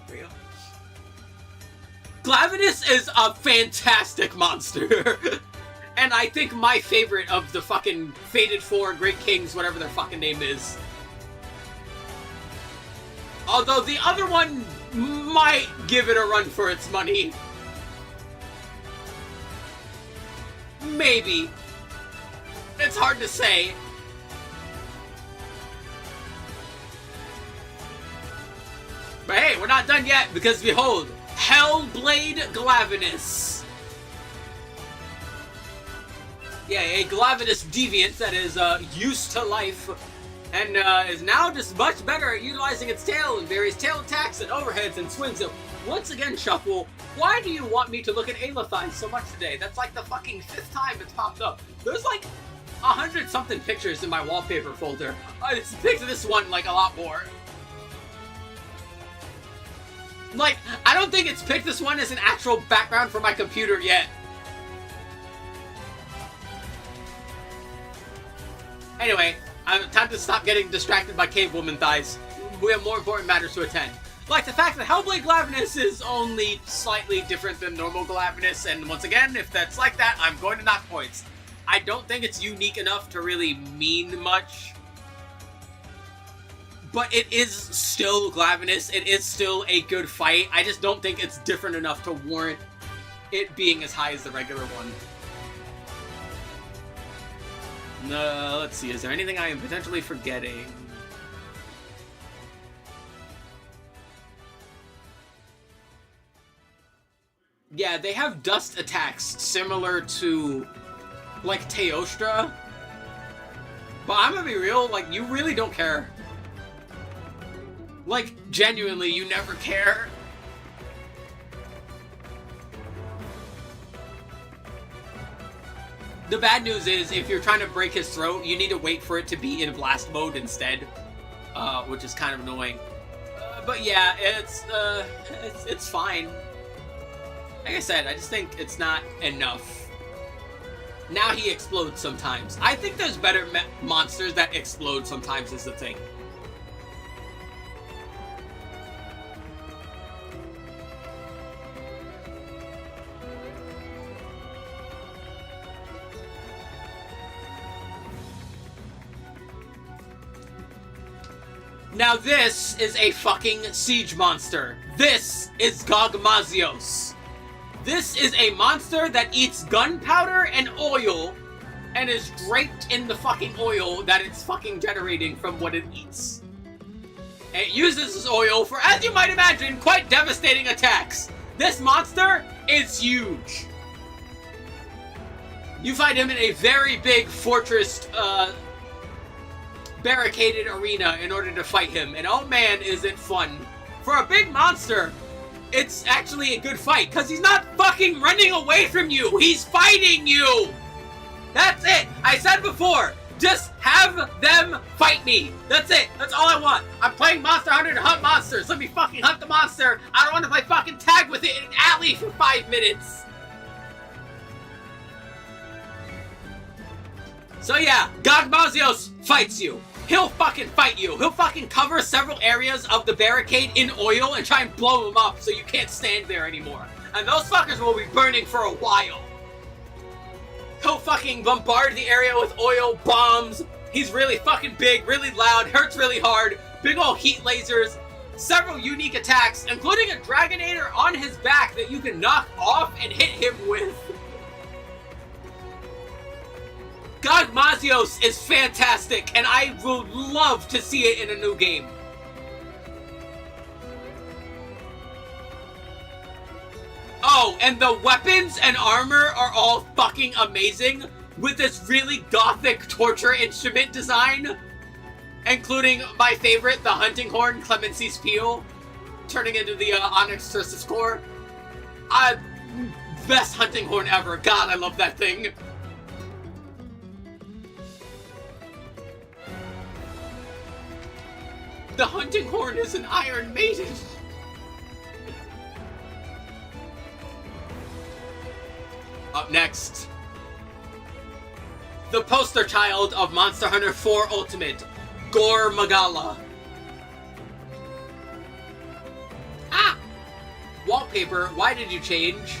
There we go. Glavenus is a fantastic monster. And I think my favorite of the fucking Fated Four, Great Kings, whatever their fucking name is. Although the other one might give it a run for its money. Maybe. It's hard to say. But hey, we're not done yet, because behold, Hellblade Glavenus. Yeah, a Glavenus deviant that is used to life, and is now just much better at utilizing its tail in various tail attacks and overheads and swings it. Once again, Shuffle, why do you want me to look at Alothine so much today? That's like the fucking 5th time it's popped up. There's like 100-something pictures in my wallpaper folder. It's picked this one like a lot more. Like, I don't think it's picked this one as an actual background for my computer yet. Anyway, time to stop getting distracted by cave woman thighs. We have more important matters to attend. Like the fact that Hellblade Glavenus is only slightly different than normal Glavenus, and once again, if that's like that, I'm going to knock points. I don't think it's unique enough to really mean much. But it is still Glavenus. It is still a good fight. I just don't think it's different enough to warrant it being as high as the regular one. Let's see. Is there anything I am potentially forgetting? Yeah, they have dust attacks similar to, like, Teostra. But I'm gonna be real, like, you really don't care. Like, genuinely, you never care. The bad news is, if you're trying to break his throat, you need to wait for it to be in blast mode instead, which is kind of annoying. But yeah, it's fine. Like I said, I just think it's not enough. Now he explodes sometimes. I think there's better monsters that explode sometimes is the thing. Now this is a fucking siege monster. This is Gogmazios. This is a monster that eats gunpowder and oil and is draped in the fucking oil that it's fucking generating from what it eats. And it uses this oil for, as you might imagine, quite devastating attacks. This monster is huge. You find him in a very big fortress, barricaded arena in order to fight him, and oh man, is it fun. For a big monster, it's actually a good fight, because he's not fucking running away from you, he's fighting you! That's it! I said before, just have them fight me! That's it! That's all I want! I'm playing Monster Hunter to hunt monsters! Let me fucking hunt the monster! I don't want to play fucking tag with it in an alley for 5 minutes! So yeah, Gogmazios fights you. He'll fucking fight you. He'll fucking cover several areas of the barricade in oil and try and blow them up so you can't stand there anymore. And those fuckers will be burning for a while. He'll fucking bombard the area with oil bombs. He's really fucking big, really loud, hurts really hard, big ol' heat lasers, several unique attacks, including a Dragonator on his back that you can knock off and hit him with. Gogmazios is fantastic, and I would love to see it in a new game. Oh, and the weapons and armor are all fucking amazing, with this really gothic torture instrument design, including my favorite, the hunting horn, Clemency's Peel, turning into the Onyx Tursus Core. Best hunting horn ever. God, I love that thing. The hunting horn is an Iron Maiden. Up next, the poster child of Monster Hunter 4 Ultimate, Gore Magala. Ah! Wallpaper, why did you change?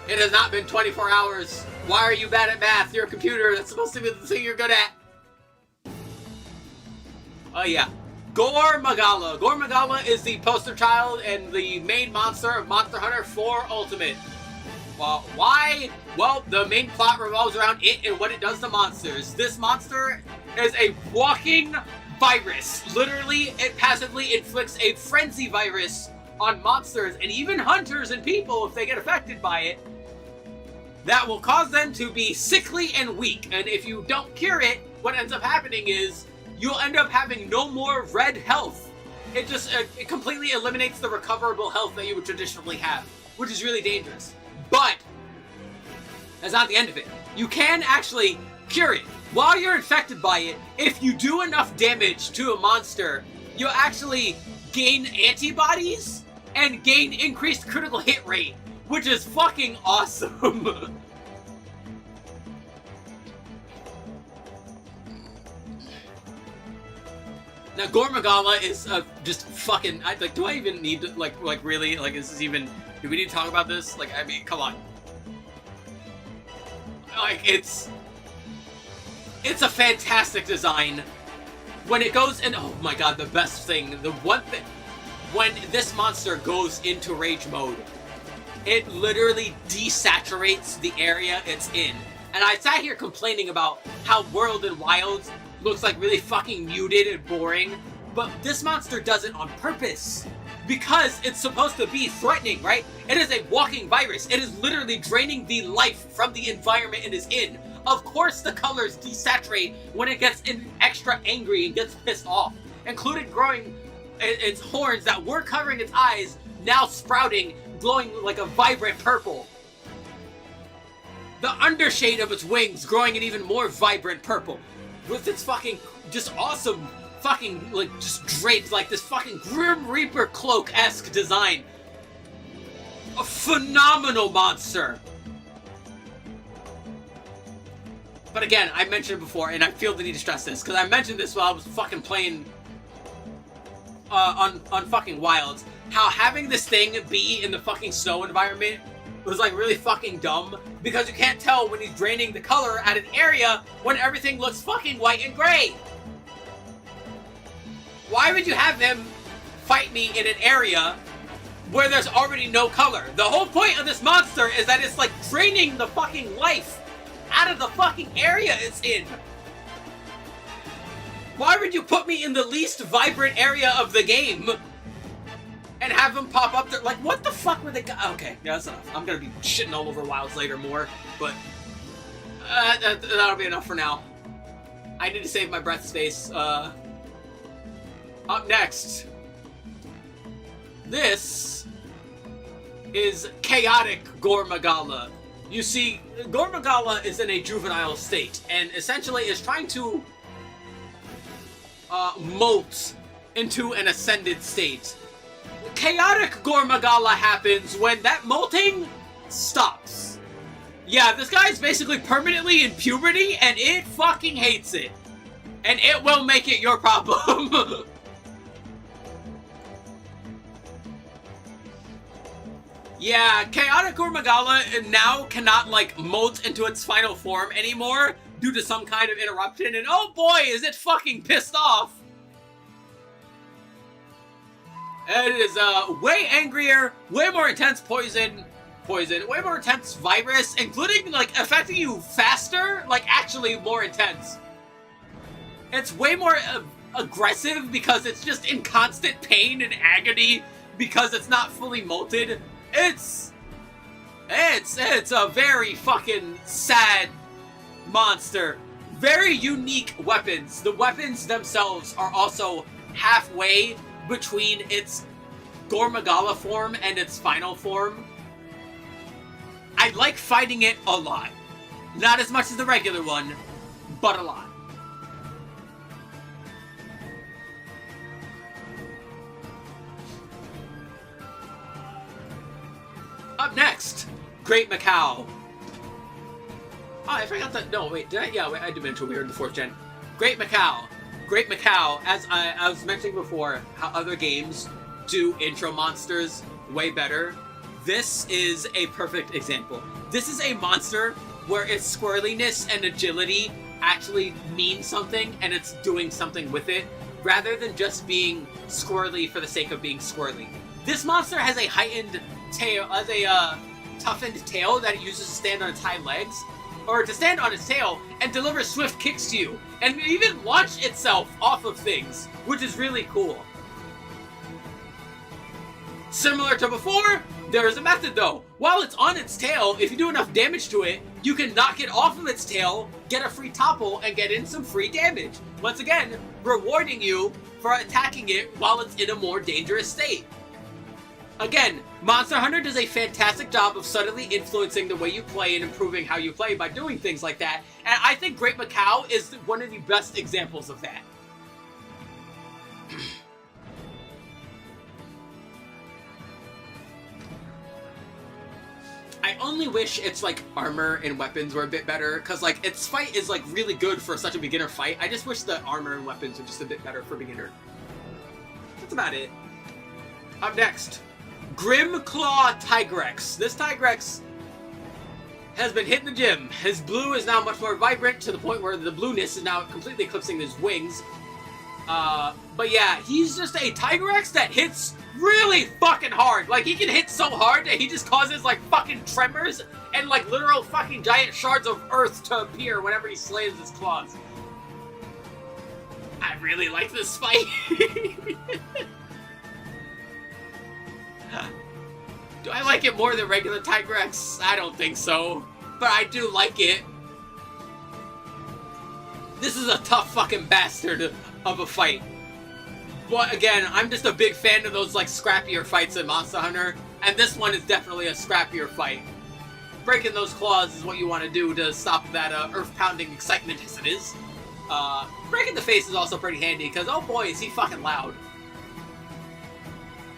It has not been 24 hours. Why are you bad at math? You're a computer. That's supposed to be the thing you're good at. Oh yeah. Gore Magala. Gore Magala is the poster child and the main monster of Monster Hunter 4 Ultimate. Well, why? Well, the main plot revolves around it and what it does to monsters. This monster is a walking virus. Literally, it passively inflicts a frenzy virus on monsters and even hunters and people if they get affected by it. That will cause them to be sickly and weak, and if you don't cure it, what ends up happening is you'll end up having no more red health. It just it completely eliminates the recoverable health that you would traditionally have, which is really dangerous. But that's not the end of it. You can actually cure it. While you're infected by it, if you do enough damage to a monster, you'll actually gain antibodies and gain increased critical hit rate, which is fucking awesome. Now, Gore Magala is just fucking. Do I even need to like really is this even? Do we need to talk about this? Like, I mean, come on. Like, it's a fantastic design. When it goes in, oh my god, the best thing, the one thing, when this monster goes into rage mode, it literally desaturates the area it's in. And I sat here complaining about how World and Wilds looks like really fucking muted and boring, but this monster does it on purpose. Because it's supposed to be threatening, right? It is a walking virus. It is literally draining the life from the environment it is in. Of course the colors desaturate when it gets extra angry and gets pissed off, including growing its horns that were covering its eyes, now sprouting, glowing like a vibrant purple. The undershade of its wings growing an even more vibrant purple. With its fucking just awesome fucking like just draped like this fucking Grim Reaper cloak-esque design. A phenomenal monster. But again, I mentioned it before, and I feel the need to stress this, because I mentioned this while I was fucking playing on fucking Wilds, how having this thing be in the fucking snow environment was like really fucking dumb, because you can't tell when he's draining the color at an area when everything looks fucking white and gray. Why would you have him fight me in an area where there's already no color? The whole point of this monster is that it's like draining the fucking life out of the fucking area it's in. Why would you put me in the least vibrant area of the game and have him pop up there? Like, what the fuck were they okay, yeah, that's enough. I'm gonna be shitting all over Wilds later more, but that'll be enough for now. I need to save my breath space. Up next, this is Chaotic Gormagala. You see, Gormagala is in a juvenile state, and essentially is trying to molt into an ascended state. Chaotic Gormagala happens when that molting stops. Yeah, this guy is basically permanently in puberty, and it fucking hates it. And it will make it your problem. Yeah, Chaotic Gormagala now cannot, like, molt into its final form anymore due to some kind of interruption, and oh boy, is it fucking pissed off! It is, way angrier, way more intense poison, way more intense virus, including, like, affecting you faster, like, actually more intense. It's way more aggressive because it's just in constant pain and agony because it's not fully molted. It's a very fucking sad monster. Very unique weapons. The weapons themselves are also halfway between its Gormagala form and its final form. I like fighting it a lot. Not as much as the regular one, but a lot. Up next, Great Macau. Oh, I forgot that. No, wait, did I? Yeah, wait, I did mention we were in the 4th gen. Great Macau. Great Macau, as I was mentioning before, how other games do intro monsters way better. This is a perfect example. This is a monster where its squirreliness and agility actually mean something, and it's doing something with it, rather than just being squirrely for the sake of being squirrely. This monster has a heightened tail, toughened tail that it uses to stand on its hind legs, or to stand on its tail and deliver swift kicks to you, and even launch itself off of things, which is really cool. Similar to before, there is a method though. While it's on its tail, if you do enough damage to it, you can knock it off of its tail, get a free topple, and get in some free damage. Once again, rewarding you for attacking it while it's in a more dangerous state. Again, Monster Hunter does a fantastic job of subtly influencing the way you play and improving how you play by doing things like that, and I think Great Macau is one of the best examples of that. I only wish its, like, armor and weapons were a bit better, because, like, its fight is, like, really good for such a beginner fight. I just wish the armor and weapons were just a bit better for beginner. That's about it. Up next, Grimclaw Tigrex. This Tigrex has been hitting the gym. His blue is now much more vibrant to the point where the blueness is now completely eclipsing his wings. But yeah, he's just a Tigrex that hits really fucking hard. Like, he can hit so hard that he just causes, like, fucking tremors and, like, literal fucking giant shards of earth to appear whenever he slams his claws. I really like this fight. Do I like it more than regular Tigrex? I don't think so. But I do like it. This is a tough fucking bastard of a fight. But again, I'm just a big fan of those, like, scrappier fights in Monster Hunter. And this one is definitely a scrappier fight. Breaking those claws is what you want to do to stop that earth-pounding excitement as it is. Breaking the face is also pretty handy, because oh boy, is he fucking loud.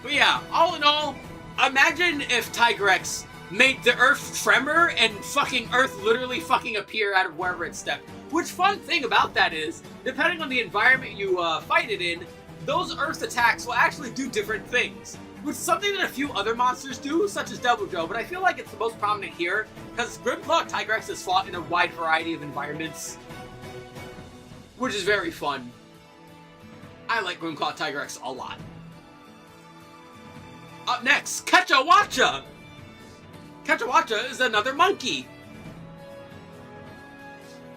But yeah, all in all, imagine if Tigrex made the earth tremor and fucking earth literally fucking appear out of wherever it stepped. Which fun thing about that is, depending on the environment you fight it in, those earth attacks will actually do different things. Which is something that a few other monsters do, such as Devil Joe, but I feel like it's the most prominent here, because Grimclaw Tigrex has fought in a wide variety of environments. Which is very fun. I like Grimclaw Tigrex a lot. Up next, Kechawacha! Kechawacha is another monkey.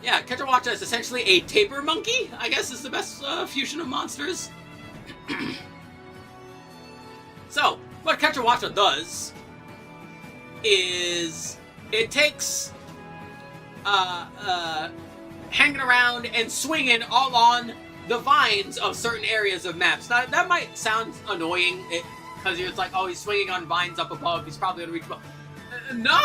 Yeah, Kechawacha is essentially a taper monkey, I guess is the best fusion of monsters. So, what Kechawacha does is it takes hanging around and swinging all on the vines of certain areas of maps. Now, that might sound annoying because you're like, oh, he's swinging on vines up above, he's probably going to reach above. No!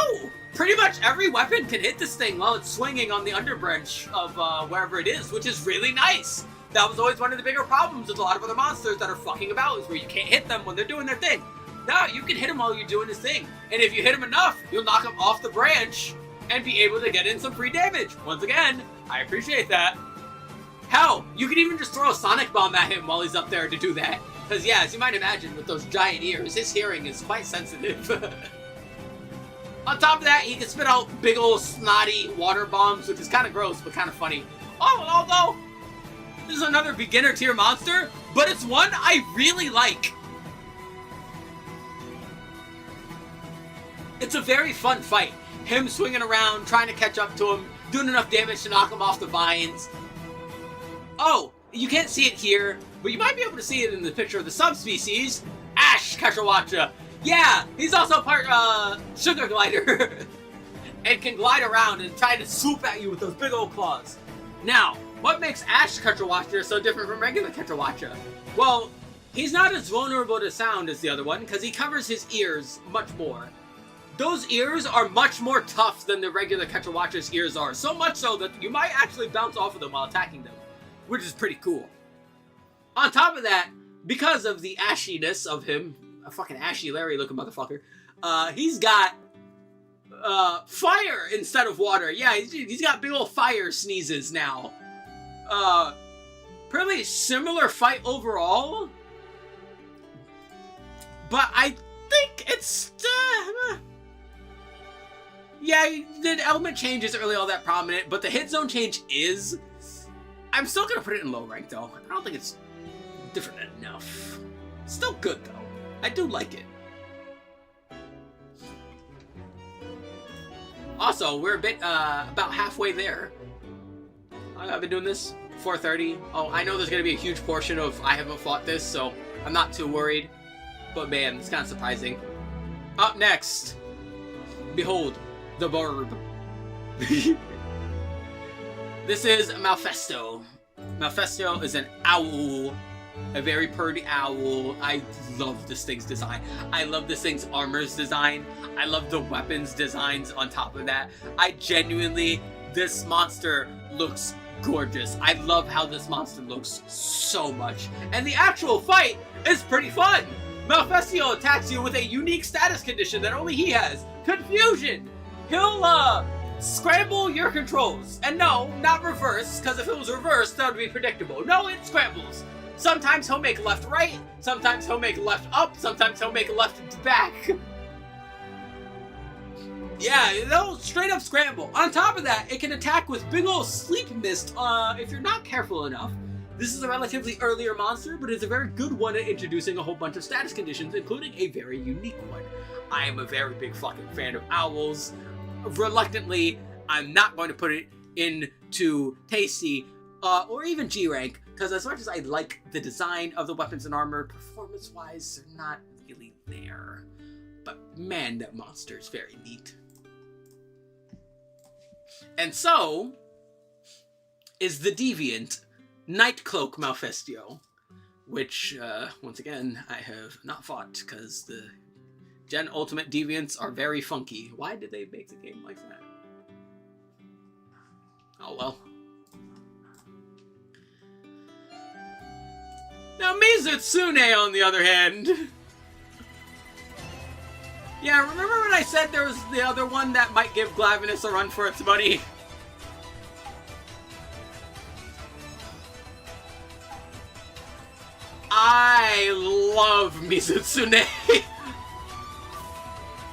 Pretty much every weapon can hit this thing while it's swinging on the underbranch of wherever it is, which is really nice. That was always one of the bigger problems with a lot of other monsters that are fucking about, is where you can't hit them when they're doing their thing. No, you can hit him while you're doing his thing. And if you hit him enough, you'll knock him off the branch and be able to get in some free damage. Once again, I appreciate that. Hell, you can even just throw a Sonic Bomb at him while he's up there to do that. Because yeah, as you might imagine, with those giant ears, his hearing is quite sensitive. On top of that, he can spit out big old snotty water bombs, which is kind of gross, but kind of funny. Although, this is another beginner tier monster, but it's one I really like. It's a very fun fight. Him swinging around, trying to catch up to him, doing enough damage to knock him off the vines. Oh, you can't see it here, but you might be able to see it in the picture of the subspecies, Ash Kechawacha. Yeah, he's also part sugar glider and can glide around and try to swoop at you with those big old claws. Now, what makes Ash Kechawacha so different from regular Kechawacha? Well, he's not as vulnerable to sound as the other one because he covers his ears much more. Those ears are much more tough than the regular Kechawacha's ears are, so much so that you might actually bounce off of them while attacking them, which is pretty cool. On top of that, because of the ashiness of him, a fucking ashy Larry looking motherfucker, he's got fire instead of water. Yeah, he's got big old fire sneezes now. Pretty similar fight overall, but I think it's yeah, the element change isn't really all that prominent, but the hit zone change is. I'm still gonna put it in low rank though. I don't think it's different enough. Still good though. I do like it. Also, we're a bit, about halfway there. I've been doing this 4:30. Oh, I know there's gonna be a huge portion of I haven't fought this, so I'm not too worried. But man, it's kind of surprising. Up next, behold, the Barb. This is Malfesto. Malfesto is an owl. A very pretty owl. I love this thing's design. I love this thing's armor's design. I love the weapons designs on top of that. This monster looks gorgeous. I love how this monster looks so much. And the actual fight is pretty fun. Malfesto attacks you with a unique status condition that only he has. Confusion. He'll, scramble your controls. And no, not reverse, because if it was reversed, that would be predictable. No, it scrambles. Sometimes he'll make left right, sometimes he'll make left up, sometimes he'll make left back. Yeah, they'll straight up scramble. On top of that, it can attack with big ol' sleep mist if you're not careful enough. This is a relatively earlier monster, but it's a very good one at introducing a whole bunch of status conditions, including a very unique one. I am a very big fucking fan of owls. Reluctantly, I'm not going to put it into Tasty or even G rank, because as much as I like the design of the weapons and armor, performance-wise, they're not really there. But man, that monster is very neat. And so is the deviant Nightcloak Malfesto, which, once again, I have not fought, because the Gen Ultimate Deviants are very funky. Why did they make the game like that? Oh well. Now Mizutsune, on the other hand... Yeah, remember when I said there was the other one that might give Glavenus a run for its money? I love Mizutsune.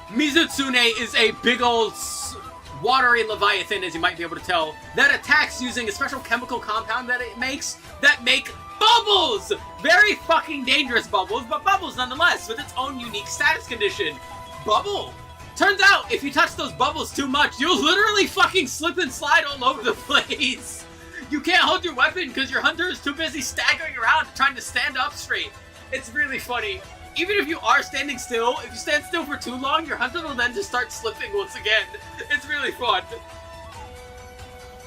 Mizutsune is a big old watery leviathan, as you might be able to tell, that attacks using a special chemical compound that it makes that make bubbles! Very fucking dangerous bubbles, but bubbles nonetheless, with its own unique status condition. Bubble! Turns out, if you touch those bubbles too much, you'll literally fucking slip and slide all over the place. You can't hold your weapon because your hunter is too busy staggering around trying to stand up straight. It's really funny. Even if you are standing still, if you stand still for too long, your hunter will then just start slipping once again. It's really fun.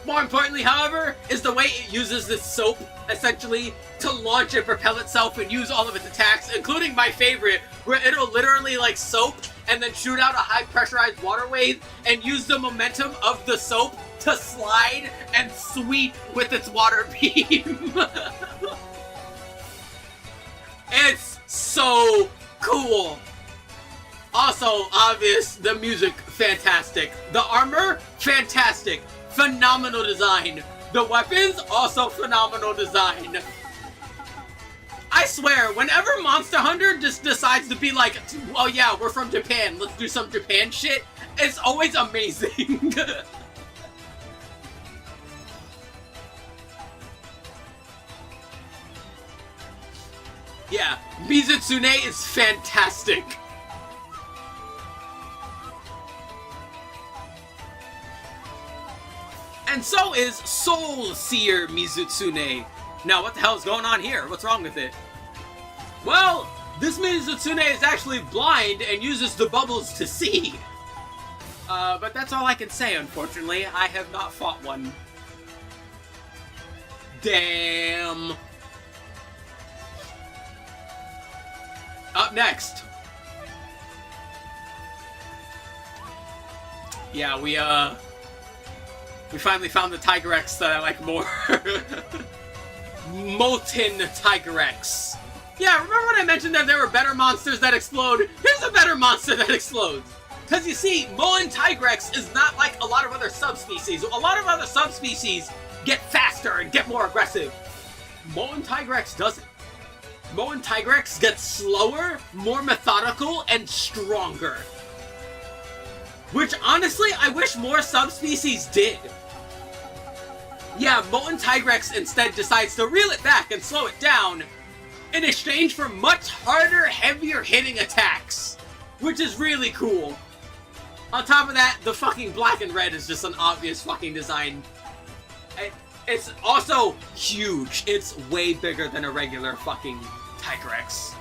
More importantly, however, is the way it uses this soap, essentially, to launch and propel itself and use all of its attacks, including my favorite, where it'll literally, like, soap and then shoot out a high-pressurized water wave and use the momentum of the soap to slide and sweep with its water beam. It's so cool. Also, obvious, the music, fantastic. The armor, fantastic. Phenomenal design. The weapons, also phenomenal design. I swear, whenever Monster Hunter just decides to be like, oh yeah, we're from Japan, let's do some Japan shit, it's always amazing. Yeah, Mizutsune is fantastic. And so is Soul Seer Mizutsune. Now, what the hell is going on here? What's wrong with it? Well, this Mizutsune is actually blind and uses the bubbles to see. But that's all I can say, unfortunately. I have not fought one. Damn. Up next. Yeah, we finally found the Tiger X that I like more. Molten Tiger X. Yeah, remember when I mentioned that there were better monsters that explode? Here's a better monster that explodes. Because you see, Molten Tiger X is not like a lot of other subspecies. A lot of other subspecies get faster and get more aggressive. Molten Tiger X doesn't. Molten Tiger X gets slower, more methodical, and stronger. Which, honestly, I wish more subspecies did. Yeah, Molten Tiger X instead decides to reel it back and slow it down in exchange for much harder, heavier hitting attacks. Which is really cool. On top of that, the fucking black and red is just an obvious fucking design. It's also huge. It's way bigger than a regular fucking Tiger X.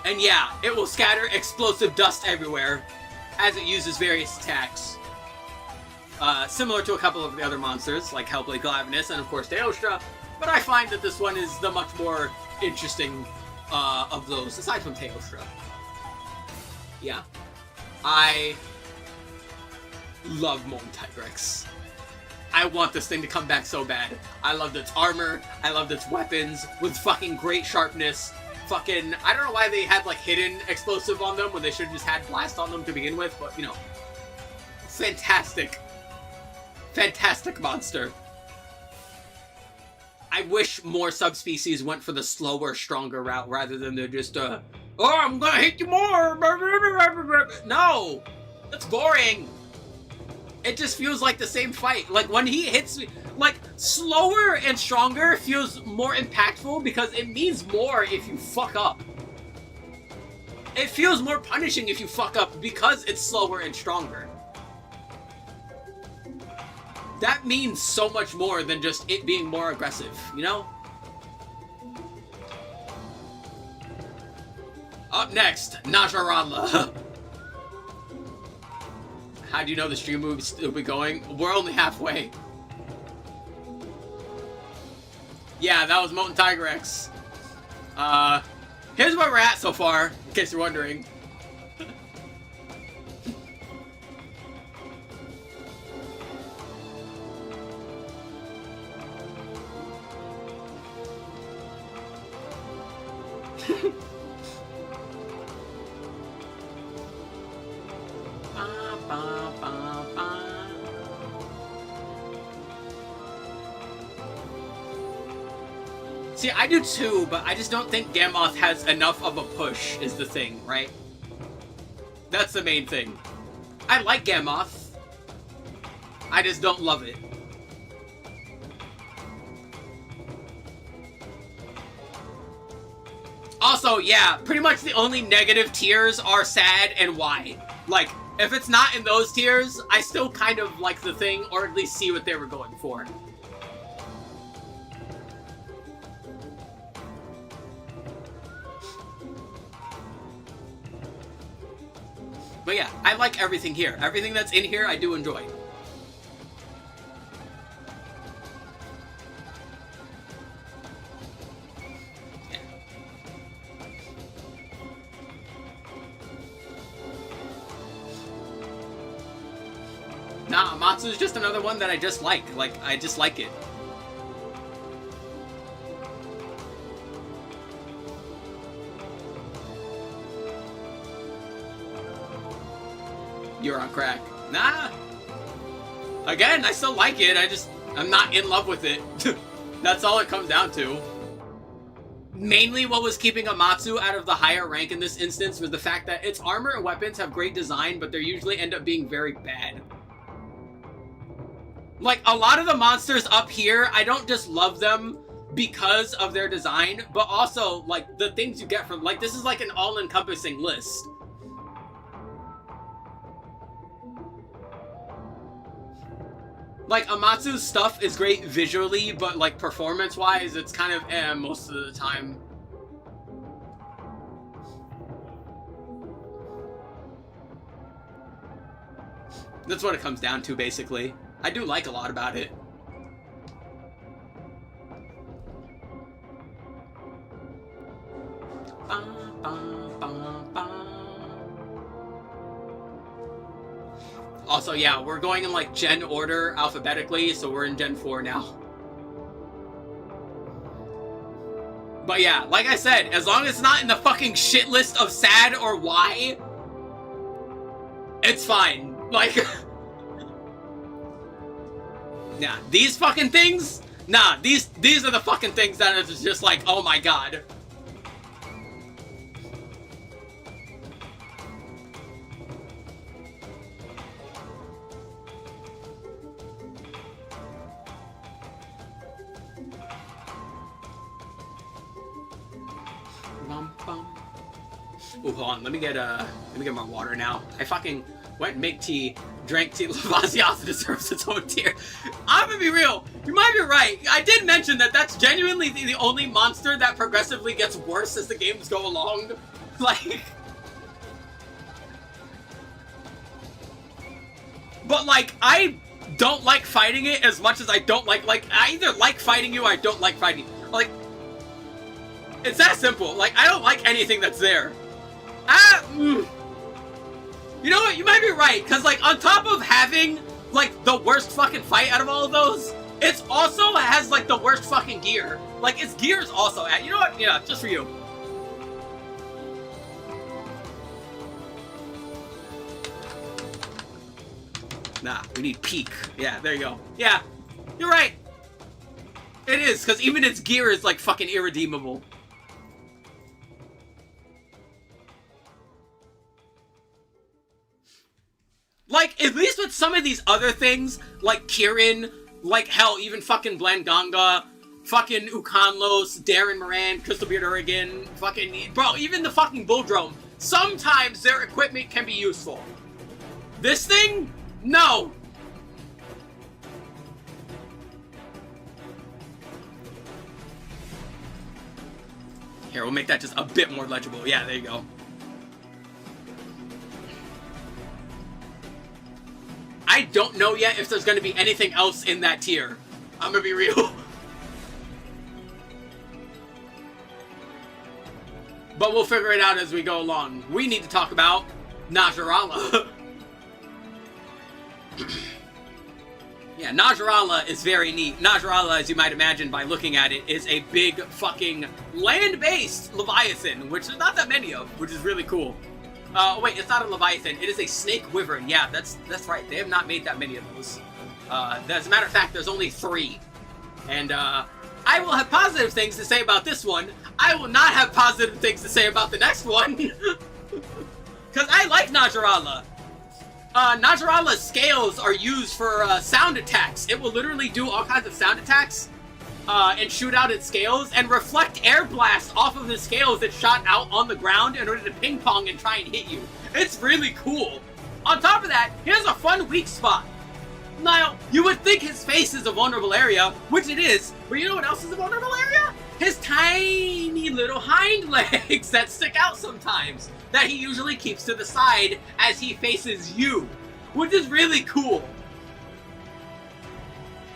And yeah, it will scatter explosive dust everywhere as it uses various attacks. Similar to a couple of the other monsters, like Hellblade Glavenus and of course Deostra, but I find that this one is the much more interesting of those, aside from Teostra. Yeah. I love Molten Tiger X. I want this thing to come back so bad. I loved its armor, I loved its weapons, with fucking great sharpness. Fucking, I don't know why they had like hidden explosive on them when they should have just had blast on them to begin with, but you know. Fantastic. Fantastic monster. I wish more subspecies went for the slower, stronger route rather than they're just, oh, I'm gonna hit you more! No! That's boring! It just feels like the same fight. Like, when he hits me, like, slower and stronger feels more impactful because it means more if you fuck up. It feels more punishing if you fuck up because it's slower and stronger. That means so much more than just it being more aggressive, you know? Up next, Najarala. How do you know the stream will still be going? We're only halfway. Yeah, that was Molten Tiger X. Here's where we're at so far, in case you're wondering. Ba, ba, ba, ba. See, I do too, but I just don't think Gammoth has enough of a push, is the thing, right? That's the main thing. I like Gammoth. I just don't love it. Also, yeah, pretty much the only negative tiers are sad and why. Like, if it's not in those tiers, I still kind of like the thing, or at least see what they were going for. But yeah, I like everything here. Everything that's in here, I do enjoy. Yeah. Nah, Matsu's just another one that I just like. Like, I just like it. You're on crack. Nah. Again, I still like it. I'm not in love with it. That's all it comes down to. Mainly what was keeping Amatsu out of the higher rank in this instance was the fact that its armor and weapons have great design, but they usually end up being very bad. Like, a lot of the monsters up here, I don't just love them because of their design, but also, like, the things you get from, like, this is like an all-encompassing list. Like, Amatsu's stuff is great visually, but, like, performance-wise, it's kind of most of the time. That's what it comes down to, basically. I do like a lot about it. Ba, ba, ba, ba. Also, yeah, we're going in, like, gen order alphabetically, so we're in gen 4 now. But yeah, like I said, as long as it's not in the fucking shit list of sad or why, it's fine. Like, nah, these fucking things, nah, these are the fucking things that are just like, oh my god. Ooh, hold on. Let me get my water now. I fucking went and make tea, drank tea. Lavazzi also deserves its own tier. I'm gonna be real. You might be right. I did mention that that's genuinely the only monster that progressively gets worse as the games go along. Like, but like, I don't like fighting it as much as I don't like I either like fighting you or I don't like fighting you. Like, it's that simple. Like, I don't like anything that's there. You know what? You might be right, because, like, on top of having, like, the worst fucking fight out of all of those, it's also has, like, the worst fucking gear. Like, its gear is also at, you know what? Yeah, just for you. Nah, we need peak. Yeah, there you go. Yeah, you're right. It is, because even its gear is, like, fucking irredeemable. Like, at least with some of these other things, like Kirin, like, hell, even fucking Blangonga, fucking Ukanlos, Darren Moran, Crystal Beard Oregon, fucking, bro, even the fucking Bulldrome, sometimes their equipment can be useful. This thing? No. Here, we'll make that just a bit more legible. Yeah, there you go. I don't know yet if there's going to be anything else in that tier. I'm going to be real. But we'll figure it out as we go along. We need to talk about Najarala. Yeah, Najarala is very neat. Najarala, as you might imagine by looking at it, is a big fucking land-based Leviathan, which there's not that many of, which is really cool. Wait, it's not a Leviathan. It is a snake wyvern. Yeah, that's right. They have not made that many of those. As a matter of fact, there's only 3. And, I will have positive things to say about this one. I will not have positive things to say about the next one. Because I like Najarala. Najarala's scales are used for sound attacks. It will literally do all kinds of sound attacks and shoot out its scales and reflect air blasts off of the scales that shot out on the ground in order to ping pong and try and hit you. It's really cool. On top of that, he has a fun weak spot. Now, you would think his face is a vulnerable area, which it is, but you know what else is a vulnerable area? His tiny little hind legs that stick out sometimes, that he usually keeps to the side as he faces you, which is really cool.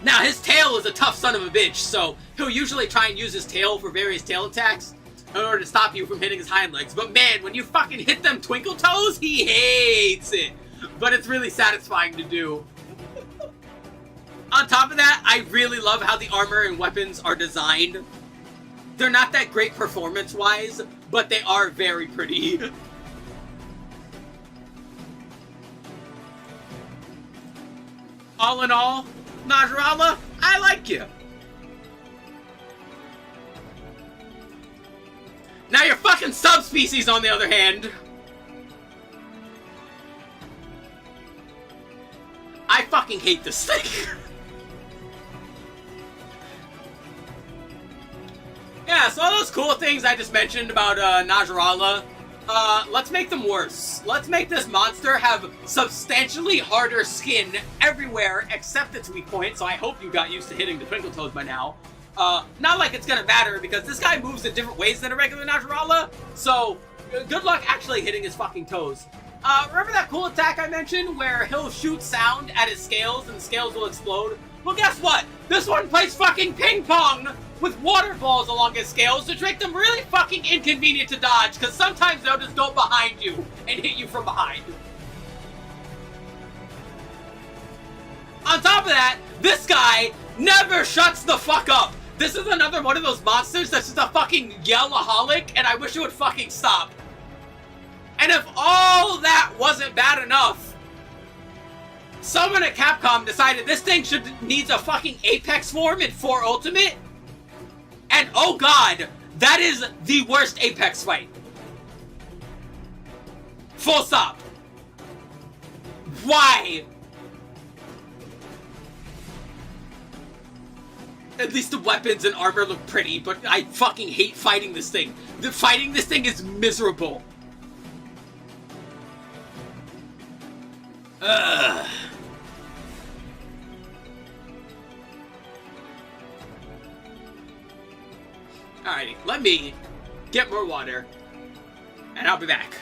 Now, his tail is a tough son of a bitch, so he'll usually try and use his tail for various tail attacks in order to stop you from hitting his hind legs. But man, when you fucking hit them twinkle toes, he hates it. But it's really satisfying to do. On top of that, I really love how the armor and weapons are designed. They're not that great performance-wise, but they are very pretty. All in all, Najarala, I like you. Now your fucking subspecies, on the other hand. I fucking hate this thing. Yeah, so all those cool things I just mentioned about Najarala, let's make them worse. Let's make this monster have substantially harder skin everywhere except its weak point, so I hope you got used to hitting the twinkle toes by now. Not like it's gonna matter, because this guy moves in different ways than a regular Najarala, so good luck actually hitting his fucking toes. Remember that cool attack I mentioned where he'll shoot sound at his scales and the scales will explode? Well, guess what? This one plays fucking ping pong with water balls along his scales to make them really fucking inconvenient to dodge, because sometimes they'll just go behind you and hit you from behind. On top of that, this guy never shuts the fuck up. This is another one of those monsters that's just a fucking yellaholic, and I wish it would fucking stop. And if all that wasn't bad enough, someone at Capcom decided this thing needs a fucking Apex form in 4 Ultimate. And oh god, that is the worst Apex fight. Full stop. Why? At least the weapons and armor look pretty, but I fucking hate fighting this thing. Fighting this thing is miserable. Ugh. Alrighty, let me get more water, and I'll be back.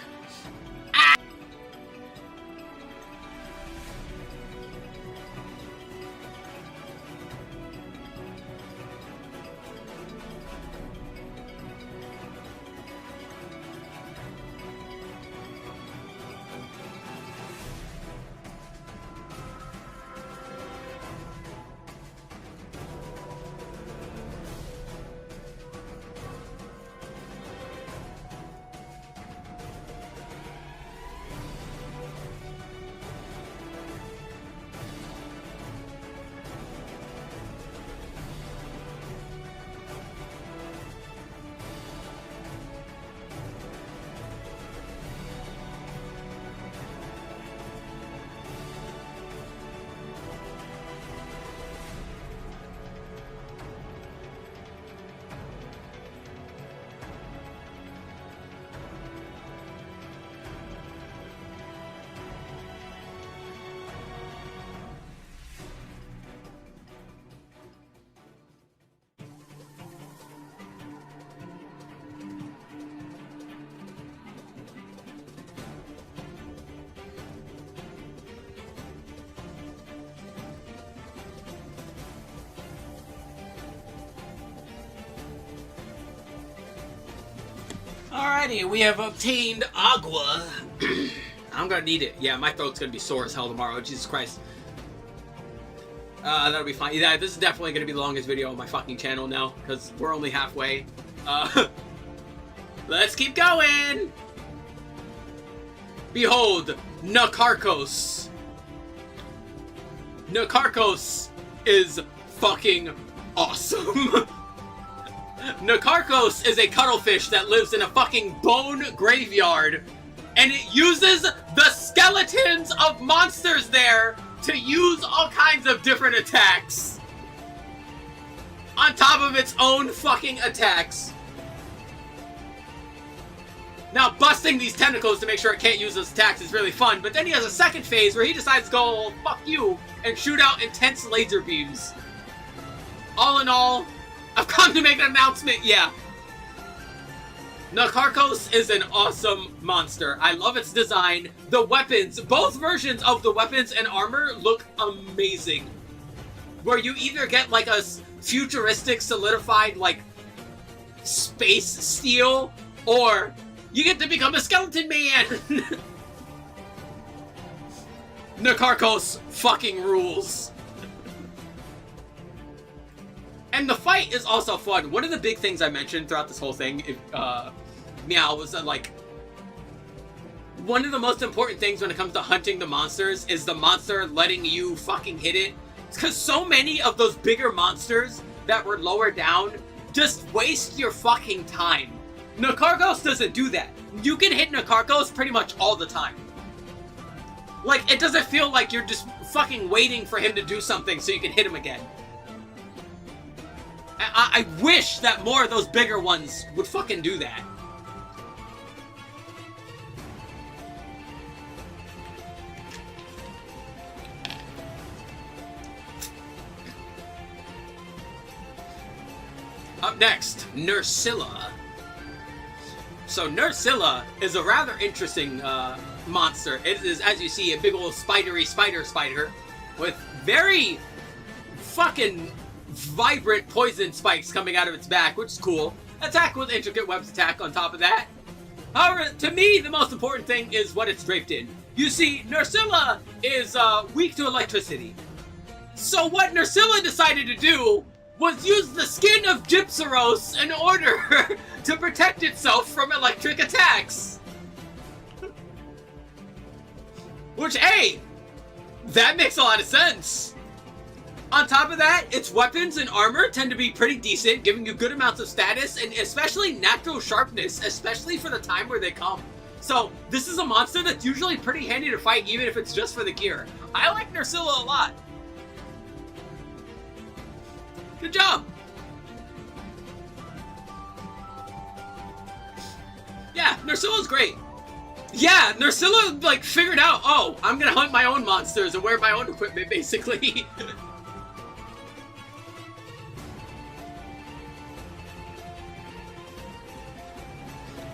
Alrighty, we have obtained agua. I'm gonna need it. Yeah, my throat's gonna be sore as hell tomorrow. Jesus Christ. That'll be fine. Yeah, this is definitely going to be the longest video on my fucking channel now, because we're only halfway. Let's keep going! Behold, Nakarkos. Nakarkos is fucking awesome. Nakarkos is a cuttlefish that lives in a fucking bone graveyard, and it uses the skeletons of monsters there to use all kinds of different attacks. On top of its own fucking attacks. Now, busting these tentacles to make sure it can't use those attacks is really fun, but then he has a second phase where he decides to go, fuck you, and shoot out intense laser beams. All in all, I've come to make an announcement, yeah. Nakarkos is an awesome monster. I love its design. The weapons, both versions of the weapons and armor look amazing. Where you either get like a futuristic solidified like space steel, or you get to become a skeleton man. Nakarkos fucking rules. And the fight is also fun. One of the big things I mentioned throughout this whole thing, Meow, was that, like, one of the most important things when it comes to hunting the monsters is the monster letting you fucking hit it. Because so many of those bigger monsters that were lower down just waste your fucking time. Nakarkos doesn't do that. You can hit Nakarkos pretty much all the time. Like, it doesn't feel like you're just fucking waiting for him to do something so you can hit him again. I wish that more of those bigger ones would fucking do that. Up next, Nursilla. So Nursilla is a rather interesting monster. It is, as you see, a big old spidery spider with very fucking vibrant poison spikes coming out of its back, which is cool. Attack with intricate webs attack on top of that. However, to me, the most important thing is what it's draped in. You see, Nursilla is weak to electricity. So what Nursilla decided to do was use the skin of Gypsaros in order to protect itself from electric attacks. Which, hey, that makes a lot of sense. On top of that, its weapons and armor tend to be pretty decent, giving you good amounts of status, and especially natural sharpness, especially for the time where they come. So, this is a monster that's usually pretty handy to fight, even if it's just for the gear. I like Nursilla a lot. Good job! Yeah, Nursilla's great. Yeah, Nursilla, like, figured out, oh, I'm gonna hunt my own monsters and wear my own equipment, basically.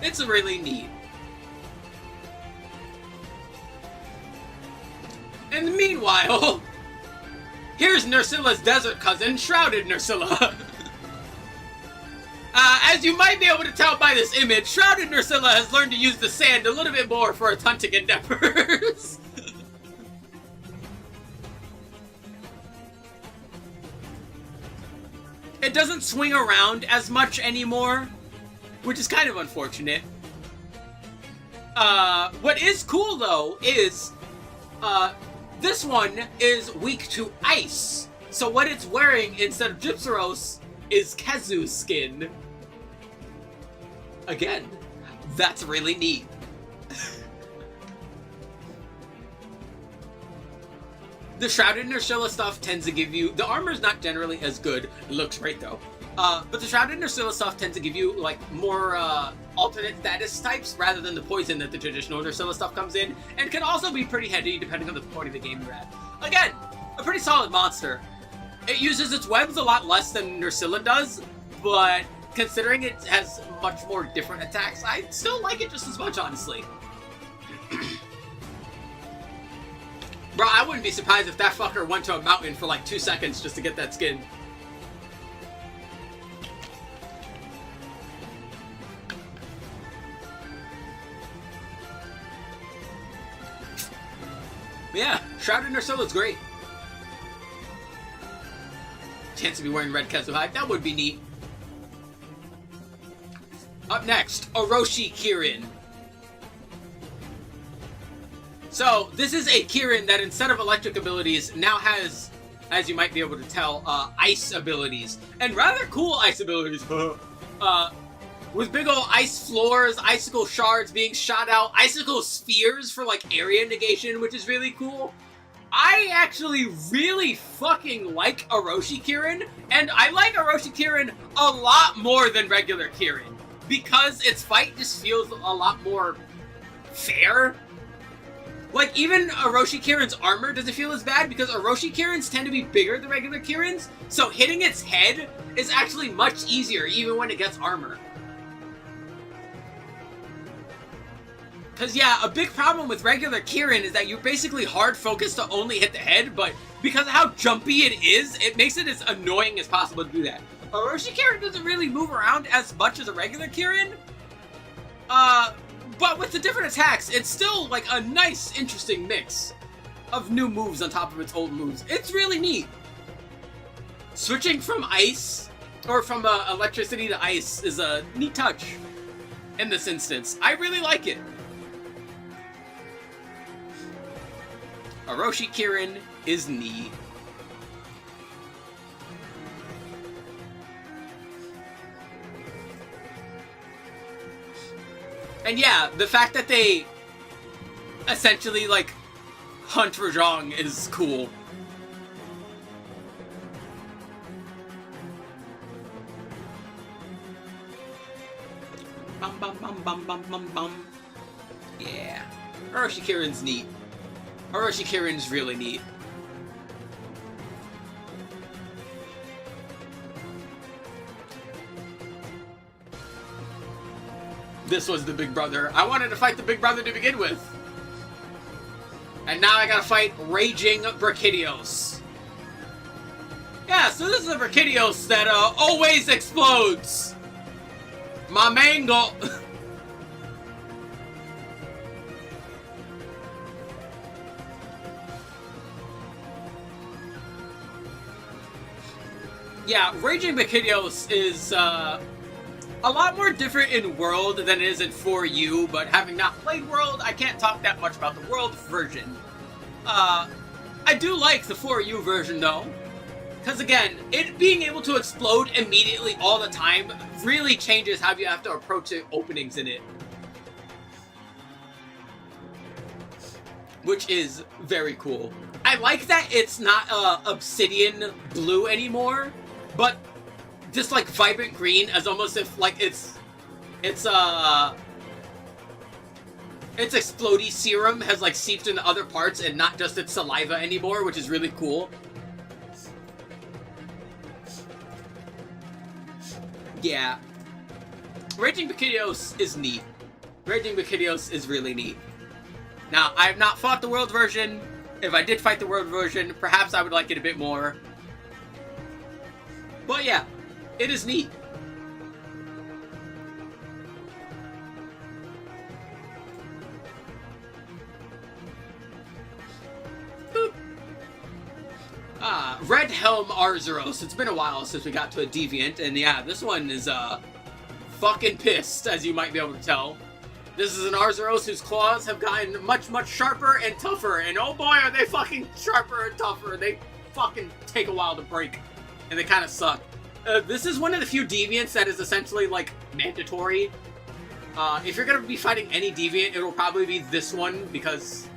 It's really neat. And meanwhile, here's Nursilla's desert cousin, Shrouded Nursilla. As you might be able to tell by this image, Shrouded Nursilla has learned to use the sand a little bit more for its hunting endeavors. It doesn't swing around as much anymore, which is kind of unfortunate. What is cool, though, is, this one is weak to ice. So what it's wearing instead of Gypsaros is Kazu's skin. Again, that's really neat. The Shrouded Nursilla stuff tends to give you... The armor's not generally as good. It looks great, though. But the Shrouded Nursilla stuff tends to give you, like, more, alternate status types rather than the poison that the traditional Nursilla stuff comes in, and can also be pretty handy depending on the point of the game you're at. Again, a pretty solid monster. It uses its webs a lot less than Nursilla does, but considering it has much more different attacks, I still like it just as much, honestly. Bro, I wouldn't be surprised if that fucker went to a mountain for like 2 seconds just to get that skin. But yeah, Shrouded Nursilla's great. chance to be wearing red Kazuhai. That would be neat. Up next, Orochi Kirin. So, this is a Kirin that instead of electric abilities, now has, as you might be able to tell, ice abilities. And rather cool ice abilities. With big ol' ice floors, icicle shards being shot out, icicle spheres for, like, area negation, which is really cool. I actually really fucking like Orochi Kirin, and I like Orochi Kirin a lot more than regular Kirin, because its fight just feels a lot more fair. Like, even Orochi Kirin's armor doesn't feel as bad, because Orochi Kirins tend to be bigger than regular Kirins, so hitting its head is actually much easier, even when it gets armor. Because, yeah, a big problem with regular Kirin is that you're basically hard focused to only hit the head, but because of how jumpy it is, it makes it as annoying as possible to do that. Orochi Kirin doesn't really move around as much as a regular Kirin, but with the different attacks, it's still, like, a nice, interesting mix of new moves on top of its old moves. It's really neat. Switching from ice, or from electricity to ice, is a neat touch in this instance. I really like it. Orochi Kirin is neat. And yeah, the fact that they essentially, like, hunt Rajang is cool. Bum bum bum bum bum bum bum. Yeah. Orochi Kirin's neat. Orochi Kirin's really neat. This was the big brother. I wanted to fight the big brother to begin with. And now I gotta fight Raging Brachydios. Yeah, so this is a Brachydios that always explodes. My mango. Yeah, Raging Brachydios is a lot more different in World than it is in 4U, but having not played World, I can't talk that much about the World version. I do like the 4U version, though, because again, it being able to explode immediately all the time really changes how you have to approach the openings in it. Which is very cool. I like that it's not obsidian blue anymore, but just like vibrant green, as almost if like its explodey serum has like seeped into other parts and not just its saliva anymore, which is really cool. Yeah. Raging Brachydios is neat. Raging Brachydios is really neat. Now, I have not fought the World version. If I did fight the World version, perhaps I would like it a bit more. But yeah, it is neat. Boop. Red Helm Arzuros. It's been a while since we got to a Deviant, and yeah, this one is, fucking pissed, as you might be able to tell. This is an Arzuros whose claws have gotten much, much sharper and tougher, and oh boy, are they fucking sharper and tougher. They fucking take a while to break, and they kind of suck. This is one of the few Deviants that is essentially, like, mandatory. If you're gonna be fighting any Deviant, it'll probably be this one, because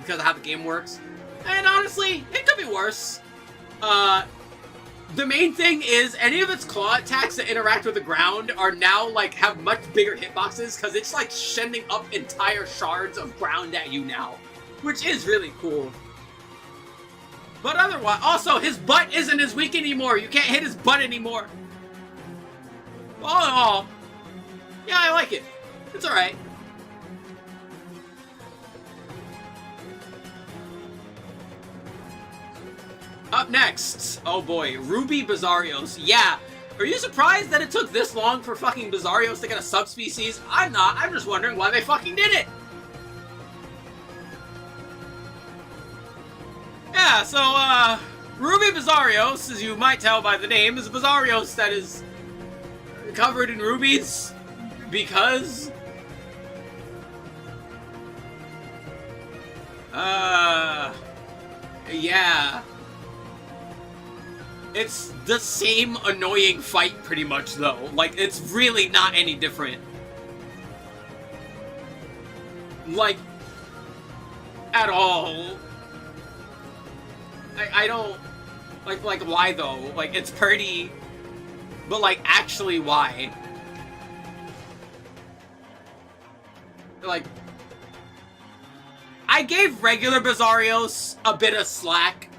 of how the game works. And honestly, it could be worse. The main thing is, any of its claw attacks that interact with the ground are now, like, have much bigger hitboxes, because it's, like, sending up entire shards of ground at you now. Which is really cool. But otherwise, also, his butt isn't as weak anymore. You can't hit his butt anymore. All in all, yeah, I like it. It's alright. Up next, oh boy, Ruby Bizarrios. Yeah, are you surprised that it took this long for fucking Bizarrios to get a subspecies? I'm not. I'm just wondering why they fucking did it. Yeah, so, Ruby Bizarrios, as you might tell by the name, is a Bizarrios that is covered in rubies because... yeah. It's the same annoying fight pretty much though. Like, it's really not any different. Like, at all. I don't... Like, why though? Like, it's pretty... But, like, actually why? Like... I gave regular Bizarrios a bit of slack,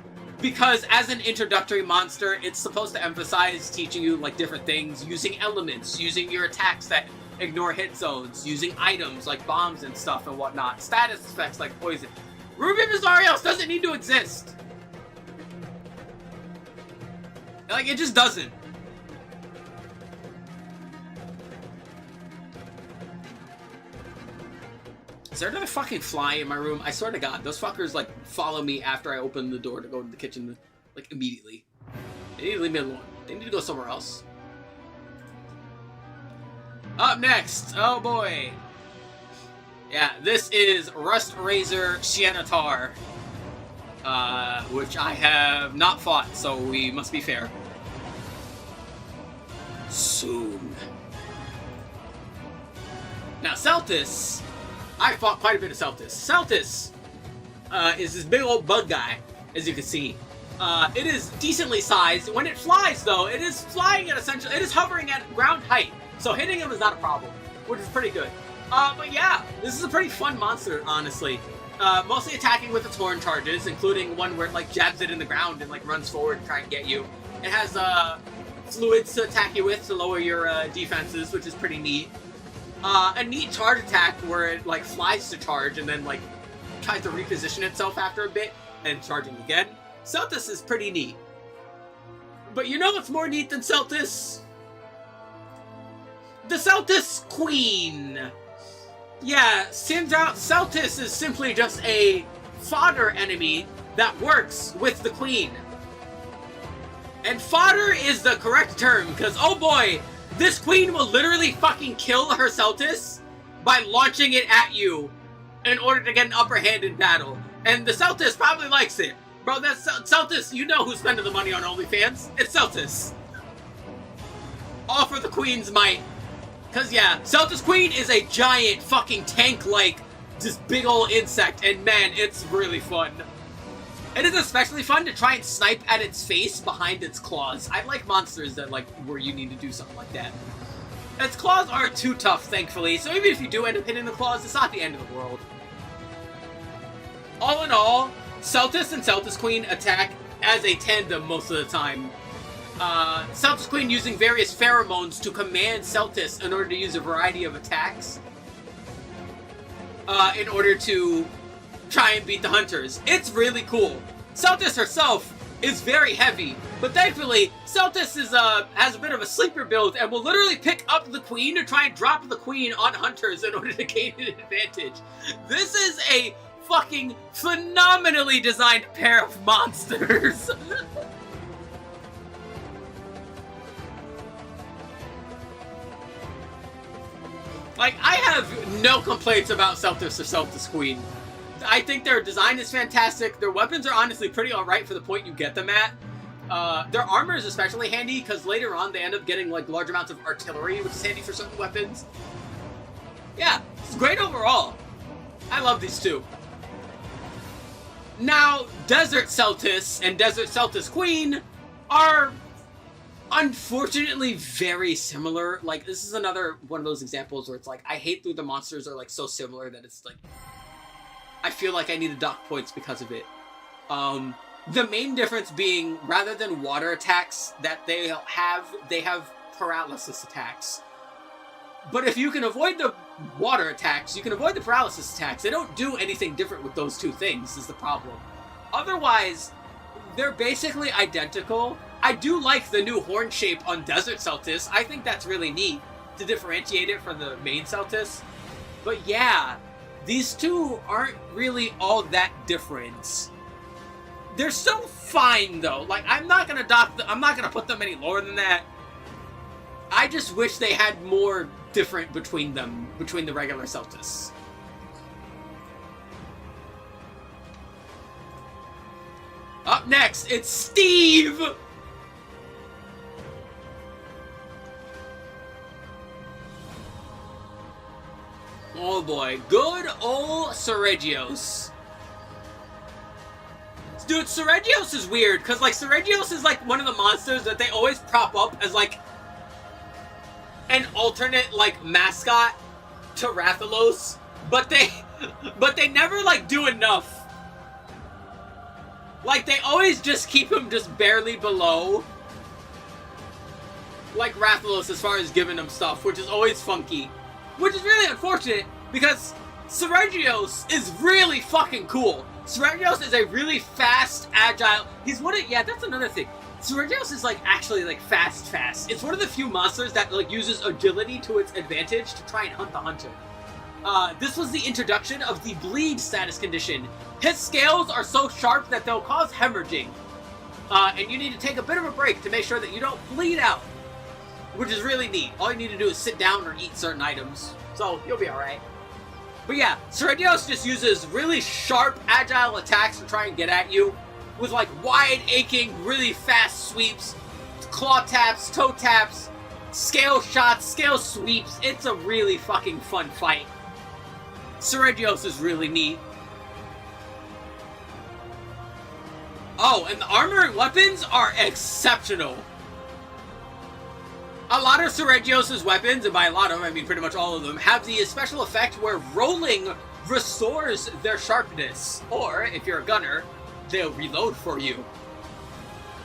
because as an introductory monster, it's supposed to emphasize teaching you, like, different things, using elements, using your attacks that ignore hit zones, using items like bombs and stuff and whatnot, status effects like poison. Ruby Bizarrios doesn't need to exist. Like, it just doesn't. Is there another fucking fly in my room? I swear to God, those fuckers, like, follow me after I open the door to go to the kitchen, like, immediately. They need to leave me alone. They need to go somewhere else. Up next, oh boy. Yeah, this is Rust Razor Shianatar, which I have not fought, so we must be fair. Soon. Now, Celtis... I fought quite a bit of Celtis. Celtis is this big old bug guy, as you can see. It is decently sized. When it flies, though, it is flying at essentially... It is hovering at ground height, so hitting him is not a problem, which is pretty good. But yeah, this is a pretty fun monster, honestly. Mostly attacking with its horn charges, including one where it, like, jabs it in the ground and, like, runs forward to try and get you. It has, fluids to attack you with to lower your, defenses, which is pretty neat. A neat charge attack where it, like, flies to charge and then, like, tries to reposition itself after a bit and charging again. Celtis is pretty neat. But you know what's more neat than Celtis? The Celtis Queen! Yeah, turns out Celtis is simply just a fodder enemy that works with the Queen. And fodder is the correct term, because, oh boy, this Queen will literally fucking kill her Celtis by launching it at you in order to get an upper hand in battle. And the Celtis probably likes it. Bro, that's Celtis, you know who's spending the money on OnlyFans. It's Celtis. All for the Queen's might. Cause yeah, Celtis Queen is a giant fucking tank-like, just big old insect, and man, it's really fun. It is especially fun to try and snipe at its face behind its claws. I like monsters that, like, where you need to do something like that. Its claws aren't too tough, thankfully, so even if you do end up hitting the claws, it's not the end of the world. All in all, Celtis and Celtis Queen attack as a tandem most of the time. Celtis Queen using various pheromones to command Celtis in order to use a variety of attacks. In order to try and beat the hunters. It's really cool. Celtis herself is very heavy, but thankfully, Celtis is, has a bit of a sleeper build and will literally pick up the Queen to try and drop the Queen on hunters in order to gain an advantage. This is a fucking phenomenally designed pair of monsters. Like, I have no complaints about Celtis or Celtis Queen. I think their design is fantastic. Their weapons are honestly pretty alright for the point you get them at. Their armor is especially handy, because later on they end up getting, like, large amounts of artillery, which is handy for certain weapons. Yeah, it's great overall. I love these two. Now, Desert Celtis and Desert Celtis Queen are unfortunately very similar. Like, this is another one of those examples where it's like, I hate that the monsters are, like, so similar that it's like, I feel like I need to dock points because of it. The main difference being, rather than water attacks that they have paralysis attacks. But if you can avoid the water attacks, you can avoid the paralysis attacks. They don't do anything different with those two things, is the problem. Otherwise, they're basically identical. I do like the new horn shape on Desert Celtis. I think that's really neat to differentiate it from the main Celtis. But yeah, these two aren't really all that different. They're still fine though. Like, I'm not gonna put them any lower than that. I just wish they had more different between them, between the regular Celtis. Up next, it's Steve! Oh boy, good old Seregios. Dude, Seregios is weird, because, like, Seregios is, like, one of the monsters that they always prop up as, like, an alternate, like, mascot to Rathalos, but they never, like, do enough. Like, they always just keep him just barely below, like, Rathalos as far as giving him stuff, which is always funky. Which is really unfortunate, because Seregios is really fucking cool. Seregios is a really fast, agile... He's one of... Yeah, that's another thing. Seregios is, like, actually, like, fast. It's one of the few monsters that, like, uses agility to its advantage to try and hunt the hunter. This was the introduction of the bleed status condition. His scales are so sharp that they'll cause hemorrhaging. And you need to take a bit of a break to make sure that you don't bleed out. Which is really neat. All you need to do is sit down or eat certain items. So, you'll be alright. But yeah, Seregios just uses really sharp, agile attacks to try and get at you. With like wide, aching, really fast sweeps, claw taps, toe taps, scale shots, scale sweeps. It's a really fucking fun fight. Seregios is really neat. Oh, and the armor and weapons are exceptional. A lot of Seregios' weapons, and by a lot of them, I mean pretty much all of them, have the special effect where rolling restores their sharpness. Or, if you're a gunner, they'll reload for you.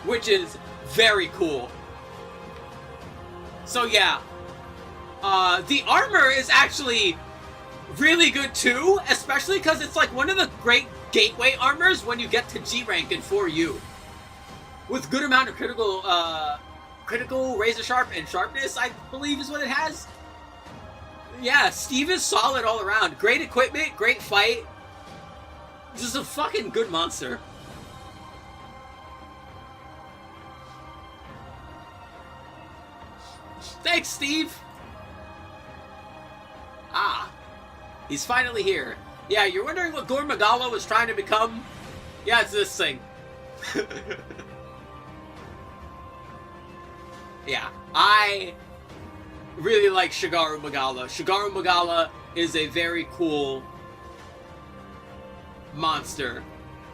Which is very cool. So yeah. The armor is actually really good too, especially because it's like one of the great gateway armors when you get to G rank in 4U. With good amount of critical, razor sharp, and sharpness, I believe is what it has. Yeah, Steve is solid all around. Great equipment, great fight. Just a fucking good monster. Thanks, Steve! Ah, he's finally here. Yeah, you're wondering what Gore Magala was trying to become? Yeah, it's this thing. Yeah, I really like Shigaru Magala. Shigaru Magala is a very cool monster.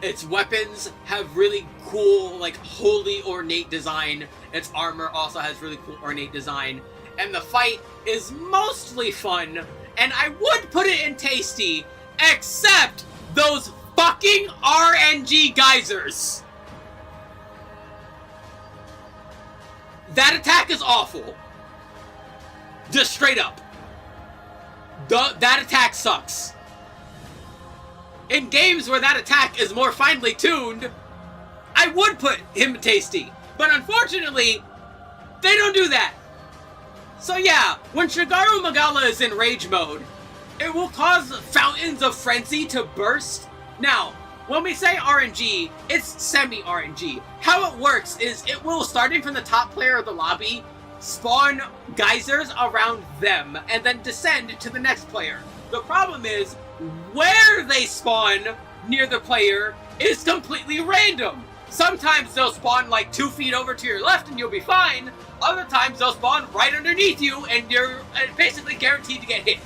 Its weapons have really cool, like, wholly ornate design. Its armor also has really cool ornate design. And the fight is mostly fun, and I would put it in tasty, except those fucking RNG geysers. That attack is awful. Just straight up. That attack sucks. In games where that attack is more finely tuned, I would put him tasty. But unfortunately, they don't do that. So yeah, when Shigaru Magala is in rage mode, it will cause fountains of frenzy to burst. Now, when we say RNG, it's semi-RNG. How it works is it will, starting from the top player of the lobby, spawn geysers around them, and then descend to the next player. The problem is, where they spawn near the player is completely random. Sometimes they'll spawn like 2 feet over to your left and you'll be fine. Other times they'll spawn right underneath you and you're basically guaranteed to get hit.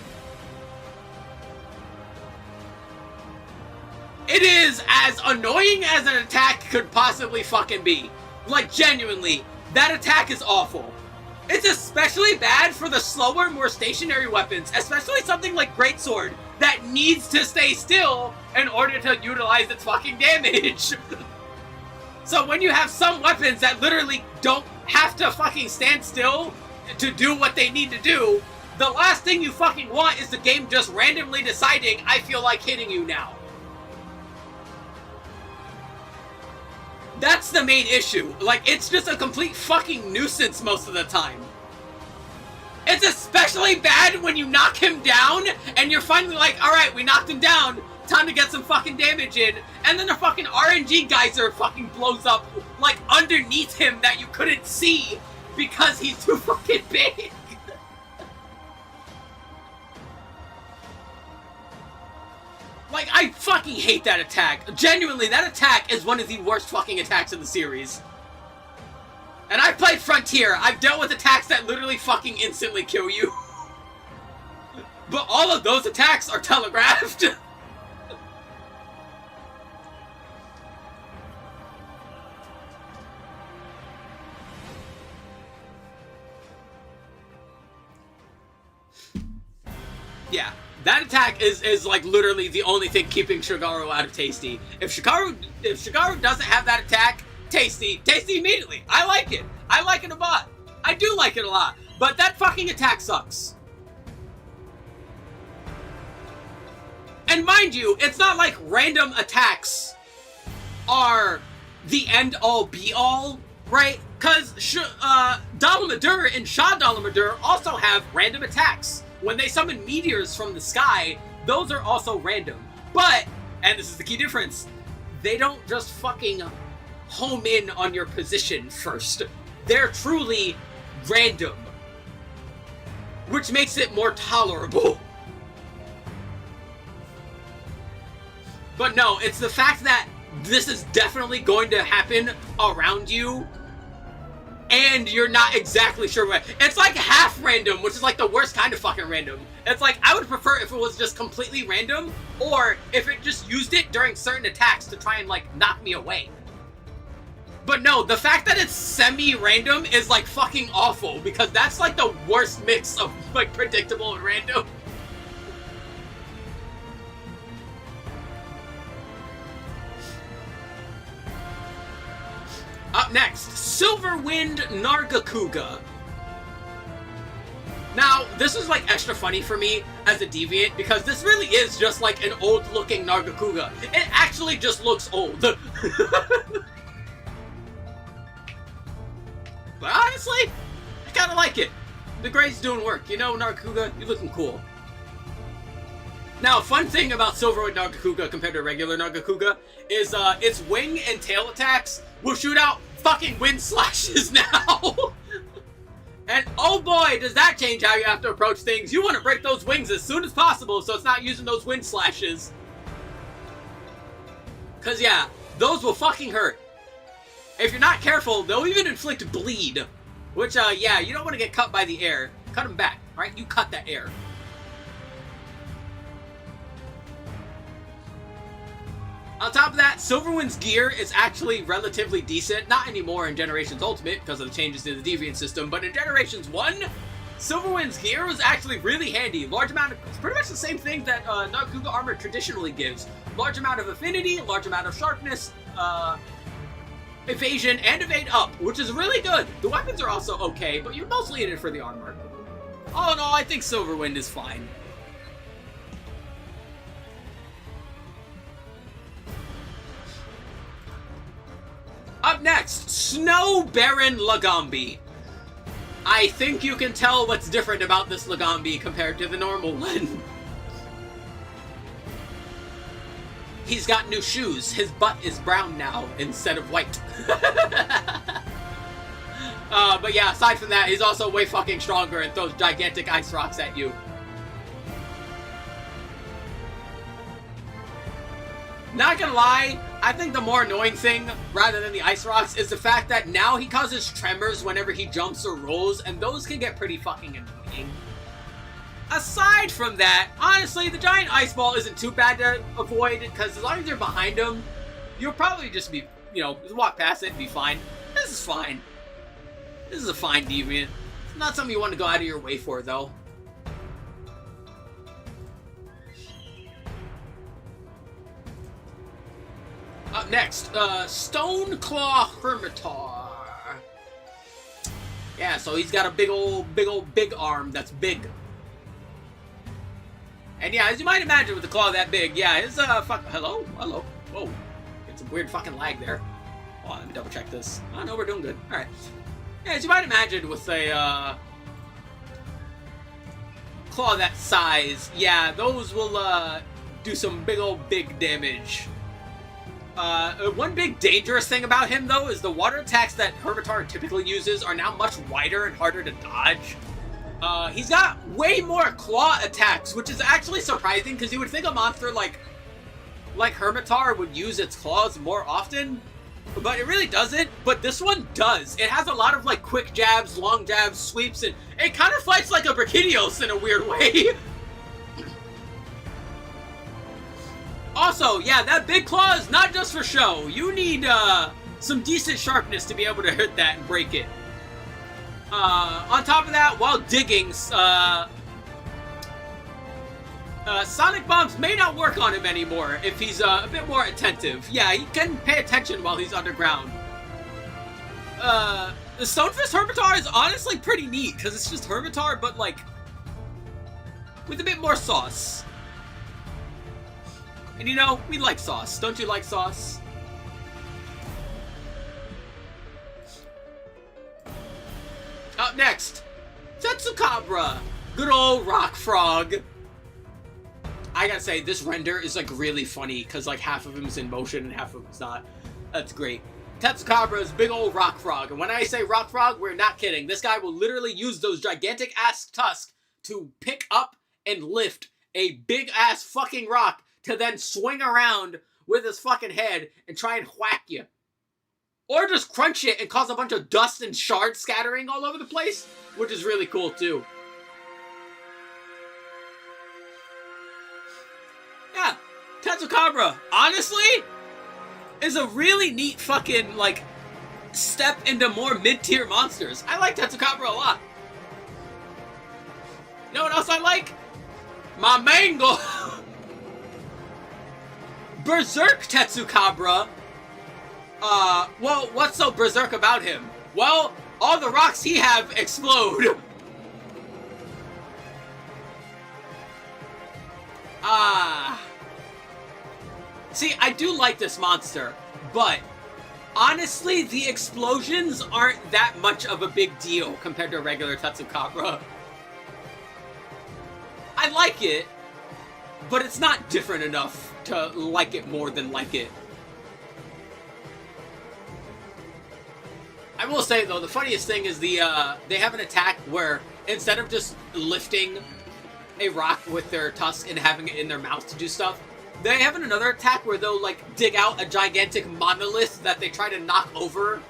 It is as annoying as an attack could possibly fucking be. Like, genuinely, that attack is awful. It's especially bad for the slower, more stationary weapons, especially something like Greatsword, that needs to stay still in order to utilize its fucking damage. So when you have some weapons that literally don't have to fucking stand still to do what they need to do, the last thing you fucking want is the game just randomly deciding, I feel like hitting you now. That's the main issue. Like, it's just a complete fucking nuisance most of the time. It's especially bad when you knock him down and you're finally like, alright, we knocked him down, time to get some fucking damage in, and then the fucking RNG geyser fucking blows up, like, underneath him that you couldn't see because he's too fucking big. Like, I fucking hate that attack. Genuinely, that attack is one of the worst fucking attacks in the series. And I've played Frontier. I've dealt with attacks that literally fucking instantly kill you. But all of those attacks are telegraphed. Yeah. That attack is like literally the only thing keeping Shigaru out of Tasty. If Shigaru doesn't have that attack, Tasty immediately. I like it. I like it a lot. I do like it a lot. But that fucking attack sucks. And mind you, it's not like random attacks are the end all be all, right? Because Dalamadur and Shah Dalamadur also have random attacks. When they summon meteors from the sky, those are also random. But, and this is the key difference, they don't just fucking home in on your position first. They're truly random. Which makes it more tolerable. But no, it's the fact that this is definitely going to happen around you, and you're not exactly sure what. It's like half random, which is like the worst kind of fucking random. It's like, I would prefer if it was just completely random, or if it just used it during certain attacks to try and like knock me away. But no, the fact that it's semi-random is like fucking awful, because that's like the worst mix of like predictable and random. Up next, Silverwind Nargacuga. Now, this is like extra funny for me as a deviant because this really is just like an old-looking Nargacuga. It actually just looks old. But honestly, I kind of like it. The gray's doing work. You know, Nargacuga, you're looking cool. Now, fun thing about Silverwind Nargacuga compared to regular Nargacuga is its wing and tail attacks will shoot out fucking wind slashes now. And oh boy, does that change how you have to approach things. You want to break those wings as soon as possible so it's not using those wind slashes. Cause yeah, those will fucking hurt. If you're not careful, they'll even inflict bleed. Which, yeah, you don't want to get cut by the air. Cut them back, right? You cut that air. On top of that, Silverwind's gear is actually relatively decent. Not anymore in Generations Ultimate because of the changes to the Deviant system, but in Generations 1, Silverwind's gear was actually really handy. Large amount of, it's pretty much the same thing that Nargacuga armor traditionally gives. Large amount of affinity, large amount of sharpness, evasion, and evade up, which is really good. The weapons are also okay, but you're mostly in it for the armor. All in all, I think Silverwind is fine. Up next, Snow Baron Lagombi. I think you can tell what's different about this Lagombi compared to the normal one. He's got new shoes. His butt is brown now instead of white. But yeah, aside from that, he's also way fucking stronger and throws gigantic ice rocks at you. Not gonna lie, I think the more annoying thing, rather than the ice rocks, is the fact that now he causes tremors whenever he jumps or rolls, and those can get pretty fucking annoying. Aside from that, honestly, the giant ice ball isn't too bad to avoid, because as long as you're behind him, you'll probably just be, you know, just walk past it and be fine. This is fine. This is a fine deviant. It's not something you want to go out of your way for, though. Up next, Stoneclaw Hermitar. Yeah, so he's got a big arm that's big. And yeah, as you might imagine with the claw that big, yeah, his, hello? Whoa. It's a weird fucking lag there. Oh, let me double check this. Oh, no, we're doing good. Alright. Yeah, as you might imagine with a, claw that size, yeah, those will, do some big damage. One big dangerous thing about him, though, is the water attacks that Hermitaur typically uses are now much wider and harder to dodge. He's got way more claw attacks, which is actually surprising, because you would think a monster like Hermitaur would use its claws more often, but it really doesn't. But this one does. It has a lot of, like, quick jabs, long jabs, sweeps, and it kind of fights like a Brachydios in a weird way. Also, yeah, that big claw is not just for show. You need some decent sharpness to be able to hit that and break it. On top of that, while digging, Sonic Bombs may not work on him anymore if he's a bit more attentive. Yeah, he can pay attention while he's underground. The Stonefist Hermitaur is honestly pretty neat, because it's just Hermitaur, but, like, with a bit more sauce. And you know, we like sauce. Don't you like sauce? Up next, Tetsukabra. Good old rock frog. I gotta say, this render is, like, really funny, because, like, half of him is in motion and half of him's not. That's great. Tetsukabra is big old rock frog. And when I say rock frog, we're not kidding. This guy will literally use those gigantic-ass tusks to pick up and lift a big-ass fucking rock to then swing around with his fucking head and try and whack you. Or just crunch it and cause a bunch of dust and shards scattering all over the place, which is really cool too. Yeah, Tetsukabra, honestly, is a really neat fucking, like, step into more mid-tier monsters. I like Tetsukabra a lot. You know what else I like? My mango! Berserk Tetsukabra. Well, what's so berserk about him? Well, all the rocks he have explode. See, I do like this monster, but honestly, the explosions aren't that much of a big deal compared to regular Tetsukabra. I like it, but it's not different enough to like it more than like it. I will say, though, the funniest thing is they have an attack where instead of just lifting a rock with their tusk and having it in their mouth to do stuff, they have another attack where they'll, like, dig out a gigantic monolith that they try to knock over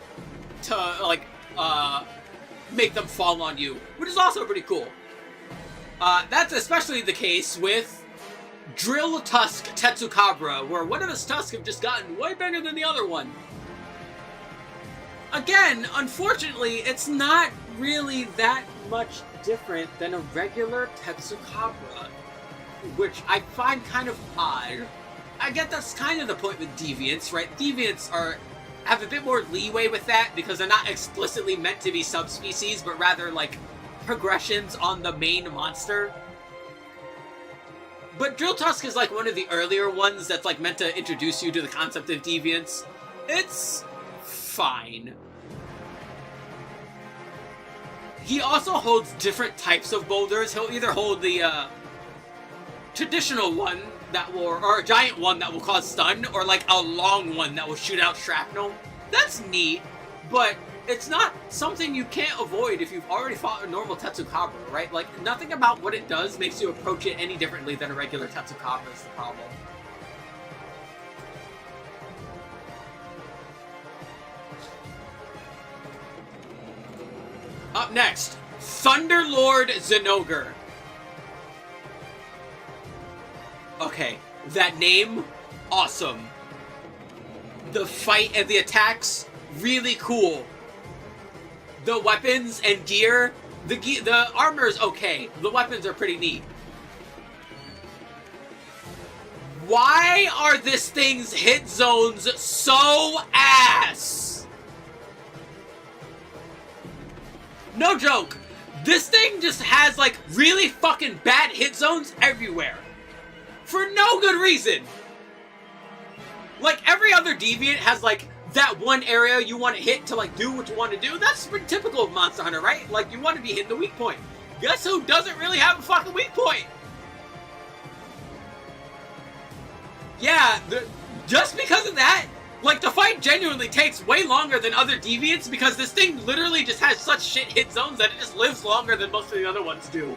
to, like, make them fall on you, which is also pretty cool. That's especially the case with Drill Tusk Tetsukabra, where one of his tusks have just gotten way bigger than the other one. Again, unfortunately, it's not really that much different than a regular Tetsukabra, which I find kind of odd. I get that's kind of the point with Deviants, right? Deviants have a bit more leeway with that because they're not explicitly meant to be subspecies, but rather, like, progressions on the main monster. But Drill Tusk is, like, one of the earlier ones that's, like, meant to introduce you to the concept of Deviants. It's fine. He also holds different types of boulders. He'll either hold the traditional one that will, or a giant one that will cause stun, or like a long one that will shoot out shrapnel. That's neat, but it's not something you can't avoid if you've already fought a normal Tetsukabra, right? Like, nothing about what it does makes you approach it any differently than a regular Tetsukabra is the problem. Up next, Thunderlord Zinogre. Okay, that name, awesome. The fight and the attacks, really cool. The weapons and gear, the armor's okay. The weapons are pretty neat. Why are this thing's hit zones so ass? No joke. This thing just has, like, really fucking bad hit zones everywhere. For no good reason. Like, every other Deviant has, like, that one area you want to hit to, like, do what you want to do. That's pretty typical of Monster Hunter, right? Like, you want to be hitting the weak point. Guess who doesn't really have a fucking weak point? Yeah, just because of that, like, the fight genuinely takes way longer than other deviants because this thing literally just has such shit hit zones that it just lives longer than most of the other ones do.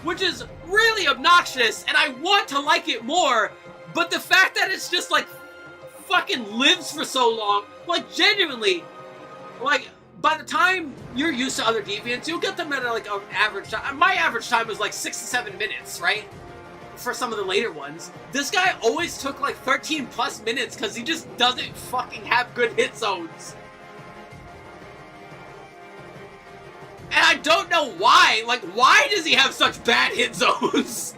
Which is really obnoxious, and I want to like it more, but the fact that it's just, like, fucking lives for so long, like, genuinely, like, by the time you're used to other deviants, you'll get them at, like, an average time. My average time was, like, 6 to 7 minutes, right? For some of the later ones. This guy always took, like, 13 plus minutes because he just doesn't fucking have good hit zones. And I don't know why. Like, why does he have such bad hit zones?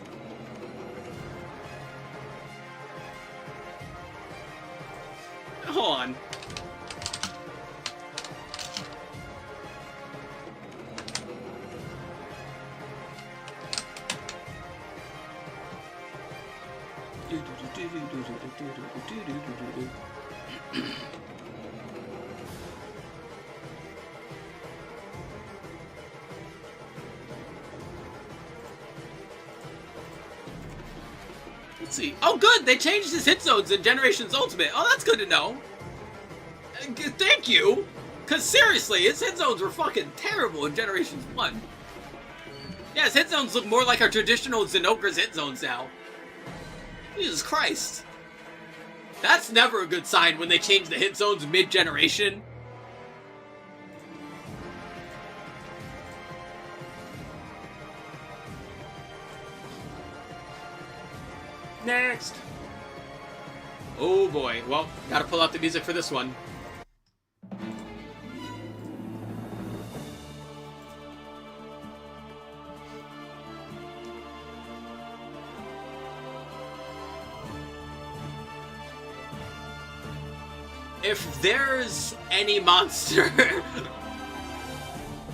Hold on. Let's see. Oh, good! They changed his hit zones in Generations Ultimate. Oh, that's good to know. Thank you! Because seriously, his hit zones were fucking terrible in Generations 1. Yeah, his hit zones look more like our traditional Zenokra's hit zones now. Jesus Christ. That's never a good sign when they change the hit zones mid-generation. Next. Oh boy. Well, gotta pull out the music for this one. If there's any monster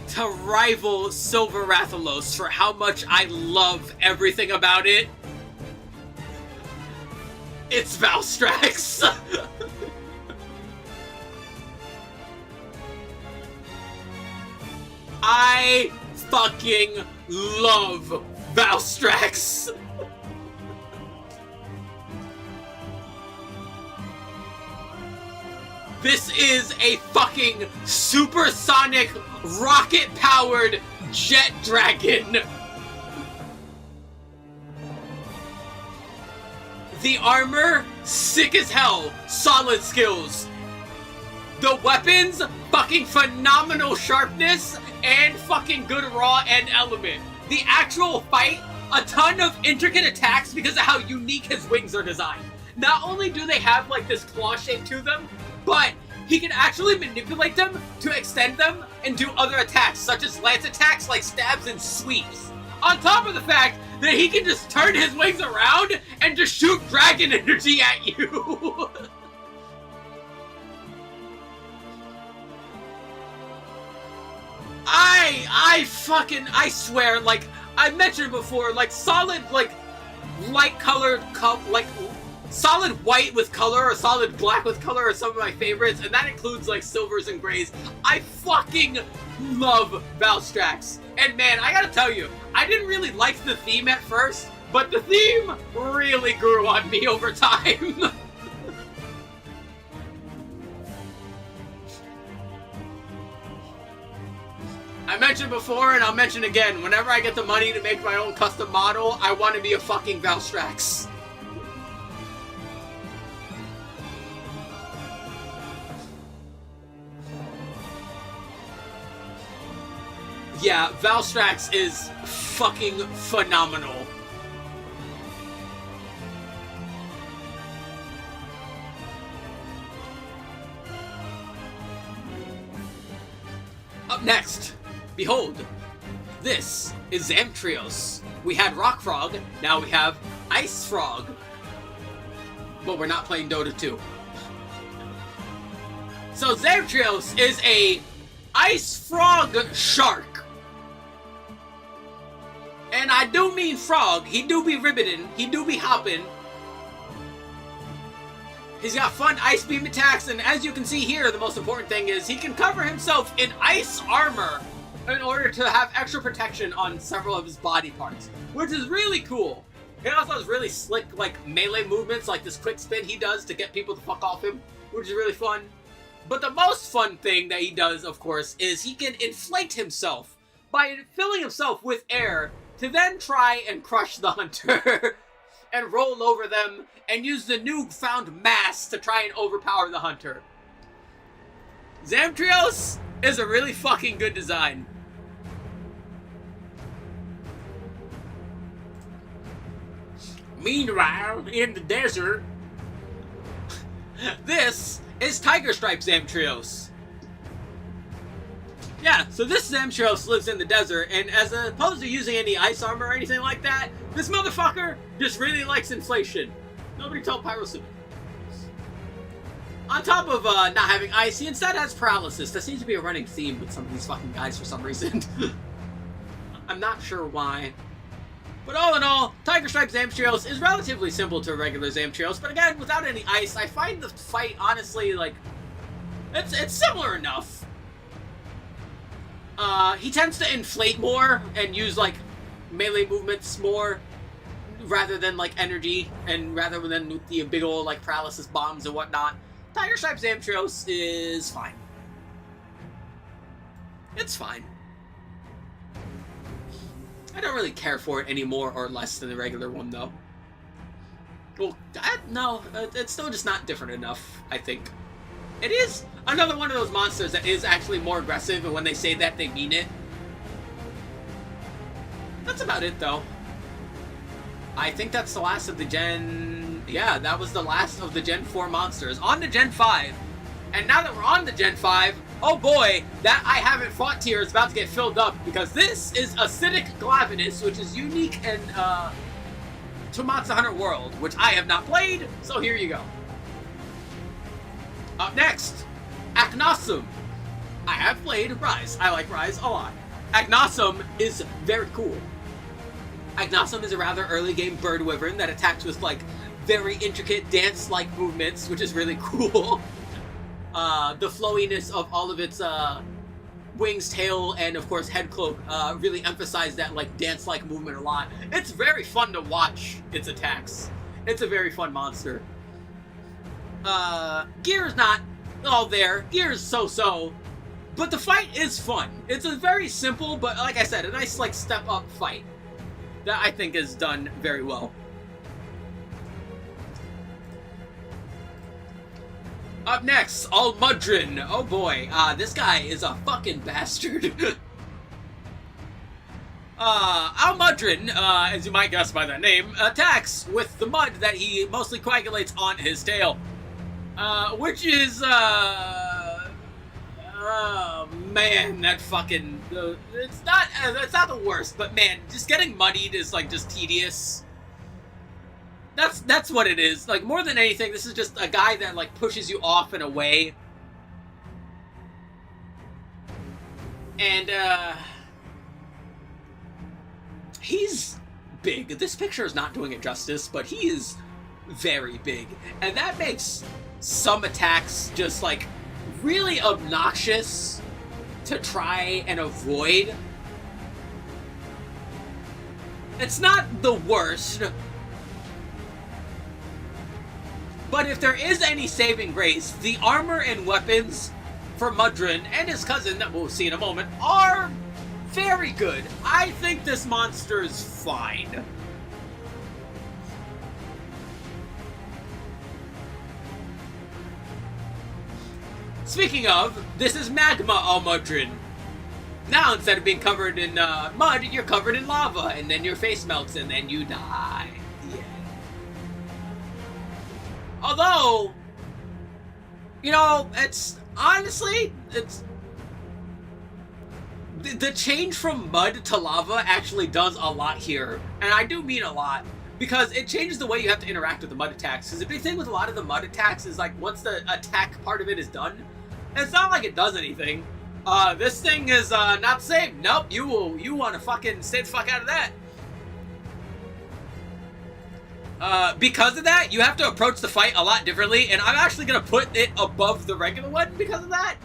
to rival Silver Rathalos for how much I love everything about it, it's Valstrax. I fucking love Valstrax. This is a fucking supersonic, rocket-powered jet dragon. The armor, sick as hell. Solid skills. The weapons, fucking phenomenal sharpness, and fucking good raw and element. The actual fight, a ton of intricate attacks because of how unique his wings are designed. Not only do they have, like, this claw shape to them, but he can actually manipulate them to extend them and do other attacks, such as lance attacks like stabs and sweeps. On top of the fact that he can just turn his wings around and just shoot dragon energy at you. I swear, like, I mentioned before, like, solid, like, light colored, like, solid white with color or solid black with color are some of my favorites, and that includes, like, silvers and grays. I fucking love Valstrax. And man, I gotta tell you, I didn't really like the theme at first, but the theme really grew on me over time. I mentioned before, and I'll mention again, whenever I get the money to make my own custom model, I want to be a fucking Valstrax. Yeah, Valstrax is fucking phenomenal. Up next, behold, this is Zamtrios. We had Rock Frog, now we have Ice Frog. But we're not playing Dota 2. So Zamtrios is a Ice Frog Shark. And I do mean frog. He do be ribbiting. He do be hopping. He's got fun ice beam attacks, and as you can see here, the most important thing is he can cover himself in ice armor in order to have extra protection on several of his body parts, which is really cool. He also has really slick, like, melee movements, like this quick spin he does to get people to fuck off him, which is really fun. But the most fun thing that he does, of course, is he can inflate himself by filling himself with air to then try and crush the hunter and roll over them and use the newfound mass to try and overpower the hunter. Zamtrios is a really fucking good design. Meanwhile, in the desert, this is Tiger Stripe Zamtrios. Yeah, so this Zamtrios lives in the desert, and as opposed to using any ice armor or anything like that, this motherfucker just really likes inflation. Nobody told Pyrosuit. On top of not having ice, he instead has paralysis. That seems to be a running theme with some of these fucking guys for some reason. I'm not sure why. But all in all, Tiger Stripe Zamtrios is relatively simple to regular Zamtrios, but again, without any ice, I find the fight, honestly, like, it's similar enough. He tends to inflate more and use, like, melee movements more, rather than, like, energy, and rather than the big old, like, paralysis bombs and whatnot. Tiger Stripe Zamtrios is fine. It's fine. I don't really care for it any more or less than the regular one, though. Well, no, it's still just not different enough, I think. It is another one of those monsters that is actually more aggressive, and when they say that, they mean it. That's about it, though. I think that's the last of the Gen... Yeah, that was the last of the Gen 4 monsters. On to Gen 5. And now that we're on to Gen 5... Oh boy, that I haven't fought tier is about to get filled up, because this is Acidic Glavenus, which is unique in to Monster Hunter World, which I have not played, so here you go. Up next, Agnosum. I have played Rise. I like Rise a lot. Agnosum is very cool. Agnosum is a rather early game bird wyvern that attacks with like very intricate dance-like movements, which is really cool. The flowiness of all of its wings, tail, and of course head cloak really emphasize that like dance-like movement a lot. It's very fun to watch its attacks. It's a very fun monster. Gear is not all there. Gear is so-so, but the fight is fun. It's a very simple, but like I said, a nice like step-up fight that I think is done very well. Up next, Almudron. Oh boy, this guy is a fucking bastard. Almudron, as you might guess by that name, attacks with the mud that he mostly coagulates on his tail. Which is, oh man, that fucking, it's not the worst, but man, just getting muddied is like just tedious. That's what it is. Like, more than anything, this is just a guy that, like, pushes you off in a way. And, he's big. This picture is not doing it justice, but he is very big. And that makes some attacks just, like, really obnoxious to try and avoid. It's not the worst, but if there is any saving grace, the armor and weapons for Mudron and his cousin, that we'll see in a moment, are very good. I think this monster is fine. Speaking of, this is Magma Almudron. Now, instead of being covered in mud, you're covered in lava, and then your face melts, and then you die. Although, you know, it's honestly, it's the change from mud to lava actually does a lot here, and I do mean a lot, because it changes the way you have to interact with the mud attacks. Because the big thing with a lot of the mud attacks is like once the attack part of it is done, it's not like it does anything. This thing is not the same. Nope, you want to fucking stay the fuck out of that. Because of that, you have to approach the fight a lot differently, and I'm actually going to put it above the regular one because of that.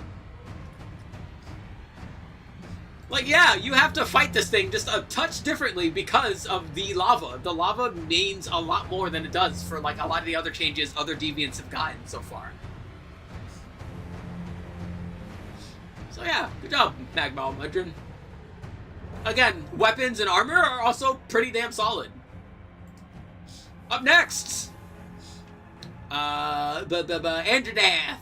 Like, yeah, you have to fight this thing just a touch differently because of the lava. The lava means a lot more than it does for, like, a lot of the other changes other deviants have gotten so far. So yeah, good job, Magma Legend. Again, weapons and armor are also pretty damn solid. Up next, Andranath.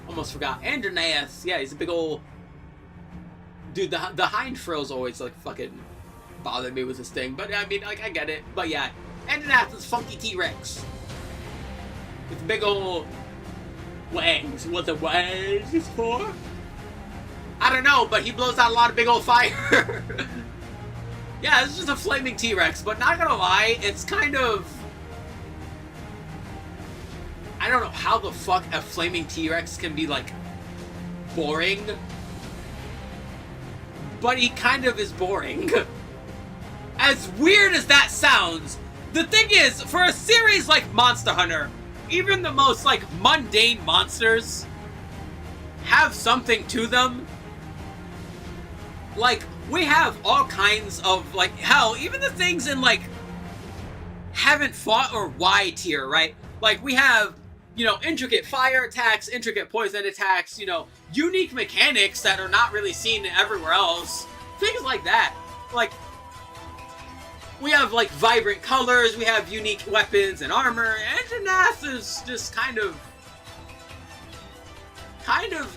Almost forgot. Andranath. Yeah, he's a big old... Dude, the hind frills always, like, fucking bothered me with this thing. But, I mean, like, I get it. But, yeah, Andranath is funky T-Rex. With big old wings. What the wings is for? I don't know, but he blows out a lot of big old fire. Yeah, it's just a flaming T-Rex. But not gonna lie, it's kind of... I don't know how the fuck a flaming T-Rex can be, like, boring. But he kind of is boring. As weird as that sounds, the thing is, for a series like Monster Hunter, even the most, like, mundane monsters have something to them. Like, we have all kinds of, like, hell, even the things in, like, haven't fought or Y tier, right? Like, we have, you know, intricate fire attacks, intricate poison attacks, you know, unique mechanics that are not really seen everywhere else. Things like that. Like, we have, like, vibrant colors, we have unique weapons and armor, and Andranath is just kind of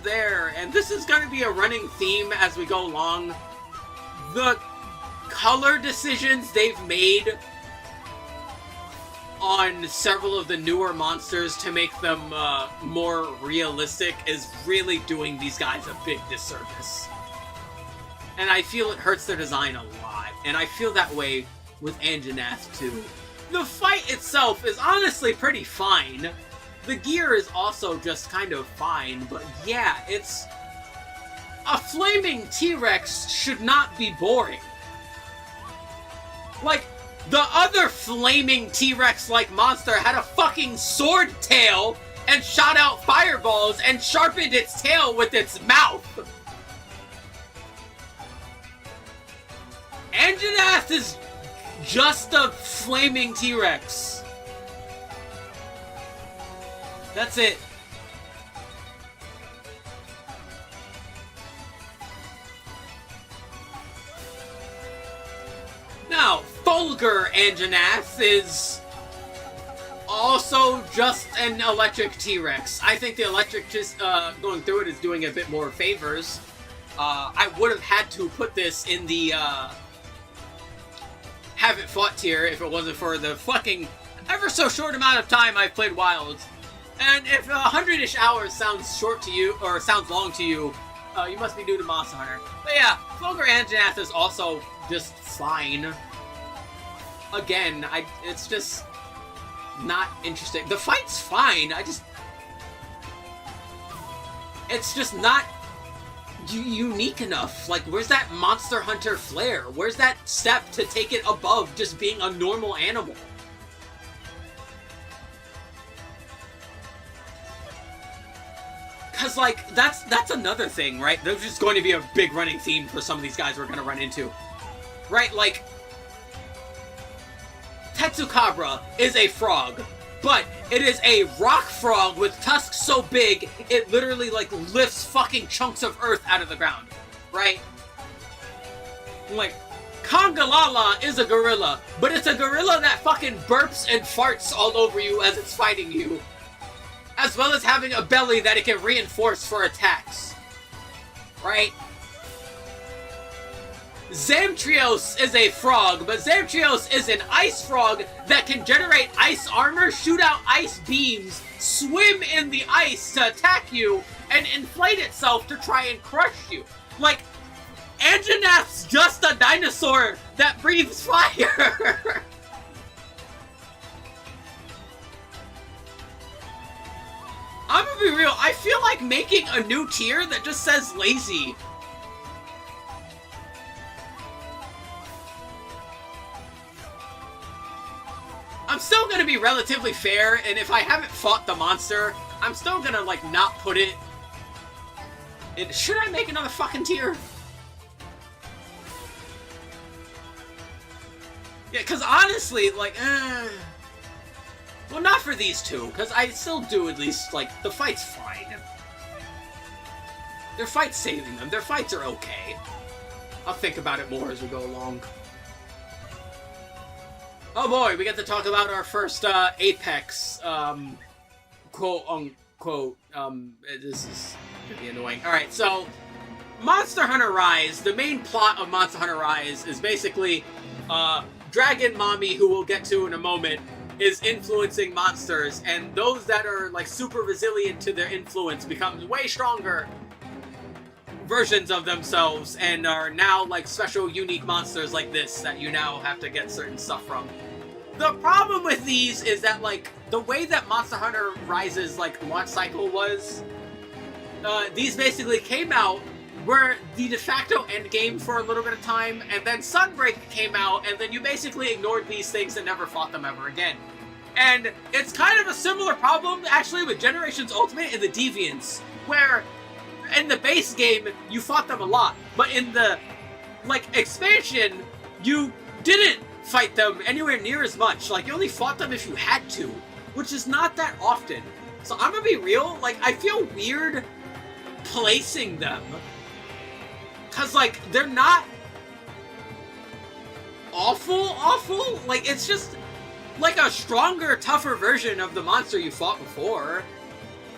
there. And this is going to be a running theme as we go along. The color decisions they've made on several of the newer monsters to make them more realistic is really doing these guys a big disservice. And I feel it hurts their design a lot. And I feel that way with Andranath too. The fight itself is honestly pretty fine. The gear is also just kind of fine, but yeah, it's... A flaming T-Rex should not be boring. Like, the other flaming T-Rex-like monster had a fucking sword tail and shot out fireballs and sharpened its tail with its mouth. Andranath is just a flaming T-Rex. That's it. Now, Fulgur Andranath is also just an electric T-Rex. I think the electric just going through it is doing a bit more favors. I would have had to put this in the haven't fought tier if it wasn't for the fucking ever so short amount of time I've played Wilds. And if 100-ish hours sounds short to you, or sounds long to you, you must be new to Monster Hunter. But yeah, Fulgur Andranath is also just fine. Again, it's just not interesting. The fight's fine, it's just not unique enough. Like, where's that Monster Hunter flair? Where's that step to take it above just being a normal animal? Because, like, that's another thing, right? There's just going to be a big running theme for some of these guys we're going to run into. Right? Like, Tetsukabra is a frog, but it is a rock frog with tusks so big, it literally, like, lifts fucking chunks of earth out of the ground. Right? Like, Kongalala is a gorilla, but it's a gorilla that fucking burps and farts all over you as it's fighting you. As well as having a belly that it can reinforce for attacks. Right? Zamtrios is a frog, but Zamtrios is an ice frog that can generate ice armor, shoot out ice beams, swim in the ice to attack you, and inflate itself to try and crush you. Like, Andranath's just a dinosaur that breathes fire! I'm gonna be real, I feel like making a new tier that just says lazy. I'm still gonna be relatively fair, and if I haven't fought the monster, I'm still gonna, like, not put it in... Should I make another fucking tier? Yeah, because honestly, like, well, not for these two, because I still do at least, like, the fight's fine. Their fight's saving them. Their fights are okay. I'll think about it more as we go along. Oh boy, we get to talk about our first Apex, quote unquote, this is gonna be annoying. Alright, so, Monster Hunter Rise, the main plot of Monster Hunter Rise is basically, Dragon Mommy, who we'll get to in a moment, is influencing monsters, and those that are, like, super resilient to their influence become way stronger versions of themselves, and are now, like, special, unique monsters like this that you now have to get certain stuff from. The problem with these is that, like, the way that Monster Hunter Rise's, like, launch cycle was, these basically came out, were the de facto endgame for a little bit of time, and then Sunbreak came out, and then you basically ignored these things and never fought them ever again. And it's kind of a similar problem, actually, with Generations Ultimate and the Deviants, where in the base game, you fought them a lot, but in the, like, expansion, you didn't fight them anywhere near as much. Like, you only fought them if you had to, which is not that often. So I'm gonna be real, like, I feel weird placing them. Cause, like, they're not awful. Like, it's just, like, a stronger, tougher version of the monster you fought before.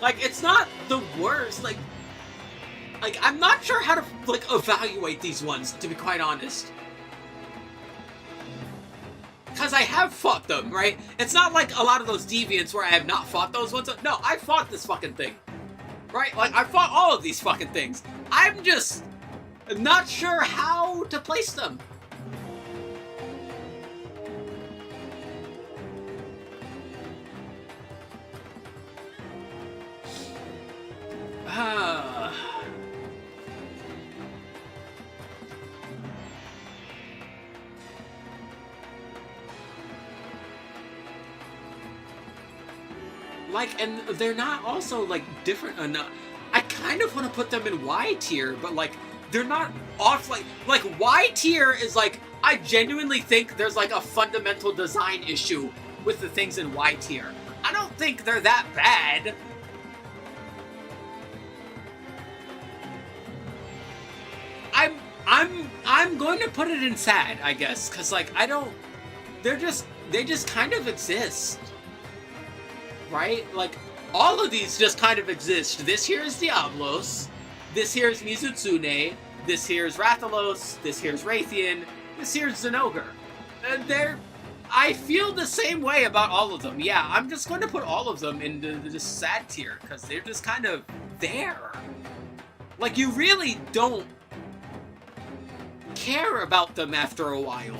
Like, it's not the worst. Like, I'm not sure how to, like, evaluate these ones, to be quite honest. Because I have fought them, right? It's not like a lot of those Deviants where I have not fought those ones. No, I fought this fucking thing. Right? Like, I fought all of these fucking things. I'm just not sure how to place them. Like, and they're not also, like, different enough. I kind of want to put them in Y tier, but, like, they're not off, like, Y tier is, like, I genuinely think there's, like, a fundamental design issue with the things in Y tier. I don't think they're that bad. I'm going to put it in sad, I guess, because, like, they just kind of exist. Right? Like, all of these just kind of exist. This here is Diablos, this here is Mizutsune, this here is Rathalos, this here is Raytheon, this here is Zenogre. And I feel the same way about all of them. Yeah, I'm just going to put all of them into the sad tier, because they're just kind of there. Like, you really don't care about them after a while.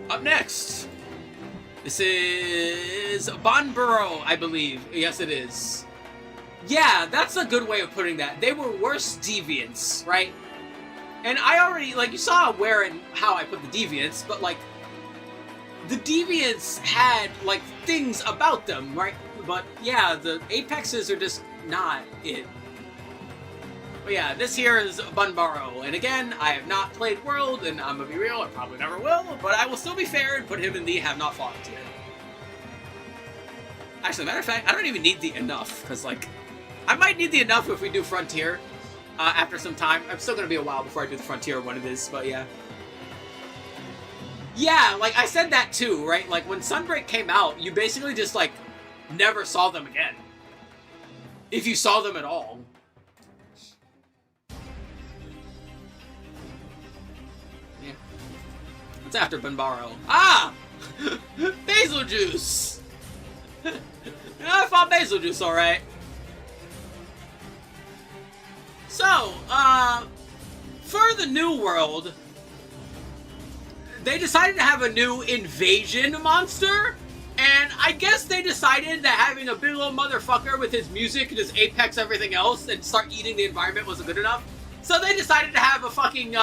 Up next, this is Banburo, I believe. Yes, it is. Yeah, that's a good way of putting that. They were worse Deviants, right? And I already, like, you saw where and how I put the Deviants, but, like, the Deviants had, like, things about them, right? But, yeah, the Apexes are just not it. But yeah, this here is Banbaro, and again, I have not played World, and I'm gonna be real, I probably never will, but I will still be fair and put him in the have not fought tier. Actually, matter of fact, I don't even need the enough, because, like, I might need the enough if we do Frontier after some time. I'm still gonna be a while before I do the Frontier one of this, but yeah. Yeah, like, I said that too, right? Like, when Sunbreak came out, you basically just, like, never saw them again. If you saw them at all. Yeah. What's after Banbaro? Ah! Basil Juice! I fought Basil Juice, alright. So, for the New World, they decided to have a new invasion monster, and I guess they decided that having a big old motherfucker with his music just apex everything else and start eating the environment wasn't good enough. So they decided to have a fucking,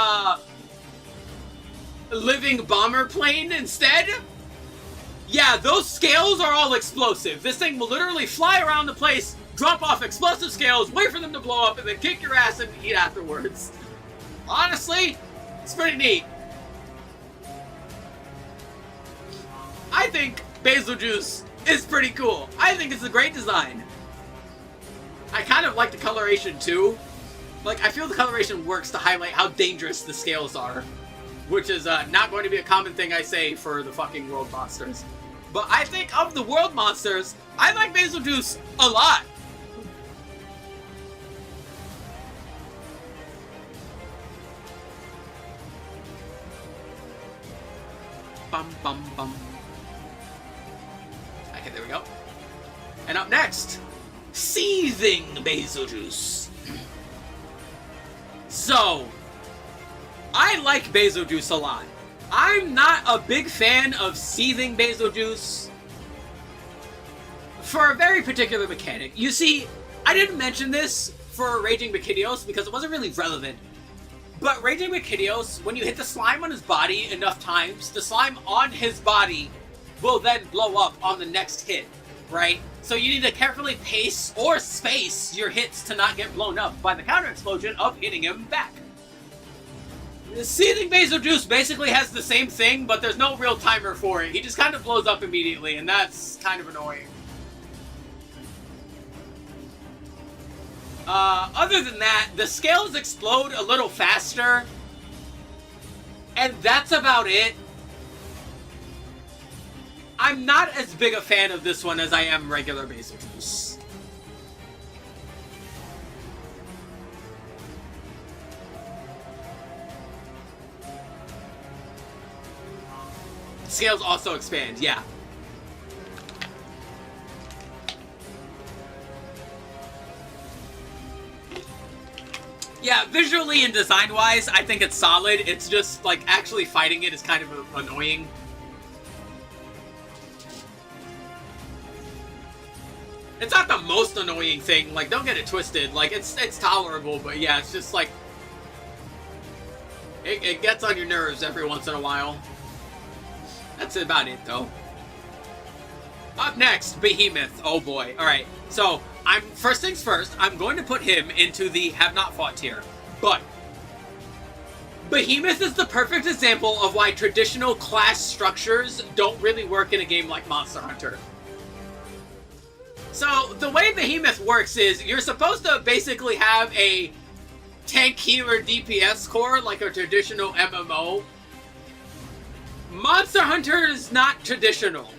living bomber plane instead. Yeah, those scales are all explosive. This thing will literally fly around the place, drop off explosive scales, wait for them to blow up, and then kick your ass and eat afterwards. Honestly, it's pretty neat. I think Basil Juice is pretty cool. I think it's a great design. I kind of like the coloration too. Like, I feel the coloration works to highlight how dangerous the scales are. Which is not going to be a common thing I say for the fucking world monsters. But I think of the world monsters, I like Basil Juice a lot. Bum bum bum. Okay, there we go. And up next, Seething Basil Juice. So, I like Basil Juice a lot. I'm not a big fan of Seething Basil Juice for a very particular mechanic. You see, I didn't mention this for Raging Bikidios because it wasn't really relevant. But Raging Bikidios, when you hit the slime on his body enough times, the slime on his body will then blow up on the next hit, right? So you need to carefully pace or space your hits to not get blown up by the counter explosion of hitting him back. Seething Basil Juice basically has the same thing, but there's no real timer for it. He just kind of blows up immediately, and that's kind of annoying. Other than that, the scales explode a little faster, and that's about it. I'm not as big a fan of this one as I am regular Basil Juice. Scales also expand, yeah. Yeah, visually and design-wise, I think it's solid. It's just, like, actually fighting it is kind of annoying. It's not the most annoying thing, like, don't get it twisted. Like, it's tolerable, but yeah, it's just, like... It gets on your nerves every once in a while. That's about it, though. Up next, Behemoth. Oh boy. Alright, so, first things first, I'm going to put him into the have not fought tier. But, Behemoth is the perfect example of why traditional class structures don't really work in a game like Monster Hunter. So, the way Behemoth works is, you're supposed to basically have a tank healer DPS core, like a traditional MMO. Monster Hunter is not traditional.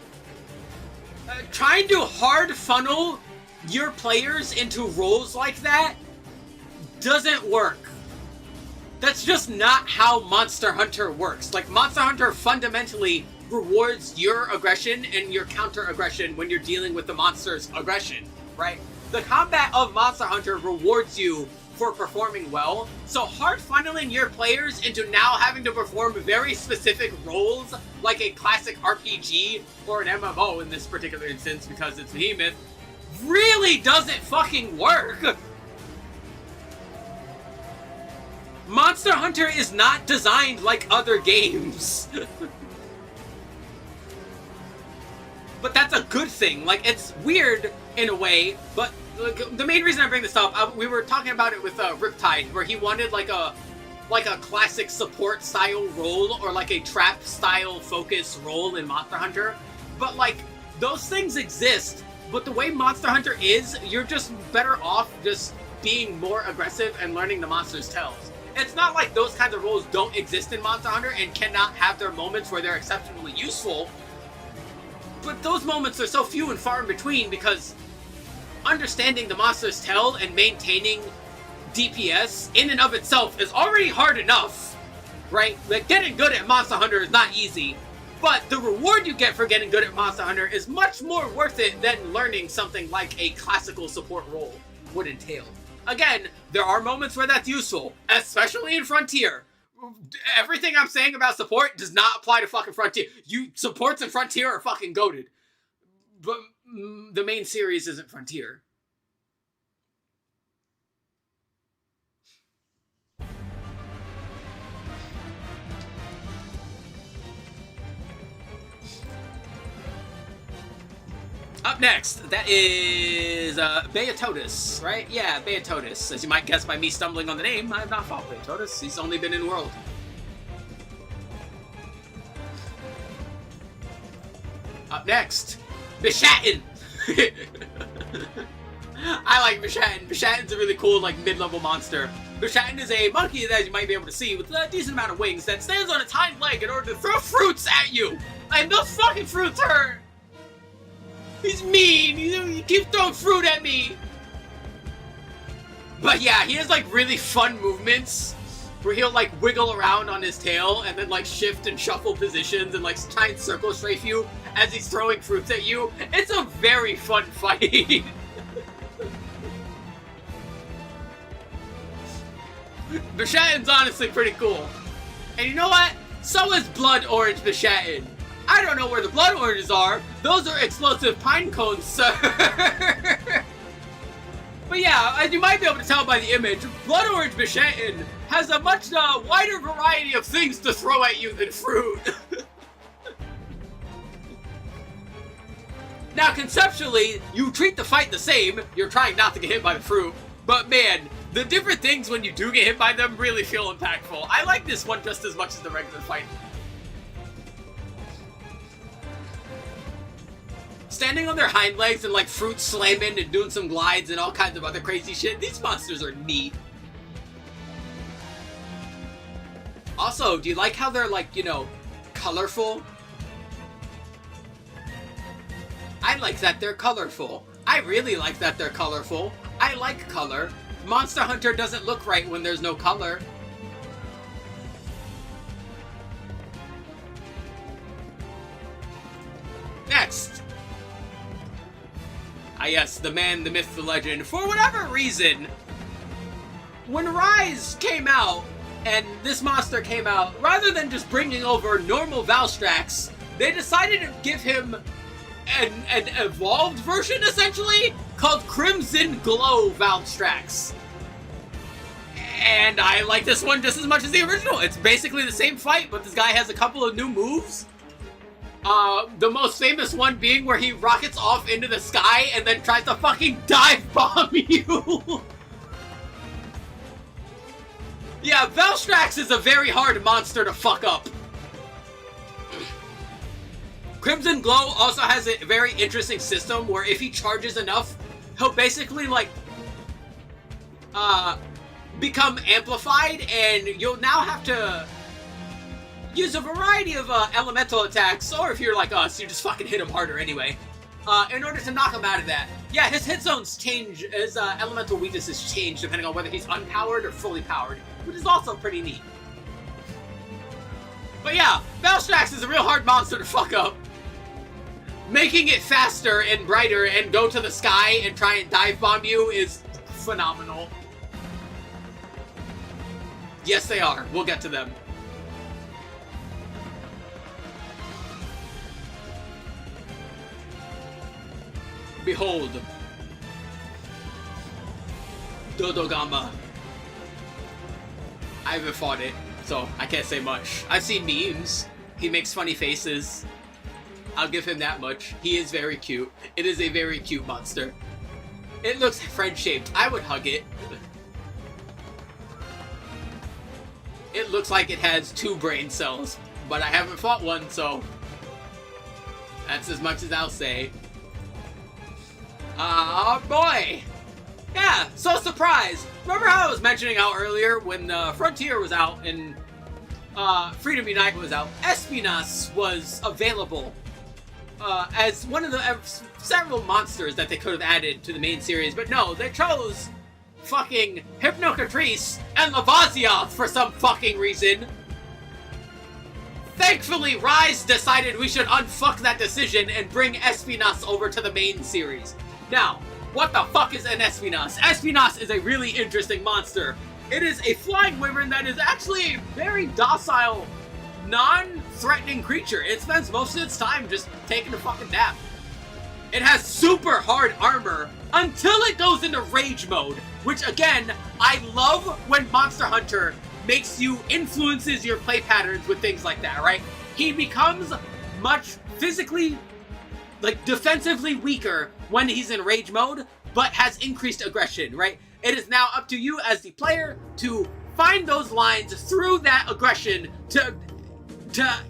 Trying to hard funnel your players into roles like that doesn't work. That's just not how Monster Hunter works. Like, Monster Hunter fundamentally rewards your aggression and your counter-aggression when you're dealing with the monster's aggression, right? The combat of Monster Hunter rewards you for performing well, so hard funneling your players into now having to perform very specific roles, like a classic RPG or an MMO in this particular instance because it's Behemoth, really doesn't fucking work! Monster Hunter is not designed like other games. But that's a good thing. Like, it's weird in a way, but like, the main reason I bring this up, we were talking about it with Riptide, where he wanted like a classic support style role or like a trap style focus role in Monster Hunter. But like, those things exist, but the way Monster Hunter is, you're just better off just being more aggressive and learning the monster's tells. It's not like those kinds of roles don't exist in Monster Hunter and cannot have their moments where they're exceptionally useful, but those moments are so few and far in between because understanding the monster's tell and maintaining DPS in and of itself is already hard enough, right? Like, getting good at Monster Hunter is not easy, but the reward you get for getting good at Monster Hunter is much more worth it than learning something like a classical support role would entail. Again, there are moments where that's useful, especially in Frontier. Everything I'm saying about support does not apply to fucking Frontier. Supports in Frontier are fucking goated. But the main series isn't Frontier. Up next, that is Beatotus, right? Yeah, Beatotus. As you might guess by me stumbling on the name, I have not fought Beatotus. He's only been in World. Up next, Bishatin. I like Bishatin. Bishatin's a really cool, like, mid-level monster. Bishatin is a monkey that you might be able to see with a decent amount of wings that stands on its hind leg in order to throw fruits at you. And those fucking fruits hurt. He's mean. He keeps throwing fruit at me. But yeah, he has, like, really fun movements where he'll, like, wiggle around on his tail and then, like, shift and shuffle positions and, like, try and circle strafe you as he's throwing fruits at you. It's a very fun fight. Bishatin's honestly pretty cool. And you know what? So is Blood Orange Bishatin. I don't know where the Blood Oranges are. Those are explosive pine cones, sir. But yeah, as you might be able to tell by the image, Blood Orange Bishatin has a much wider variety of things to throw at you than fruit. Now, conceptually, you treat the fight the same. You're trying not to get hit by the fruit. But man, the different things when you do get hit by them really feel impactful. I like this one just as much as the regular fight. Standing on their hind legs and like fruit slamming and doing some glides and all kinds of other crazy shit. These monsters are neat. Also, do you like how they're like, you know, colorful? I like that they're colorful. I really like that they're colorful. I like color. Monster Hunter doesn't look right when there's no color. Next. Ah yes, the man, the myth, the legend. For whatever reason, when Rise came out, and this monster came out, rather than just bringing over normal Valstrax, they decided to give him an evolved version, essentially, called Crimson Glow Valstrax. And I like this one just as much as the original. It's basically the same fight, but this guy has a couple of new moves. The most famous one being where he rockets off into the sky and then tries to fucking dive bomb you. Yeah, Valstrax is a very hard monster to fuck up. Crimson Glow also has a very interesting system where if he charges enough, he'll basically, like, become amplified, and you'll now have to use a variety of elemental attacks, or if you're like us, you just fucking hit him harder anyway, in order to knock him out of that. Yeah, his hit zones change, his elemental weaknesses change depending on whether he's unpowered or fully powered, which is also pretty neat. But yeah, Valstrax is a real hard monster to fuck up. Making it faster and brighter and go to the sky and try and dive bomb you is phenomenal. Yes, they are. We'll get to them. Behold. Dodogama. I haven't fought it, so I can't say much. I've seen memes. He makes funny faces. I'll give him that much. He is very cute. It is a very cute monster. It looks friend-shaped. I would hug it. It looks like it has 2 brain cells, but I haven't fought one, so that's as much as I'll say. Oh boy! Yeah, so surprised. Remember how I was mentioning how earlier when Frontier was out and Freedom Unite was out, Espinas was available as one of the several monsters that they could have added to the main series, but no, they chose fucking Hypnocatrice and Lavazioth for some fucking reason. Thankfully, Rise decided we should unfuck that decision and bring Espinas over to the main series. Now, what the fuck is an Espinas? Espinas is a really interesting monster. It is a flying wyvern that is actually a very docile, non-threatening creature. It spends most of its time just taking a fucking nap. It has super hard armor until it goes into rage mode, which again, I love when Monster Hunter influences your play patterns with things like that, right? He becomes much physically like defensively weaker when he's in rage mode, but has increased aggression, right? It is now up to you as the player to find those lines through that aggression to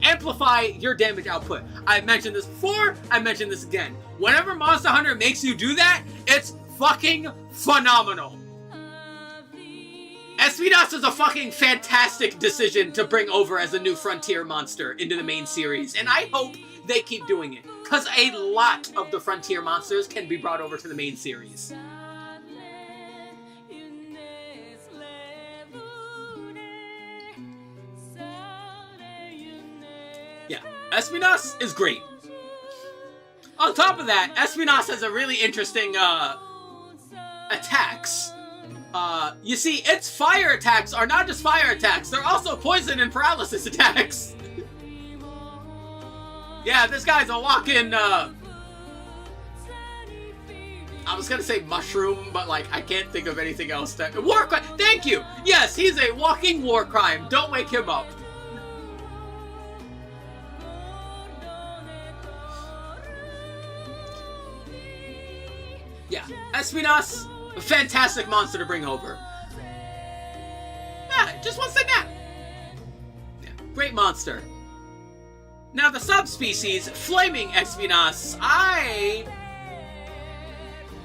amplify your damage output. I mentioned this before, I mentioned this again. Whenever Monster Hunter makes you do that, it's fucking phenomenal. Espinas is a fucking fantastic decision to bring over as a new frontier monster into the main series, and I hope they keep doing it, because a lot of the frontier monsters can be brought over to the main series. Yeah, Espinas is great. On top of that, Espinas has a really interesting attacks. You see, its fire attacks are not just fire attacks, they're also poison and paralysis attacks. Yeah, this guy's a walking, I was gonna say mushroom, but like, I can't think of anything else that... War crime! Thank you! Yes, he's a walking war crime. Don't wake him up. Yeah, Espinas, a fantastic monster to bring over. Yeah, just one second. Yeah, great monster. Now the subspecies, Flaming Espinas,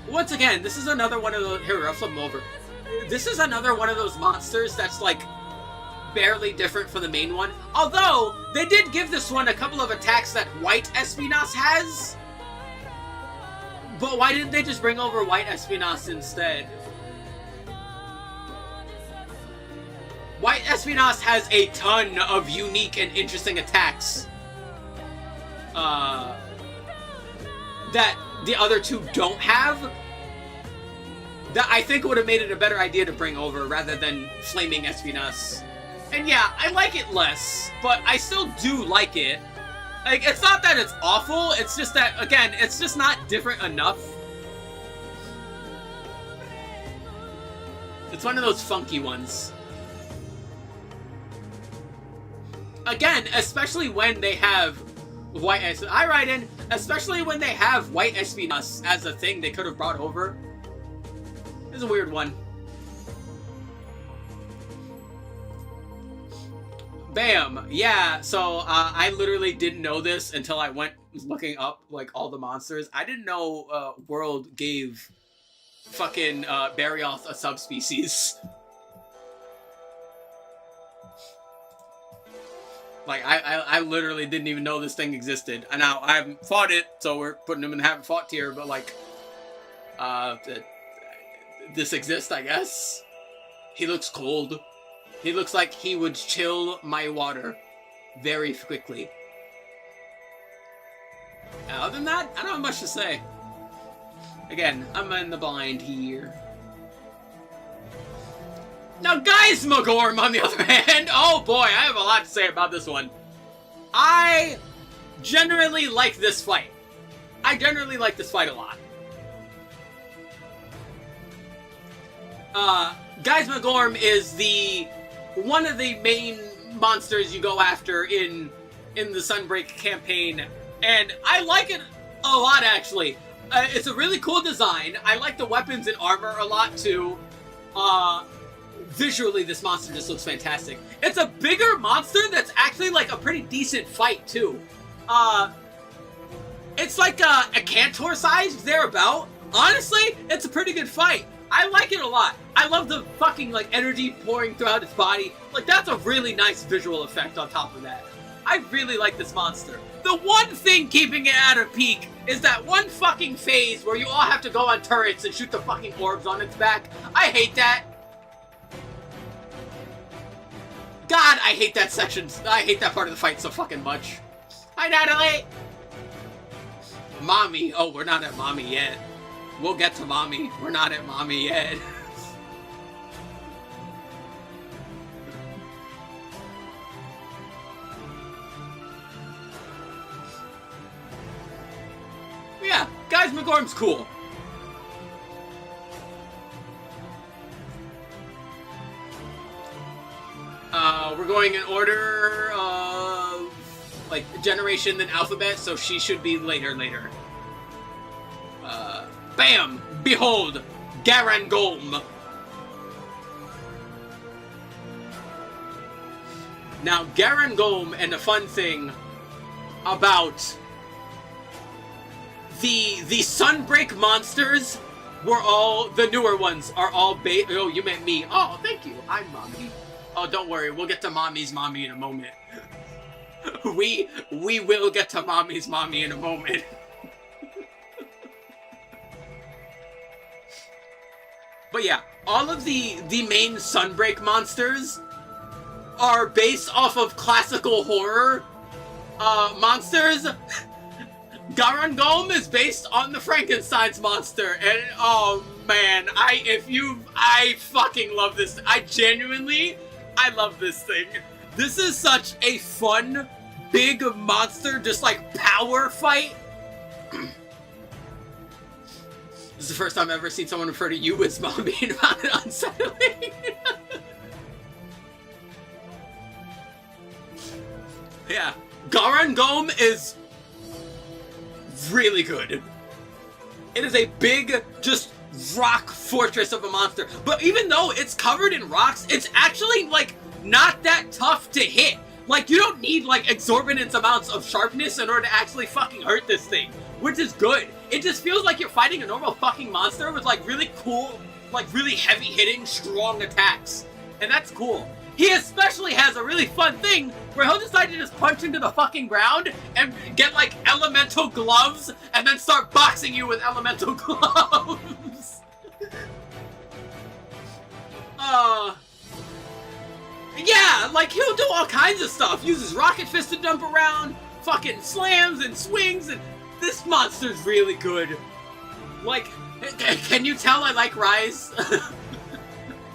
once again, this is another one of those... Here, I'll flip him over. This is another one of those monsters that's like barely different from the main one. Although, they did give this one a couple of attacks that White Espinas has. But why didn't they just bring over White Espinas instead? White Espinas has a ton of unique and interesting attacks. That the other two don't have. That I think would have made it a better idea to bring over rather than Flaming Espinas. And yeah, I like it less, but I still do like it. Like, it's not that it's awful, it's just that, again, it's just not different enough. It's one of those funky ones. Again, especially when they have White Espinas. I write in, especially when they have White Espinas as a thing they could have brought over. It's a weird one. Bam! Yeah, so I literally didn't know this until I went looking up like all the monsters. I didn't know World gave fucking Barioth a subspecies. Like I literally didn't even know this thing existed. And now I haven't fought it, so we're putting him in the haven't fought tier. But like, this exists, I guess. He looks cold. He looks like he would chill my water very quickly. Other than that, I don't have much to say. Again, I'm in the blind here. Now, Guys Magorm, on the other hand, oh boy, I have a lot to say about this one. I generally like this fight. I generally like this fight a lot. Guys Magorm is one of the main monsters you go after in the Sunbreak campaign, and I like it a lot, actually. It's a really cool design. I like the weapons and armor a lot, too. Visually, this monster just looks fantastic. It's a bigger monster that's actually, like, a pretty decent fight, too. It's like a Cantor-sized thereabout. Honestly, it's a pretty good fight. I like it a lot. I love the fucking, like, energy pouring throughout its body. Like, that's a really nice visual effect on top of that. I really like this monster. The one thing keeping it at a peak is that one fucking phase where you all have to go on turrets and shoot the fucking orbs on its back. I hate that. God, I hate that section. I hate that part of the fight so fucking much. Hi, Natalie! Mommy. Oh, we're not at Mommy yet. We'll get to Mommy. We're not at Mommy yet. Yeah, Guys Magorm's cool. We're going in order of, like, generation then alphabet, so she should be later. Bam! Behold, Garangolm. Now, Garangolm, and the fun thing about the Sunbreak monsters were all, the newer ones are all oh, you meant me. Oh, thank you. I'm Mommy. Oh, don't worry. We'll get to Mommy's Mommy in a moment. We will get to Mommy's Mommy in a moment. But yeah, all of the main Sunbreak monsters are based off of classical horror monsters. Garangolm is based on the Frankenstein's monster, and oh man, I fucking love this. I love this thing. This is such a fun, big monster, just like power fight. This is the first time I've ever seen someone refer to you as Mom being unsettling. Yeah, Garangolm is really good. It is a big, just rock fortress of a monster. But even though it's covered in rocks, it's actually, like, not that tough to hit. Like, you don't need, like, exorbitant amounts of sharpness in order to actually fucking hurt this thing, which is good. It just feels like you're fighting a normal fucking monster with, like, really cool, like, really heavy-hitting, strong attacks. And that's cool. He especially has a really fun thing where he'll decide to just punch into the fucking ground and get, like, elemental gloves and then start boxing you with elemental gloves. Yeah, like, he'll do all kinds of stuff. Uses Rocket Fist to jump around, fucking slams and swings, and this monster's really good. Like, can you tell I like Rise?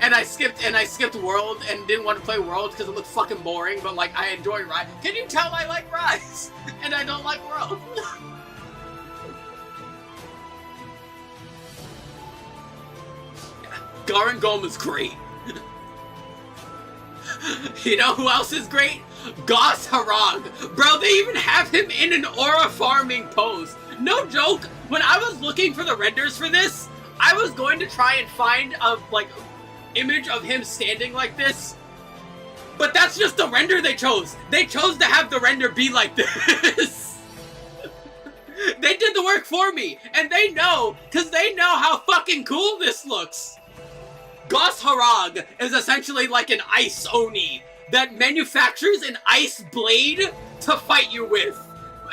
And I skipped World and didn't want to play World because it looked fucking boring, but like I enjoy Rise. Can you tell I like Rise? And I don't like World. Garangolm is great. You know who else is great? Goss Harag. Bro, they even have him in an aura farming pose. No joke, when I was looking for the renders for this, I was going to try and find a, like, image of him standing like this, but that's just the render they chose. They chose to have the render be like this. They did the work for me, and they know, because they know how fucking cool this looks. Goss Harag is essentially like an ice Oni that manufactures an ice blade to fight you with.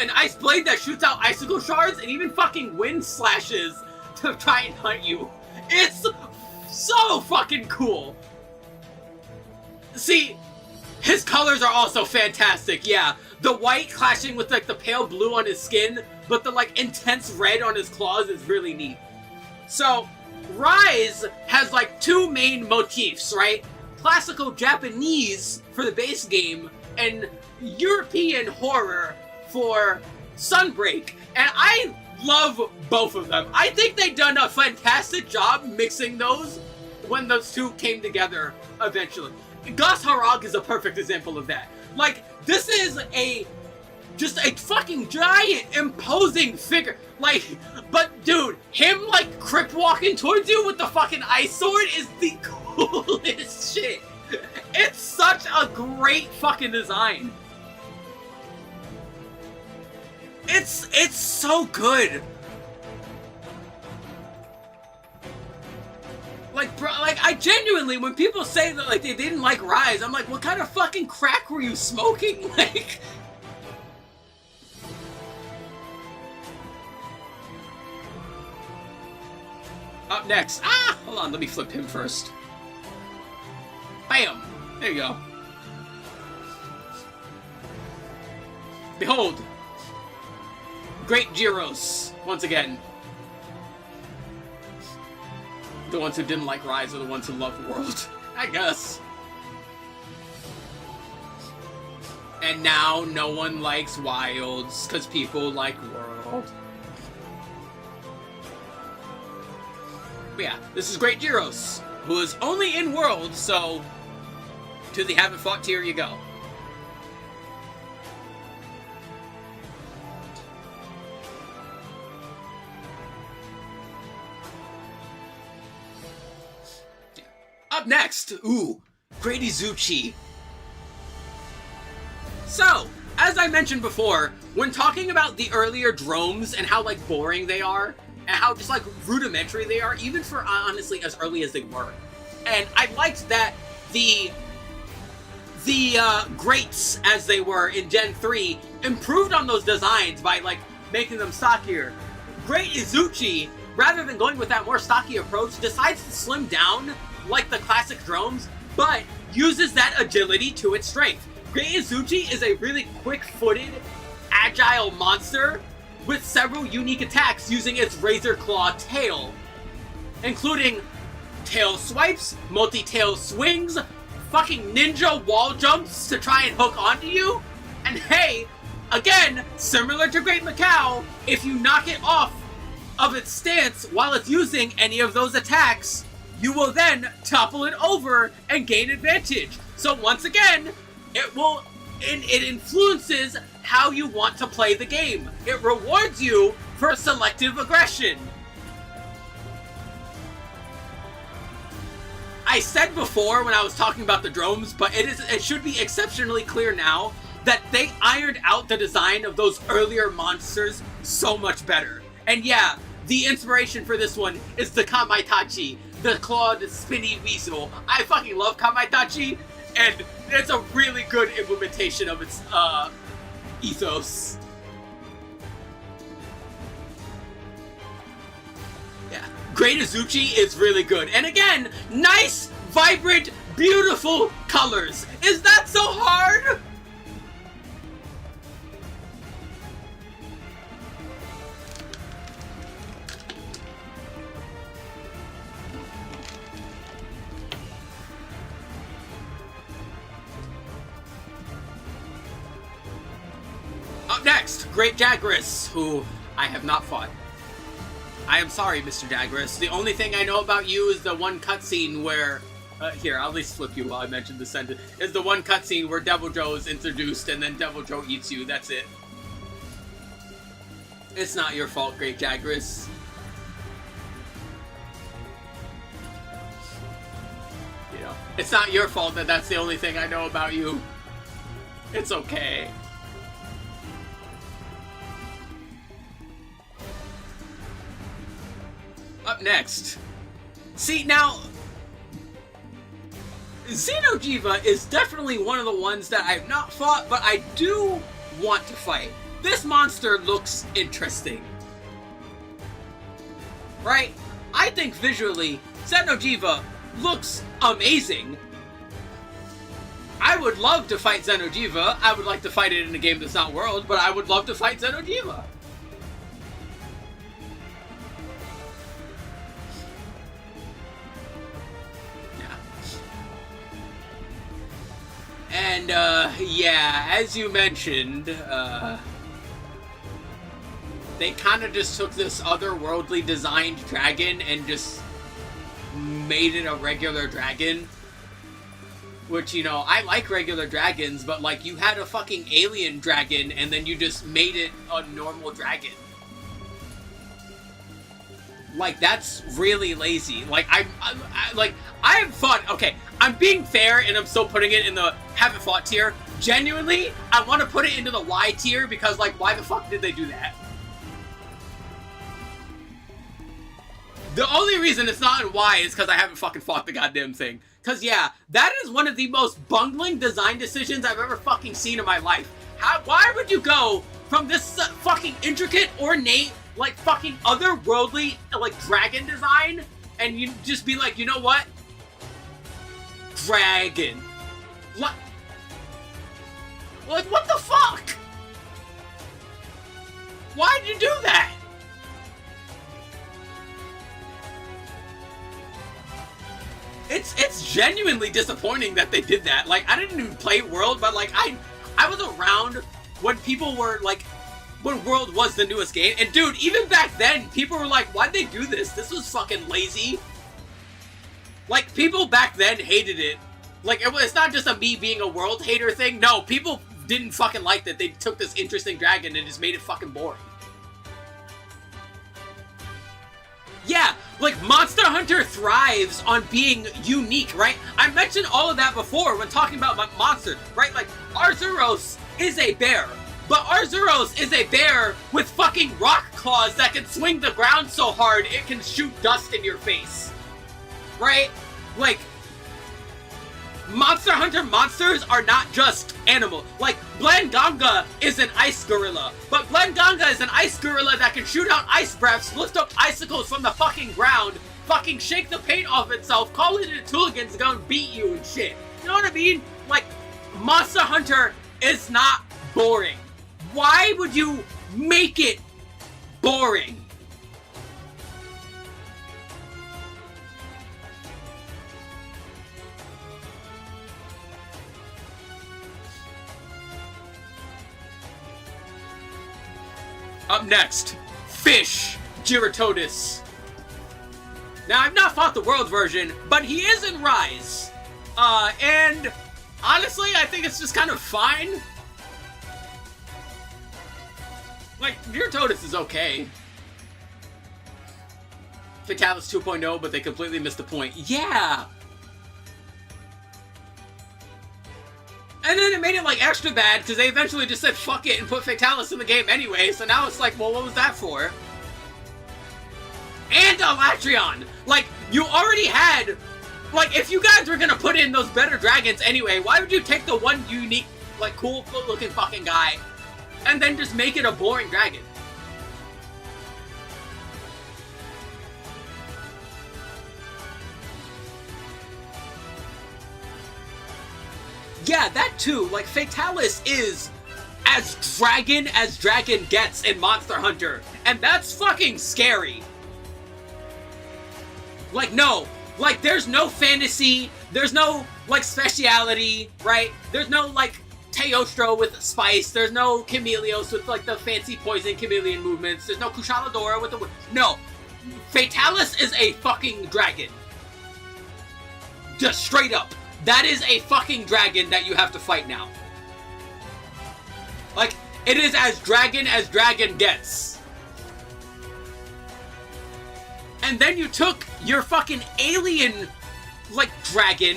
An ice blade that shoots out icicle shards and even fucking wind slashes to try and hunt you. It's so fucking cool. See, his colors are also fantastic, yeah. The white clashing with like the pale blue on his skin, but the like intense red on his claws is really neat. So, Rise has like two main motifs, right? Classical Japanese for the base game, and European horror for Sunbreak. And I love both of them. I think they've done a fantastic job mixing those when those two came together eventually. Goss Harag is a perfect example of that. Like, this is just a fucking giant, imposing figure. Like, but dude, him like crip walking towards you with the fucking ice sword is the coolest shit. It's such a great fucking design. It's so good. Like, bro, like, I genuinely, when people say that, like, they didn't like Rise, I'm like, what kind of fucking crack were you smoking? Like, up next. Ah! Hold on, let me flip him first. Bam! There you go. Behold! Great Gyros, once again. The ones who didn't like Rise are the ones who love World, I guess. And now no one likes Wilds, because people like World. But yeah, this is Great Gyros, who is only in World, so to the haven't fought tier you go. Up next, Great Izuchi. So, as I mentioned before, when talking about the earlier dromes and how, like, boring they are, and how just, like, rudimentary they are, even for, honestly, as early as they were. And I liked that the greats, as they were in Gen 3, improved on those designs by, like, making them stockier. Great Izuchi, rather than going with that more stocky approach, decides to slim down, like the classic drones, but uses that agility to its strength. Great Izuchi is a really quick-footed, agile monster with several unique attacks using its razor claw tail, including tail swipes, multi-tail swings, fucking ninja wall jumps to try and hook onto you, and hey, again, similar to Great Macau, if you knock it off of its stance while it's using any of those attacks, you will then topple it over and gain advantage. So once again, it influences how you want to play the game. It rewards you for selective aggression. I said before when I was talking about the drones, but it should be exceptionally clear now that they ironed out the design of those earlier monsters so much better. And yeah, the inspiration for this one is the Kamaitachi, the clawed spinny weasel. I fucking love Kamaitachi, and it's a really good implementation of its ethos. Yeah, Great Izuchi is really good. And again, nice, vibrant, beautiful colors. Is that so hard? Up next, Great Jagras, who I have not fought. I am sorry, Mr. Jagras. The only thing I know about you is the one cutscene where... here, I'll at least flip you while I mention the sentence. Is the one cutscene where Devil Joe is introduced and then Devil Joe eats you. That's it. It's not your fault, Great Jagras. You know, it's not your fault that that's the only thing I know about you. It's okay. Up next. See, now, Xeno'jiiva is definitely one of the ones that I've not fought, but I do want to fight. This monster looks interesting. Right? I think visually, Xeno'jiiva looks amazing. I would love to fight Xeno'jiiva. I would like to fight it in a game that's not World, but I would love to fight Xeno'jiiva. And, yeah, as you mentioned, they kind of just took this otherworldly designed dragon and just made it a regular dragon. Which, you know, I like regular dragons, but, like, you had a fucking alien dragon and then you just made it a normal dragon. Like, that's really lazy. Like, I have fought, okay, I'm being fair and I'm still putting it in the haven't fought tier. Genuinely, I want to put it into the Y tier because, like, why the fuck did they do that? The only reason it's not in Y is because I haven't fucking fought the goddamn thing. Because, yeah, that is one of the most bungling design decisions I've ever fucking seen in my life. Why would you go from this fucking intricate, ornate, like, fucking otherworldly, like, dragon design, and you just be like, you know what? Dragon. Like, what the fuck? Why'd you do that? It's genuinely disappointing that they did that. Like, I didn't even play World, but, like, I was around when people were, like, when World was the newest game. And, dude, even back then, people were like, why'd they do this? This was fucking lazy. Like, people back then hated it. Like, it's not just a me being a World hater thing. No, people didn't fucking like that they took this interesting dragon and just made it fucking boring. Yeah, like, Monster Hunter thrives on being unique, right? I mentioned all of that before when talking about monsters, right? Like, Arzuros is a bear, but Arzuros is a bear with fucking rock claws that can swing the ground so hard it can shoot dust in your face, right? Like, Monster Hunter monsters are not just animals. Like, Blanganga is an ice gorilla, but Blanganga is an ice gorilla that can shoot out ice breaths, lift up icicles from the fucking ground, fucking shake the paint off itself, call it into Tooligans and go and beat you and shit. You know what I mean? Like, Monster Hunter is not boring. Why would you make it boring? Up next, Fish Giratodus. Now, I've not fought the world version, but he is in Rise. And honestly, I think it's just kind of fine. Like, Giratodus is okay. Fatalis 2.0, but they completely missed the point. Yeah! And then it made it, like, extra bad, because they eventually just said fuck it and put Fatalis in the game anyway, so now it's like, well, what was that for? And Alatreon! Like, you already had... Like, if you guys were gonna put in those better dragons anyway, why would you take the one unique, like, cool, looking fucking guy, and then just make it a boring dragon? Yeah, that too. Like, Fatalis is as dragon gets in Monster Hunter. And that's fucking scary. Like, no. Like, there's no fantasy. There's no, like, speciality, right? There's no, like, Teostro with spice. There's no Chameleos with, like, the fancy poison chameleon movements. There's no Kushaladora with the... No. Fatalis is a fucking dragon. Just straight up. That is a fucking dragon that you have to fight now. Like, it is as dragon gets. And then you took your fucking alien, like, dragon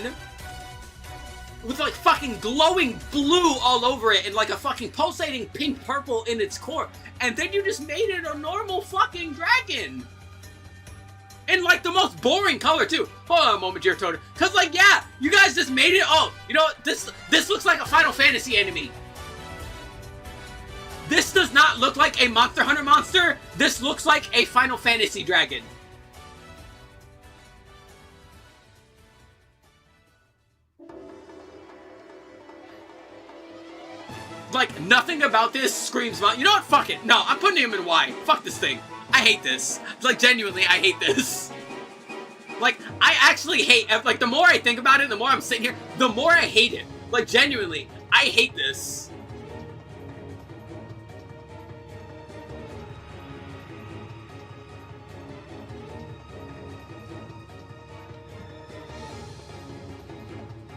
with, like, fucking glowing blue all over it and, like, a fucking pulsating pink purple in its core. And then you just made it a normal fucking dragon. In, like, the most boring color, too. Hold on a moment, Giratodus. Because, like, yeah, you guys just made it... Oh, you know what? This looks like a Final Fantasy enemy. This does not look like a Monster Hunter monster. This looks like a Final Fantasy dragon. Like, nothing about this screams... You know what? Fuck it. No, I'm putting him in Y. Fuck this thing. I hate this. Like, genuinely, I hate this. Like, I actually hate... Like, the more I think about it, the more I'm sitting here, the more I hate it. Like, genuinely, I hate this.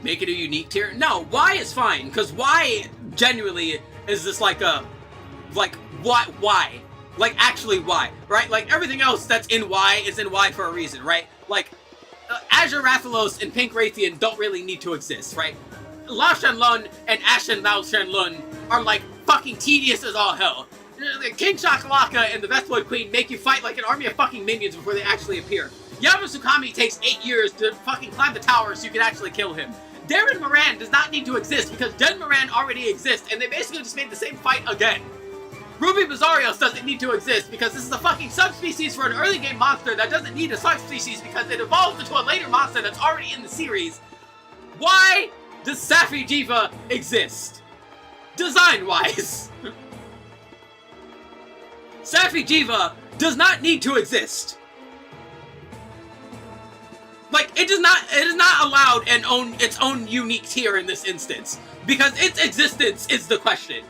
Make it a unique tier? No, Y is fine, because Y genuinely is just like a... Like, why? Like, actually, why? Right? Like, everything else that's in Y is in Y for a reason, right? Like, Azure Rathalos and Pink Raytheon don't really need to exist, right? Lao Shanlun and Ashen Lao Shanlun are, like, fucking tedious as all hell. King Shakalaka and the Vestoid Queen make you fight like an army of fucking minions before they actually appear. Yamasukami takes 8 years to fucking climb the tower so you can actually kill him. Darren Moran does not need to exist because Darren Moran already exists, and they basically just made the same fight again. Ruby Bizarrios doesn't need to exist because this is a fucking subspecies for an early game monster that doesn't need a subspecies because it evolves into a later monster that's already in the series. Why does Safi Diva exist? Design-wise. Safi Diva does not need to exist. Like, it is not allowed and own its own unique tier in this instance because its existence is the question.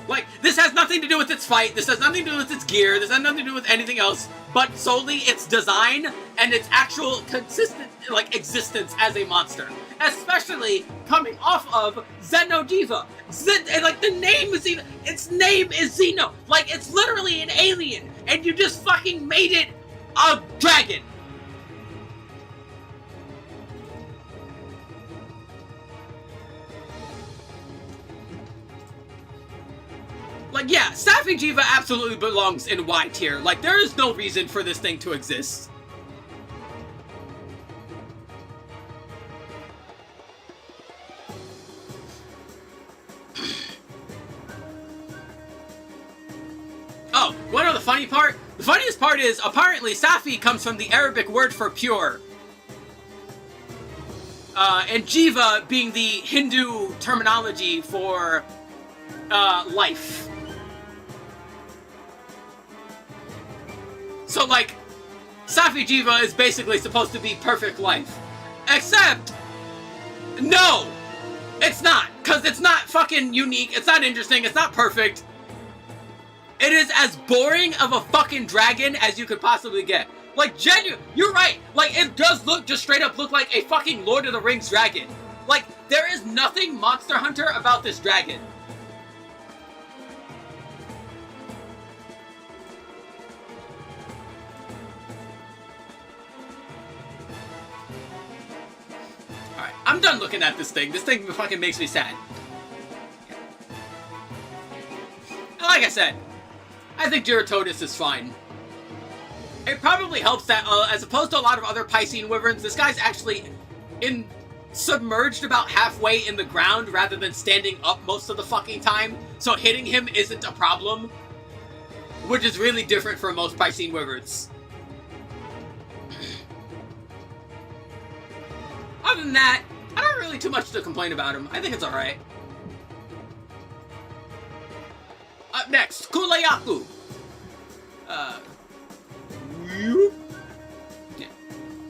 Like, this has nothing to do with its fight, this has nothing to do with its gear, this has nothing to do with anything else, but solely its design and its actual consistent, like, existence as a monster. Especially coming off of Xenodiva. Like, the name is even, its name is Xeno. Like, it's literally an alien, and you just fucking made it a dragon. Like, yeah, Safi Jiva absolutely belongs in Y tier. Like, there is no reason for this thing to exist. Oh, what know the funny part? The funniest part is, apparently, Safi comes from the Arabic word for pure. And Jiva being the Hindu terminology for, life. So, like, Safi Jiva is basically supposed to be perfect life. Except, no! It's not! Because it's not fucking unique, it's not interesting, it's not perfect. It is as boring of a fucking dragon as you could possibly get. Like, genuine, you're right. Like, it does look, just straight up look like a fucking Lord of the Rings dragon. Like, there is nothing Monster Hunter about this dragon. Alright, I'm done looking at this thing. This thing fucking makes me sad. Like I said, I think Gyrototus is fine. It probably helps that, as opposed to a lot of other Piscean Wyverns, this guy's actually submerged about halfway in the ground rather than standing up most of the fucking time, so hitting him isn't a problem, which is really different for most Piscean Wyverns. Other than that, I don't really too much to complain about him. I think it's alright. Up next, Kulayaku. Yeah,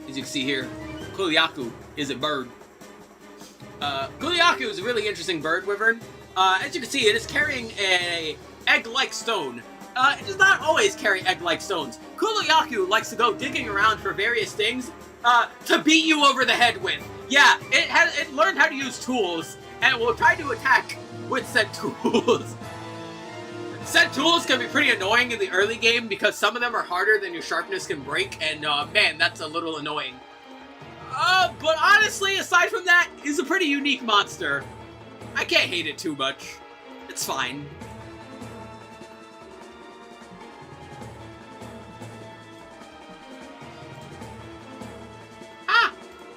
as you can see here, Kulayaku is a bird. Kulayaku is a really interesting bird wyvern. As you can see, it is carrying a egg-like stone. It does not always carry egg-like stones. Kulayaku likes to go digging around for various things to beat you over the head with. Yeah, it learned how to use tools, and it will try to attack with said tools. Said tools can be pretty annoying in the early game because some of them are harder than your sharpness can break, and man, that's a little annoying. But honestly, aside from that, it's a pretty unique monster. I can't hate it too much. It's fine. Ah!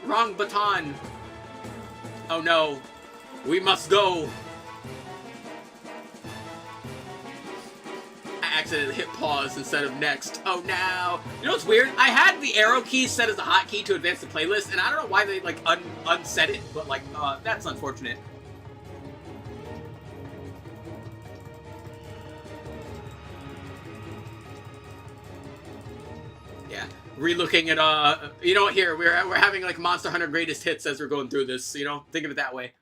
Wrong baton. Oh no. We must go. I accidentally hit pause instead of next. Oh no. You know what's weird? I had the arrow key set as a hotkey to advance the playlist, and I don't know why they like unset it, but like, that's unfortunate. Yeah. Relooking at, you know what, here, we're having like Monster Hunter greatest hits as we're going through this, you know? Think of it that way.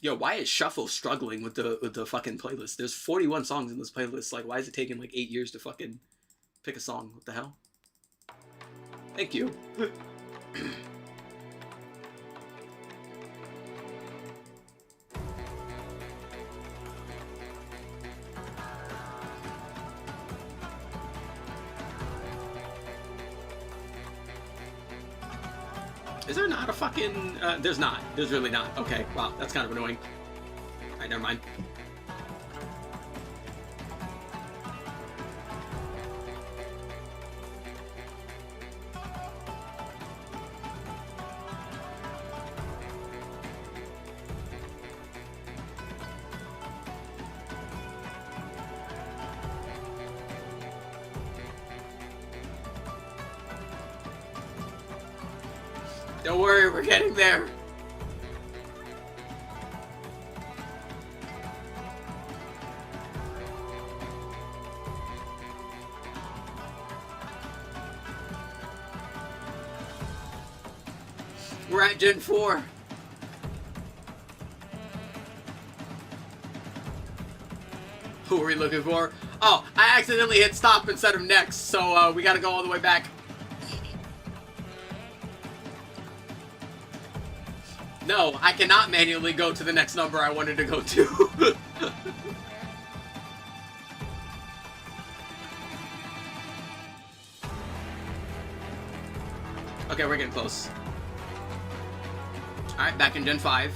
Yo, why is Shuffle struggling with the fucking playlist? There's 41 songs in this playlist. Like, why is it taking like 8 years to fucking pick a song? What the hell? Thank you. Is there not a fucking... there's not. There's really not. Okay, wow, that's kind of annoying. Alright, never mind. Don't worry, we're getting there. We're at Gen 4. Who are we looking for? Oh, I accidentally hit stop instead of next, so we gotta go all the way back. No, I cannot manually go to the next number I wanted to go to. Okay, we're getting close. Alright, back in Gen 5.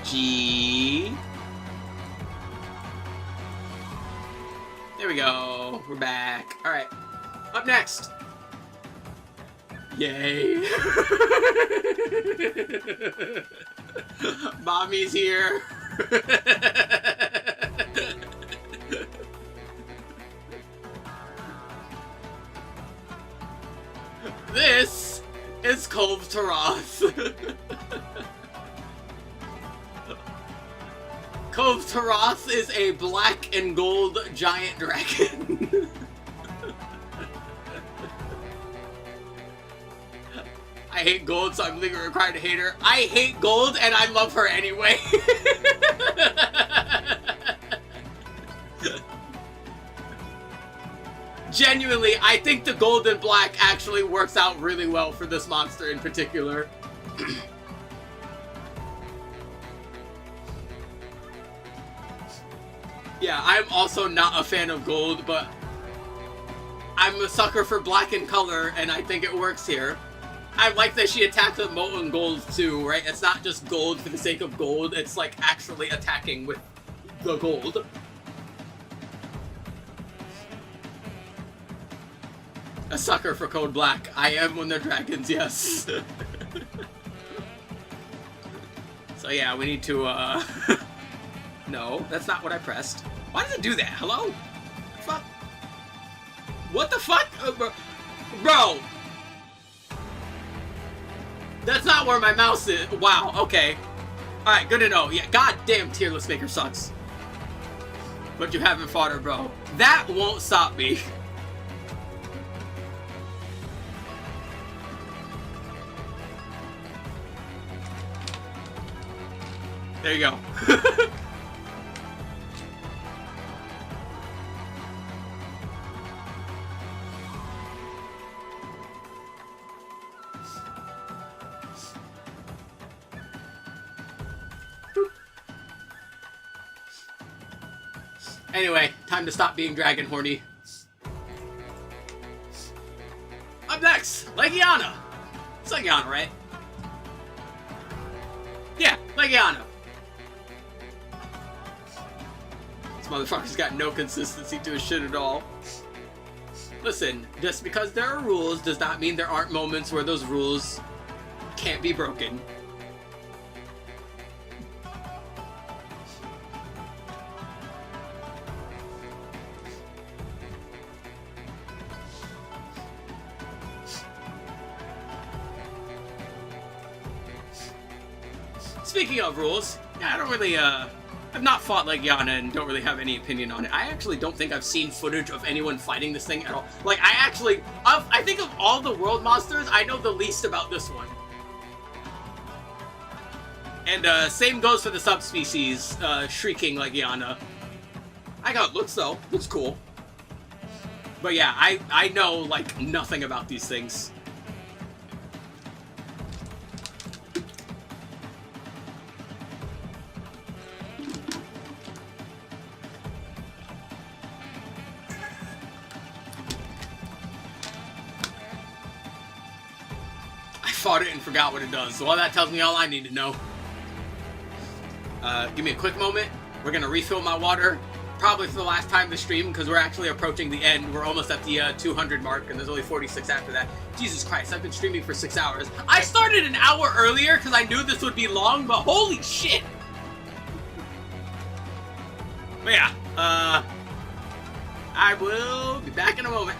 G. There we go. We're back. Alright. Up next. Yay. Mommy's here. This is Cove Taroth. Cove Taroth is a black and gold giant dragon. I hate gold, so I'm legally required to hate her. I hate gold, and I love her anyway. Genuinely, I think the gold and black actually works out really well for this monster in particular. Yeah, I'm also not a fan of gold, but I'm a sucker for black in color, and I think it works here. I like that she attacks with molten gold too, right? It's not just gold for the sake of gold, it's like actually attacking with the gold. A sucker for code black. I am when they're dragons, yes. So yeah, we need to, No, that's not what I pressed. Why does it do that? Hello? Fuck. What the fuck? Bro! That's not where my mouse is. Wow, okay. Alright, good to know. Yeah, goddamn Tearless Maker sucks. But you haven't fought her, bro. That won't stop me. There you go. Anyway, time to stop being dragon horny. Up next, Legiana. It's Legiana, right? Yeah, Legiana. This motherfucker's got no consistency to his shit at all. Listen, just because there are rules does not mean there aren't moments where those rules can't be broken. Speaking of rules, yeah, I don't really, I've not fought Legiana and don't really have any opinion on it. I actually don't think I've seen footage of anyone fighting this thing at all. Like, I think of all the world monsters, I know the least about this one. And, same goes for the subspecies, Shrieking Legiana. I got it looks, though. Looks cool. But yeah, I know, like, nothing about these things. Fought it and forgot what it does. Well, that tells me all I need to know. Give me a quick moment. We're gonna refill my water, probably for the last time this stream, because we're actually approaching the end. We're almost at the 200 mark, and there's only 46 after that. Jesus Christ, I've been streaming for 6 hours. I started an hour earlier because I knew this would be long, but holy shit! But yeah, I will be back in a moment.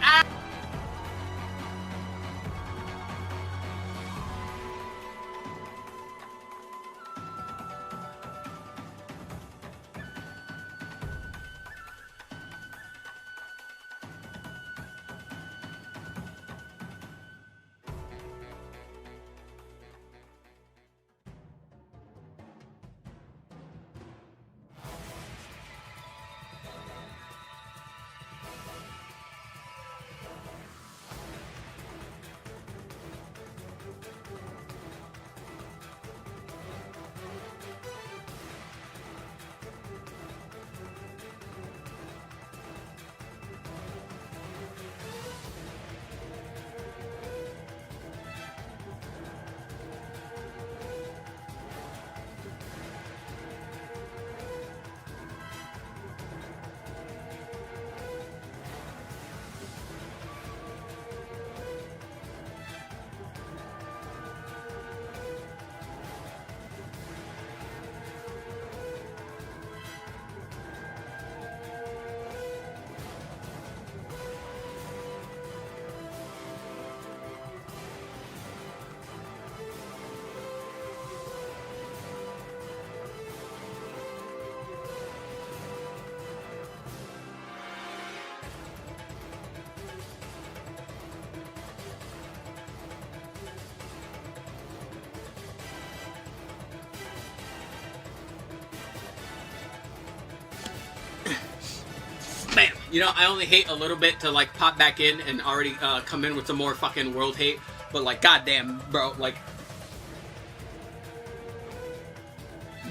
You know, I only hate a little bit to like pop back in and already come in with some more fucking world hate. But like, goddamn, bro, like,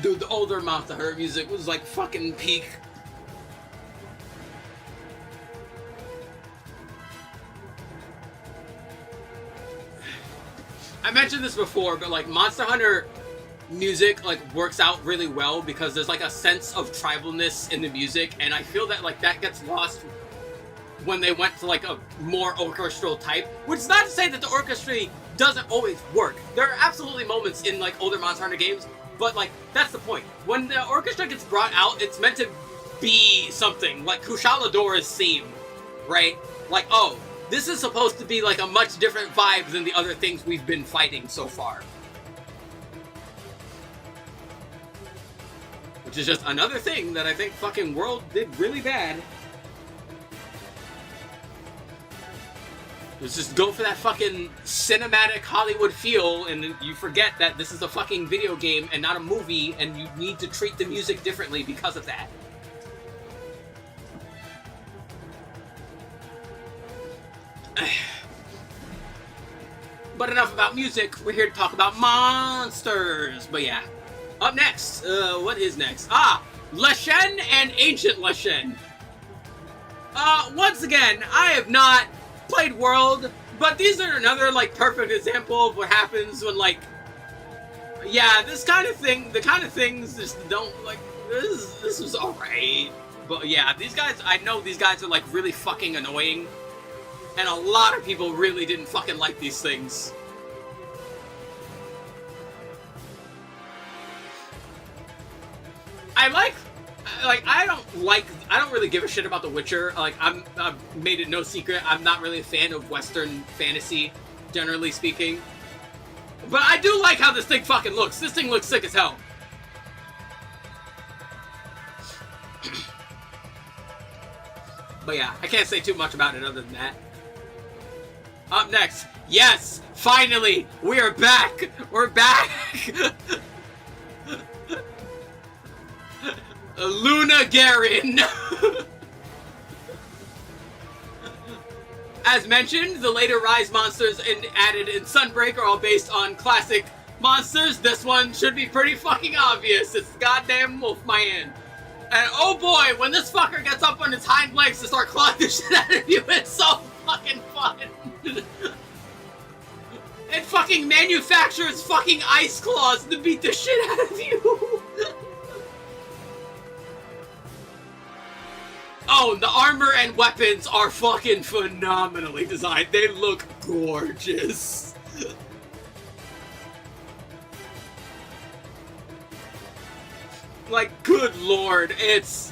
dude, the older Monster Hunter music was like fucking peak. I mentioned this before, but like Monster Hunter music like works out really well because there's like a sense of tribalness in the music, and I feel that like that gets lost when they went to like a more orchestral type, which is not to say that the orchestra doesn't always work. There are absolutely moments in like older Monster Hunter games, but like that's the point. When the orchestra gets brought out, it's meant to be something like Kushala Daora's theme, right? Like, oh, this is supposed to be like a much different vibe than the other things we've been fighting so far. Which is just another thing that I think fucking World did really bad. Let's just go for that fucking cinematic Hollywood feel, and you forget that this is a fucking video game and not a movie, and you need to treat the music differently because of that. But enough about music, we're here to talk about monsters. But yeah, up next, what is next? Leshen and Ancient Leshen. Once again, I have not played World, but these are another, like, perfect example of what happens when, like, yeah, this kind of thing, the kind of things just don't, like, this was alright. But yeah, these guys, I know these guys are, like, really fucking annoying, and a lot of people really didn't fucking like these things. I don't really give a shit about The Witcher. Like, I've made it no secret, I'm not really a fan of Western fantasy, generally speaking. But I do like how this thing fucking looks. This thing looks sick as hell. But yeah, I can't say too much about it other than that. Up next, yes, finally, we are back. We're back. Luna Garen. As mentioned, the later Rise monsters added in Sunbreak are all based on classic monsters. This one should be pretty fucking obvious. It's goddamn Wolfman. And oh boy, when this fucker gets up on his hind legs to start clawing the shit out of you, it's so fucking fun. It fucking manufactures fucking ice claws to beat the shit out of you. Oh, the armor and weapons are fucking phenomenally designed. They look gorgeous. Like, good lord, it's...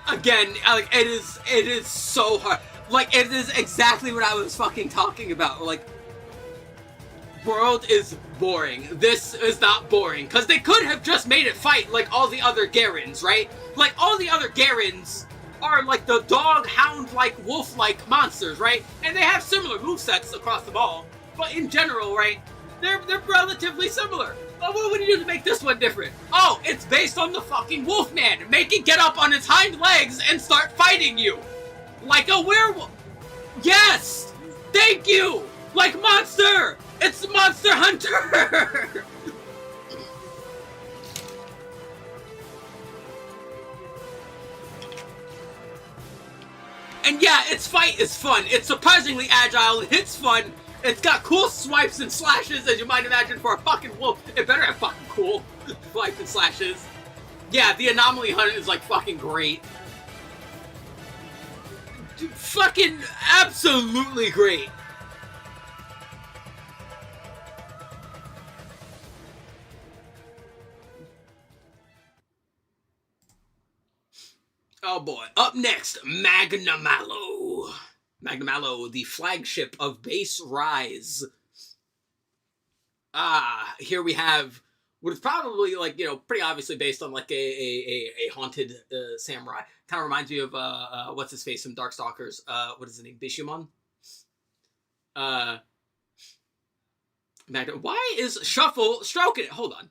Again, like, it is so hard. Like, it is exactly what I was fucking talking about. Like, World is boring. This is not boring. Because they could have just made it fight like all the other Garens, right? Like, all the other Garens are like the dog, hound, like, wolf-like monsters, right? And they have similar movesets across them all. But in general, right, they're relatively similar. But what would you do to make this one different? Oh, it's based on the fucking Wolfman. Make it get up on its hind legs and start fighting you. Like a werewolf. Yes! Thank you! Like Monster! It's Monster Hunter! And yeah, its fight is fun. It's surprisingly agile. It's fun. It's got cool swipes and slashes, as you might imagine, for a fucking wolf. It better have fucking cool swipes and slashes. Yeah, the anomaly hunt is like fucking great. Dude, fucking absolutely great. Oh boy. Up next, Magnamallow. Magnamallow, the flagship of Base Rise. Here we have what is probably, like, you know, pretty obviously based on like a haunted samurai. Kind of reminds me of what's his face from Darkstalkers. What is his name? Bishamon. Why is Shuffle stroking it? Hold on.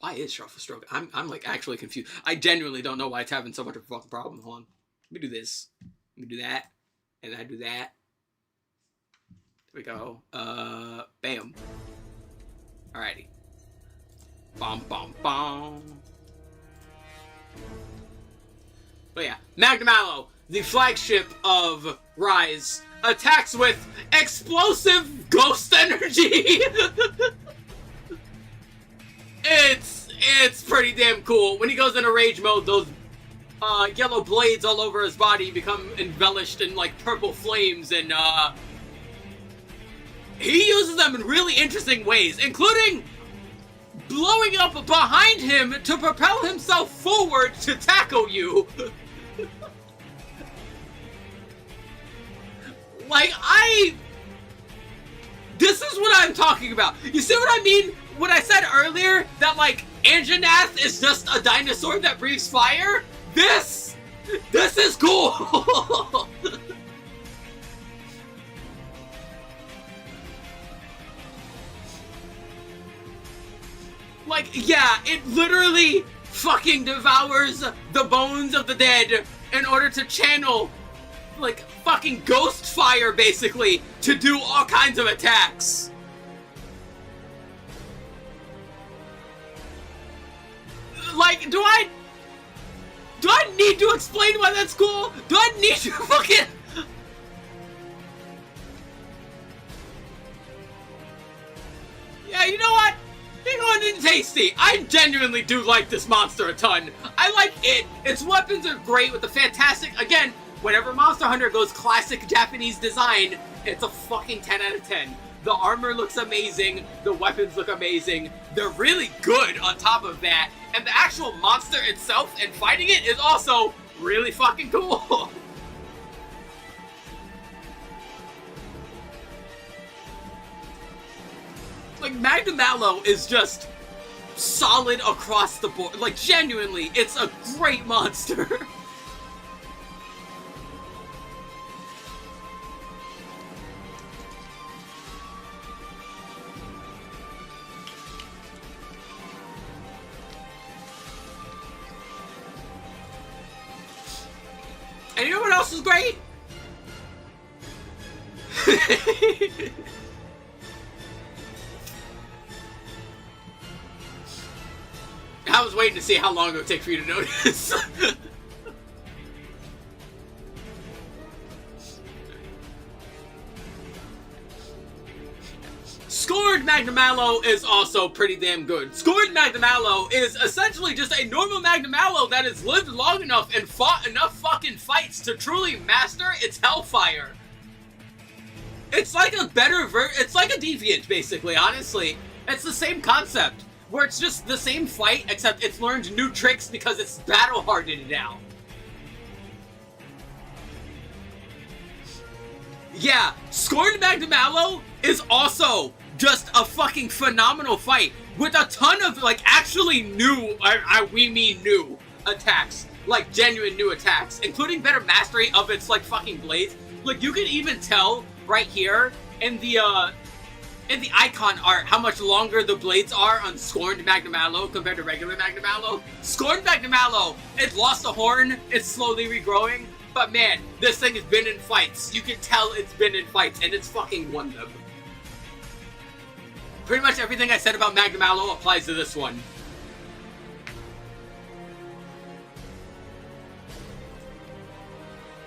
Why is Shuffle Stroke? I'm like actually confused. I genuinely don't know why it's having so much of a fucking problem. Hold on. Let me do this. Let me do that. And I do that. There we go. Bam. Alrighty. Bom, bom, bom. But yeah, Magnum Mallow, the flagship of Rise, attacks with explosive ghost energy. It's pretty damn cool. When he goes into rage mode, those yellow blades all over his body become embellished in like purple flames, and he uses them in really interesting ways, including blowing up behind him to propel himself forward to tackle you. Like, this is what I'm talking about. You see what I mean? When I said earlier that, like, Anjanath is just a dinosaur that breathes fire? This is cool! Like, yeah, it literally fucking devours the bones of the dead in order to channel, like, fucking ghost fire, basically, to do all kinds of attacks. Like, do I need to explain why that's cool? Do I need to fucking... Yeah, you know what? Big one and tasty. I genuinely do like this monster a ton. I like it. Its weapons are great with the fantastic... Again, whenever Monster Hunter goes classic Japanese design, it's a fucking 10 out of 10. The armor looks amazing. The weapons look amazing. They're really good on top of that. And the actual monster itself and fighting it is also really fucking cool. Like, Magnum Mallow is just solid across the board. Like, genuinely, it's a great monster. And you know what else is great? I was waiting to see how long it would take for you to notice. Scored Magnum Mallow is also pretty damn good. Scored Magnum Mallow is essentially just a normal Magnum Mallow that has lived long enough and fought enough fucking fights to truly master its Hellfire. It's like a better it's like a Deviant, basically, honestly. It's the same concept, where it's just the same fight, except it's learned new tricks because it's battle-hardened now. Yeah, Scorned Magnum Mallow is also just a fucking phenomenal fight with a ton of, like, actually new, we mean new attacks. Like, genuine new attacks, including better mastery of its, like, fucking blades. Like, you can even tell right here in the icon art how much longer the blades are on Scorned Magnum Mallow compared to regular Magnum Mallow. Scorned Magnum Mallow, it lost a horn, it's slowly regrowing, but man, this thing has been in fights. You can tell it's been in fights, and it's fucking won them. Pretty much everything I said about Magnum Mallow applies to this one.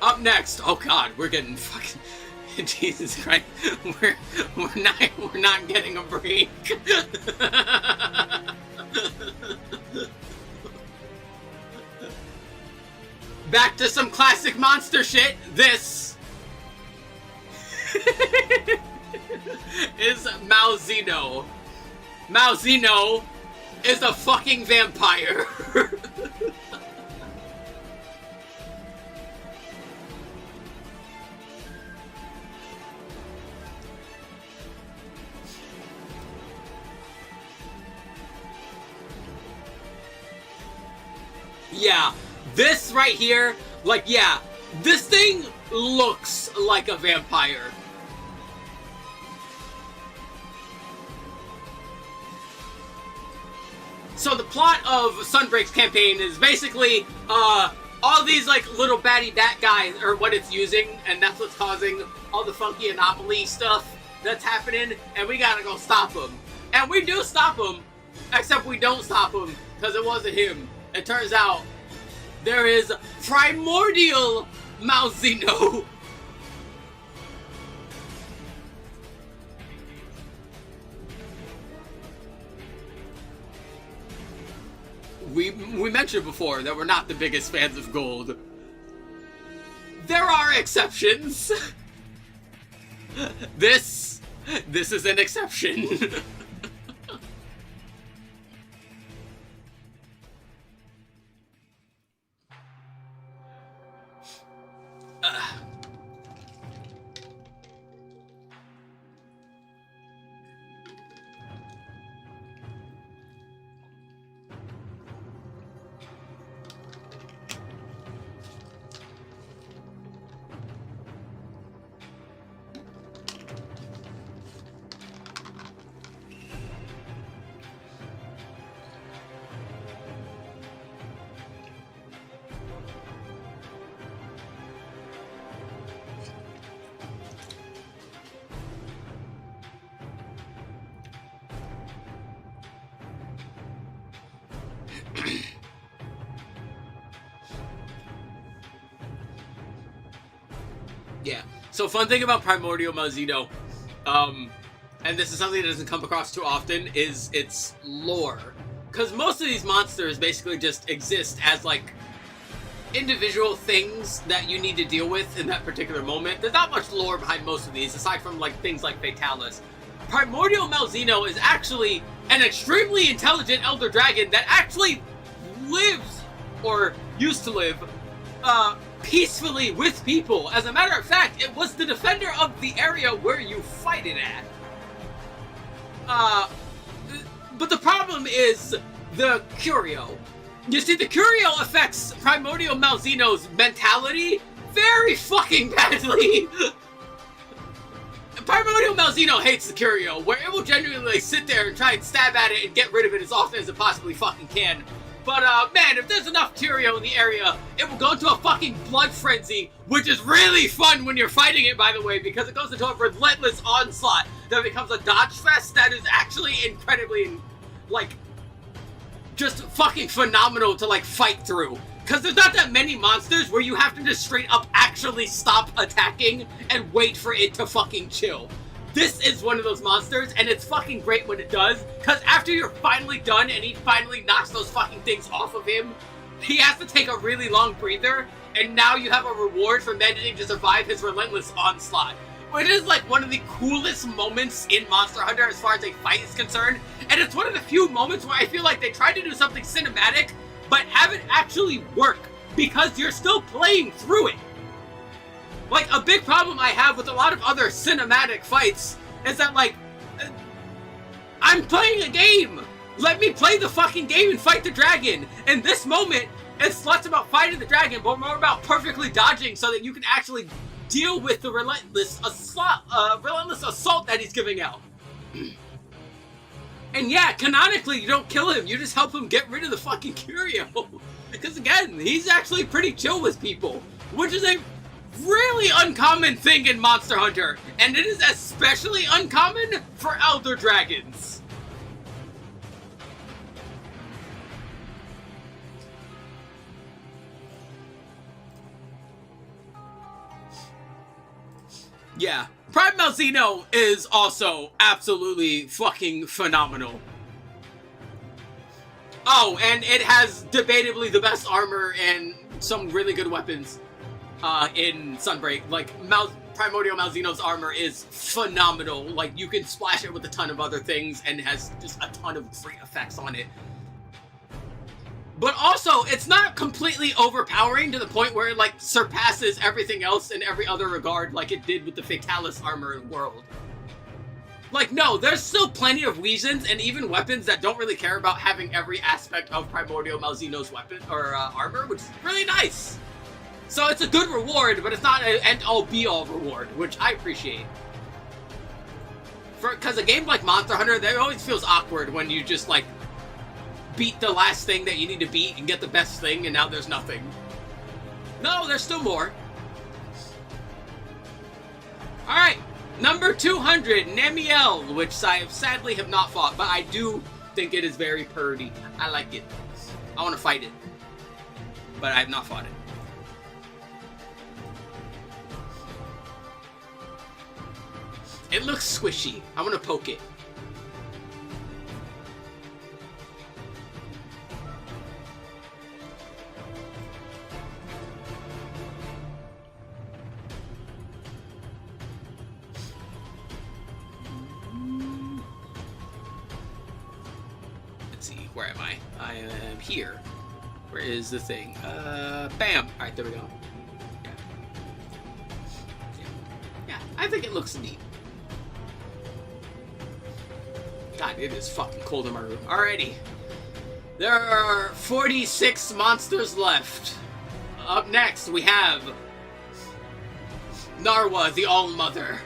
Up next, oh god, we're getting fucking... Jesus Christ, we're not getting a break. Back to some classic monster shit. This is Malzeno. Malzeno is a fucking vampire. Yeah, this right here, like, yeah, this thing looks like a vampire. So the plot of Sunbreak's campaign is basically all these like little baddie bat guys are what it's using, and that's what's causing all the funky anomaly stuff that's happening, and we gotta go stop them. And we do stop him, except we don't stop him because it wasn't him. It turns out there is primordial Malzeno. We mentioned before that we're not the biggest fans of gold. There are exceptions. This is an exception. Yeah. So fun thing about Primordial Malzeno, and this is something that doesn't come across too often, is its lore. Because most of these monsters basically just exist as, like, individual things that you need to deal with in that particular moment. There's not much lore behind most of these, aside from, like, things like Fatalis. Primordial Malzeno is actually an extremely intelligent Elder Dragon that actually lives, or used to live, peacefully with people. As a matter of fact, it was the defender of the area where you fight it at. But the problem is the Curio. You see, the Curio affects Primordial Malzeno's mentality very fucking badly. Primordial Malzeno hates the Curio, where it will genuinely sit there and try and stab at it and get rid of it as often as it possibly fucking can. But, man, if there's enough Curio in the area, it will go into a fucking blood frenzy, which is really fun when you're fighting it, by the way, because it goes into a relentless onslaught that becomes a dodge fest that is actually incredibly, like, just fucking phenomenal to, like, fight through. Because there's not that many monsters where you have to just straight up actually stop attacking and wait for it to fucking chill. This is one of those monsters, and it's fucking great when it does, because after you're finally done and he finally knocks those fucking things off of him, he has to take a really long breather, and now you have a reward for managing to survive his relentless onslaught. Which is like one of the coolest moments in Monster Hunter as far as a fight is concerned, and it's one of the few moments where I feel like they tried to do something cinematic, but have it actually work, because you're still playing through it. Like, a big problem I have with a lot of other cinematic fights is that, like, I'm playing a game! Let me play the fucking game and fight the dragon! In this moment, it's less about fighting the dragon, but more about perfectly dodging so that you can actually deal with the relentless assault that he's giving out. And yeah, canonically, you don't kill him, you just help him get rid of the fucking Curio. Because again, he's actually pretty chill with people, which is a really uncommon thing in Monster Hunter, and it is especially uncommon for Elder Dragons. Yeah, Prime Malzeno is also absolutely fucking phenomenal. Oh, and it has debatably the best armor and some really good weapons in Sunbreak. Like, Primordial Malzeno's armor is phenomenal. Like, you can splash it with a ton of other things and it has just a ton of great effects on it. But also, it's not completely overpowering to the point where it, like, surpasses everything else in every other regard like it did with the Fatalis armor world. Like, no, there's still plenty of reasons and even weapons that don't really care about having every aspect of Primordial Malzeno's weapon or armor, which is really nice. So it's a good reward, but it's not an end-all be-all reward, which I appreciate. Because a game like Monster Hunter, that always feels awkward when you just, like, beat the last thing that you need to beat and get the best thing, and now there's nothing. No, there's still more. Alright, number 200, Namiel, which I sadly have not fought, but I do think it is very purdy. I like it. I want to fight it, but I have not fought it. It looks squishy. I want to poke it. Let's see, where am I? I am here. Where is the thing? Bam! Alright, there we go. Yeah, I think it looks neat. God, it is fucking cold in my room. Alrighty. There are 46 monsters left. Up next, we have Narwa, the All-Mother.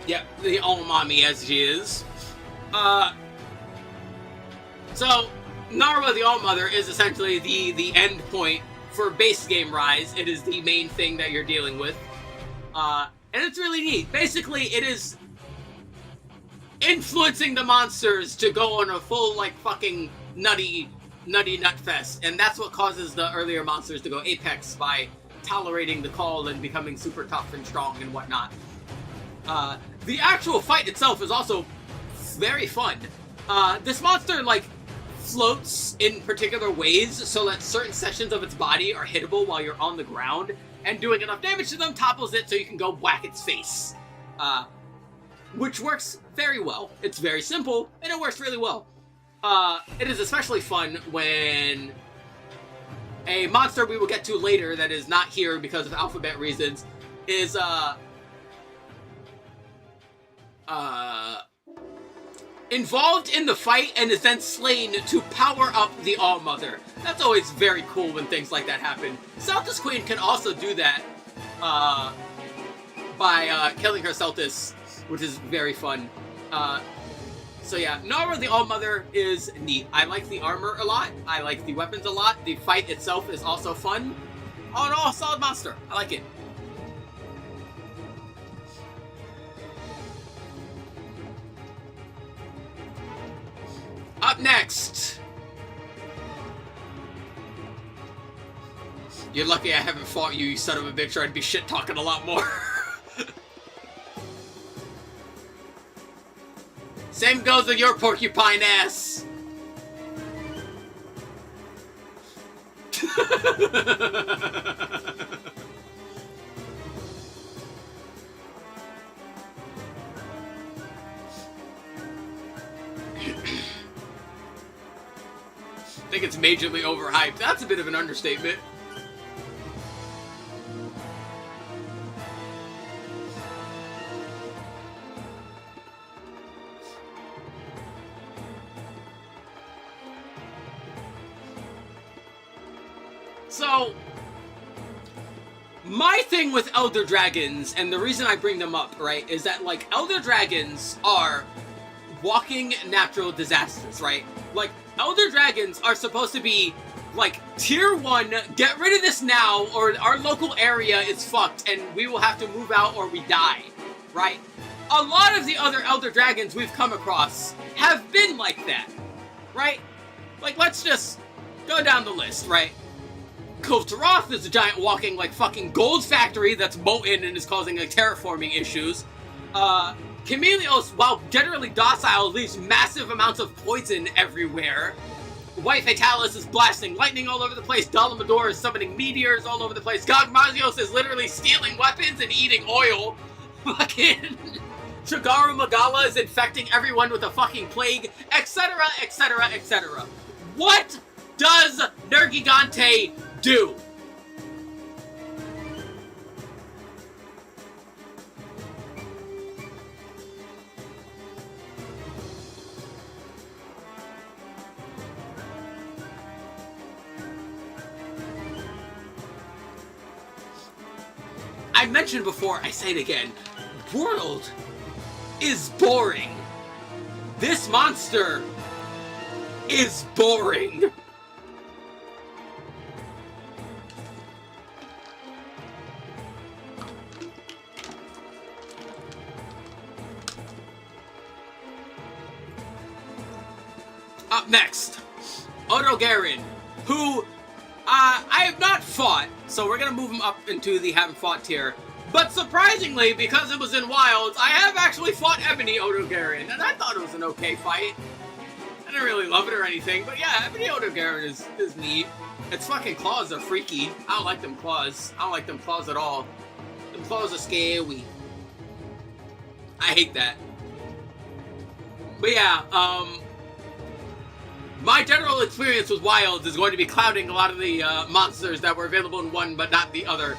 Yep, the All-Mommy as she is. So, Narwa the All-Mother is essentially the end point for base game Rise. It is the main thing that you're dealing with. And it's really neat. Basically, it is influencing the monsters to go on a full, like, fucking nutty nut fest. And that's what causes the earlier monsters to go apex by tolerating the call and becoming super tough and strong and whatnot. The actual fight itself is also very fun. This monster, like, floats in particular ways so that certain sections of its body are hittable while you're on the ground, and doing enough damage to them topples it so you can go whack its face. Which works very well. It's very simple, and it works really well. It is especially fun when a monster we will get to later that is not here because of alphabet reasons is, involved in the fight and is then slain to power up the All-Mother. That's always very cool when things like that happen. Celtis Queen can also do that by killing her Celtis, which is very fun. So yeah, Narwa the All-Mother is neat. I like the armor a lot. I like the weapons a lot. The fight itself is also fun. All in all, solid monster. I like it. Up next, you're lucky I haven't fought you, you son of a bitch, or I'd be shit-talking a lot more. Same goes with your porcupine ass. I think it's majorly overhyped. That's a bit of an understatement. So, my thing with Elder Dragons, and the reason I bring them up, right, is that, like, Elder Dragons are walking natural disasters, right? Like, Elder Dragons are supposed to be, like, tier 1, get rid of this now, or our local area is fucked, and we will have to move out or we die, right? A lot of the other Elder Dragons we've come across have been like that, right? Like, let's just go down the list, right? Kul'Taroth is a giant walking, like, fucking gold factory that's molten and is causing, like, terraforming issues. Chameleos, while generally docile, leaves massive amounts of poison everywhere. White Fatalis is blasting lightning all over the place. Dalamador is summoning meteors all over the place. Gogmazios is literally stealing weapons and eating oil. Fucking Shagaru Magala is infecting everyone with a fucking plague, etc., etc., etc. What does Nergigante do? I mentioned before, I say it again, World is boring. This monster is boring. Up next, Odogarin, who I have not fought, so we're gonna move him up into the haven't fought tier. But surprisingly, because it was in Wilds, I have actually fought Ebony Odogarin, and I thought it was an okay fight. I didn't really love it or anything, but yeah, Ebony Odogarin is neat. Its fucking claws are freaky. I don't like them claws. I don't like them claws at all. Them claws are scary. I hate that. But yeah, my general experience with Wilds is going to be clouding a lot of the monsters that were available in 1 but not the other.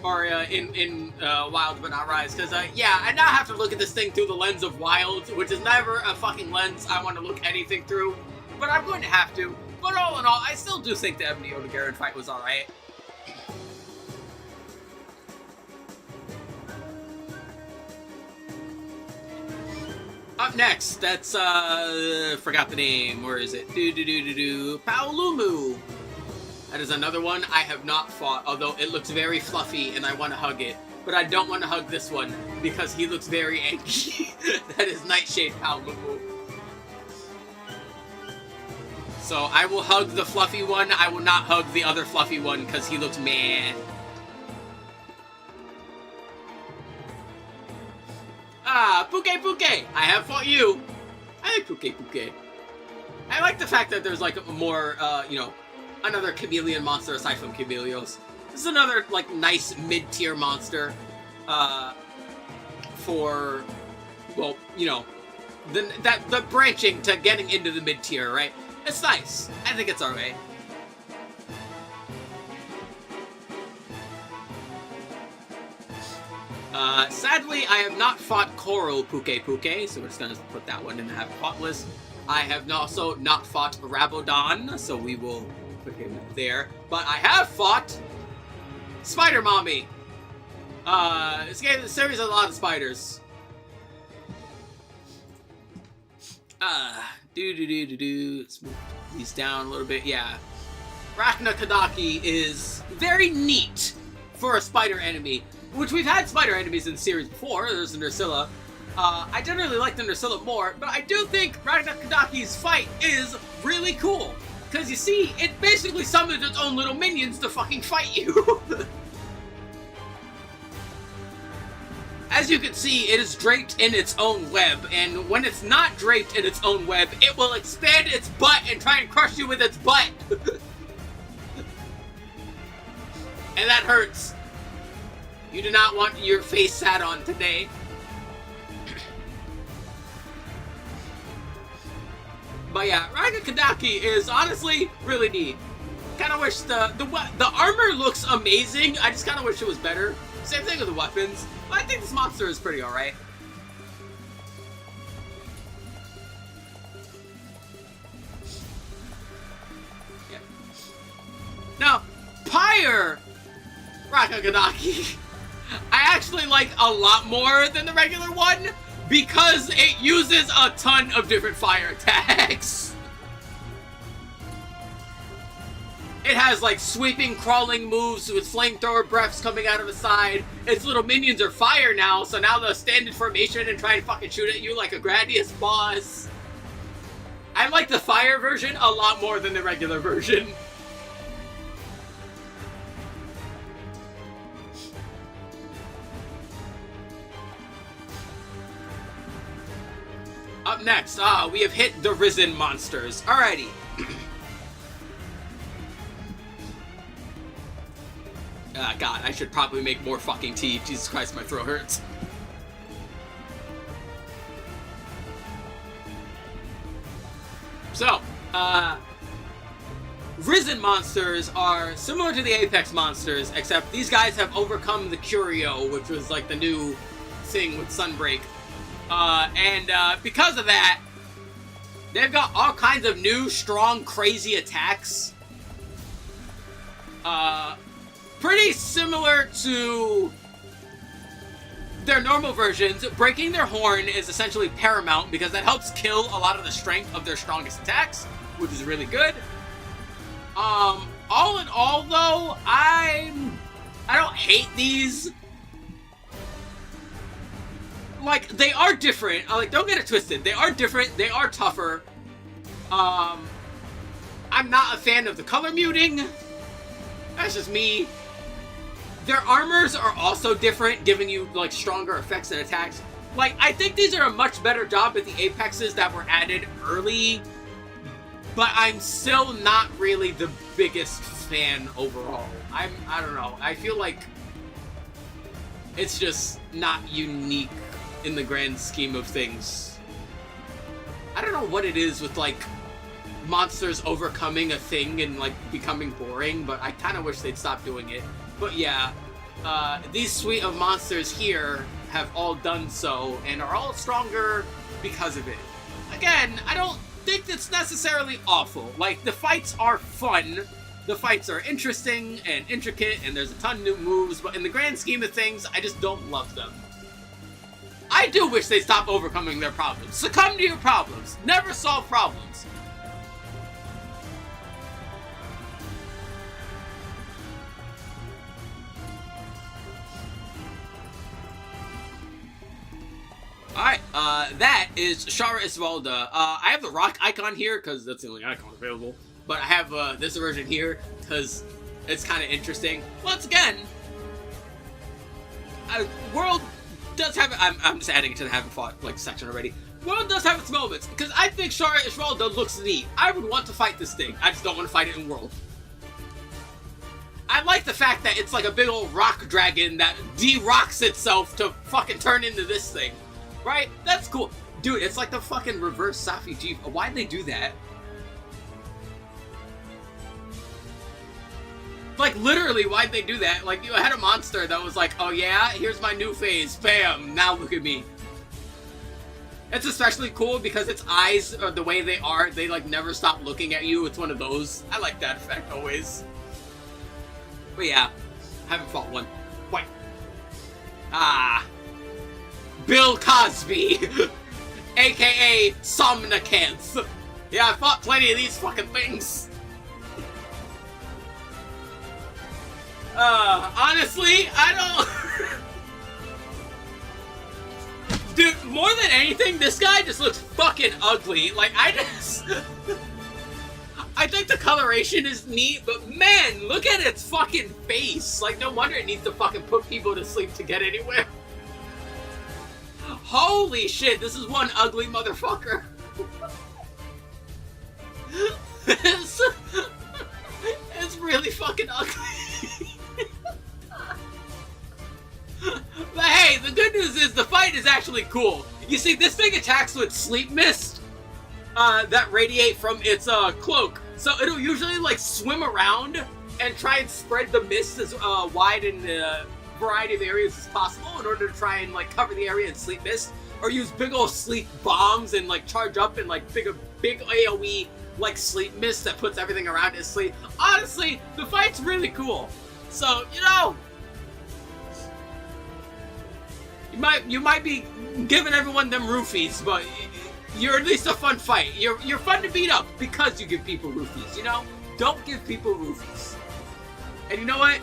Or in Wilds but not Rise. Because, yeah, I now have to look at this thing through the lens of Wilds, which is never a fucking lens I want to look anything through. But I'm going to have to. But all in all, I still do think the Ebony Odogarin fight was alright. Up next, that's, forgot the name. Where is it? Paolumu. That is another one I have not fought, although it looks very fluffy and I want to hug it. But I don't want to hug this one because he looks very angry. That is Nightshade Paolumu. So I will hug the fluffy one. I will not hug the other fluffy one because he looks mad. Ah, Puke Puke! I have fought you! I like Puke Puke. I like the fact that there's like a more, you know, another chameleon monster aside from Chameleos. This is another, like, nice mid-tier monster, for, well, you know, the branching to getting into the mid-tier, right? It's nice. I think it's alright. Sadly, I have not fought Coral Puke Puke, so we're just gonna put that one in the haven't fought list. I have also not fought Rabodon, so we will put him there. But I have fought Spider Mommy. This series has a lot of spiders. Let's move these down a little bit. Yeah. Rachna Kadaki is very neat for a spider enemy, which we've had spider enemies in the series before. There's the Nursilla. I generally like the Nursilla more, but I do think Rachna Kadaki's fight is really cool. Because you see, it basically summons its own little minions to fucking fight you. As you can see, it is draped in its own web, and when it's not draped in its own web, it will expand its butt and try and crush you with its butt. And that hurts. You do not want your face sat on today. But yeah, Rachna Kadaki is honestly really neat. Kind of wish the armor looks amazing. I just kind of wish it was better. Same thing with the weapons. But I think this monster is pretty alright. Yeah. Now, Pyre Rachna Kadaki, I actually like a lot more than the regular one because it uses a ton of different fire attacks. It has like sweeping, crawling moves with flamethrower breaths coming out of the side. Its little minions are fire now, so now they'll stand in formation and try to fucking shoot at you like a Gradius boss. I like the fire version a lot more than the regular version. Up next, we have hit the Risen monsters. Alrighty. God, I should probably make more fucking tea. Jesus Christ, my throat hurts. So, Risen monsters are similar to the Apex monsters, except these guys have overcome the Curio, which was like the new thing with Sunbreak. And because of that, they've got all kinds of new, strong, crazy attacks. Pretty similar to their normal versions, breaking their horn is essentially paramount because that helps kill a lot of the strength of their strongest attacks, which is really good. All in all, though, I don't hate these. Like, they are different. Like, don't get it twisted. They are different. They are tougher. I'm not a fan of the color muting. That's just me. Their armors are also different, giving you, like, stronger effects and attacks. Like, I think these are a much better job at the apexes that were added early, but I'm still not really the biggest fan overall. I don't know. I feel like it's just not unique in the grand scheme of things. I don't know what it is with, like, monsters overcoming a thing and, like, becoming boring, but I kind of wish they'd stop doing it. But yeah, these suite of monsters here have all done so and are all stronger because of it. Again, I don't think it's necessarily awful. Like, the fights are fun, the fights are interesting and intricate, and there's a ton of new moves, but in the grand scheme of things, I just don't love them. I do wish they stop overcoming their problems. Succumb to your problems. Never solve problems. Alright, that is Shara Isvalda. I have the rock icon here, because that's the only icon available. But I have this version here, because it's kind of interesting. Once again, World does have... I'm just adding it to the haven't fought, like, section already. World does have its moments, because I think Shara Isvalda looks neat. I would want to fight this thing. I just don't want to fight it in World. I like the fact that it's like a big old rock dragon that de-rocks itself to fucking turn into this thing. Right? That's cool. Dude, it's like the fucking reverse Safi G. Why'd they do that? Like, literally, why'd they do that? Like, you had a monster that was like, oh yeah, here's my new phase. Bam! Now look at me. It's especially cool because its eyes are the way they are. They, like, never stop looking at you. It's one of those. I like that effect always. But yeah, haven't fought one. Wait. Ah. Bill Cosby, aka Somnicants. Yeah, I fought plenty of these fucking things. Honestly, I don't... Dude, more than anything, this guy just looks fucking ugly. Like, I think the coloration is neat, but man, look at its fucking face. Like, no wonder it needs to fucking put people to sleep to get anywhere. Holy shit, this is one ugly motherfucker. It's really fucking ugly. But hey, the good news is the fight is actually cool. You see, this thing attacks with sleep mist that radiate from its cloak. So it'll usually like swim around and try and spread the mist as wide in the variety of areas as possible in order to try and like cover the area in sleep mist, or use big old sleep bombs and like charge up in like big AoE like sleep mist that puts everything around it sleep. Honestly, the fight's really cool. So, you know, you might be giving everyone them roofies, but you're at least a fun fight. You're fun to beat up because you give people roofies, you know? Don't give people roofies. And you know what?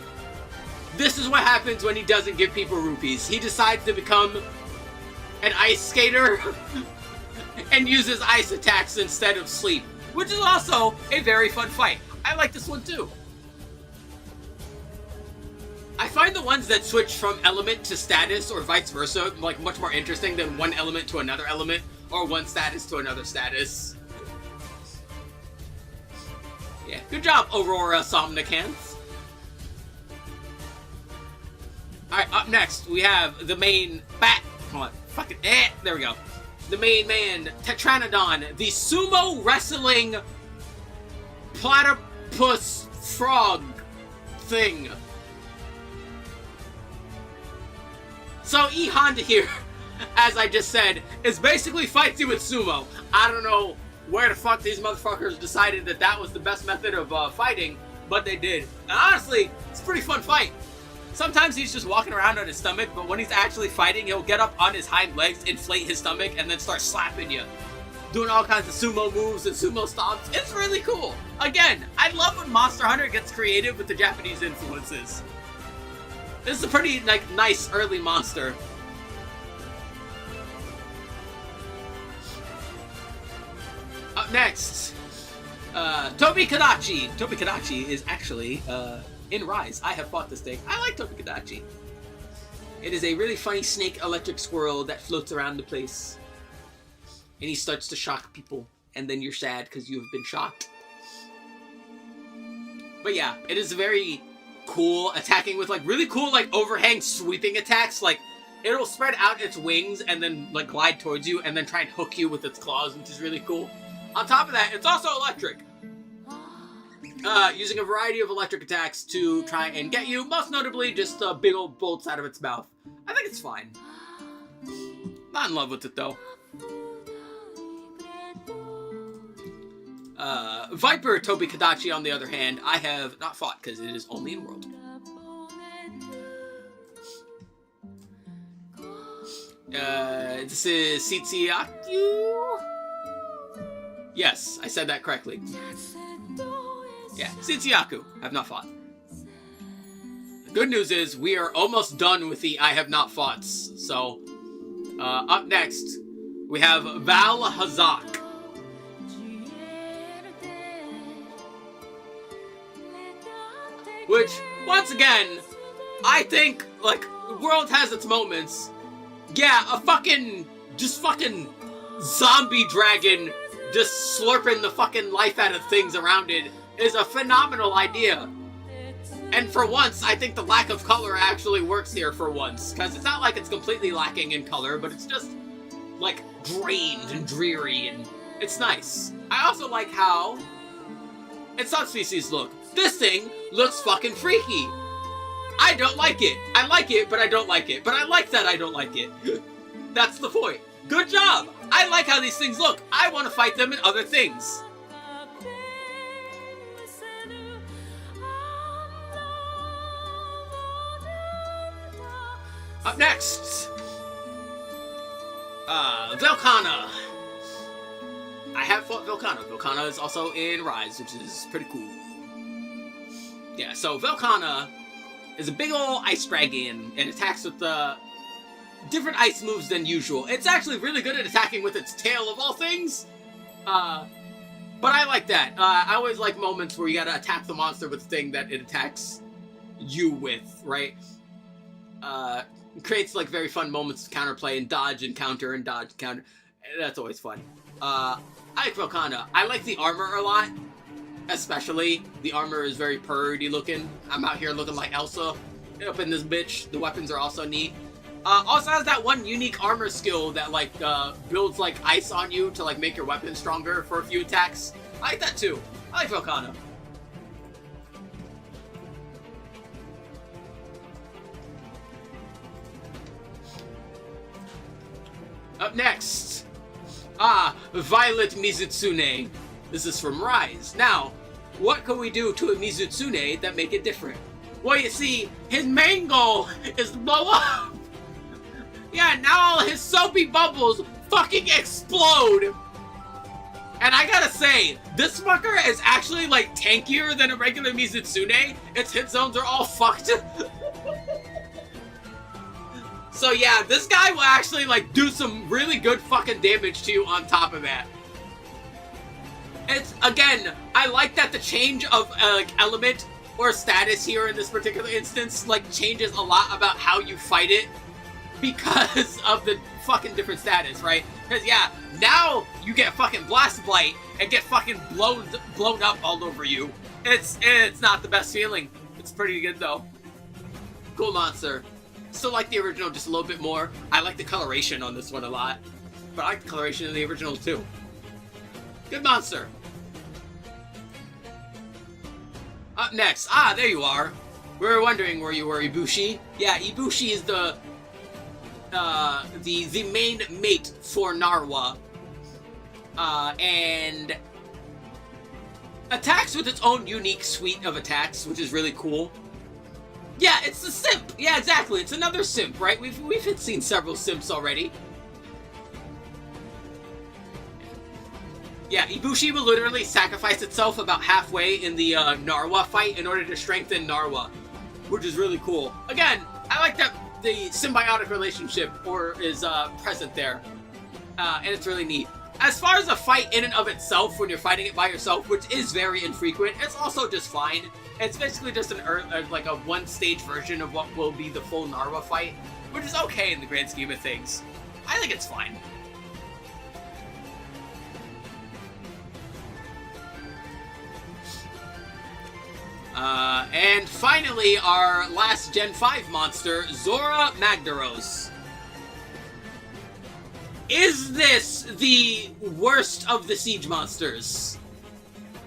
This is what happens when he doesn't give people rupees. He decides to become an ice skater and uses ice attacks instead of sleep, which is also a very fun fight. I like this one too. I find the ones that switch from element to status or vice versa like much more interesting than one element to another element or one status to another status. Yeah, good job, Aurora Somnicants. Alright, up next, we have the main bat. Hold on. Fucking there we go. The main man, Tetranodon, the sumo wrestling platypus frog thing. So E Honda here, as I just said, is basically fights you with sumo. I don't know where the fuck these motherfuckers decided that was the best method of fighting, but they did. And honestly, it's a pretty fun fight. Sometimes he's just walking around on his stomach, but when he's actually fighting, he'll get up on his hind legs, inflate his stomach, and then start slapping you. Doing all kinds of sumo moves and sumo stomps. It's really cool. Again, I love when Monster Hunter gets creative with the Japanese influences. This is a pretty nice early monster. Up next, Tobi Kadachi. Tobi Kadachi is actually in Rise. I have fought this thing. I like Tobi Kadachi. It is a really funny snake electric squirrel that floats around the place. And he starts to shock people, and then you're sad because you have been shocked. But yeah, it is very cool, attacking with like really cool like overhang sweeping attacks. Like it'll spread out its wings and then like glide towards you and then try and hook you with its claws, which is really cool. On top of that, it's also electric. Using a variety of electric attacks to try and get you, most notably just big old bolts out of its mouth. I think it's fine. Not in love with it though. Viper Tobi Kadachi, on the other hand, I have not fought because it is only in World. This is Sitsuyaku? Yes, I said that correctly. Yeah, Sitsuyaku. I have not fought. The good news is we are almost done with the I have not foughts. So, up next, we have Val Hazak. Which, once again, I think, like, the world has its moments. Yeah, a fucking zombie dragon just slurping the fucking life out of things around it is a phenomenal idea. And for once, I think the lack of color actually works here for once. Because it's not like it's completely lacking in color, but it's just, like, drained and dreary, and it's nice. I also like how its subspecies look. This thing looks fucking freaky. I don't like it. I like it, but I don't like it. But I like that I don't like it. That's the point. Good job. I like how these things look. I want to fight them in other things. Up next, Velkhana. I have fought Velkhana. Velkhana is also in Rise, which is pretty cool. Yeah, so Velkhana is a big ol' ice dragon and attacks with different ice moves than usual. It's actually really good at attacking with its tail of all things. But I like that. I always like moments where you gotta attack the monster with the thing that it attacks you with, right? It creates like very fun moments to counterplay and dodge and counter and dodge and counter. That's always fun. I like Velkhana. I like the armor a lot. Especially, the armor is very purdy looking. I'm out here looking like Elsa up in this bitch. The weapons are also neat. Also has that one unique armor skill that like builds like ice on you to like make your weapon stronger for a few attacks. I like that too. I like Velkhana. Up next, Violet Mizutsune. This is from Rise. Now, what can we do to a Mizutsune that make it different? Well, you see, his main goal is to blow up. Yeah, now all his soapy bubbles fucking explode. And I gotta say, this fucker is actually like tankier than a regular Mizutsune. Its hit zones are all fucked. So yeah, this guy will actually like do some really good fucking damage to you on top of that. It's, again, I like that the change of element or status here in this particular instance like changes a lot about how you fight it because of the fucking different status, right? Because yeah, now you get fucking blast blight and get fucking blown up all over you. It's not the best feeling. It's pretty good though. Cool monster. Still like the original just a little bit more. I like the coloration on this one a lot, but I like the coloration in the original too. Good monster. Up next, there you are. We were wondering where you were, Ibushi. Yeah, Ibushi is the main mate for Narwa, and attacks with its own unique suite of attacks, which is really cool. Yeah, it's the simp. Yeah, exactly. It's another simp, right? We've seen several simps already. Yeah, Ibushi will literally sacrifice itself about halfway in the Narwa fight in order to strengthen Narwa, which is really cool. Again, I like that the symbiotic relationship is present there, and it's really neat. As far as a fight in and of itself, when you're fighting it by yourself, which is very infrequent, it's also just fine. It's basically just like a one-stage version of what will be the full Narwa fight, which is okay in the grand scheme of things. I think it's fine. And finally, our last Gen 5 monster, Zora Magdaros. Is this the worst of the siege monsters?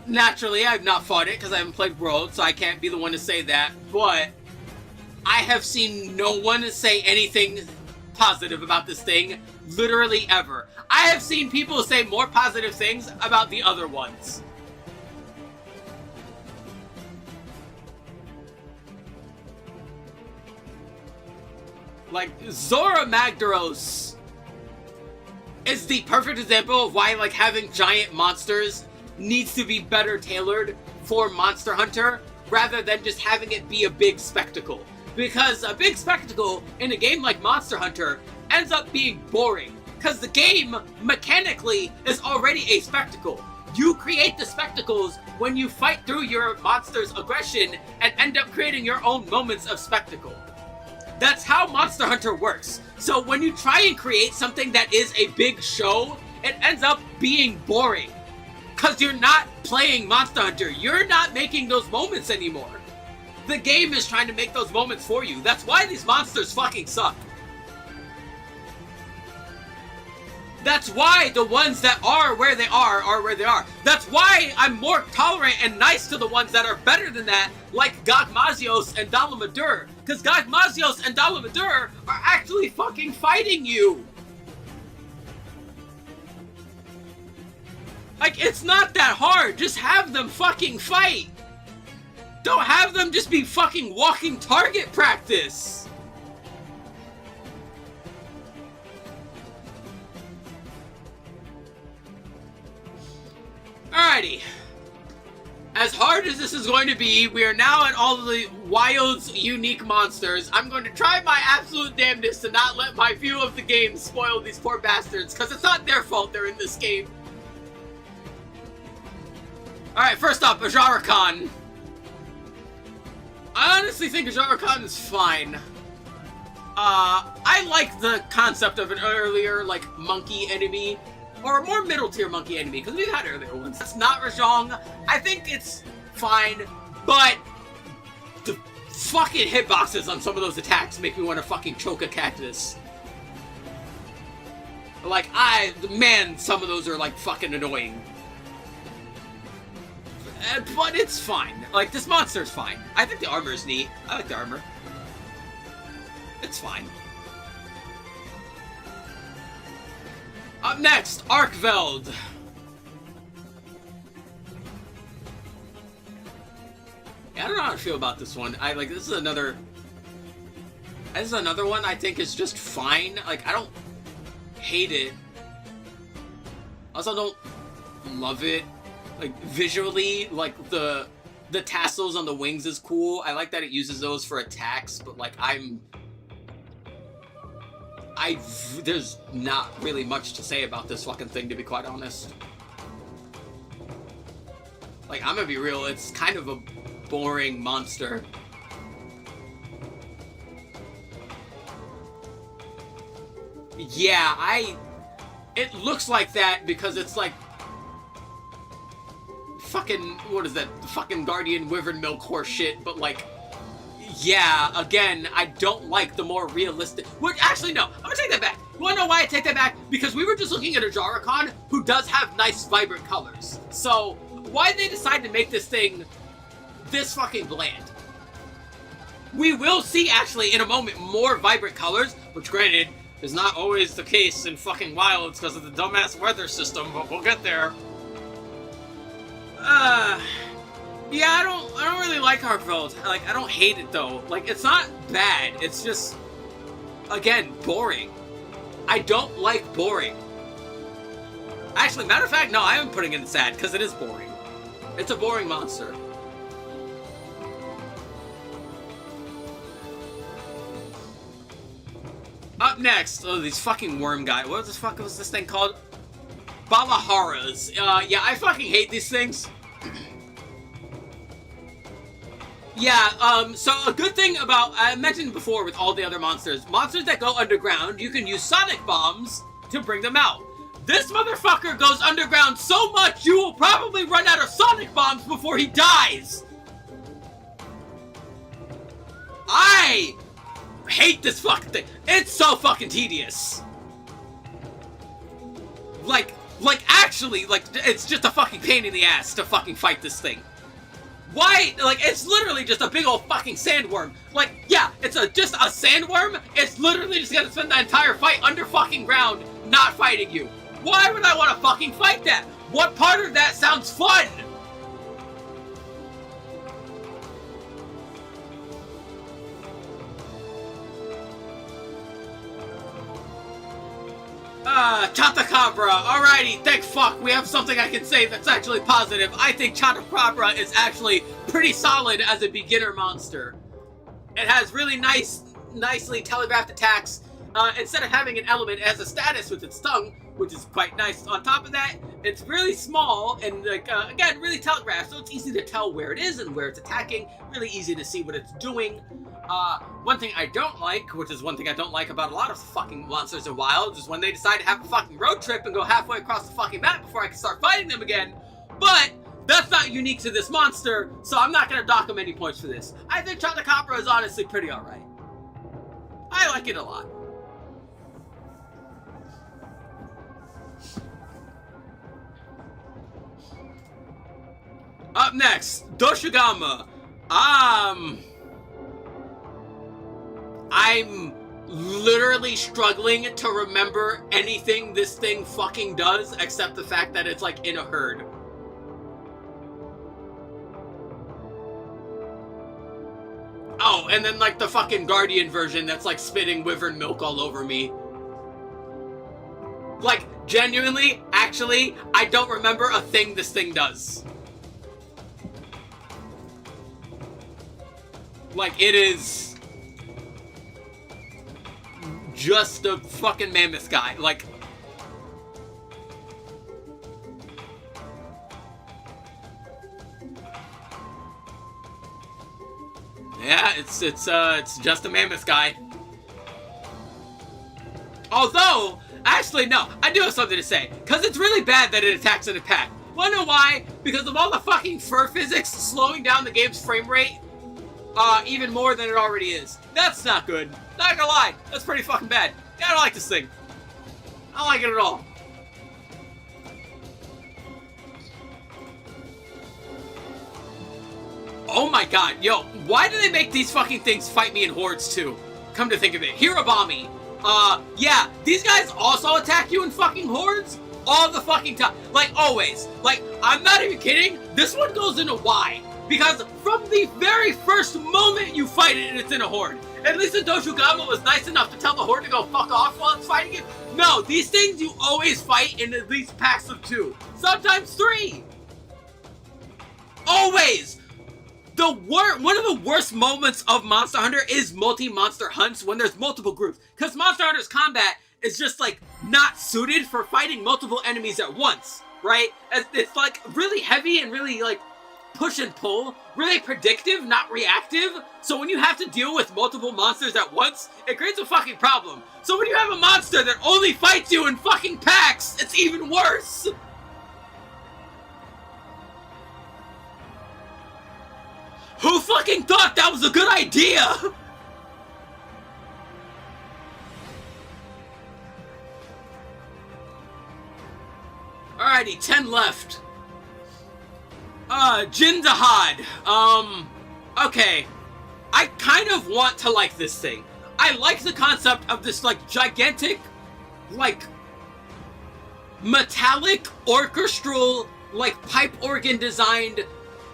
Naturally, I've not fought it because I haven't played World, so I can't be the one to say that, but I have seen no one say anything positive about this thing, literally ever. I have seen people say more positive things about the other ones. Like, Zora Magdaros is the perfect example of why, like, having giant monsters needs to be better tailored for Monster Hunter rather than just having it be a big spectacle. Because a big spectacle in a game like Monster Hunter ends up being boring. Because the game, mechanically, is already a spectacle. You create the spectacles when you fight through your monster's aggression and end up creating your own moments of spectacle. That's how Monster Hunter works. So when you try and create something that is a big show, it ends up being boring. Because you're not playing Monster Hunter. You're not making those moments anymore. The game is trying to make those moments for you. That's why these monsters fucking suck. That's why the ones that are where they are where they are. That's why I'm more tolerant and nice to the ones that are better than that, like Gagmazios and Dalamadur. Because Gagmazios and Dalamadur are actually fucking fighting you. Like, it's not that hard. Just have them fucking fight. Don't have them just be fucking walking target practice. Alrighty. As hard as this is going to be, we are now at all of the Wild's unique monsters. I'm going to try my absolute damnedest to not let my view of the game spoil these poor bastards, because it's not their fault they're in this game. Alright, first up, Ajara Khan. I honestly think Ajara Khan is fine. I like the concept of an earlier, like, monkey enemy. Or a more middle-tier monkey enemy, because we've had earlier ones. It's not Rajong. I think it's fine, but the fucking hitboxes on some of those attacks make me want to fucking choke a cactus. Like, man, some of those are, like, fucking annoying. But it's fine. Like, this monster's fine. I think the armor's neat. I like the armor. It's fine. Up next, Arkveld. Yeah, I don't know how to feel about this one. This is another one I think is just fine. Like, I don't hate it. Also don't love it. Like, visually, like, the tassels on the wings is cool. I like that it uses those for attacks, but, like, there's not really much to say about this fucking thing, to be quite honest. Like, I'm gonna be real, it's kind of a boring monster. Yeah, it looks like that because it's like fucking, what is that, fucking Guardian Wyvern Milk horse shit, but like, yeah, again, I don't like the more realistic... Actually, no. I'm gonna take that back. You wanna know why I take that back? Because we were just looking at Ajara Khan, who does have nice, vibrant colors. So, why they decide to make this thing this fucking bland? We will see, actually, in a moment, more vibrant colors, which, granted, is not always the case in fucking Wilds because of the dumbass weather system, but we'll get there. Yeah, I don't really like Heartfelt. Like, I don't hate it though. Like, it's not bad. It's just, again, boring. I don't like boring. Actually, matter of fact, no, I am putting in sad because it is boring. It's a boring monster. Up next, oh, these fucking worm guys. What the fuck was this thing called? Balaharas. Yeah, I fucking hate these things. Yeah, so a good thing about, I mentioned before with all the other monsters that go underground, you can use sonic bombs to bring them out. This motherfucker goes underground so much, you will probably run out of sonic bombs before he dies. I hate this fucking thing. It's so fucking tedious. Like, actually, like, it's just a fucking pain in the ass to fucking fight this thing. Why? Like, it's literally just a big old fucking sandworm. Like, yeah, it's just a sandworm. It's literally just gonna spend the entire fight under fucking ground, not fighting you. Why would I want to fucking fight that? What part of that sounds fun? Chotacabra. Alrighty, thank fuck. We have something I can say that's actually positive. I think Chotacabra is actually pretty solid as a beginner monster. It has really nicely telegraphed attacks. Instead of having an element, it has a status with its tongue, which is quite nice. On top of that, it's really small and, like, again, really telegraphed, so it's easy to tell where it is and where it's attacking. Really easy to see what it's doing. One thing I don't like, which is one thing I don't like about a lot of fucking monsters in Wilds, is when they decide to have a fucking road trip and go halfway across the fucking map before I can start fighting them again. But that's not unique to this monster, so I'm not gonna dock him any points for this. I think Chotacabra is honestly pretty alright. I like it a lot. Up next, Doshigama. I'm literally struggling to remember anything this thing fucking does, except the fact that it's, like, in a herd. Oh, and then, like, the fucking Guardian version that's, like, spitting wyvern milk all over me. Like, genuinely, actually, I don't remember a thing this thing does. Like, it is just a fucking mammoth guy. Like, yeah, it's just a mammoth guy. Although, actually, no, I do have something to say, because it's really bad that it attacks in a pack. Wanna know why? Because of all the fucking fur physics slowing down the game's frame rate, even more than it already is. That's not good. Not gonna lie, that's pretty fucking bad. Yeah, I don't like this thing. I don't like it at all. Oh my god, yo, why do they make these fucking things fight me in hordes too? Come to think of it. Hirobami. Yeah, these guys also attack you in fucking hordes? All the fucking time. Like, always. Like, I'm not even kidding. This one goes into Y. Because from the very first moment you fight it, it's in a horde. At least the Doshigama was nice enough to tell the horde to go fuck off while it's fighting it. No, these things you always fight in at least packs of 2. Sometimes 3. Always. One of the worst moments of Monster Hunter is multi-monster hunts when there's multiple groups. Because Monster Hunter's combat is just, like, not suited for fighting multiple enemies at once, right? It's, like, really heavy and really, like, push and pull, really predictive, not reactive. So when you have to deal with multiple monsters at once, it creates a fucking problem. So when you have a monster that only fights you in fucking packs, it's even worse. Who fucking thought that was a good idea? Alrighty, 10 left. Jindahad. Okay. I kind of want to like this thing. I like the concept of this, like, gigantic, like, metallic, orchestral, like, pipe organ designed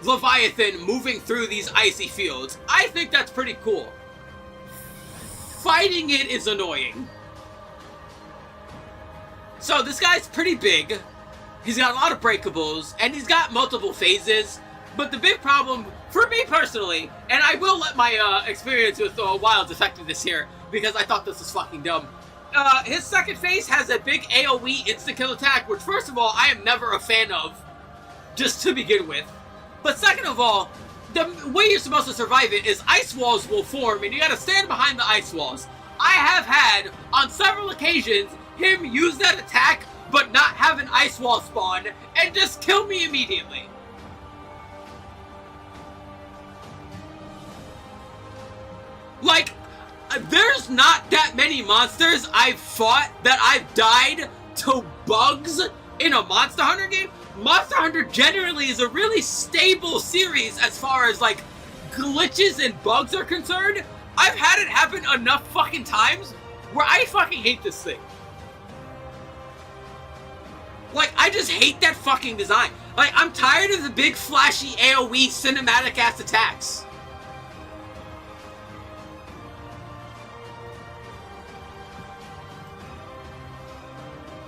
Leviathan moving through these icy fields. I think that's pretty cool. Fighting it is annoying. So this guy's pretty big. He's got a lot of breakables, and he's got multiple phases. But the big problem, for me personally, and I will let my experience with Wilds affect this here, because I thought this was fucking dumb. His second phase has a big AoE insta-kill attack, which first of all, I am never a fan of, just to begin with. But second of all, the way you're supposed to survive it is ice walls will form, and you gotta stand behind the ice walls. I have had, on several occasions, him use that attack, but not have an ice wall spawn, and just kill me immediately. Like, there's not that many monsters I've fought that I've died to bugs in a Monster Hunter game. Monster Hunter generally is a really stable series as far as, like, glitches and bugs are concerned. I've had it happen enough fucking times where I fucking hate this thing. Like, I just hate that fucking design. Like, I'm tired of the big flashy AoE cinematic ass attacks.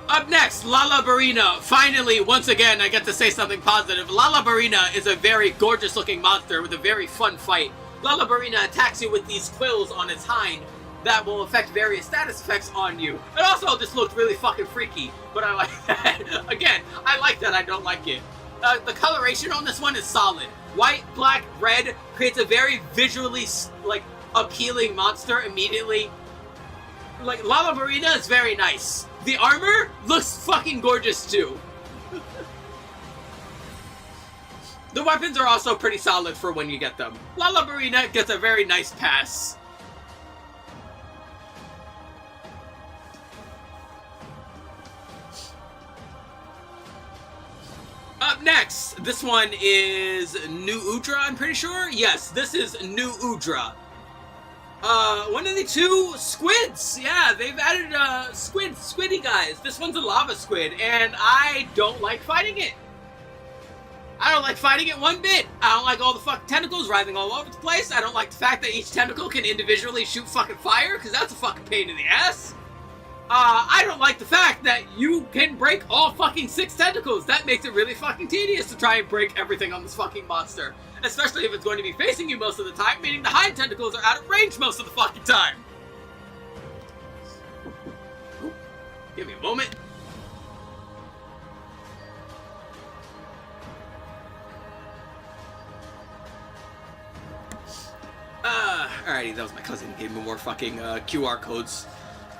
Up next, Lalabarina. Finally, once again, I get to say something positive. Lalabarina is a very gorgeous looking monster with a very fun fight. Lalabarina attacks you with these quills on its hind that will affect various status effects on you. It also just looked really fucking freaky, but I like that. Again, I like that, I don't like it. The coloration on this one is solid. White, black, red creates a very visually, like, appealing monster immediately. Like, Lalabarina is very nice. The armor looks fucking gorgeous too. The weapons are also pretty solid for when you get them. Lalabarina gets a very nice pass. Up next, this one is New Udra, I'm pretty sure? Yes, this is New Udra. One of the two squids. Yeah, they've added, squiddy guys. This one's a lava squid, and I don't like fighting it. I don't like fighting it one bit. I don't like all the fucking tentacles writhing all over the place. I don't like the fact that each tentacle can individually shoot fucking fire, because that's a fucking pain in the ass. I don't like the fact that you can break all fucking 6 tentacles. That makes it really fucking tedious to try and break everything on this fucking monster. Especially if it's going to be facing you most of the time, meaning the hind tentacles are out of range most of the fucking time. Ooh, give me a moment. Alrighty, that was my cousin. Gave me more fucking QR codes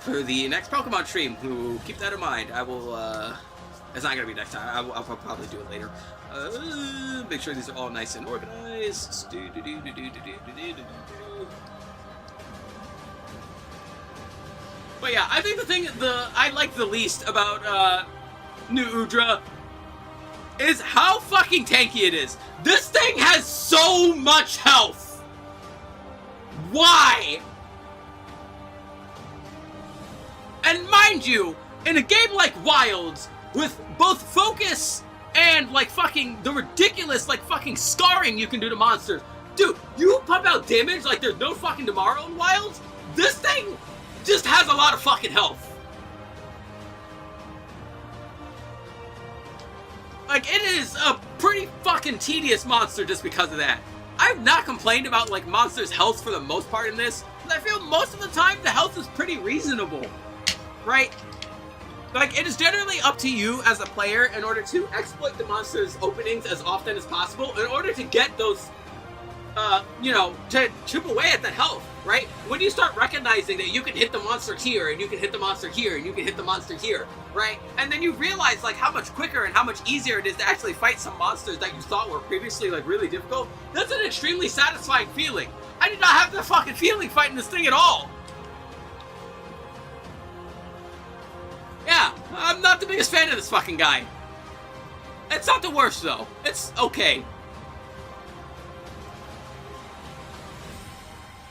for the next Pokemon stream. Who keep that in mind. I will. It's not gonna be next time. I'll probably do it later. Make sure these are all nice and organized. But yeah, I think the thing I like the least about New Udra is how fucking tanky it is. This thing has so much health. Why? And mind you, in a game like Wilds, with both focus and, like, fucking the ridiculous, like, fucking scarring you can do to monsters. Dude, you pump out damage like there's no fucking tomorrow in Wilds. This thing just has a lot of fucking health. Like, it is a pretty fucking tedious monster just because of that. I've not complained about, like, monsters' health for the most part in this, because I feel most of the time the health is pretty reasonable, right? Like, it is generally up to you as a player in order to exploit the monster's openings as often as possible in order to get those, you know, to chip away at the health, right? When you start recognizing that you can hit the monster here, and you can hit the monster here, and you can hit the monster here, right? And then you realize, like, how much quicker and how much easier it is to actually fight some monsters that you thought were previously, like, really difficult. That's an extremely satisfying feeling. I did not have that fucking feeling fighting this thing at all. Yeah, I'm not the biggest fan of this fucking guy. It's not the worst, though. It's okay.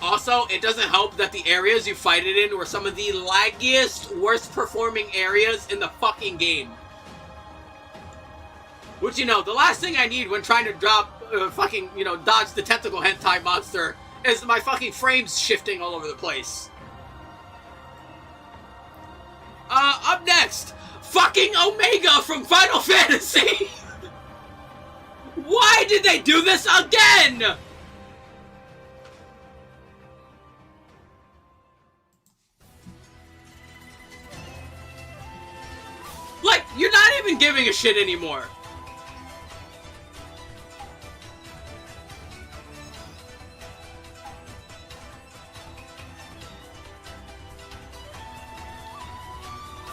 Also, it doesn't help that the areas you fight it in were some of the laggiest, worst performing areas in the fucking game. Which, you know, the last thing I need when trying to drop fucking, dodge the tentacle hentai monster as my fucking frames shifting all over the place. Up next, fucking Omega from Final Fantasy! Why did they do this again? Like, you're not even giving a shit anymore.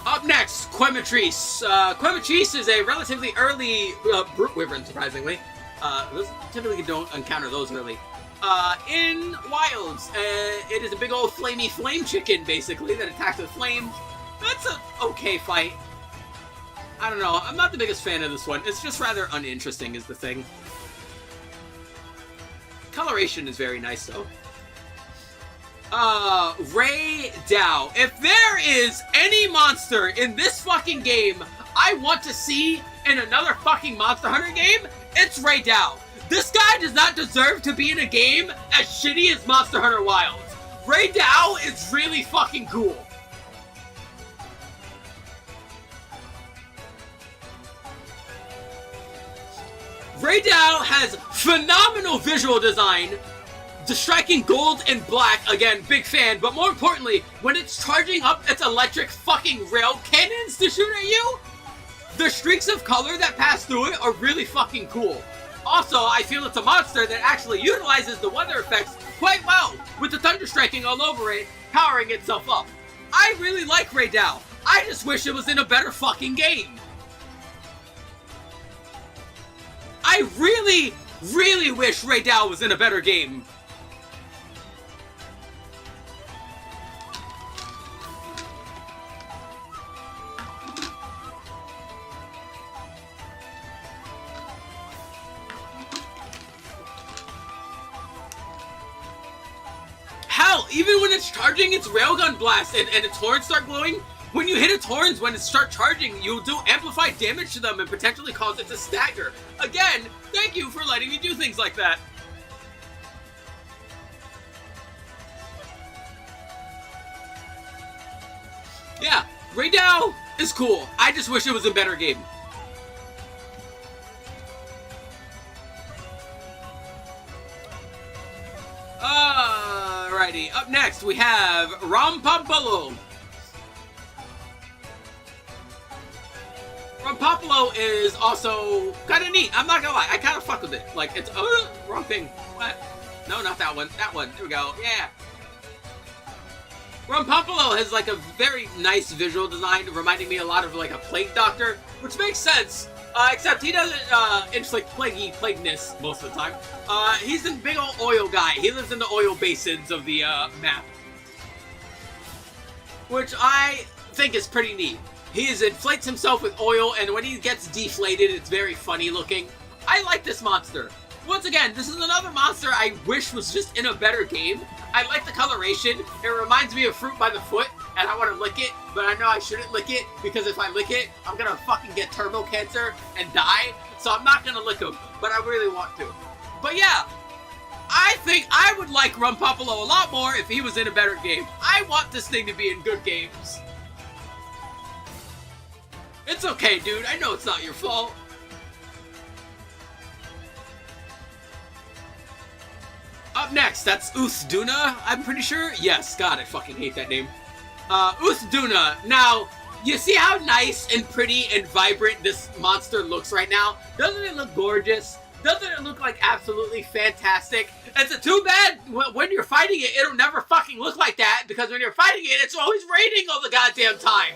Up next, Quematrice. Quematrice is a relatively early brute wyvern, surprisingly. Those typically don't encounter those early. In wilds, it is a big old flamey flame chicken, basically, that attacks with flames. That's an okay fight. I don't know. I'm not the biggest fan of this one. It's just rather uninteresting is the thing. Coloration is very nice, though. Ray Dow. If there is any monster in this fucking game I want to see in another fucking Monster Hunter game, it's Ray Dow. This guy does not deserve to be in a game as shitty as Monster Hunter Wilds. Ray Dow is really fucking cool. Ray Dow has phenomenal visual design, the striking gold and black, again, big fan, but more importantly, when it's charging up its electric fucking rail cannons to shoot at you, the streaks of color that pass through it are really fucking cool. Also, I feel it's a monster that actually utilizes the weather effects quite well, with the thunder striking all over it, powering itself up. I really like Ray Dow. I just wish it was in a better fucking game. I really, really wish Ray Dow was in a better game. Hell, even when it's charging its railgun blast and its horns start glowing, when you hit its horns when it starts charging, you'll do amplified damage to them and potentially cause it to stagger. Again, thank you for letting me do things like that. Yeah, Ray Dow is cool. I just wish it was a better game. Alrighty, up next we have Rompopolo. Rompopolo is also kind of neat. I'm not gonna lie, I kind of fuck with it. Like, it's wrong thing. What? No, not that one. That one. There we go. Yeah. Rompopolo has like a very nice visual design, reminding me a lot of like a plague doctor, which makes sense. Except he doesn't inflict plagueness most of the time. He's a big old oil guy. He lives in the oil basins of the map, which I think is pretty neat. He inflates himself with oil, and when he gets deflated, it's very funny looking. I like this monster. Once again, this is another monster I wish was just in a better game. I like the coloration. It reminds me of Fruit by the Foot, and I want to lick it, but I know I shouldn't lick it, because if I lick it, I'm going to fucking get turbo cancer and die, so I'm not going to lick him, but I really want to. But yeah, I think I would like Rompopolo a lot more if he was in a better game. I want this thing to be in good games. It's okay, dude. I know it's not your fault. Up next, that's Uthduna, I'm pretty sure. Yes, God, I fucking hate that name. Uthduna. Now, you see how nice and pretty and vibrant this monster looks right now? Doesn't it look gorgeous? Doesn't it look like absolutely fantastic? It's too bad when you're fighting it, it'll never fucking look like that, because when you're fighting it, it's always raining all the goddamn time.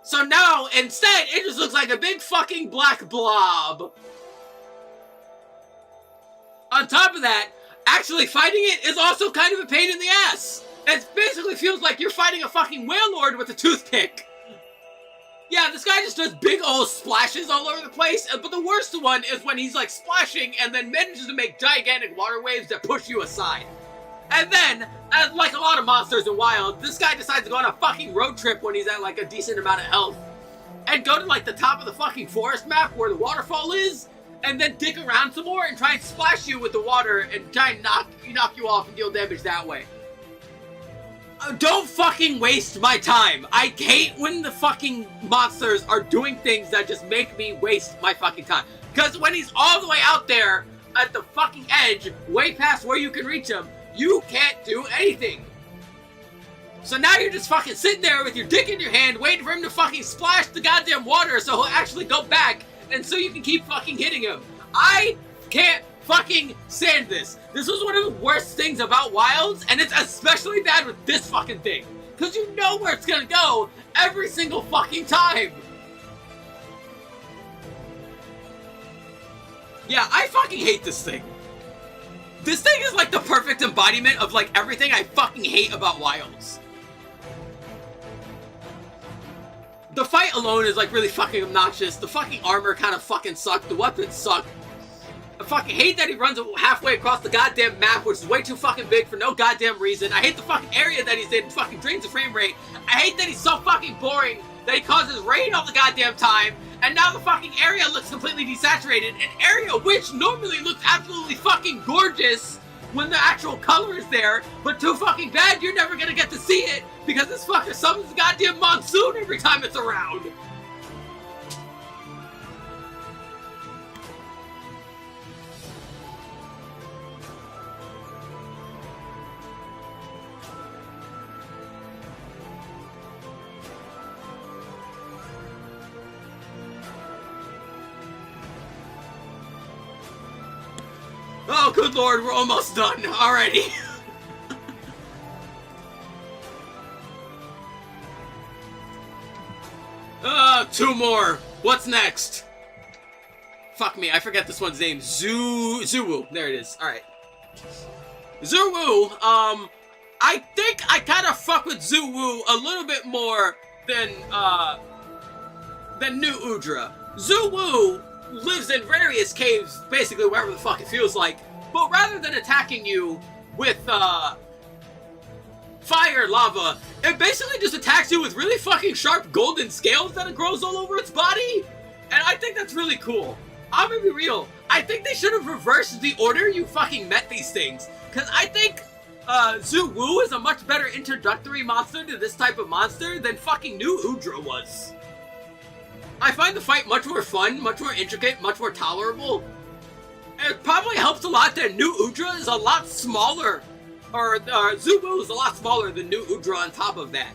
So now, instead, it just looks like a big fucking black blob. On top of that, actually fighting it is also kind of a pain in the ass. It basically feels like you're fighting a fucking whale lord with a toothpick. Yeah, this guy just does big old splashes all over the place, but the worst one is when he's like splashing and then manages to make gigantic water waves that push you aside. And then, as like a lot of monsters in Wild, this guy decides to go on a fucking road trip when he's at like a decent amount of health and go to like the top of the fucking forest map where the waterfall is and then dick around some more and try and splash you with the water and try and knock you off and deal damage that way. Don't fucking waste my time. I hate when the fucking monsters are doing things that just make me waste my fucking time. Because when he's all the way out there at the fucking edge, way past where you can reach him, you can't do anything. So now you're just fucking sitting there with your dick in your hand, waiting for him to fucking splash the goddamn water so he'll actually go back, and so you can keep fucking hitting him. I can't fucking stand this. This was one of the worst things about Wilds, and it's especially bad with this fucking thing. Because you know where it's gonna go every single fucking time. Yeah, I fucking hate this thing. This thing is like the perfect embodiment of like everything I fucking hate about Wilds. The fight alone is like really fucking obnoxious. The fucking armor kind of fucking sucked. The weapons suck. I fucking hate that he runs halfway across the goddamn map, which is way too fucking big for no goddamn reason. I hate the fucking area that he's in. It fucking drains the frame rate. I hate that he's so fucking boring that he causes rain all the goddamn time. And now the fucking area looks completely desaturated. An area which normally looks absolutely fucking gorgeous when the actual color is there, but too fucking bad you're never gonna get to see it because this fucker summons the goddamn monsoon every time it's around. Oh, good lord, we're almost done. Alrighty. Two more. What's next? Fuck me, I forget this one's name. Zuwu. There it is. Alright. Zuwu, I think I kinda fuck with Zuwu a little bit more than New Udra. Zuwu lives in various caves, basically wherever the fuck it feels like, but rather than attacking you with, fire lava, it basically just attacks you with really fucking sharp golden scales that it grows all over its body, and I think that's really cool. I'm gonna be real, I think they should have reversed the order you fucking met these things, because I think, Zuwu is a much better introductory monster to this type of monster than fucking New Udra was. I find the fight much more fun, much more intricate, much more tolerable. It probably helps a lot that New Udra is a lot smaller, or Zuwu is a lot smaller than New Udra on top of that.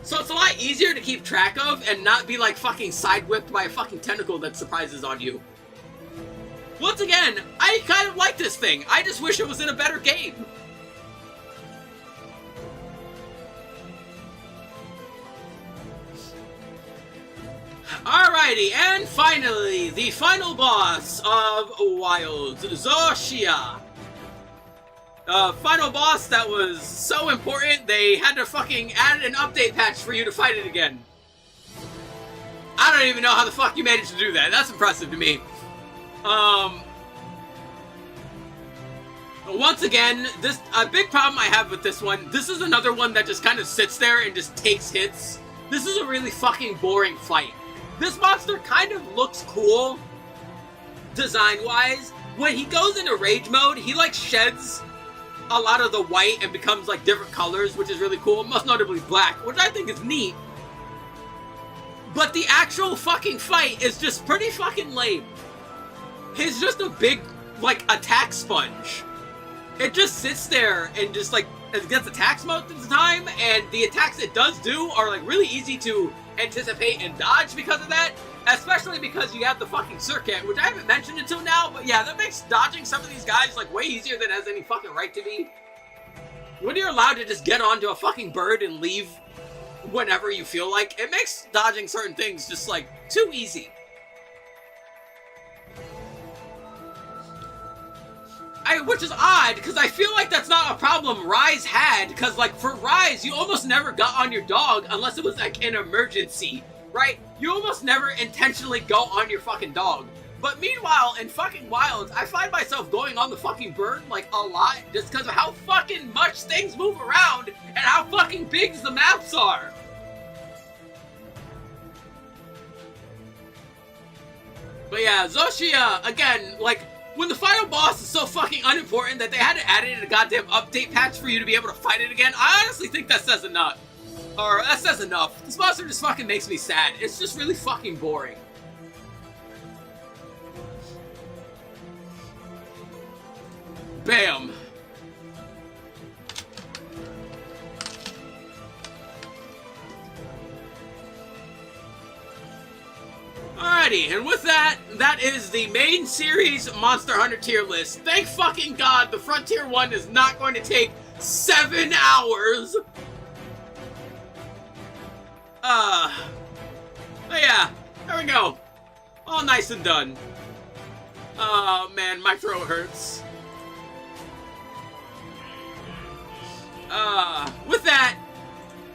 So it's a lot easier to keep track of and not be like fucking side-whipped by a fucking tentacle that surprises on you. Once again, I kind of like this thing. I just wish it was in a better game. Alrighty, and finally, the final boss of Wilds, Zoshia. Final boss that was so important, they had to fucking add an update patch for you to fight it again. I don't even know how the fuck you managed to do that. That's impressive to me. Once again, a big problem I have with this one, this is another one that just kind of sits there and just takes hits. This is a really fucking boring fight. This monster kind of looks cool, design-wise. When he goes into rage mode, he like sheds a lot of the white and becomes like different colors, which is really cool, most notably black, which I think is neat. But the actual fucking fight is just pretty fucking lame. He's just a big, like, attack sponge. It just sits there and just like, it gets attacks most of the time, and the attacks it does do are like really easy to anticipate and dodge because of that, especially because you have the fucking circuit, which I haven't mentioned until now, but yeah, that makes dodging some of these guys like way easier than it has any fucking right to be. When you're allowed to just get onto a fucking bird and leave whenever you feel like, it makes dodging certain things just like too easy. Which is odd, because I feel like that's not a problem Rise had, because like for Rise, you almost never got on your dog unless it was like an emergency, right? You almost never intentionally go on your fucking dog. But meanwhile, in fucking Wilds, I find myself going on the fucking bird like a lot, just because of how fucking much things move around and how fucking big the maps are. But yeah, Zoshia, again, like, when the final boss is so fucking unimportant that they had to add it in a goddamn update patch for you to be able to fight it again, I honestly think that says enough. Or, that says enough. This monster just fucking makes me sad. It's just really fucking boring. Bam. Alrighty, and with that, that is the main series Monster Hunter tier list. Thank fucking God the Frontier one is not going to take 7 hours. But yeah, there we go. All nice and done. Oh man, my throat hurts. With that,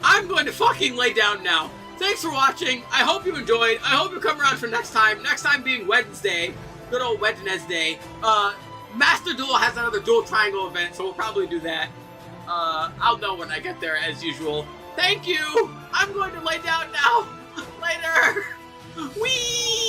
I'm going to fucking lay down now. Thanks for watching. I hope you enjoyed. I hope you come around for next time. Next time being Wednesday. Good old Wednesday. Master Duel has another Dual Triangle event, so we'll probably do that. I'll know when I get there, as usual. Thank you. I'm going to lay down now. Later. Whee!